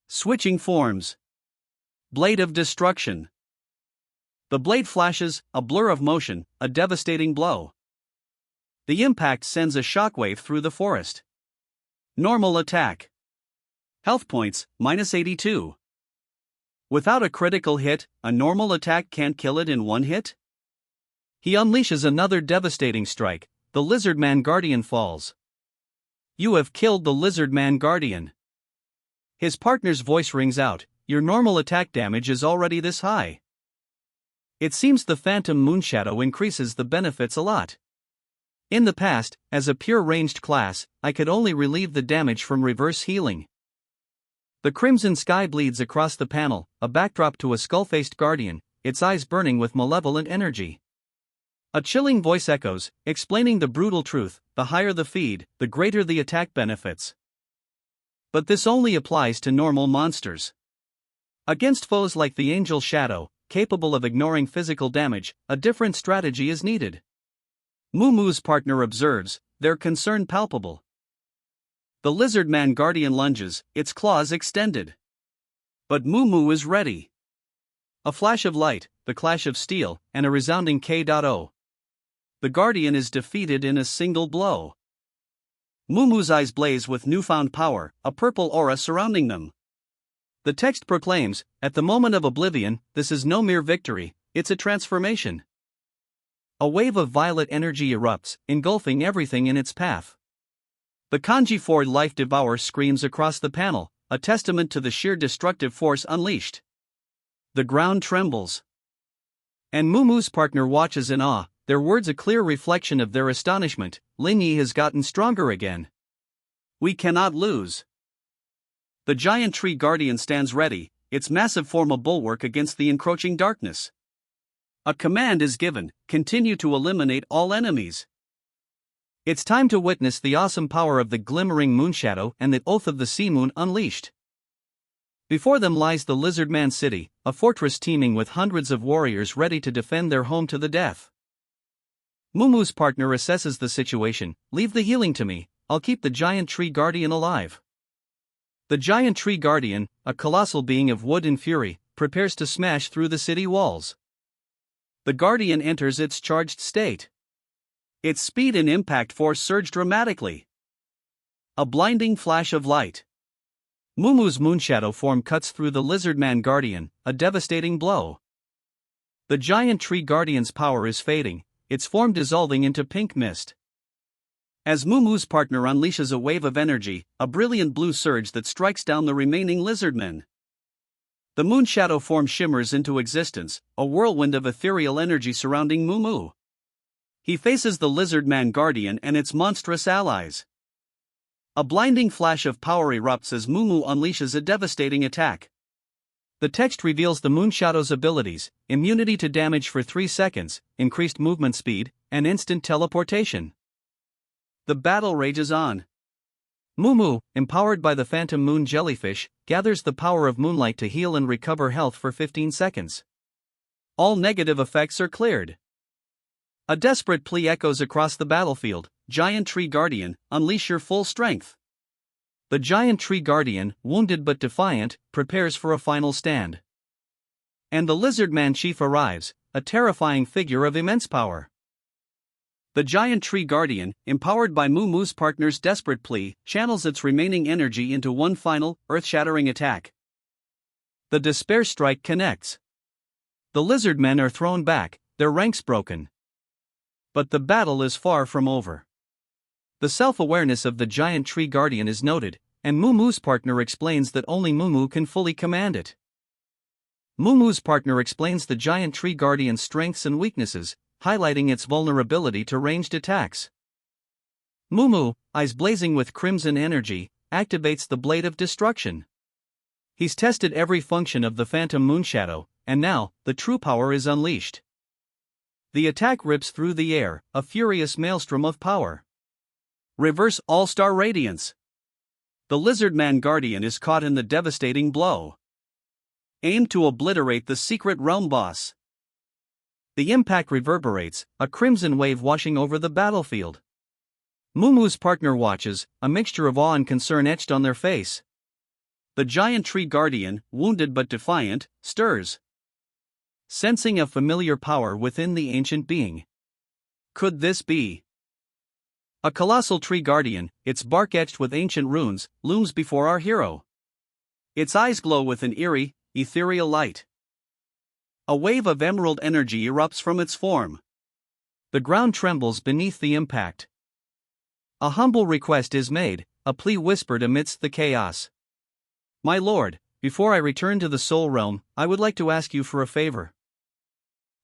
B: Switching forms. Blade of Destruction. The blade flashes, a blur of motion, a devastating blow. The impact sends a shockwave through the forest. Normal attack. Health points, -82. Without a critical hit, a normal attack can't kill it in one hit? He unleashes another devastating strike. The Lizardman Guardian falls. You have killed the Lizardman Guardian. His partner's voice rings out, your normal attack damage is already this high. It seems the Phantom Moonshadow increases the benefits a lot. In the past, as a pure ranged class, I could only relieve the damage from reverse healing. The crimson sky bleeds across the panel, a backdrop to a skull-faced guardian, its eyes burning with malevolent energy. A chilling voice echoes, explaining the brutal truth, the higher the feed, the greater the attack benefits. But this only applies to normal monsters. Against foes like the Angel Shadow, capable of ignoring physical damage, a different strategy is needed. Mumu's partner observes, their concern palpable. The Lizardman Guardian lunges, its claws extended. But Mumu is ready. A flash of light, the clash of steel, and a resounding K.O. The Guardian is defeated in a single blow. Mumu's eyes blaze with newfound power, a purple aura surrounding them. The text proclaims, at the moment of oblivion, this is no mere victory, it's a transformation. A wave of violet energy erupts, engulfing everything in its path. The Kanji 4 Life Devourer screams across the panel, a testament to the sheer destructive force unleashed. The ground trembles. And Mumu's partner watches in awe, their words a clear reflection of their astonishment. Linyi has gotten stronger again. We cannot lose. The giant tree guardian stands ready, its massive form a bulwark against the encroaching darkness. A command is given, continue to eliminate all enemies. It's time to witness the awesome power of the glimmering moonshadow and the oath of the sea moon unleashed. Before them lies the Lizardman City, a fortress teeming with hundreds of warriors ready to defend their home to the death. Mumu's partner assesses the situation, leave the healing to me, I'll keep the giant tree guardian alive. The giant tree guardian, a colossal being of wood and fury, prepares to smash through the city walls. The guardian enters its charged state. Its speed and impact force surge dramatically. A blinding flash of light. Mumu's moonshadow form cuts through the Lizardman Guardian, a devastating blow. The giant tree guardian's power is fading, its form dissolving into pink mist. As Mumu's partner unleashes a wave of energy, a brilliant blue surge that strikes down the remaining lizardmen. The moonshadow form shimmers into existence, a whirlwind of ethereal energy surrounding Mumu. He faces the Lizardman Guardian and its monstrous allies. A blinding flash of power erupts as Mumu unleashes a devastating attack. The text reveals the Moonshadow's abilities: immunity to damage for 3 seconds, increased movement speed, and instant teleportation. The battle rages on. Mumu, empowered by the Phantom Moon Jellyfish, gathers the power of moonlight to heal and recover health for 15 seconds. All negative effects are cleared. A desperate plea echoes across the battlefield: Giant Tree Guardian, unleash your full strength. The Giant Tree Guardian, wounded but defiant, prepares for a final stand. And the Lizardman Chief arrives, a terrifying figure of immense power. The Giant Tree Guardian, empowered by Mumu's partner's desperate plea, channels its remaining energy into one final, earth-shattering attack. The Despair Strike connects. The Lizardmen are thrown back, their ranks broken. But the battle is far from over. The self-awareness of the Giant Tree Guardian is noted, and Mumu's partner explains that only Mumu can fully command it. Mumu's partner explains the Giant Tree Guardian's strengths and weaknesses, highlighting its vulnerability to ranged attacks. Mumu, eyes blazing with crimson energy, activates the Blade of Destruction. He's tested every function of the Phantom Moonshadow, and now, the true power is unleashed. The attack rips through the air, a furious maelstrom of power. Reverse All-Star Radiance. The Lizardman Guardian is caught in the devastating blow. Aim to obliterate the secret realm boss. The impact reverberates, a crimson wave washing over the battlefield. Mumu's partner watches, a mixture of awe and concern etched on their face. The Giant Tree Guardian, wounded but defiant, stirs.
A: sensing a familiar power within the ancient being. Could this be? A colossal tree guardian, its bark etched with ancient runes, looms before our hero. Its eyes glow with an eerie, ethereal light. A wave of emerald energy erupts from its form. The ground trembles beneath the impact. A humble request is made, a plea whispered amidst the chaos. My lord, before I return to the soul realm, I would like to ask you for a favor.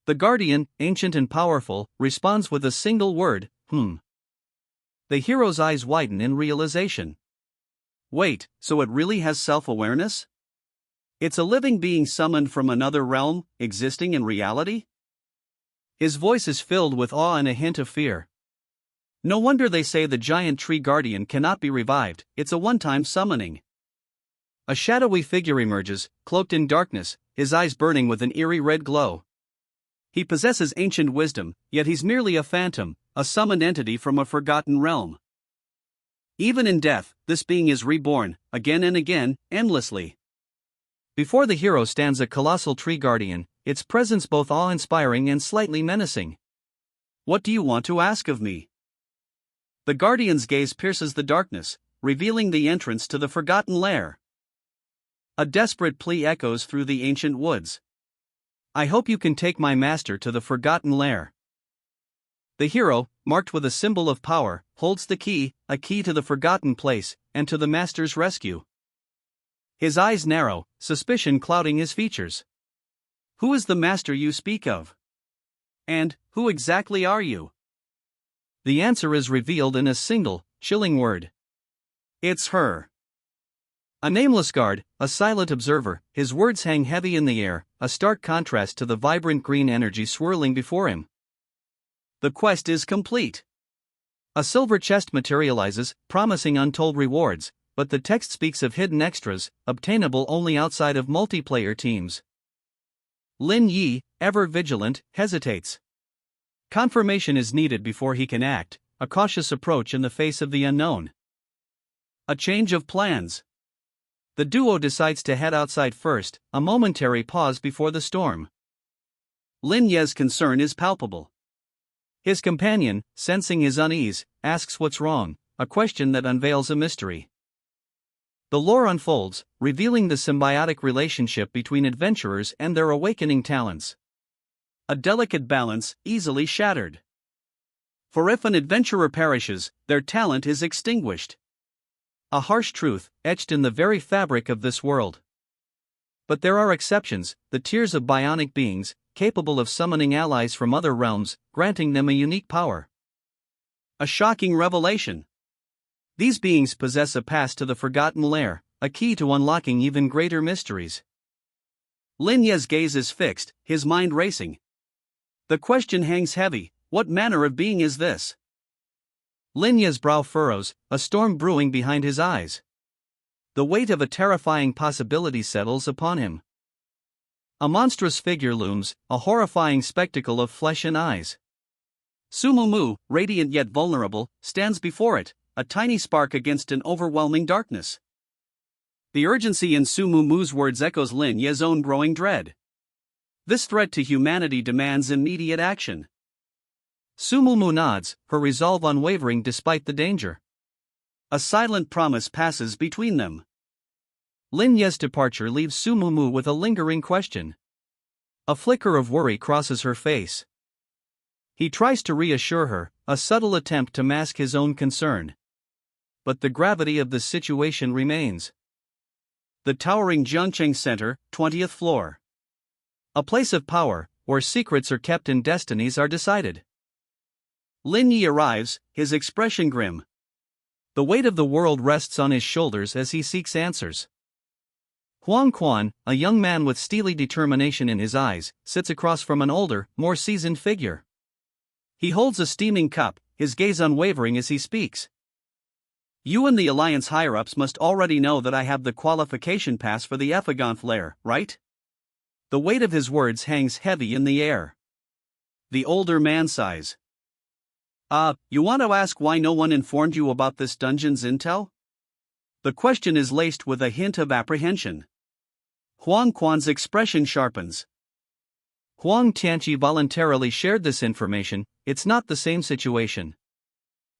A: The guardian, ancient and powerful, responds with a single word, The hero's eyes widen in realization. Wait, so it really has self-awareness? It's a living being summoned from another realm, existing in reality? His voice is filled with awe and a hint of fear. No wonder they say the giant tree guardian cannot be revived, it's a one-time summoning. A shadowy figure emerges, cloaked in darkness, his eyes burning with an eerie red glow. He possesses ancient wisdom, yet he's merely a phantom, a summoned entity from a forgotten realm. Even in death, this being is reborn, again and again, endlessly. Before the hero stands a colossal tree guardian, its presence both awe-inspiring and slightly menacing. What do you want to ask of me? The guardian's gaze pierces the darkness, revealing the entrance to the forgotten lair. A desperate plea echoes through the ancient woods. I hope you can take my master to the forgotten lair. The hero, marked with a symbol of power, holds the key, a key to the forgotten place, and to the master's rescue. His eyes narrow, suspicion clouding his features. Who is the master you speak of? And, who exactly are you? The answer is revealed in a single, chilling word. It's her. A nameless guard, a silent observer, his words hang heavy in the air, a stark contrast to the vibrant green energy swirling before him. The quest is complete. A silver chest materializes, promising untold rewards, but the text speaks of hidden extras, obtainable only outside of multiplayer teams. Lin Yi, ever vigilant, hesitates. Confirmation is needed before he can act, a cautious approach in the face of the unknown. A change of plans. The duo decides to head outside first, a momentary pause before the storm. Lin Ye's concern is palpable. His companion, sensing his unease, asks what's wrong, a question that unveils a mystery. The lore unfolds, revealing the symbiotic relationship between adventurers and their awakening talents. A delicate balance, easily shattered. For if an adventurer perishes, their talent is extinguished. A harsh truth, etched in the very fabric of this world. But there are exceptions, the tears of bionic beings, capable of summoning allies from other realms, granting them a unique power. A shocking revelation. These beings possess a pass to the forgotten lair, a key to unlocking even greater mysteries. Lin Ye's gaze is fixed, his mind racing. The question hangs heavy, what manner of being is this? Lin Ye's brow furrows, a storm brewing behind his eyes. The weight of a terrifying possibility settles upon him. A monstrous figure looms, a horrifying spectacle of flesh and eyes. Sumumu, radiant yet vulnerable, stands before it, a tiny spark against an overwhelming darkness. The urgency in Sumumu's words echoes Lin Ye's own growing dread. This threat to humanity demands immediate action. Sumumu nods, her resolve unwavering despite the danger. A silent promise passes between them. Lin Ye's departure leaves Sumumu with a lingering question. A flicker of worry crosses her face. He tries to reassure her, a subtle attempt to mask his own concern. But the gravity of the situation remains. The towering Jiangcheng Center, 20th floor. A place of power, where secrets are kept and destinies are decided. Lin Yi arrives, his expression grim. The weight of the world rests on his shoulders as he seeks answers. Huang Quan, a young man with steely determination in his eyes, sits across from an older, more seasoned figure. He holds a steaming cup, his gaze unwavering as he speaks. You and the Alliance higher-ups must already know that I have the qualification pass for the Ephagonth lair, right? The weight of his words hangs heavy in the air. The older man sighs. You want to ask why no one informed you about this dungeon's intel? The question is laced with a hint of apprehension. Huang Quan's expression sharpens. Huang Tianqi voluntarily shared this information. It's not the same situation.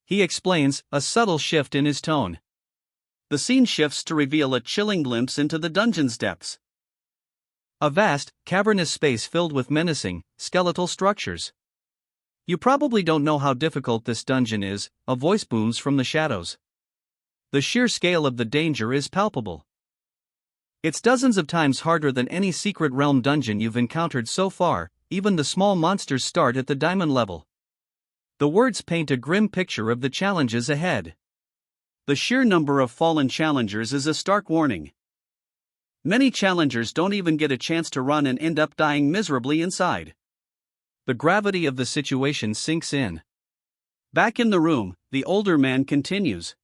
A: He explains, a subtle shift in his tone. The scene shifts to reveal a chilling glimpse into the dungeon's depths. A vast, cavernous space filled with menacing, skeletal structures. You probably don't know how difficult this dungeon is, a voice booms from the shadows. The sheer scale of the danger is palpable. It's dozens of times harder than any secret realm dungeon you've encountered so far. Even the small monsters start at the diamond level. The words paint a grim picture of the challenges ahead. The sheer number of fallen challengers is a stark warning. Many challengers don't even get a chance to run and end up dying miserably inside. The gravity of the situation sinks in. Back in the room, the older man continues.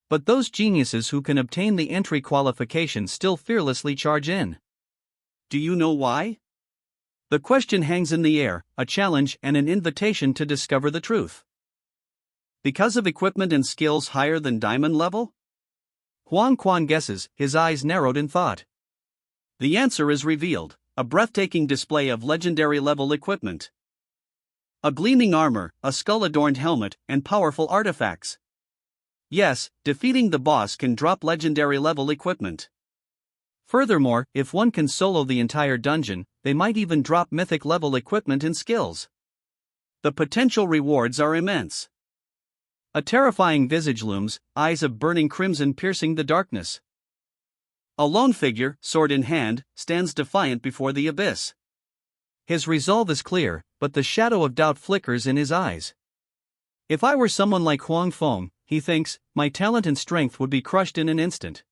A: But those geniuses who can obtain the entry qualification still fearlessly charge in. Do you know why? The question hangs in the air, a challenge and an invitation to discover the truth. Because of equipment and skills higher than diamond level? Huang Quan guesses, his eyes narrowed in thought. The answer is revealed, a breathtaking display of legendary level equipment. A gleaming armor, a skull-adorned helmet, and powerful artifacts. Yes, defeating the boss can drop legendary level equipment. Furthermore, if one can solo the entire dungeon, they might even drop mythic level equipment and skills. The potential rewards are immense. A terrifying visage looms, eyes of burning crimson piercing the darkness. A lone figure, sword in hand, stands defiant before the abyss. His resolve is clear, but the shadow of doubt flickers in his eyes. If I were someone like Huang Feng, he thinks, my talent and strength would be crushed in an instant.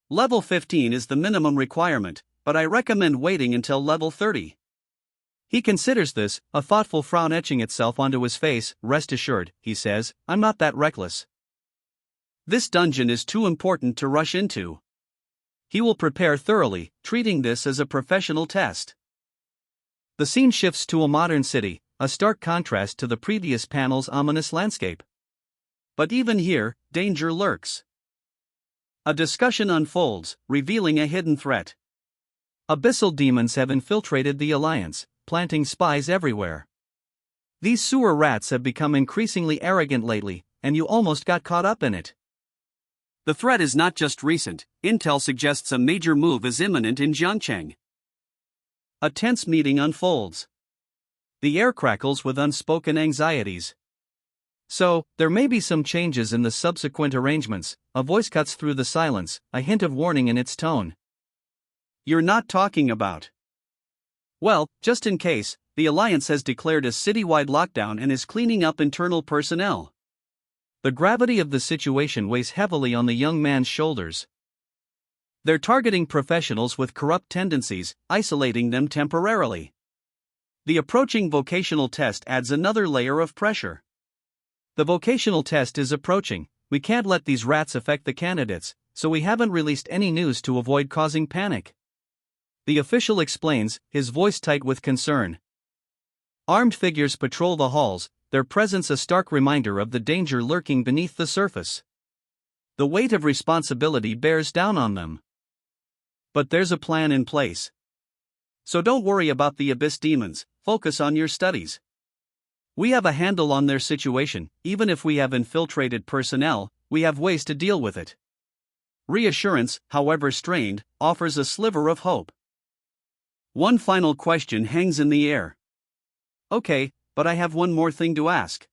A: Level 15 is the minimum requirement, but I recommend waiting until level 30. He considers this, a thoughtful frown etching itself onto his face. Rest assured, he says, I'm not that reckless. This dungeon is too important to rush into. He will prepare thoroughly, treating this as a professional test. The scene shifts to a modern city, a stark contrast to the previous panel's ominous landscape. But even here, danger lurks. A discussion unfolds, revealing a hidden threat. Abyssal demons have infiltrated the Alliance, planting spies everywhere. These sewer rats have become increasingly arrogant lately, and you almost got caught up in it. The threat is not just recent, intel suggests a major move is imminent in Jiangcheng. A tense meeting unfolds. The air crackles with unspoken anxieties. So, there may be some changes in the subsequent arrangements. A voice cuts through the silence, a hint of warning in its tone. You're not talking about. Well, just in case, the Alliance has declared a citywide lockdown and is cleaning up internal personnel. The gravity of the situation weighs heavily on the young man's shoulders. They're targeting professionals with corrupt tendencies, isolating them temporarily. The approaching vocational test adds another layer of pressure. The vocational test is approaching. We can't let these rats affect the candidates, so we haven't released any news to avoid causing panic. The official explains, his voice tight with concern. Armed figures patrol the halls, their presence a stark reminder of the danger lurking beneath the surface. The weight of responsibility bears down on them. But there's a plan in place. So don't worry about the abyss demons, focus on your studies. We have a handle on their situation. Even if we have infiltrated personnel, we have ways to deal with it. Reassurance, however strained, offers a sliver of hope. One final question hangs in the air. Okay, but I have one more thing to ask.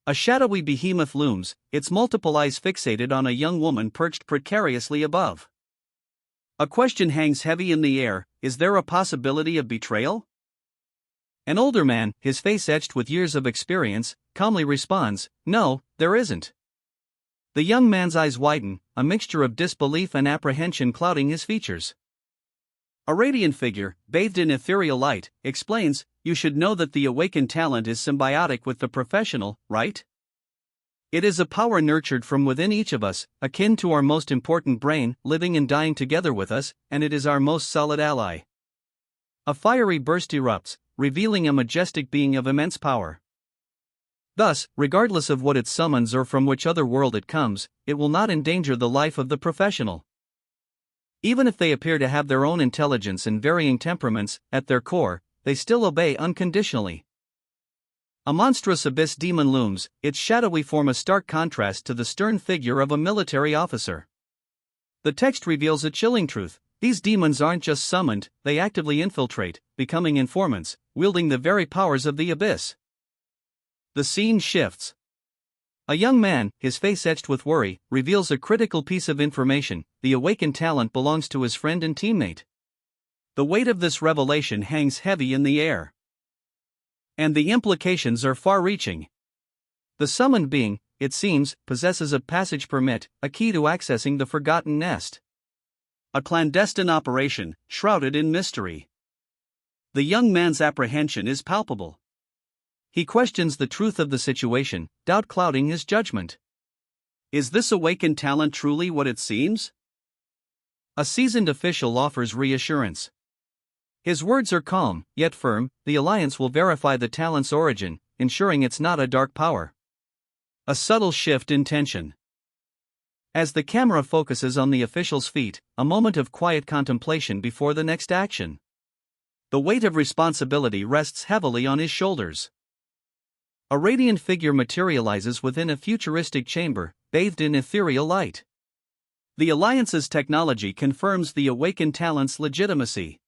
A: A shadowy behemoth looms, its multiple eyes fixated on a young woman perched precariously above. A question hangs heavy in the air, is there a possibility of betrayal? An older man, his face etched with years of experience, calmly responds, no, there isn't. The young man's eyes widen, a mixture of disbelief and apprehension clouding his features. A radiant figure, bathed in ethereal light, explains, you should know that the awakened talent is symbiotic with the professional, right? It is a power nurtured from within each of us, akin to our most important brain, living and dying together with us, and it is our most solid ally. A fiery burst erupts, revealing a majestic being of immense power. Thus, regardless of what it summons or from which other world it comes, it will not endanger the life of the professional. Even if they appear to have their own intelligence and varying temperaments, at their core, they still obey unconditionally. A monstrous abyss demon looms, its shadowy form a stark contrast to the stern figure of a military officer. The text reveals a chilling truth: these demons aren't just summoned, they actively infiltrate, becoming informants, wielding the very powers of the abyss. The scene shifts. A young man, his face etched with worry, reveals a critical piece of information: the awakened talent belongs to his friend and teammate. The weight of this revelation hangs heavy in the air. And the implications are far-reaching. The summoned being, it seems, possesses a passage permit, a key to accessing the forgotten nest. A clandestine operation, shrouded in mystery. The young man's apprehension is palpable. He questions the truth of the situation, doubt clouding his judgment. Is this awakened talent truly what it seems? A seasoned official offers reassurance. His words are calm, yet firm: the Alliance will verify the talent's origin, ensuring it's not a dark power. A subtle shift in tension. As the camera focuses on the official's feet, a moment of quiet contemplation before the next action. The weight of responsibility rests heavily on his shoulders. A radiant figure materializes within a futuristic chamber, bathed in ethereal light. The Alliance's technology confirms the awakened talent's legitimacy.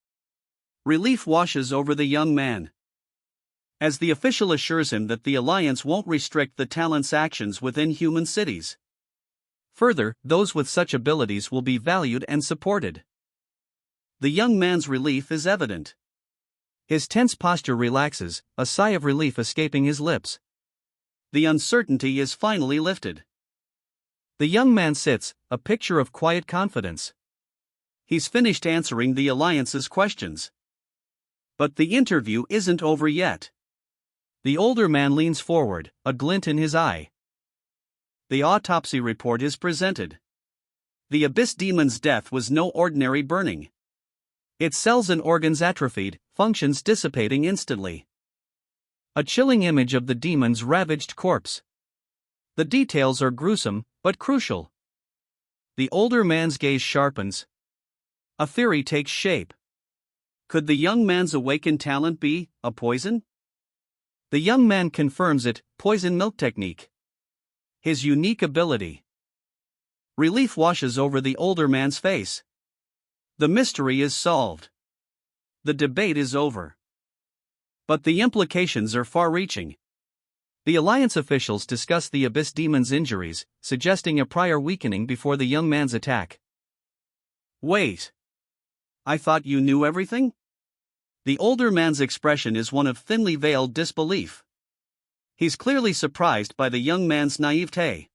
A: Relief washes over the young man, as the official assures him that the Alliance won't restrict the talent's actions within human cities. Further, those with such abilities will be valued and supported. The young man's relief is evident. His tense posture relaxes, a sigh of relief escaping his lips. The uncertainty is finally lifted. The young man sits, a picture of quiet confidence. He's finished answering the Alliance's questions. But the interview isn't over yet. The older man leans forward, a glint in his eye. The autopsy report is presented. The abyss demon's death was no ordinary burning. Its cells and organs atrophied, functions dissipating instantly. A chilling image of the demon's ravaged corpse. The details are gruesome, but crucial. The older man's gaze sharpens. A theory takes shape. Could the young man's awakened talent be a poison? The young man confirms it: poison milk technique. His unique ability. Relief washes over the older man's face. The mystery is solved. The debate is over. But the implications are far-reaching. The Alliance officials discuss the abyss demon's injuries, suggesting a prior weakening before the young man's attack. Wait. I thought you knew everything? The older man's expression is one of thinly veiled disbelief. He's clearly surprised by the young man's naivete.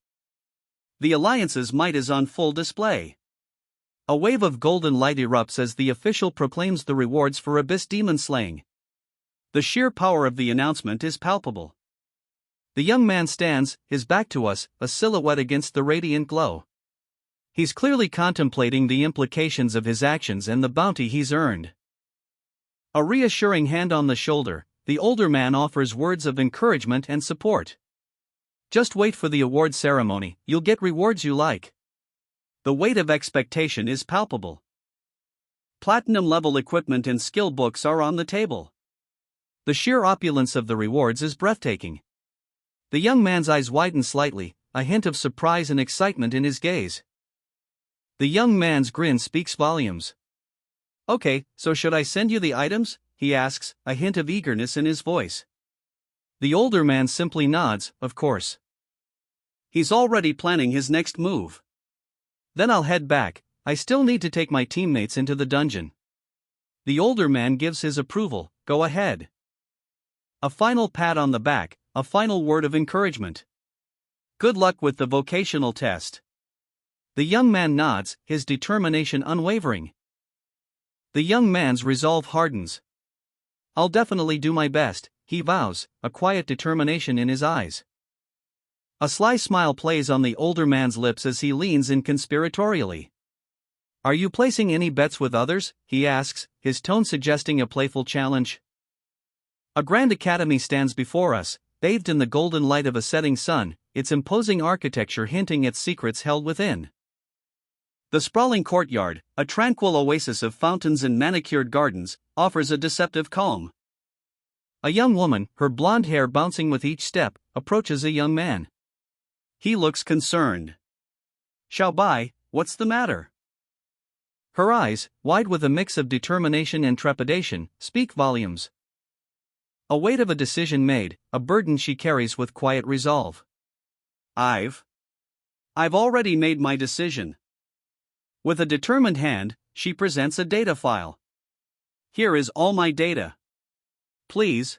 A: The Alliance's might is on full display. A wave of golden light erupts as the official proclaims the rewards for abyss demon slaying. The sheer power of the announcement is palpable. The young man stands, his back to us, a silhouette against the radiant glow. He's clearly contemplating the implications of his actions and the bounty he's earned. A reassuring hand on the shoulder, the older man offers words of encouragement and support. Just wait for the award ceremony, you'll get rewards you like. The weight of expectation is palpable. Platinum-level equipment and skill books are on the table. The sheer opulence of the rewards is breathtaking. The young man's eyes widen slightly, a hint of surprise and excitement in his gaze. The young man's grin speaks volumes. Okay, so should I send you the items? He asks, a hint of eagerness in his voice. The older man simply nods, of course. He's already planning his next move. Then I'll head back, I still need to take my teammates into the dungeon. The older man gives his approval, go ahead. A final pat on the back, a final word of encouragement. Good luck with the vocational test. The young man nods, his determination unwavering. The young man's resolve hardens. I'll definitely do my best, he vows, a quiet determination in his eyes. A sly smile plays on the older man's lips as he leans in conspiratorially. Are you placing any bets with others? He asks, his tone suggesting a playful challenge. A grand academy stands before us, bathed in the golden light of a setting sun, its imposing architecture hinting at secrets held within.
B: The sprawling courtyard, a tranquil oasis of fountains and manicured gardens, offers a deceptive calm.
A: A young woman, her blonde hair bouncing with each step, approaches a young man.
B: He looks concerned. Xiaobai, what's the matter?
A: Her eyes, wide with a mix of determination and trepidation, speak volumes. A weight of a decision made, a burden she carries with quiet resolve.
B: I've already made my decision. With a determined hand, she presents a data file. Here is all my data. Please.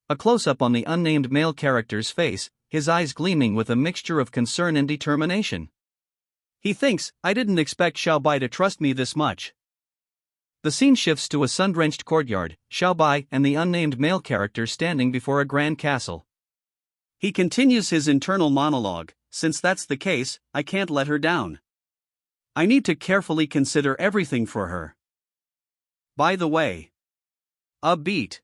A: A close-up on the unnamed male character's face, his eyes gleaming with a mixture of concern and determination.
B: He thinks, I didn't expect Xiaobai to trust me this much.
A: The scene shifts to a sun-drenched courtyard, Xiaobai and the unnamed male character standing before a grand castle.
B: He continues his internal monologue, since that's the case, I can't let her down. I need to carefully consider everything for her. By the way. A beat.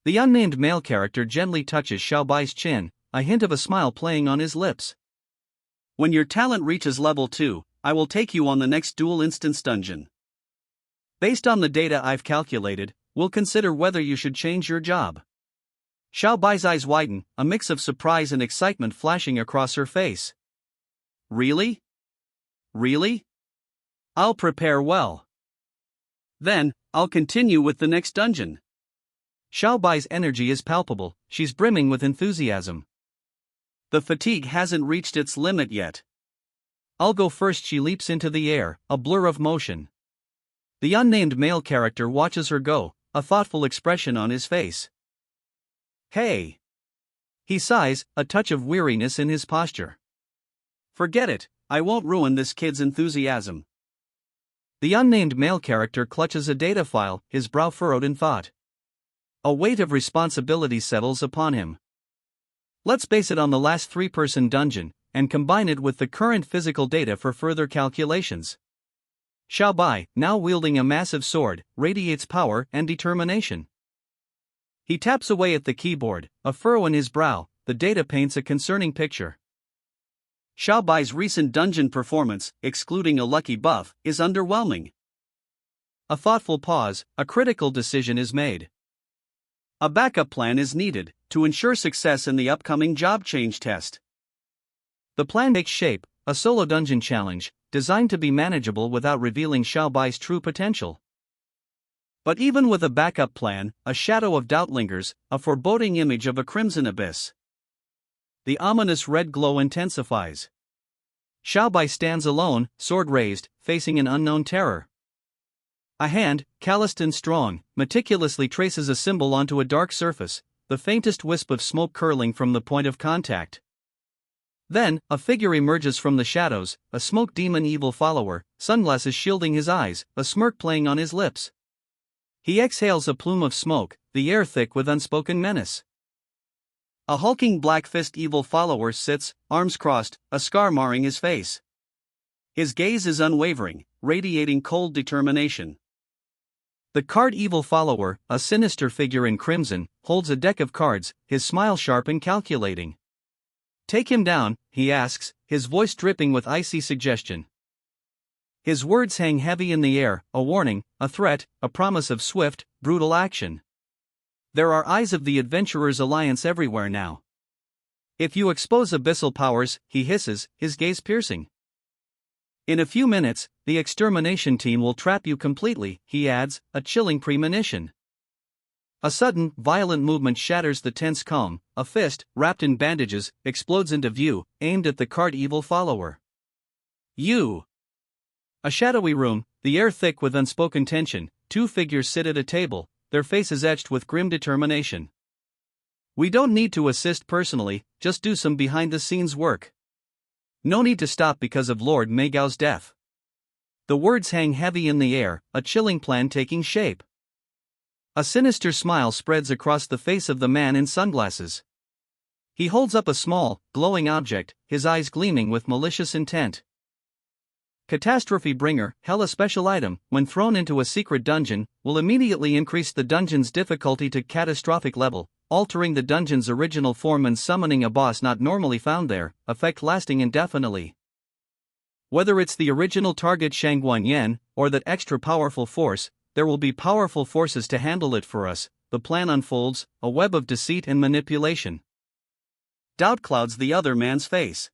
A: The unnamed male character gently touches Xiaobai's chin, a hint of a smile playing on his lips.
B: When your talent reaches level 2, I will take you on the next dual instance dungeon. Based on the data I've calculated, we'll consider whether you should change your job.
A: Xiaobai's eyes widen, a mix of surprise and excitement flashing across her face.
B: Really? Really? I'll prepare well. Then, I'll continue with the next dungeon.
A: Xiaobai's energy is palpable, she's brimming with enthusiasm.
B: The fatigue hasn't reached its limit yet.
A: I'll go first. She leaps into the air, a blur of motion. The unnamed male character watches her go, a thoughtful expression on his face.
B: Hey!
A: He sighs, a touch of weariness in his posture.
B: Forget it, I won't ruin this kid's enthusiasm.
A: The unnamed male character clutches a data file, his brow furrowed in thought. A weight of responsibility settles upon him. Let's base it on the last three-person dungeon, and combine it with the current physical data for further calculations. Xiaobai, now wielding a massive sword, radiates power and determination. He taps away at the keyboard, a furrow in his brow, the data paints a concerning picture.
B: Xiaobai's recent dungeon performance, excluding a lucky buff, is underwhelming.
A: A thoughtful pause, a critical decision is made.
B: A backup plan is needed to ensure success in the upcoming job change test.
A: The plan takes shape, a solo dungeon challenge, designed to be manageable without revealing Xiaobai's true potential.
B: But even with a backup plan, a shadow of doubt lingers, a foreboding image of a crimson abyss.
A: The ominous red glow intensifies. Xiaobai stands alone, sword raised, facing an unknown terror. A hand, calloused and strong, meticulously traces a symbol onto a dark surface, the faintest wisp of smoke curling from the point of contact. Then, a figure emerges from the shadows, a smoke demon evil follower, sunglasses shielding his eyes, a smirk playing on his lips. He exhales a plume of smoke, the air thick with unspoken menace.
B: A hulking black fist evil follower sits, arms crossed, a scar marring his face. His gaze is unwavering, radiating cold determination.
A: The card evil follower, a sinister figure in crimson, holds a deck of cards, his smile sharp and calculating. "Take him down," he asks, his voice dripping with icy suggestion. His words hang heavy in the air, a warning, a threat, a promise of swift, brutal action. There are eyes of the Adventurers Alliance everywhere now. "If you expose abyssal powers," he hisses, his gaze piercing. "In a few minutes, the extermination team will trap you completely," he adds, a chilling premonition. A sudden, violent movement shatters the tense calm, a fist, wrapped in bandages, explodes into view, aimed at the card evil follower. "You!" A shadowy room, the air thick with unspoken tension, two figures sit at a table, their faces etched with grim determination. "We don't need to assist personally, just do some behind-the-scenes work. No need to stop because of Lord Megao's death." The words hang heavy in the air, a chilling plan taking shape. A sinister smile spreads across the face of the man in sunglasses. He holds up a small, glowing object, his eyes gleaming with malicious intent. "Catastrophe Bringer, Hella special item, when thrown into a secret dungeon, will immediately increase the dungeon's difficulty to catastrophic level, altering the dungeon's original form and summoning a boss not normally found there, effect lasting indefinitely." Whether it's the original target Shangguan Yen, or that extra powerful force, there will be powerful forces to handle it for us. The plan unfolds, a web of deceit and manipulation. Doubt clouds the other man's face.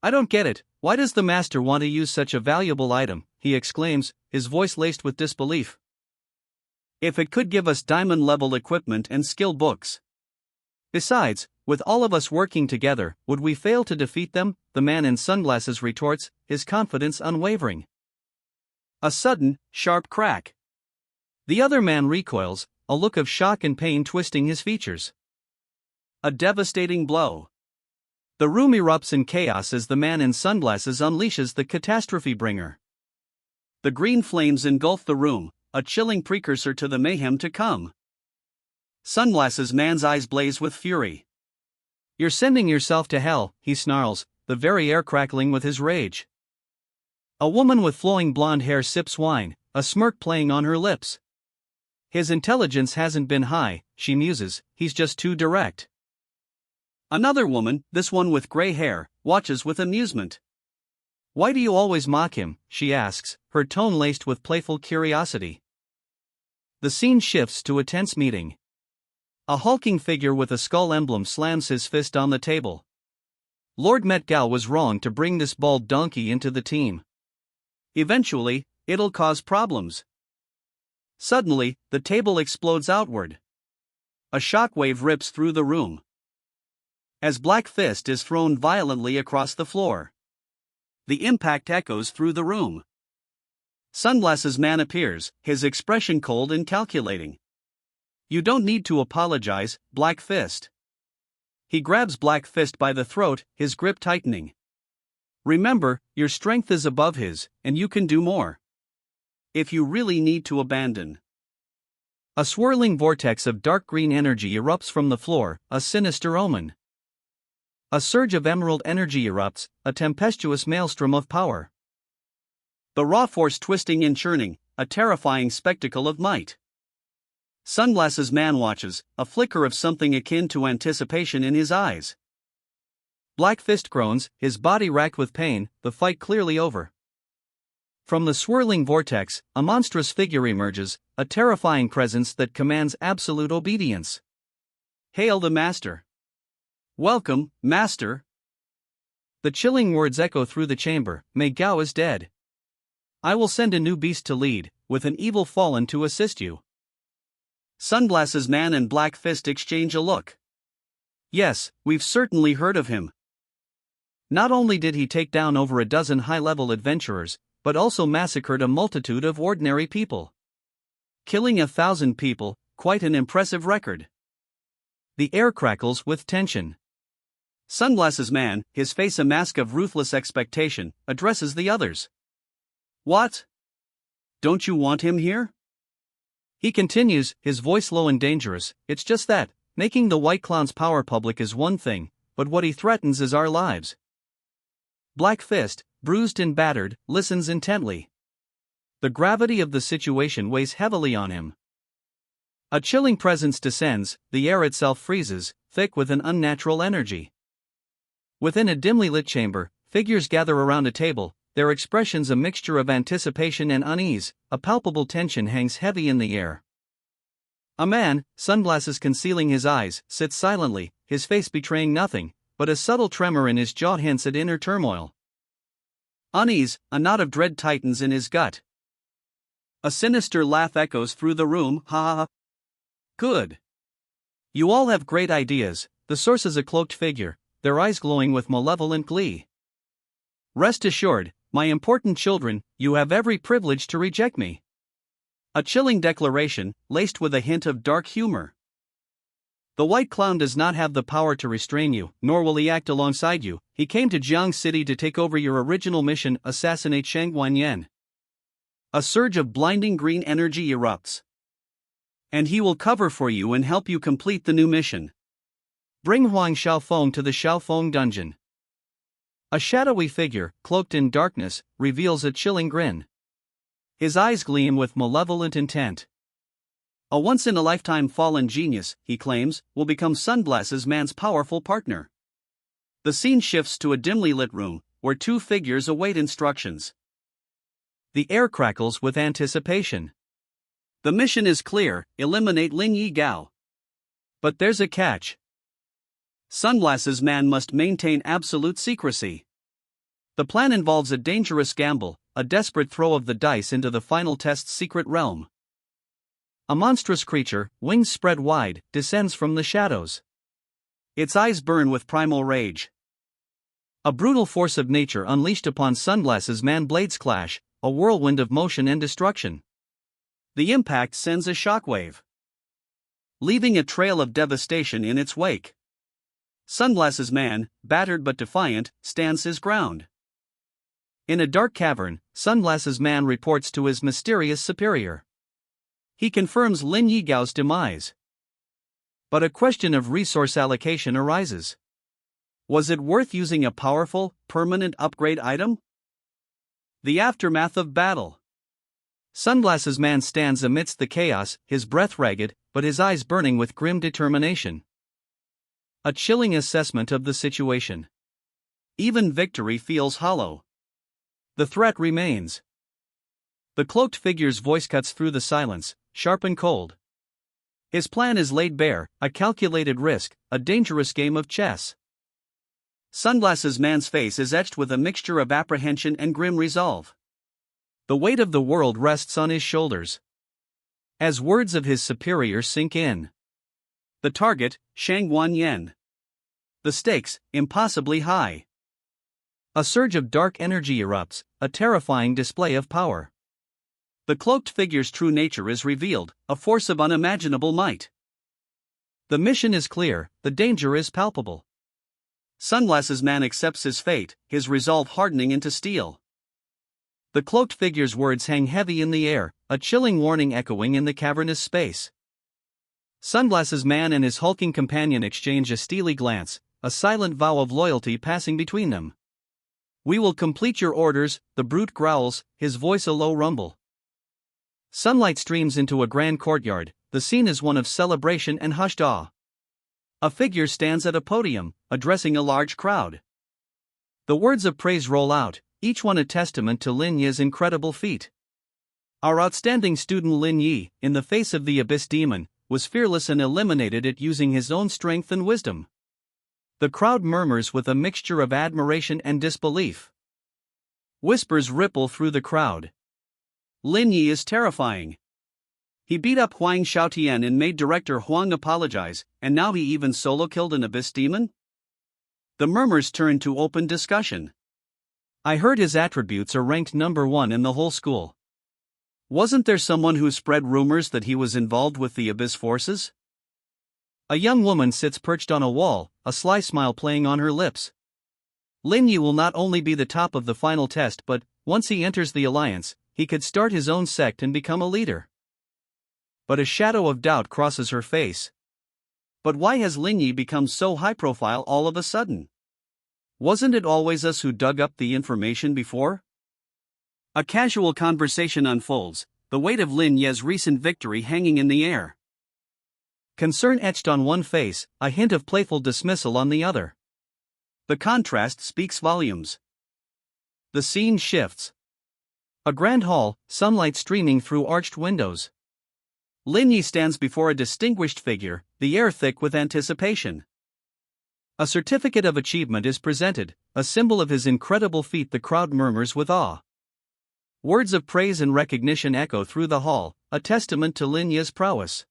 A: I don't get it, why does the master want to use such a valuable item, he exclaims, his voice laced with disbelief. If it could give us diamond-level equipment and skill books. Besides, with all of us working together, would we fail to defeat them? The man in sunglasses retorts, his confidence unwavering. A sudden, sharp crack. The other man recoils, a look of shock and pain twisting his features. A devastating blow. The room erupts in chaos as the man in sunglasses unleashes the catastrophe bringer. The green flames engulf the room, a chilling precursor to the mayhem to come. Sunglasses man's eyes blaze with fury. You're sending yourself to hell, he snarls, the very air crackling with his rage. A woman with flowing blonde hair sips wine, a smirk playing on her lips. His intelligence hasn't been high, she muses, he's just too direct. Another woman, this one with gray hair, watches with amusement. Why do you always mock him, she asks, her tone laced with playful curiosity. The scene shifts to a tense meeting. A hulking figure with a skull emblem slams his fist on the table. Lord Met Gal was wrong to bring this bald donkey into the team. Eventually, it'll cause problems. Suddenly, the table explodes outward. A shockwave rips through the room. As Black Fist is thrown violently across the floor. The impact echoes through the room. Sunglasses man appears, his expression cold and calculating. You don't need to apologize, Black Fist. He grabs Black Fist by the throat, his grip tightening. Remember, your strength is above his, and you can do more. If you really need to abandon. A swirling vortex of dark green energy erupts from the floor, a sinister omen. A surge of emerald energy erupts, a tempestuous maelstrom of power. The raw force twisting and churning, a terrifying spectacle of might. Sunglasses man watches, a flicker of something akin to anticipation in his eyes. Black Fist groans, his body racked with pain, the fight clearly over. From the swirling vortex, a monstrous figure emerges, a terrifying presence that commands absolute obedience. Hail the Master! Welcome, Master! The chilling words echo through the chamber, Mei Gao is dead. I will send a new beast to lead, with an evil fallen to assist you. Sunglasses man and Black Fist exchange a look. Yes, we've certainly heard of him. Not only did he take down over a dozen high-level adventurers, but also massacred a multitude of ordinary people. Killing 1,000 people, quite an impressive record. The air crackles with tension. Sunglasses man, his face a mask of ruthless expectation, addresses the others. What? Don't you want him here? He continues, his voice low and dangerous, it's just that, making the White Clown's power public is one thing, but what he threatens is our lives. Black Fist, bruised and battered, listens intently. The gravity of the situation weighs heavily on him. A chilling presence descends, the air itself freezes, thick with an unnatural energy. Within a dimly lit chamber, figures gather around a table, their expressions a mixture of anticipation and unease, a palpable tension hangs heavy in the air. A man, sunglasses concealing his eyes, sits silently, his face betraying nothing, but a subtle tremor in his jaw hints at inner turmoil. Unease, a knot of dread tightens in his gut. A sinister laugh echoes through the room, ha ha ha. Good. You all have great ideas, the source is a cloaked figure, their eyes glowing with malevolent glee. Rest assured, my important children, you have every privilege to reject me. A chilling declaration, laced with a hint of dark humor. The White Clown does not have the power to restrain you, nor will he act alongside you. He came to Jiang City to take over your original mission, assassinate Shangguan Yen. A surge of blinding green energy erupts. And he will cover for you and help you complete the new mission. Bring Huang Xiaofeng to the Xiaofeng dungeon. A shadowy figure, cloaked in darkness, reveals a chilling grin. His eyes gleam with malevolent intent. A once-in-a-lifetime fallen genius, he claims, will become Sunglasses Man's powerful partner. The scene shifts to a dimly lit room,
B: where two figures await instructions.
A: The air crackles with anticipation.
B: The mission is clear: eliminate Lin Yi Gao.
A: But there's a catch.
B: Sunglasses Man must maintain absolute secrecy.
A: The plan involves a dangerous gamble, a desperate throw of the dice into the final test's secret realm. A monstrous creature, wings spread wide, descends from the shadows.
B: Its eyes burn with primal rage.
A: A brutal force of nature unleashed upon Sunglasses Man. Blades clash, a whirlwind of motion and destruction.
B: The impact sends a shockwave, leaving a trail of devastation in its wake. Sunglasses Man, battered but defiant, stands his ground.
A: In a dark cavern, Sunglasses Man reports to his mysterious superior. He confirms Lin Yi Gao's demise. But a question of resource allocation arises.
B: Was it worth using a powerful, permanent upgrade item? The aftermath of battle.
A: Sunglasses Man stands amidst the chaos, his breath ragged, but his eyes burning with grim determination. A chilling assessment of the situation.
B: Even victory feels hollow.
A: The threat remains. The cloaked figure's voice cuts through the silence, sharp and cold. His plan is laid bare, a calculated risk, a dangerous game of chess.
B: Sunglasses Man's face is etched with a mixture of apprehension and grim resolve.
A: The weight of the world rests on his shoulders. As words of his superior sink in.
B: The target, Shang Wanyan. The stakes, impossibly high.
A: A surge of dark energy erupts, a terrifying display of power.
B: The cloaked figure's true nature is revealed, a force of unimaginable might.
A: The mission is clear, the danger is palpable.
B: Sunglasses Man accepts his fate, his resolve hardening into steel.
A: The cloaked figure's words hang heavy in the air, a chilling warning echoing in the cavernous space. Sunglasses Man and his hulking companion exchange a steely glance, a silent vow of loyalty passing between them. "We will complete your orders," the brute growls, his voice a low rumble. Sunlight streams into a grand courtyard, the scene is one of celebration and hushed awe. A figure stands at a podium, addressing a large crowd. The words of praise roll out, each one a testament to Lin Yi's incredible feat. Our outstanding student Lin Yi, in the face of the Abyss Demon, was fearless and eliminated it using his own strength and wisdom. The crowd murmurs with a mixture of admiration and disbelief. Whispers ripple through the crowd.
B: Lin Yi is terrifying. He beat up Huang Xiaotian and made director Huang apologize, and now he even solo killed an Abyss Demon? The murmurs turn to open discussion.
A: I heard his attributes are ranked number 1 in the whole school.
B: Wasn't there someone who spread rumors that he was involved with the Abyss forces?
A: A young woman sits perched on a wall, a sly smile playing on her lips. Lin Yi will not only be the top of the final test but, once he enters the alliance, he could start his own sect and become a leader. But a shadow of doubt crosses her face.
B: But why has Lin Yi become so high profile all of a sudden? Wasn't it always us who dug up the information before? A casual conversation unfolds, the weight of Lin Yi's recent victory hanging in the air.
A: Concern etched on one face, a hint of playful dismissal on the other.
B: The contrast speaks volumes.
A: The scene shifts. A grand hall, sunlight streaming through arched windows.
B: Lin Yi stands before a distinguished figure, the air thick with anticipation.
A: A certificate of achievement is presented, a symbol of his incredible feat. The crowd murmurs with awe. Words of praise and recognition echo through the hall, a testament to Lin Yi's prowess.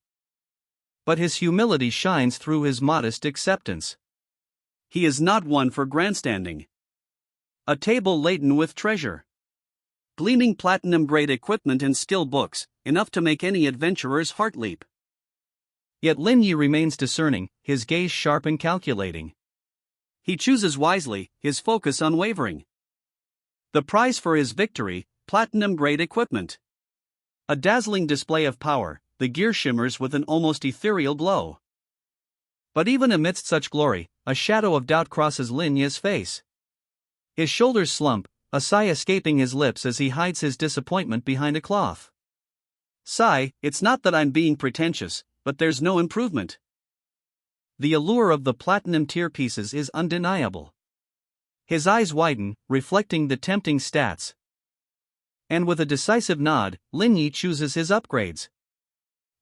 A: But his humility shines through his modest acceptance.
B: He is not one for grandstanding. A table laden with treasure. Gleaming platinum-grade equipment and skill books, enough to make any adventurer's heart leap.
A: Yet Lin Yi remains discerning, his gaze sharp and calculating.
B: He chooses wisely, his focus unwavering. The prize for his victory, platinum-grade equipment. A dazzling display of power, the gear shimmers with an almost ethereal glow.
A: But even amidst such glory, a shadow of doubt crosses Lin Yi's face. His shoulders slump, a sigh escaping his lips as he hides his disappointment behind a cloth.
B: Sigh, it's not that I'm being pretentious, but there's no improvement.
A: The allure of the platinum tier pieces is undeniable. His eyes widen, reflecting the tempting stats. And with a decisive nod, Lin Yi chooses his upgrades.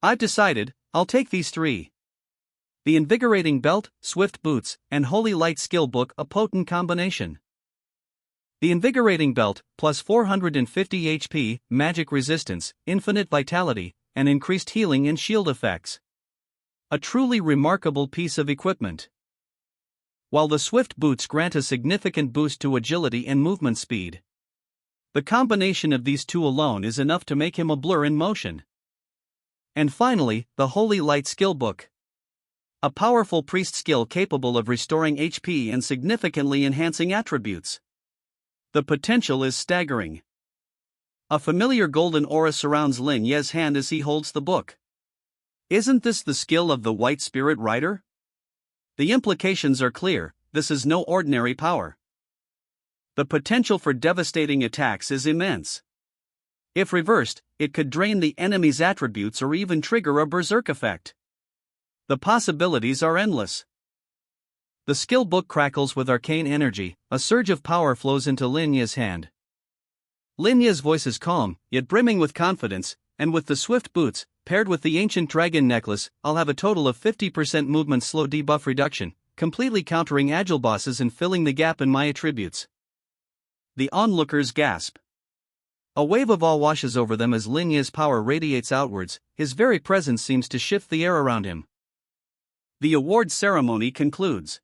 A: I've decided, I'll take these 3. The invigorating belt, swift boots, and holy light skill book, a potent combination. The invigorating belt, plus 450 HP, magic resistance, infinite vitality, and increased healing and shield effects. A truly remarkable piece of equipment. While the swift boots grant a significant boost to agility and movement speed. The combination of these 2 alone is enough to make him a blur in motion. And finally, the Holy Light Skill Book. A powerful priest skill capable of restoring HP and significantly enhancing attributes. The potential is staggering. A familiar golden aura surrounds Lin Ye's hand as he holds the book. Isn't this the skill of the White Spirit Rider? The implications are clear, this is no ordinary power. The potential for devastating attacks is immense. If reversed, it could drain the enemy's attributes or even trigger a berserk effect. The possibilities are endless. The skill book crackles with arcane energy, a surge of power flows into Lin Ye's hand. Lin Ye's voice is calm, yet brimming with confidence, and with the swift boots, paired with the ancient dragon necklace, I'll have a total of 50% movement slow debuff reduction, completely countering agile bosses and filling the gap in my attributes. The onlookers gasp. A wave of awe washes over them as Lin Ye's power radiates outwards, his very presence seems to shift the air around him. The award ceremony concludes.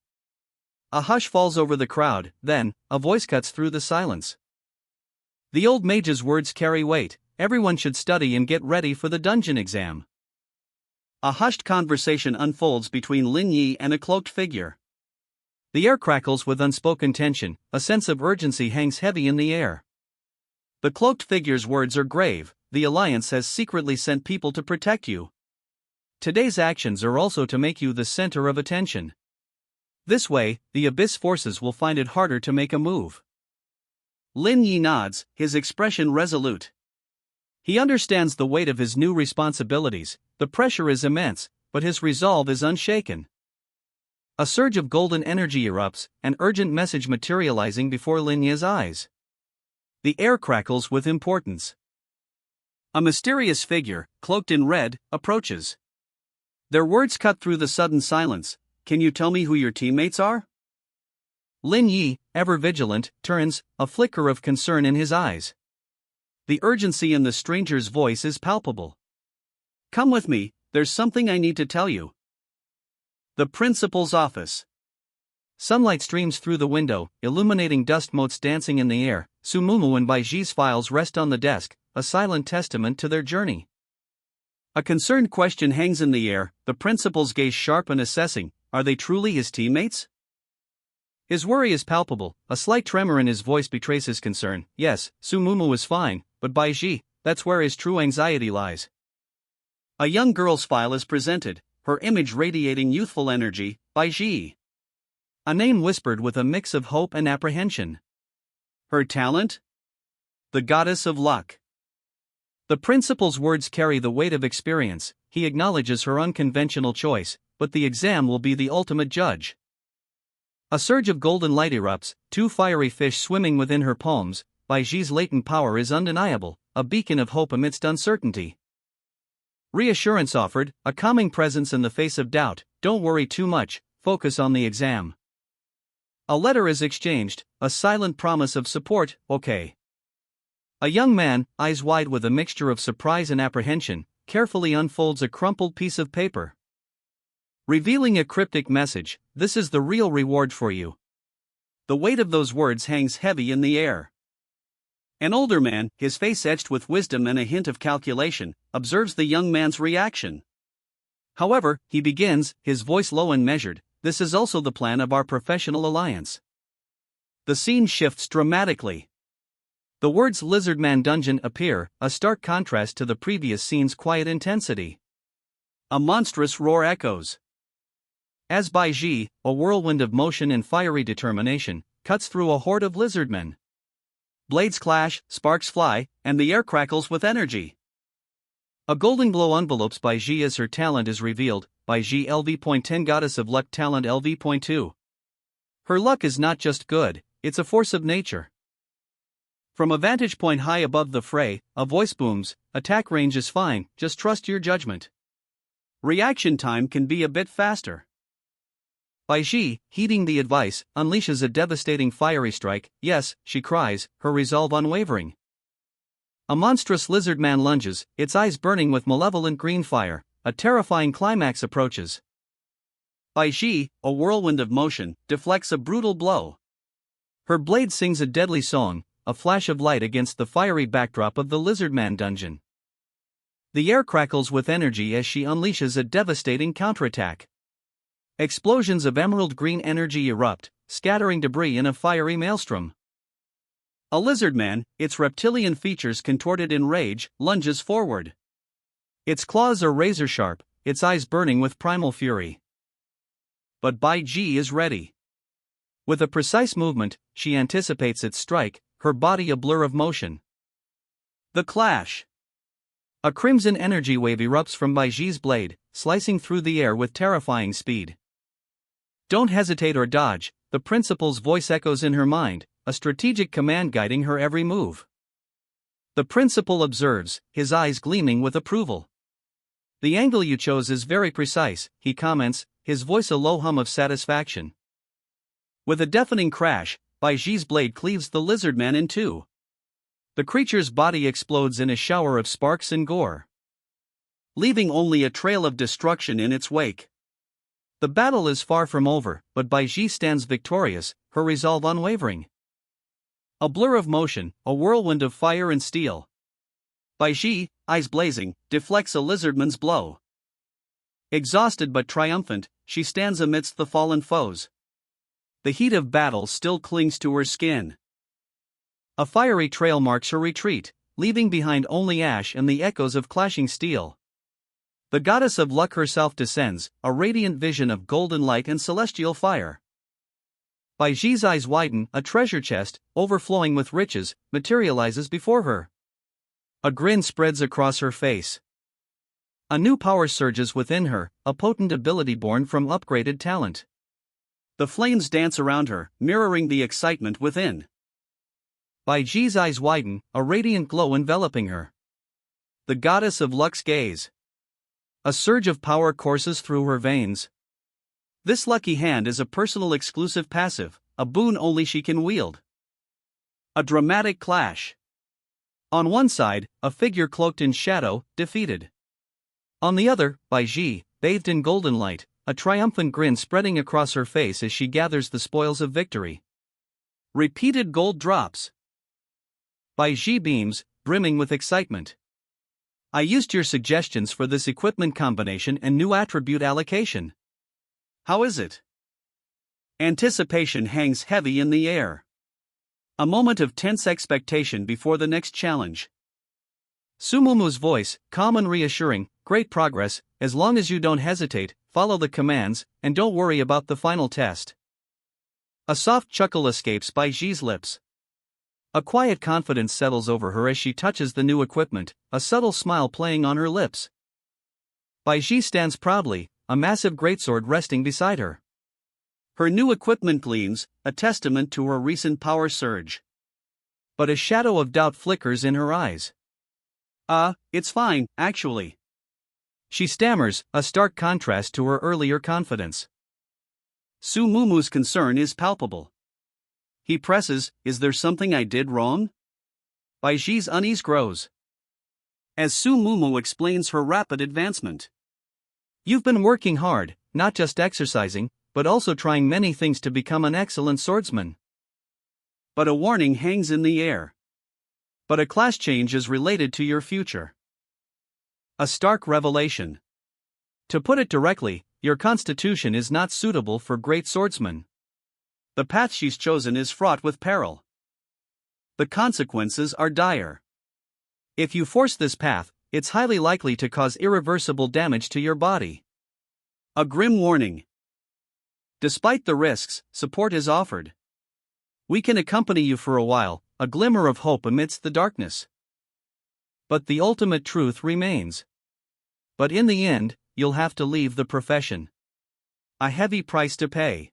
A: A hush falls over the crowd, then, a voice cuts through the silence. The old mage's words carry weight, everyone should study and get ready for the dungeon exam. A hushed conversation unfolds between Lin Yi and a cloaked figure. The air crackles with unspoken tension, a sense of urgency hangs heavy in the air. The cloaked figure's words are grave, the Alliance has secretly sent people to protect you. Today's actions are also to make you the center of attention. This way, the Abyss forces will find it harder to make a move. Lin Yi nods, his expression resolute. He understands the weight of his new responsibilities, the pressure is immense, but his resolve is unshaken. A surge of golden energy erupts, an urgent message materializing before Lin Ye's eyes. The air crackles with importance. A mysterious figure, cloaked in red, approaches. Their words cut through the sudden silence. Can you tell me who your teammates are? Lin Yi, ever vigilant, turns, a flicker of concern in his eyes. The urgency in the stranger's voice is palpable. Come with me, there's something I need to tell you. The principal's office. Sunlight streams through the window, illuminating dust motes dancing in the air. Sumumu and Baiji's files rest on the desk, a silent testament to their journey. A concerned question hangs in the air, the principal's gaze sharp and assessing. Are they truly his teammates? His worry is palpable, a slight tremor in his voice betrays his concern. Yes, Sumumu is fine, but Baiji, that's where his true anxiety lies. A young girl's file is presented, her image radiating youthful energy. Baiji. A name whispered with a mix of hope and apprehension. Her talent? The goddess of luck. The principal's words carry the weight of experience. He acknowledges her unconventional choice, but the exam will be the ultimate judge. A surge of golden light erupts, 2 fiery fish swimming within her palms. Baiji's latent power is undeniable, a beacon of hope amidst uncertainty. Reassurance offered, a calming presence in the face of doubt. Don't worry too much, focus on the exam. A letter is exchanged, a silent promise of support. Okay. A young man, eyes wide with a mixture of surprise and apprehension, carefully unfolds a crumpled piece of paper. Revealing a cryptic message, this is the real reward for you. The weight of those words hangs heavy in the air. An older man, his face etched with wisdom and a hint of calculation, observes the young man's reaction. However, he begins, his voice low and measured, this is also the plan of our professional alliance. The scene shifts dramatically. The words Lizardman Dungeon appear, a stark contrast to the previous scene's quiet intensity. A monstrous roar echoes. As Baiji, a whirlwind of motion and fiery determination, cuts through a horde of lizardmen. Blades clash, sparks fly, and the air crackles with energy. A golden glow envelopes Baiji as her talent is revealed. Baiji LV.10 Goddess of Luck Talent LV.2. Her luck is not just good, it's a force of nature. From a vantage point high above the fray, a voice booms, "Attack range is fine, just trust your judgment." Reaction time can be a bit faster. Bai Ji, heeding the advice, unleashes a devastating fiery strike. "Yes," she cries, her resolve unwavering. A monstrous lizard man lunges, its eyes burning with malevolent green fire. A terrifying climax approaches. Bai Ji, a whirlwind of motion, deflects a brutal blow. Her blade sings a deadly song, a flash of light against the fiery backdrop of the lizardman dungeon. The air crackles with energy as she unleashes a devastating counterattack. Explosions of emerald green energy erupt, scattering debris in a fiery maelstrom. A lizardman, its reptilian features contorted in rage, lunges forward. Its claws are razor sharp, its eyes burning with primal fury. But Bai Ji is ready. With a precise movement, she anticipates its strike, her body a blur of motion. The clash. A crimson energy wave erupts from Bai Ji's blade, slicing through the air with terrifying speed. "Don't hesitate or dodge," the principal's voice echoes in her mind, a strategic command guiding her every move. The principal observes, his eyes gleaming with approval. "The angle you chose is very precise," he comments, his voice a low hum of satisfaction. With a deafening crash, Bai Ji's blade cleaves the lizardman in two. The creature's body explodes in a shower of sparks and gore, leaving only a trail of destruction in its wake. The battle is far from over, but Bai Ji stands victorious, her resolve unwavering. A blur of motion, a whirlwind of fire and steel. Bai Ji, eyes blazing, deflects a lizardman's blow. Exhausted but triumphant, she stands amidst the fallen foes. The heat of battle still clings to her skin. A fiery trail marks her retreat, leaving behind only ash and the echoes of clashing steel. The goddess of luck herself descends, a radiant vision of golden light and celestial fire. Bai Ji's eyes widen, a treasure chest, overflowing with riches, materializes before her. A grin spreads across her face. A new power surges within her, a potent ability born from upgraded talent. The flames dance around her, mirroring the excitement within. Bai Ji's eyes widen, a radiant glow enveloping her. The goddess of luck's gaze. A surge of power courses through her veins. This lucky hand is a personal exclusive passive, a boon only she can wield. A dramatic clash. On one side, a figure cloaked in shadow, defeated. On the other, Bai Ji, bathed in golden light, a triumphant grin spreading across her face as she gathers the spoils of victory. Repeated gold drops. Bai Ji beams, brimming with excitement. "I used your suggestions for this equipment combination and new attribute allocation. How is it?" Anticipation hangs heavy in the air. A moment of tense expectation before the next challenge. Sumumu's voice, calm and reassuring, "Great progress, as long as you don't hesitate, follow the commands, and don't worry about the final test." A soft chuckle escapes Bai Ji's lips. A quiet confidence settles over her as she touches the new equipment, a subtle smile playing on her lips. Bai Ji stands proudly, a massive greatsword resting beside her. Her new equipment gleams, a testament to her recent power surge. But a shadow of doubt flickers in her eyes. It's fine, actually." She stammers, a stark contrast to her earlier confidence. Sumumu's concern is palpable. He presses, "Is there something I did wrong?" Bai Ji's unease grows as Sumumu explains her rapid advancement. "You've been working hard, not just exercising, but also trying many things to become an excellent swordsman." But a warning hangs in the air. "But a class change is related to your future." A stark revelation. To put it directly, your constitution is not suitable for great swordsmen. The path she's chosen is fraught with peril. The consequences are dire. If you force this path, it's highly likely to cause irreversible damage to your body. A grim warning. Despite the risks, support is offered. We can accompany you for a while, a glimmer of hope amidst the darkness. But the ultimate truth remains. But in the end, you'll have to leave the profession. A heavy price to pay.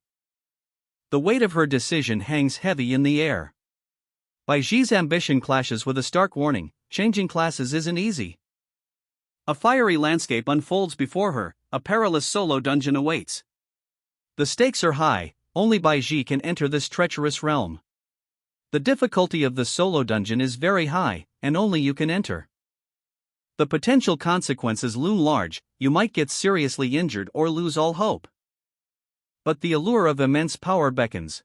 A: The weight of her decision hangs heavy in the air. Baiji's ambition clashes with a stark warning: changing classes isn't easy. A fiery landscape unfolds before her, a perilous solo dungeon awaits. The stakes are high, only Baiji can enter this treacherous realm. The difficulty of the solo dungeon is very high, and only you can enter. The potential consequences loom large: you might get seriously injured or lose all hope. But the allure of immense power beckons.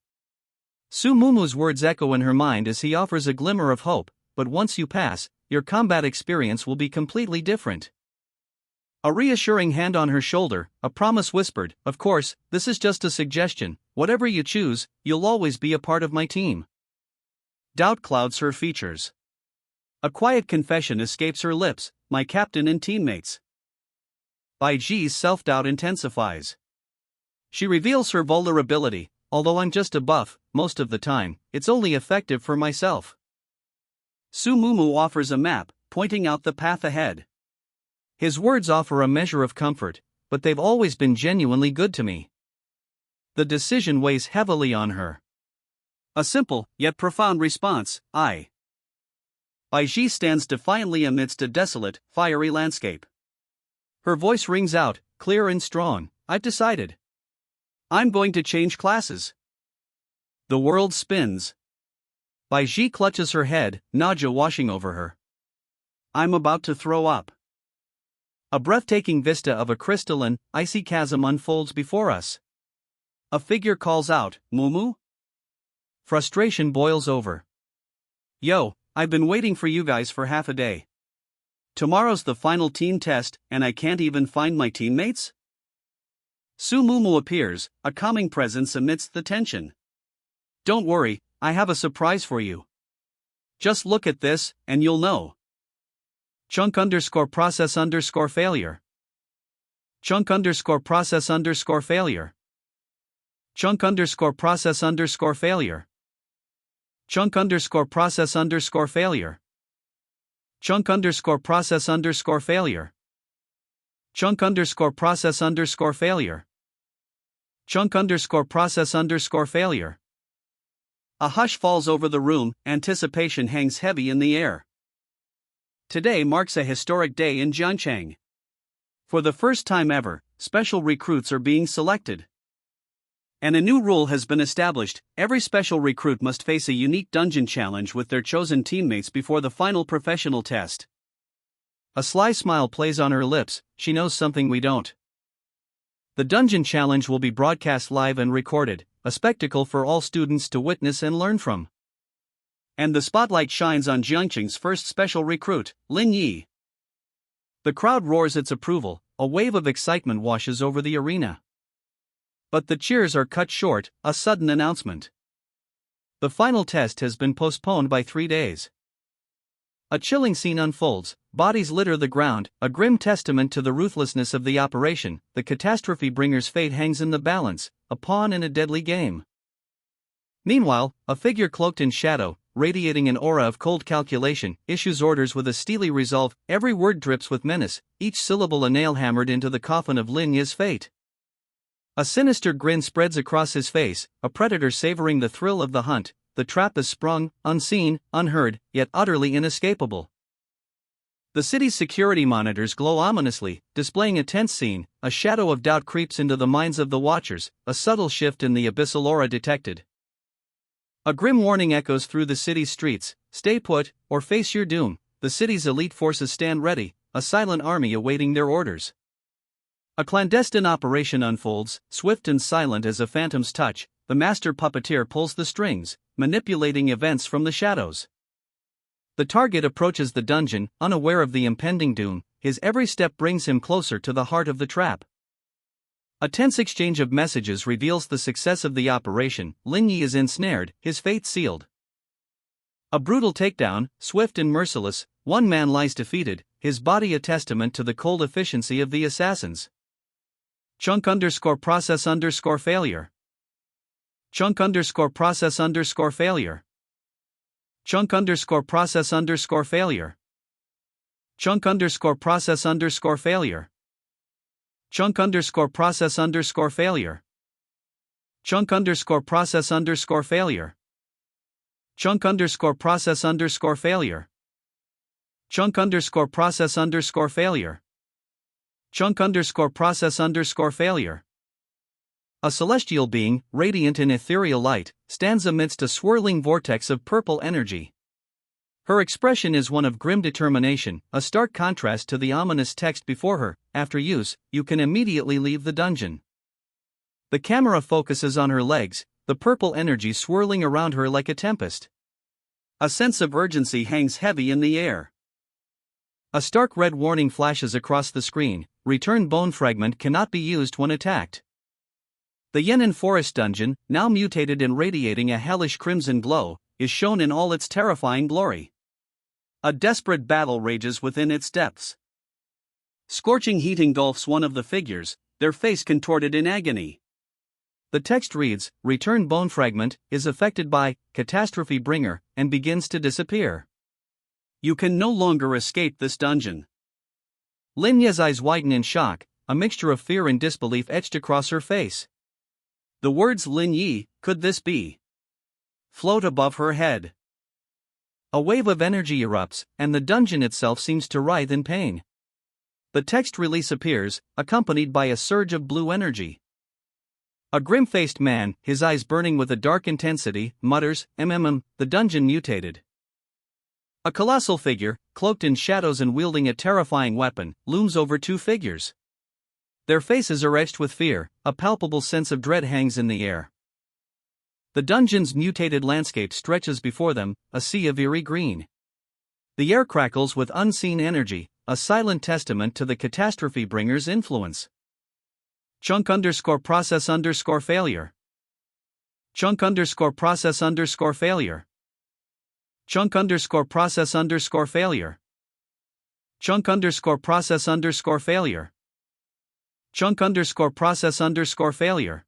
A: Su Mumu's words echo in her mind as he offers a glimmer of hope: but once you pass, your combat experience will be completely different. A reassuring hand on her shoulder, a promise whispered: of course, this is just a suggestion, whatever you choose, you'll always be a part of my team. Doubt clouds her features. A quiet confession escapes her lips: my captain and teammates. Baiji's self-doubt intensifies. She reveals her vulnerability: although I'm just a buff, most of the time, it's only effective for myself. Su Mumu offers a map, pointing out the path ahead. His words offer a measure of comfort, but they've always been genuinely good to me. The decision weighs heavily on her. A simple, yet profound response: I. Baiji stands defiantly amidst a desolate, fiery landscape. Her voice rings out, clear and strong: I've decided. I'm going to change classes. The world spins. Baiji clutches her head, nausea washing over her. I'm about to throw up. A breathtaking vista of a crystalline, icy chasm unfolds before us. A figure calls out, Mumu? Frustration boils over. Yo, I've been waiting for you guys for half a day. Tomorrow's the final team test, and I can't even find my teammates? Su Mumu appears, a calming presence amidst the tension. Don't worry, I have a surprise for you. Just look at this, and you'll know. Chunk_process_failure. Chunk_process_failure. Chunk_process_failure. Chunk_process_failure. Chunk_process_failure. Chunk_process_failure. Chunk_process_failure. A hush falls over the room, anticipation hangs heavy in the air. Today marks a historic day in Jiangchang. For the first time ever, special recruits are being selected. And a new rule has been established: every special recruit must face a unique dungeon challenge with their chosen teammates before the final professional test. A sly smile plays on her lips: she knows something we don't. The dungeon challenge will be broadcast live and recorded, a spectacle for all students to witness and learn from. And the spotlight shines on Jiangcheng's first special recruit, Lin Yi. The crowd roars its approval, a wave of excitement washes over the arena. But the cheers are cut short: a sudden announcement. The final test has been postponed by 3 days. A chilling scene unfolds: bodies litter the ground, a grim testament to the ruthlessness of the operation. The catastrophe bringer's fate hangs in the balance, a pawn in a deadly game. Meanwhile, a figure cloaked in shadow, radiating an aura of cold calculation, issues orders with a steely resolve. Every word drips with menace, each syllable a nail hammered into the coffin of Lin Yi's fate. A sinister grin spreads across his face, a predator savoring the thrill of the hunt. The trap is sprung, unseen, unheard, yet utterly inescapable. The city's security monitors glow ominously, displaying a tense scene. A shadow of doubt creeps into the minds of the watchers, a subtle shift in the abyssal aura detected. A grim warning echoes through the city's streets: stay put, or face your doom. The city's elite forces stand ready, a silent army awaiting their orders. A clandestine operation unfolds, swift and silent as a phantom's touch. The master puppeteer pulls the strings, manipulating events from the shadows. The target approaches the dungeon, unaware of the impending doom. His every step brings him closer to the heart of the trap. A tense exchange of messages reveals the success of the operation. Lin Yi is ensnared, his fate sealed. A brutal takedown, swift and merciless. One man lies defeated, his body a testament to the cold efficiency of the assassins. Chunk_process_failure. Chunk_process_failure. Chunk_process_failure. Chunk_process_failure. Chunk_process_failure.
B: Chunk underscore process underscore failure. Chunk underscore process underscore failure. Chunk underscore process underscore failure. Chunk underscore process underscore failure. A celestial being, radiant in ethereal light, stands amidst a swirling vortex of purple energy. Her expression is one of grim determination, a stark contrast to the ominous text before her. After use, you can immediately leave the dungeon. The camera focuses on her legs, the purple energy swirling around her like a tempest. A sense of urgency hangs heavy in the air. A stark red warning flashes across the screen: return bone fragment cannot be used when attacked. The Yenin Forest dungeon, now mutated and radiating a hellish crimson glow, is shown in all its terrifying glory. A desperate battle rages within its depths. Scorching heat engulfs one of the figures, their face contorted in agony. The text reads, "Return bone fragment is affected by catastrophe bringer and begins to disappear. You can no longer escape this dungeon." Lin Ye's eyes widen in shock, a mixture of fear and disbelief etched across her face. The words "Lin Yi, could this be?" float above her head. A wave of energy erupts, and the dungeon itself seems to writhe in pain. The text release appears, accompanied by a surge of blue energy. A grim-faced man, his eyes burning with a dark intensity, mutters, the dungeon mutated." A colossal figure, cloaked in shadows and wielding a terrifying weapon, looms over two figures. Their faces are etched with fear, a palpable sense of dread hangs in the air. The dungeon's mutated landscape stretches before them, a sea of eerie green. The air crackles with unseen energy, a silent testament to the catastrophe bringer's influence. Chunk underscore process underscore failure. Chunk underscore process underscore failure. Chunk underscore process underscore failure. Chunk underscore process underscore failure. Chunk underscore process underscore failure.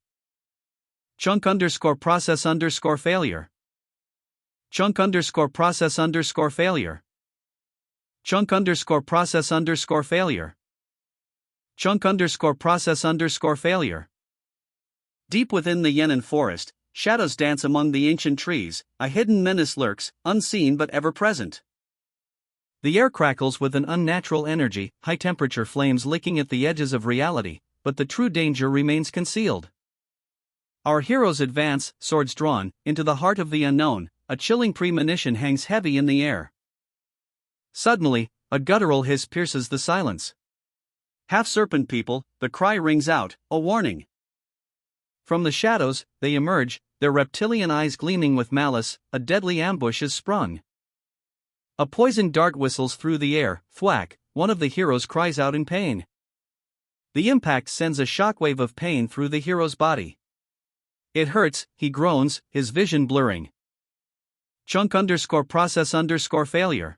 B: Chunk underscore process underscore failure. Chunk underscore process underscore failure. Chunk underscore process underscore failure. Chunk underscore process underscore failure. Deep within the Yenin forest, shadows dance among the ancient trees, a hidden menace lurks, unseen but ever present. The air crackles with an unnatural energy, high-temperature flames licking at the edges of reality, but the true danger remains concealed. Our heroes advance, swords drawn, into the heart of the unknown. A chilling premonition hangs heavy in the air. Suddenly, a guttural hiss pierces the silence. "Half-serpent people," the cry rings out, a warning. From the shadows, they emerge, their reptilian eyes gleaming with malice. A deadly ambush is sprung. A poisoned dart whistles through the air. Thwack! One of the heroes cries out in pain. The impact sends a shockwave of pain through the hero's body. "It hurts," he groans, his vision blurring. Chunk underscore process underscore failure.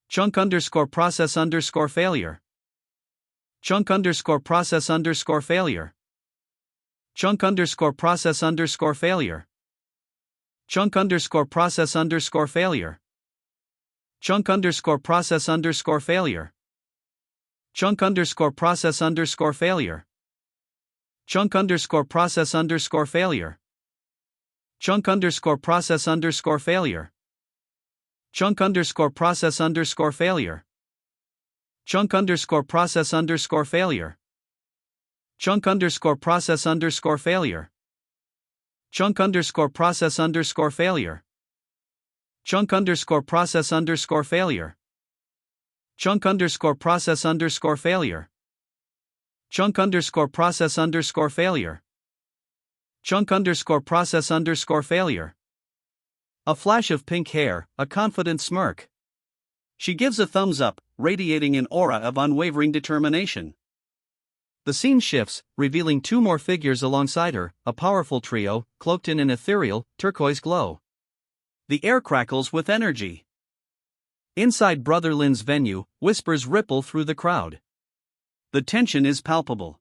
B: Chunk underscore process underscore failure. Chunk underscore process underscore failure. Chunk underscore process underscore failure. Chunk underscore process underscore failure. Chunk underscore process underscore failure. Chunk underscore process underscore failure. Chunk underscore process underscore failure. Chunk underscore process underscore failure. Chunk underscore process underscore failure. Chunk underscore process underscore failure. Chunk underscore process underscore failure. Chunk underscore process underscore failure. Chunk underscore process underscore failure. Chunk underscore process underscore failure. Chunk underscore process underscore failure. Chunk underscore process underscore failure. A flash of pink hair, a confident smirk. She gives a thumbs up, radiating an aura of unwavering determination. The scene shifts, revealing two more figures alongside her, a powerful trio, cloaked in an ethereal, turquoise glow. The air crackles with energy. Inside Brother Lin's venue, whispers ripple through the crowd. The tension is palpable.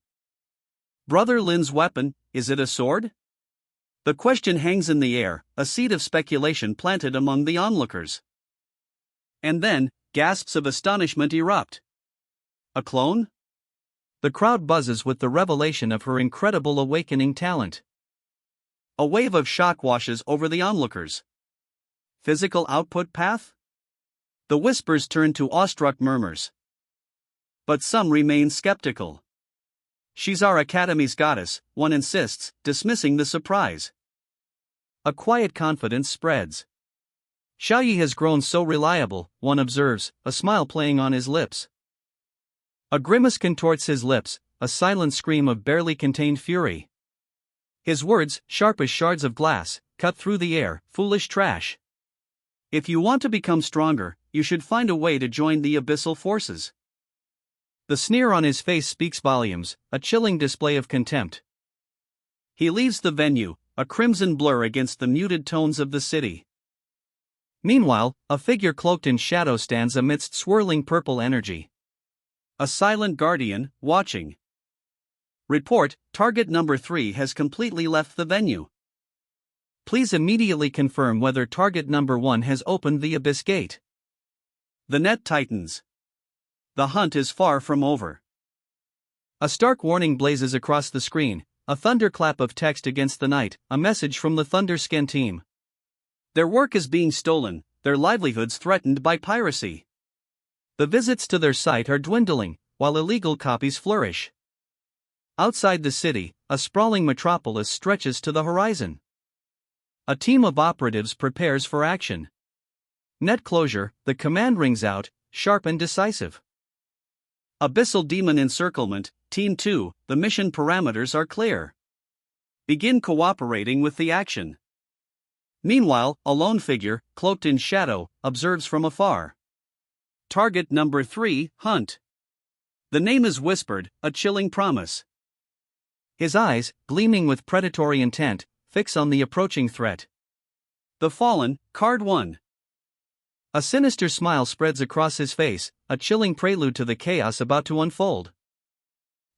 B: Brother Lin's weapon, is it a sword? The question hangs in the air, a seed of speculation planted among the onlookers. And then, gasps of astonishment erupt. A clone? The crowd buzzes with the revelation of her incredible awakening talent. A wave of shock washes over the onlookers. Physical output path? The whispers turn to awestruck murmurs. But some remain skeptical. She's our academy's goddess, one insists, dismissing the surprise. A quiet confidence spreads. Xiaoyi has grown so reliable, one observes, a smile playing on his lips. A grimace contorts his lips, a silent scream of barely contained fury. His words, sharp as shards of glass, cut through the air, foolish trash. If you want to become stronger, you should find a way to join the abyssal forces. The sneer on his face speaks volumes, a chilling display of contempt. He leaves the venue, a crimson blur against the muted tones of the city. Meanwhile, a figure cloaked in shadow stands amidst swirling purple energy. A silent guardian, watching. Report, target number 3 has completely left the venue. Please immediately confirm whether target number 1 has opened the abyss gate. The net tightens. The hunt is far from over. A stark warning blazes across the screen, a thunderclap of text against the night, a message from the Thunderscan team. Their work is being stolen, their livelihoods threatened by piracy. The visits to their site are dwindling, while illegal copies flourish. Outside the city, a sprawling metropolis stretches to the horizon. A team of operatives prepares for action. Net closure, the command rings out, sharp and decisive. Abyssal Demon Encirclement, Team 2, the mission parameters are clear. Begin cooperating with the action. Meanwhile, a lone figure, cloaked in shadow, observes from afar. Target number 3, Hunt. The name is whispered, a chilling promise. His eyes, gleaming with predatory intent, fix on the approaching threat. The Fallen, Card 1. A sinister smile spreads across his face, a chilling prelude to the chaos about to unfold.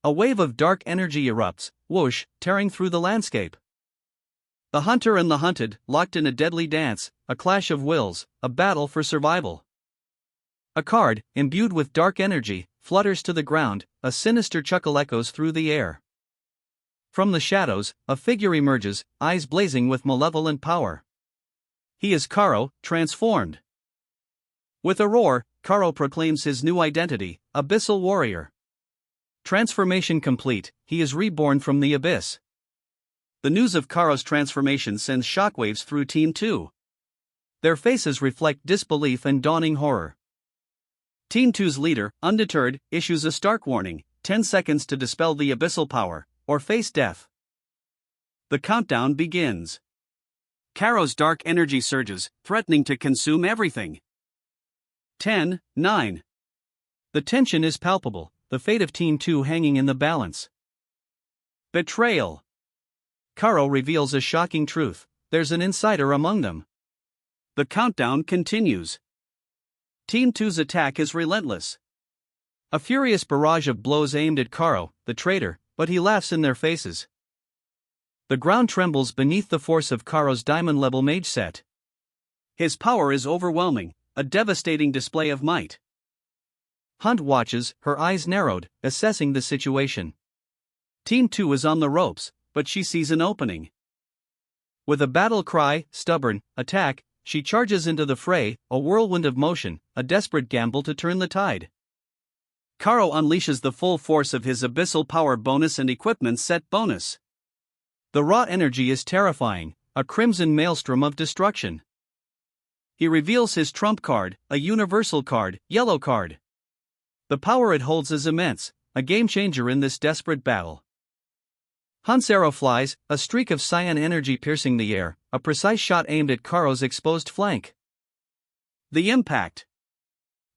B: A wave of dark energy erupts, whoosh, tearing through the landscape. The hunter and the hunted, locked in a deadly dance, a clash of wills, a battle for survival. A card, imbued with dark energy, flutters to the ground, a sinister chuckle echoes through the air. From the shadows, a figure emerges, eyes blazing with malevolent power. He is Karo, transformed. With a roar, Karo proclaims his new identity, Abyssal Warrior. Transformation complete, he is reborn from the abyss. The news of Karo's transformation sends shockwaves through Team 2. Their faces reflect disbelief and dawning horror. Team 2's leader, undeterred, issues a stark warning, 10 seconds to dispel the abyssal power, or face death. The countdown begins. Karo's dark energy surges, threatening to consume everything. 10, 9. The tension is palpable, the fate of Team 2 hanging in the balance. Betrayal. Karo reveals a shocking truth, there's an insider among them. The countdown continues. Team 2's attack is relentless. A furious barrage of blows aimed at Karo, the traitor, but he laughs in their faces. The ground trembles beneath the force of Karo's diamond-level mage set. His power is overwhelming, a devastating display of might. Hunt watches, her eyes narrowed, assessing the situation. Team 2 is on the ropes, but she sees an opening. With a battle cry, stubborn, attack, she charges into the fray, a whirlwind of motion, a desperate gamble to turn the tide. Karo unleashes the full force of his abyssal power bonus and equipment set bonus. The raw energy is terrifying, a crimson maelstrom of destruction. He reveals his trump card, a universal card, yellow card. The power it holds is immense, a game-changer in this desperate battle. Hunt's arrow flies, a streak of cyan energy piercing the air, a precise shot aimed at Karo's exposed flank. The impact.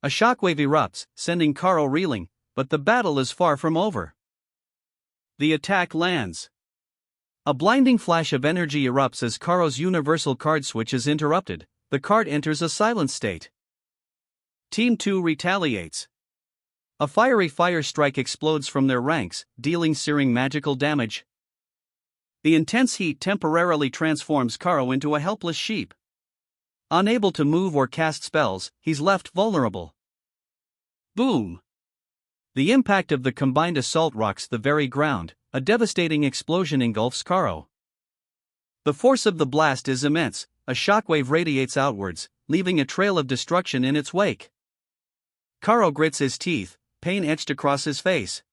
B: A shockwave erupts, sending Karo reeling, but the battle is far from over. The attack lands. A blinding flash of energy erupts as Karo's universal card switch is interrupted. The card enters a silent state. Team 2 retaliates. A fiery fire strike explodes from their ranks, dealing searing magical damage. The intense heat temporarily transforms Karo into a helpless sheep. Unable to move or cast spells, he's left vulnerable. Boom! The impact of the combined assault rocks the very ground, a devastating explosion engulfs Karo. The force of the blast is immense, a shockwave radiates outwards, leaving a trail of destruction in its wake. Karo grits his teeth, pain etched across his face.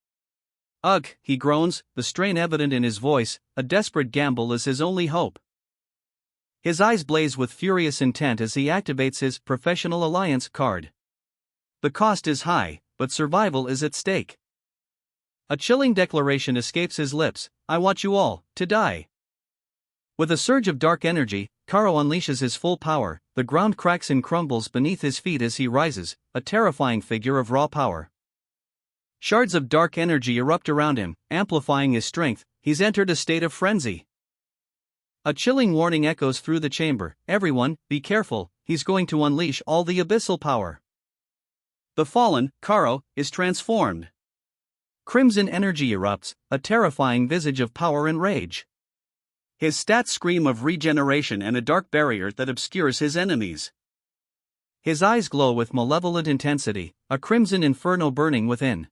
B: Ugh, he groans, the strain evident in his voice. A desperate gamble is his only hope. His eyes blaze with furious intent as he activates his Professional Alliance card. The cost is high, but survival is at stake. A chilling declaration escapes his lips: I want you all to die. With a surge of dark energy, Karo unleashes his full power. The ground cracks and crumbles beneath his feet as he rises, a terrifying figure of raw power. Shards of dark energy erupt around him, amplifying his strength. He's entered a state of frenzy. A chilling warning echoes through the chamber: everyone, be careful, he's going to unleash all the abyssal power. The fallen, Karo, is transformed. Crimson energy erupts, a terrifying visage of power and rage. His stats scream of regeneration and a dark barrier that obscures his enemies. His eyes glow with malevolent intensity, a crimson inferno burning within.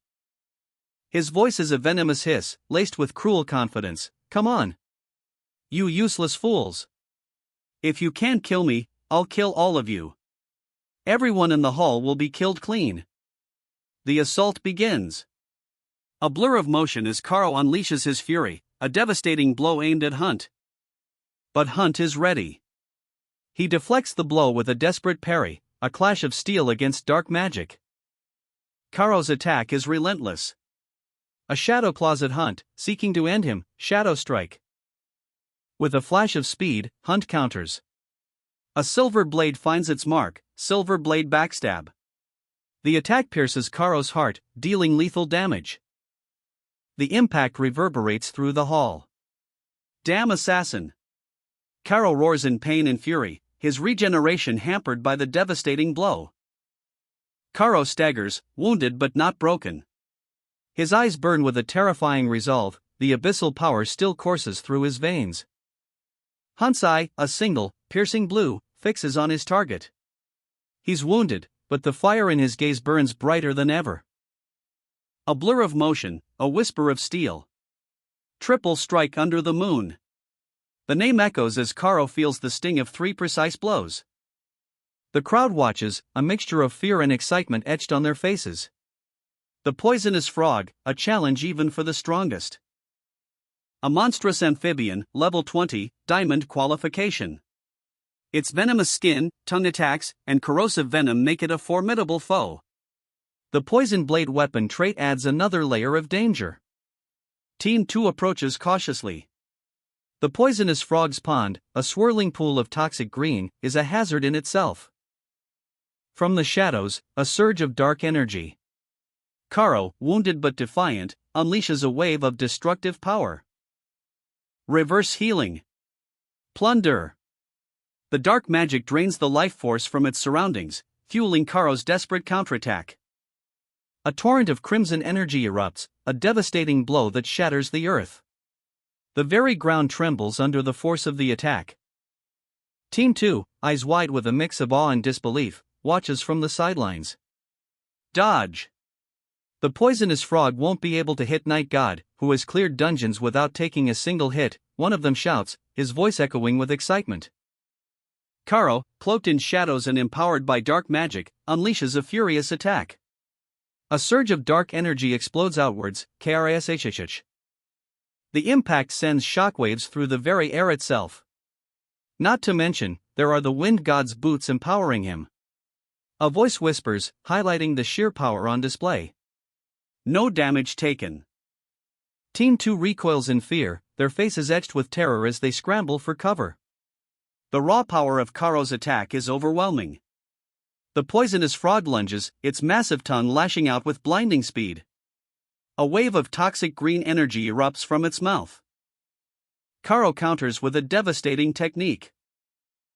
B: His voice is a venomous hiss, laced with cruel confidence: come on, you useless fools. If you can't kill me, I'll kill all of you. Everyone in the hall will be killed clean. The assault begins. A blur of motion as Karo unleashes his fury, a devastating blow aimed at Hunt. But Hunt is ready. He deflects the blow with a desperate parry, a clash of steel against dark magic. Karo's attack is relentless. A shadow claws at Hunt, seeking to end him. Shadow strike. With a flash of speed, Hunt counters. A silver blade finds its mark, silver blade backstab. The attack pierces Karo's heart, dealing lethal damage. The impact reverberates through the hall. Damn assassin! Karo roars in pain and fury, his regeneration hampered by the devastating blow. Karo staggers, wounded but not broken. His eyes burn with a terrifying resolve, the abyssal power still courses through his veins. Hunt's eye, a single, piercing blue, fixes on his target. He's wounded, but the fire in his gaze burns brighter than ever. A blur of motion, a whisper of steel. Triple strike under the moon. The name echoes as Karo feels the sting of 3 precise blows. The crowd watches, a mixture of fear and excitement etched on their faces. The poisonous frog, a challenge even for the strongest. A monstrous amphibian, level 20, diamond qualification. Its venomous skin, tongue attacks, and corrosive venom make it a formidable foe. The poison blade weapon trait adds another layer of danger. Team 2 approaches cautiously. The poisonous frog's pond, a swirling pool of toxic green, is a hazard in itself. From the shadows, a surge of dark energy. Karo, wounded but defiant, unleashes a wave of destructive power. Reverse healing. Plunder. The dark magic drains the life force from its surroundings, fueling Karo's desperate counterattack. A torrent of crimson energy erupts, a devastating blow that shatters the earth. The very ground trembles under the force of the attack. Team 2, eyes wide with a mix of awe and disbelief, watches from the sidelines. Dodge. The poisonous frog won't be able to hit Night God, who has cleared dungeons without taking a single hit, one of them shouts, his voice echoing with excitement. Karo, cloaked in shadows and empowered by dark magic, unleashes a furious attack. A surge of dark energy explodes outwards, krshhh. The impact sends shockwaves through the very air itself. Not to mention, there are the wind god's boots empowering him. A voice whispers, highlighting the sheer power on display. No damage taken. Team 2 recoils in fear, their faces etched with terror as they scramble for cover. The raw power of Karo's attack is overwhelming. The poisonous frog lunges, its massive tongue lashing out with blinding speed. A wave of toxic green energy erupts from its mouth. Karo counters with a devastating technique.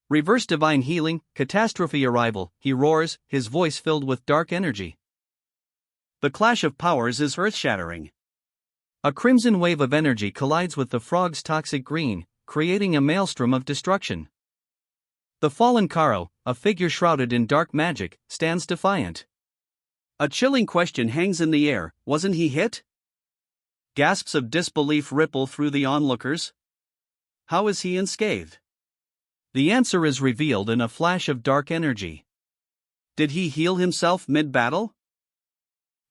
B: Reverse divine healing, catastrophe arrival, he roars, his voice filled with dark energy. The clash of powers is earth-shattering. A crimson wave of energy collides with the frog's toxic green, creating a maelstrom of destruction. The fallen Karo, a figure shrouded in dark magic, stands defiant. A chilling question hangs in the air: wasn't he hit? Gasps of disbelief ripple through the onlookers.
A: how is he unscathed? The answer is revealed in a flash of dark energy. Did he heal himself mid-battle?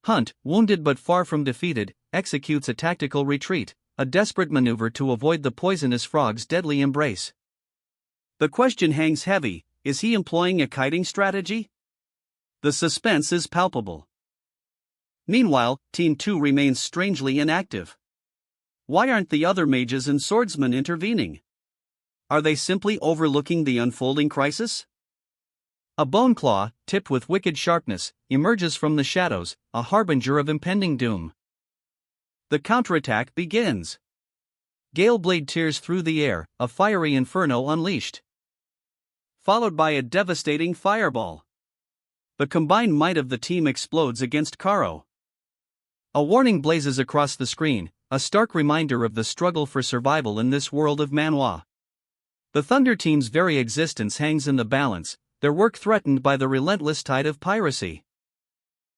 A: Hunt, wounded but far from defeated, executes a tactical retreat, a desperate maneuver to avoid the poisonous frog's deadly embrace. The question hangs heavy: is he employing a kiting strategy? The suspense is palpable. Meanwhile, Team 2 remains strangely inactive. Why aren't the other mages and swordsmen intervening? Are they simply overlooking the unfolding crisis? A bone claw, tipped with wicked sharpness, emerges from the shadows, a harbinger of impending doom. The counterattack begins. Galeblade tears through the air, a fiery inferno unleashed, followed by a devastating fireball. The combined might of the team explodes against Karo. A warning blazes across the screen, a stark reminder of the struggle for survival in this world of manhwa. The Thunder Team's very existence hangs in the balance, their work threatened by the relentless tide of piracy.